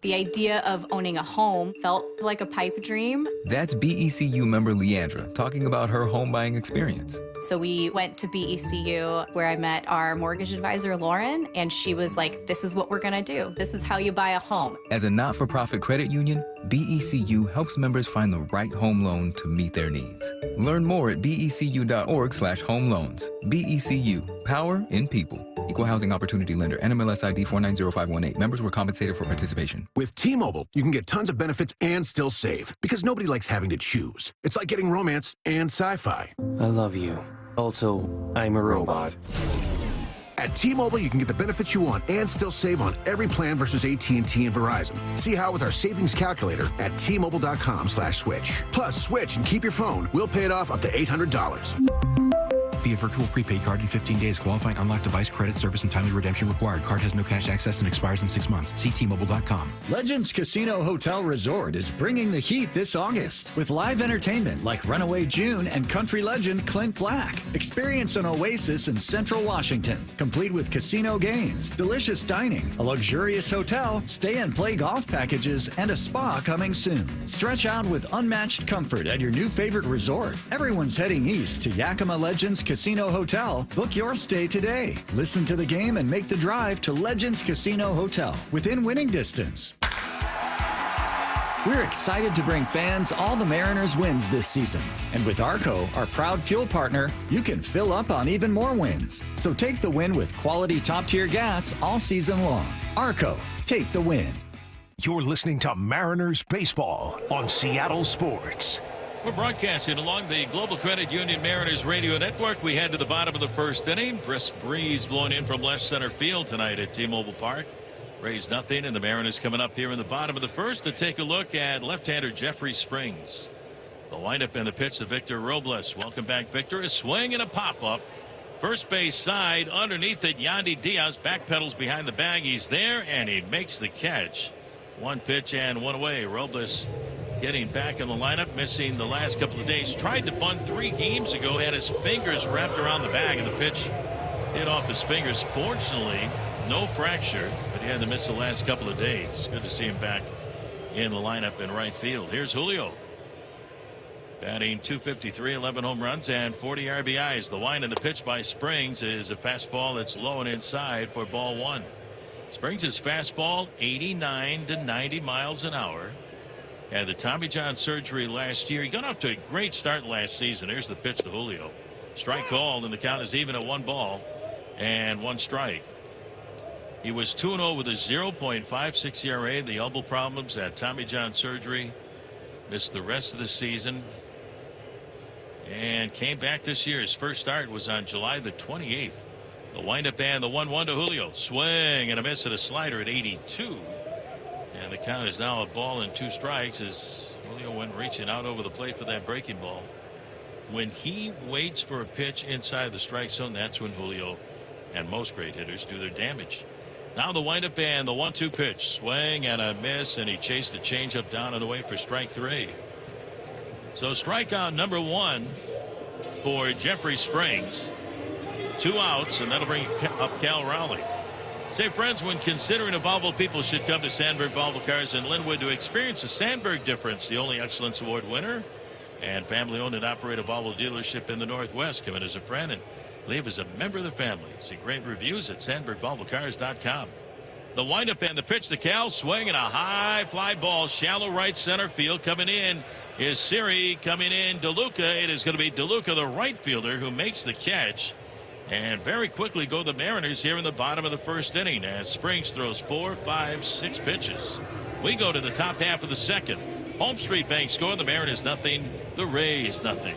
The idea of owning a home felt like a pipe dream. That's BECU member Leandra talking about her home buying experience. So we went to BECU where I met our mortgage advisor, Lauren, and she was like, this is what we're gonna do. This is how you buy a home. As a not-for-profit credit union, BECU helps members find the right home loan to meet their needs. Learn more at becu.org/home loans. BECU, power in people. Equal housing opportunity lender. NMLS ID 490518. Members were compensated for participation. With T-Mobile, you can get tons of benefits and still save because nobody likes having to choose. It's like getting romance and sci-fi. I love you. Also, I'm a robot. At T-Mobile, you can get the benefits you want and still save on every plan versus AT&T and Verizon. See how with our savings calculator at T-Mobile.com/switch. Plus, switch and keep your phone. We'll pay it off up to $800. Via virtual prepaid card in 15 days. Qualifying unlocked device credit service and timely redemption required. Card has no cash access and expires in 6 months. See T-Mobile.com. Legends Casino Hotel Resort is bringing the heat this August with live entertainment like Runaway June and country legend Clint Black. Experience an oasis in Central Washington, complete with casino games, delicious dining, a luxurious hotel, stay and play golf packages, and a spa coming soon. Stretch out with unmatched comfort at your new favorite resort. Everyone's heading east to Yakima Legends Casino Hotel. Book your stay today. Listen to the game and make the drive to Legends Casino Hotel within winning distance. We're excited to bring fans all the Mariners wins this season. And with ARCO, our proud fuel partner, you can fill up on even more wins. So take the win with quality top-tier gas all season long. ARCO, take the win. You're listening to Mariners Baseball on Seattle Sports. We're broadcasting along the Global Credit Union Mariners radio network. We head to the bottom of the first inning. Brisk breeze blowing in from left center field tonight at T-Mobile Park. Rays nothing, and the Mariners coming up here in the bottom of the first to take a look at left-hander Jeffrey Springs. The windup and the pitch to Victor Robles. Welcome back, Victor. A swing and a pop-up. First base side. Underneath it, Yandy Diaz backpedals behind the bag. He's there, and he makes the catch. One pitch and one away. Robles getting back in the lineup, missing the last couple of days. Tried to bunt 3 games ago, had his fingers wrapped around the bag, and the pitch hit off his fingers. Fortunately, no fracture, but he had to miss the last couple of days. Good to see him back in the lineup in right field. Here's Julio. Batting .253, 11 home runs, and 40 RBIs. The wind and the pitch by Springs is a fastball that's low and inside for ball 1. Springs' fastball, 89 to 90 miles an hour. Had the Tommy John surgery last year. He got off to a great start last season. Here's the pitch to Julio. Strike called, and the count is even at 1 ball and 1 strike. He was 2-0 with a 0.56 ERA. The elbow problems, that Tommy John surgery. Missed the rest of the season. And came back this year. His first start was on July the 28th. The windup and the 1-1 to Julio. Swing and a miss at a slider at 82. And the count is now a ball and 2 strikes as Julio went reaching out over the plate for that breaking ball. When he waits for a pitch inside the strike zone, that's when Julio and most great hitters do their damage. Now the windup and the 1-2 pitch. Swing and a miss, and he chased the changeup down and away for strike 3. So strikeout number 1 for Jeffrey Springs. 2 outs, and that'll bring up Cal Rowley. Say, friends, when considering a Volvo, people should come to Sandberg Volvo Cars in Linwood to experience the Sandberg difference, the only Excellence Award winner and family-owned and operated Volvo dealership in the Northwest. Come in as a friend and leave as a member of the family. See great reviews at SandbergVolvoCars.com. The windup and the pitch to Cal. Swing and a high fly ball, shallow right center field. Coming in is Siri. Coming in, DeLuca. It is going to be DeLuca, the right fielder, who makes the catch. And very quickly go the Mariners here in the bottom of the first inning as Springs throws 4, 5, 6 pitches. We go to the top half of the second. Home Street Bank score. The Mariners nothing. The Rays nothing.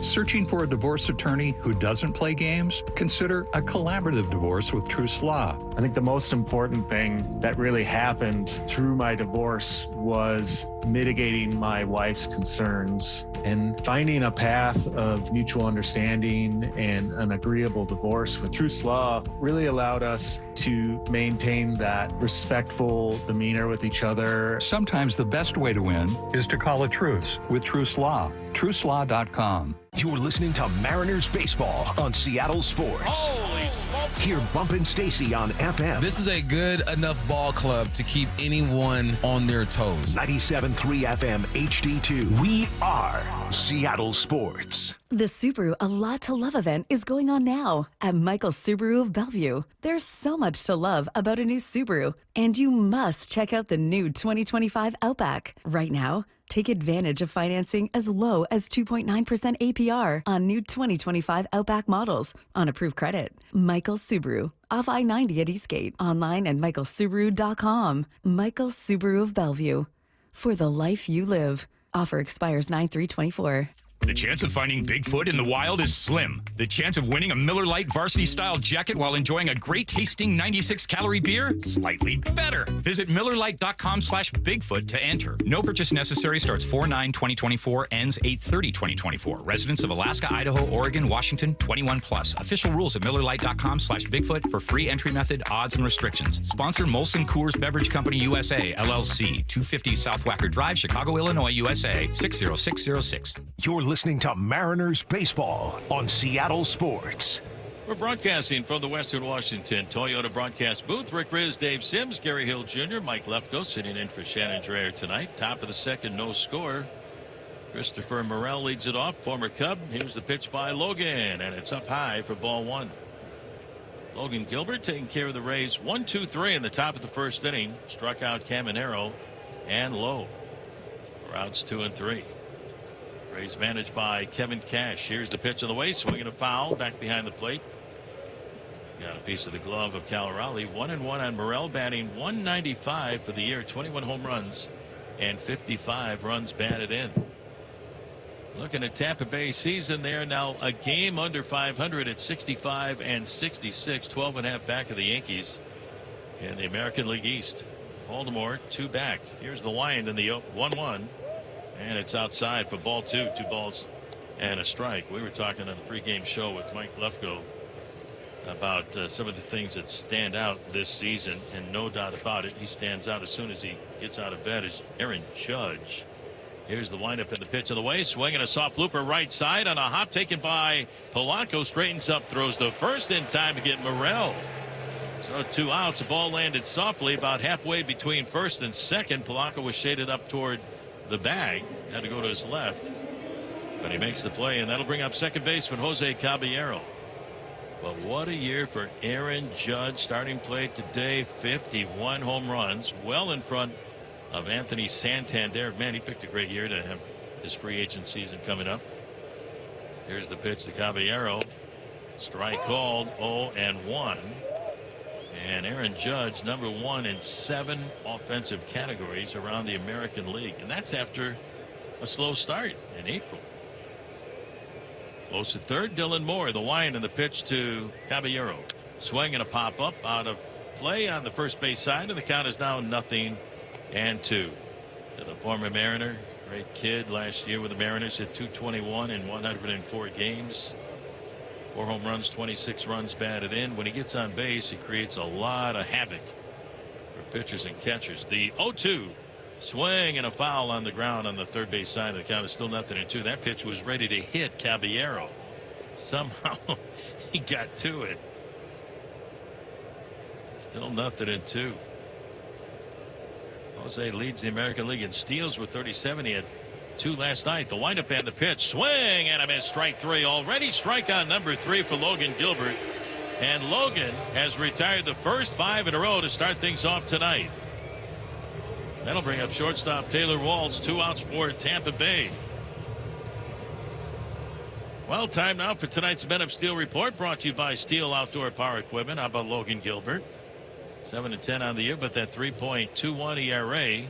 Searching for a divorce attorney who doesn't play games? Consider a collaborative divorce with Truce Law. I think the most important thing that really happened through my divorce was mitigating my wife's concerns and finding a path of mutual understanding and an agreeable divorce with Truce Law really allowed us to maintain that respectful demeanor with each other. Sometimes the best way to win is to call a truce with Truce Law. TruceLaw.com. You're listening to Mariners Baseball on Seattle Sports. Holy smokes, Hear Bumpin' Stacy on FM. This is a good enough ball club to keep anyone on their toes. 97.3 FM HD2. We are Seattle Sports. The Subaru A Lot to Love event is going on now at Michael's Subaru of Bellevue. There's so much to love about a new Subaru, and you must check out the new 2025 Outback. Right now, take advantage of financing as low as 2.9% APR on new 2025 Outback models on approved credit. Michael's Subaru, off I-90 at Eastgate. Online at michaelsubaru.com. Michael's Subaru of Bellevue. For the life you live. Offer expires 9/3/24. The chance of finding Bigfoot in the wild is slim. The chance of winning a Miller Lite varsity-style jacket while enjoying a great-tasting 96-calorie beer? Slightly better. Visit MillerLite.com/Bigfoot to enter. No purchase necessary. Starts 4/9/2024. Ends 8/30/2024. Residents of Alaska, Idaho, Oregon, Washington, 21+. Official rules at MillerLite.com/Bigfoot for free entry method, odds, and restrictions. Sponsor Molson Coors Beverage Company USA, LLC. 250 South Wacker Drive, Chicago, Illinois, USA. 60606. You're listening to Mariners Baseball on Seattle Sports. We're broadcasting from the Western Washington Toyota broadcast booth. Rick Riz, Dave Sims, Gary Hill Jr., Mike Lefko sitting in for Shannon Dreyer tonight. Top of the second, no score. Christopher Morel leads it off, former Cub. Here's the pitch by Logan, and it's up high for ball one. Logan Gilbert taking care of the Rays. 1-2-3 in the top of the first inning. Struck out Caminero and Lowe for outs 2 and 3. Rays managed by Kevin Cash. Here's the pitch on the way. Swinging a foul back behind the plate. Got a piece of the glove of Cal Raleigh. 1-1 on Morel, batting .195 for the year. 21 home runs and 55 runs batted in. Looking at Tampa Bay season, they are now a game under 500 at 65 and 66. 12.5 back of the Yankees in the American League East. Baltimore 2 back. Here's the wind in the 1-1. And it's outside for ball 2. 2 balls and a strike. We were talking on the pregame show with Mike Lefko about some of the things that stand out this season, and no doubt about it, he stands out as soon as he gets out of bed, is Aaron Judge. Here's the windup and the pitch of the way. Swinging a soft looper right side on a hop taken by Polanco. Straightens up, throws the first in time to get Morel. So 2 outs. The ball landed softly about halfway between first and second. Polanco was shaded up toward the bag, had to go to his left, but he makes the play, and that'll bring up second baseman Jose Caballero. But what a year for Aaron Judge. Starting play today, 51 home runs, well in front of Anthony Santander. Man, he picked a great year to have his free agent season coming up. Here's the pitch to Caballero. Strike called. 0-1. And Aaron Judge, #1 in 7 offensive categories around the American League. And that's after a slow start in April. Close to third, Dylan Moore. The wind and the pitch to Caballero. Swing and a pop-up out of play on the first base side. And the count is now 0-2. To the former Mariner. Great kid last year with the Mariners. Hit .221 in 104 games. 4 home runs, 26 runs batted in. When he gets on base, he creates a lot of havoc for pitchers and catchers. The 0-2 swing and a foul on the ground on the third base side. The count is still 0-2. That pitch was ready to hit Caballero. Somehow he got to it. Still 0-2. Jose leads the American League in steals with 37. He had 2 last night. The windup and the pitch. Swing and a miss. Strike 3. Already strikeout #3 for Logan Gilbert. And Logan has retired the first 5 in a row to start things off tonight. That'll bring up shortstop Taylor Walls. 2 outs for Tampa Bay. Well, time now for tonight's Men of Steel report, brought to you by Steel Outdoor Power Equipment. How about Logan Gilbert? 7-10 on the year, but that 3.21 ERA.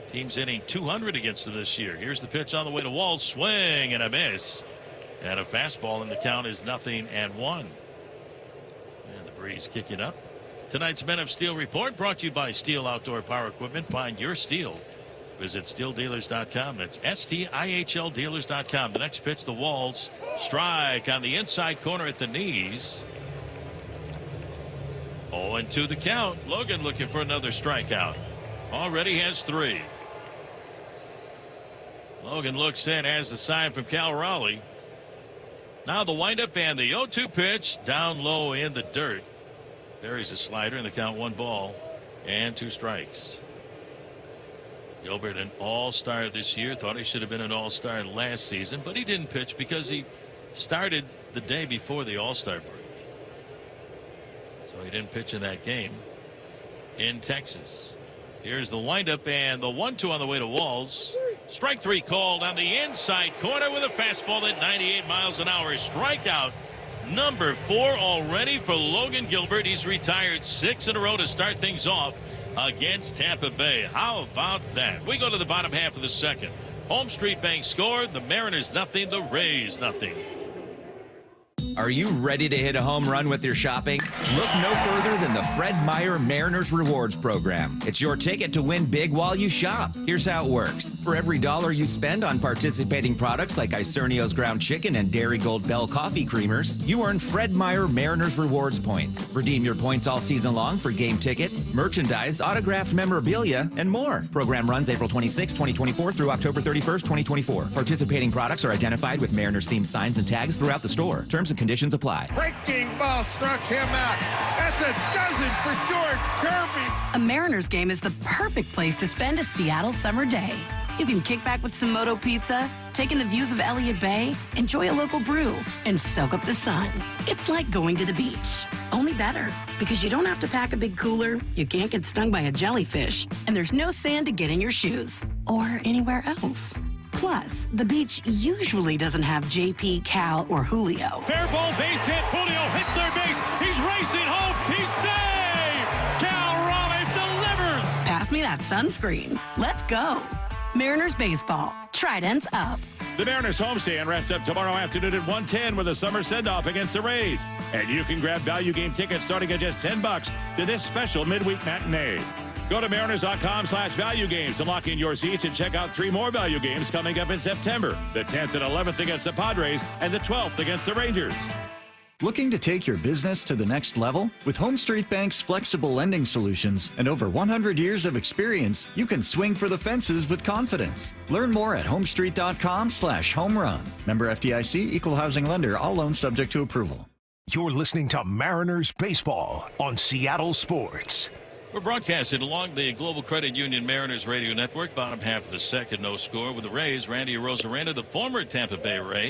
Team's hitting .200 against them this year. Here's the pitch on the way to Walls. Swing and a miss. And a fastball, and the count is 0-1. And the breeze kicking up. Tonight's Men of Steel report brought to you by Steel Outdoor Power Equipment. Find your steel. Visit steeldealers.com. That's STIHL dealers.com. The next pitch, the Walls. Strike on the inside corner at the knees. 0-2 the count. Logan looking for another strikeout. Already has 3. Logan looks in, has the sign from Cal Raleigh. Now the windup and the 0-2 pitch down low in the dirt. Buries a slider, and the count 1 ball and 2 strikes. Gilbert, an all-star this year. Thought he should have been an all-star last season, but he didn't pitch because he started the day before the all-star break. So he didn't pitch in that game in Texas. Here's the windup, and the 1-2 on the way to Walls. Strike 3 called on the inside corner with a fastball at 98 miles an hour. Strikeout number 4 already for Logan Gilbert. He's retired 6 in a row to start things off against Tampa Bay. How about that? We go to the bottom half of the second. Home Street Bank scored. The Mariners nothing. The Rays nothing. Are you ready to hit a home run with your shopping? Look no further than the Fred Meyer Mariners Rewards Program. It's your ticket to win big while you shop. Here's how it works. For every $1 you spend on participating products like Isernio's Ground Chicken and Dairy Gold Bell Coffee Creamers, you earn Fred Meyer Mariners Rewards points. Redeem your points all season long for game tickets, merchandise, autographed memorabilia, and more. Program runs April 26, 2024 through October 31st, 2024. Participating products are identified with Mariners-themed signs and tags throughout the store. Terms and conditions apply. Breaking ball struck him out. That's a dozen for George Kirby. A Mariners game is the perfect place to spend a Seattle summer day. You can kick back with some Moto Pizza, take in the views of Elliott Bay, enjoy a local brew, and soak up the sun. It's like going to the beach, only better, because you don't have to pack a big cooler, you can't get stung by a jellyfish, and there's no sand to get in your shoes or anywhere else. Plus, the beach usually doesn't have JP, Cal, or Julio. Fair ball, base hit. Julio hits third base. He's racing home. He's saved. Cal Raleigh delivers. Pass me that sunscreen. Let's go. Mariners baseball. Tridents up. The Mariners homestand wraps up tomorrow afternoon at 1:10 with a summer send-off against the Rays. And you can grab value game tickets starting at just $10 to this special midweek matinee. Go to Mariners.com/value games to lock in your seats and check out 3 more value games coming up in September. The 10th and 11th against the Padres and the 12th against the Rangers. Looking to take your business to the next level? With Home Street Bank's flexible lending solutions and over 100 years of experience, you can swing for the fences with confidence. Learn more at homestreet.com/homerun. Member FDIC, equal housing lender, all loans subject to approval. You're listening to Mariners Baseball on Seattle Sports. We're broadcasting along the Global Credit Union Mariners radio network. Bottom half of the second, no score with the Rays. Randy Arozarena, the former Tampa Bay Ray,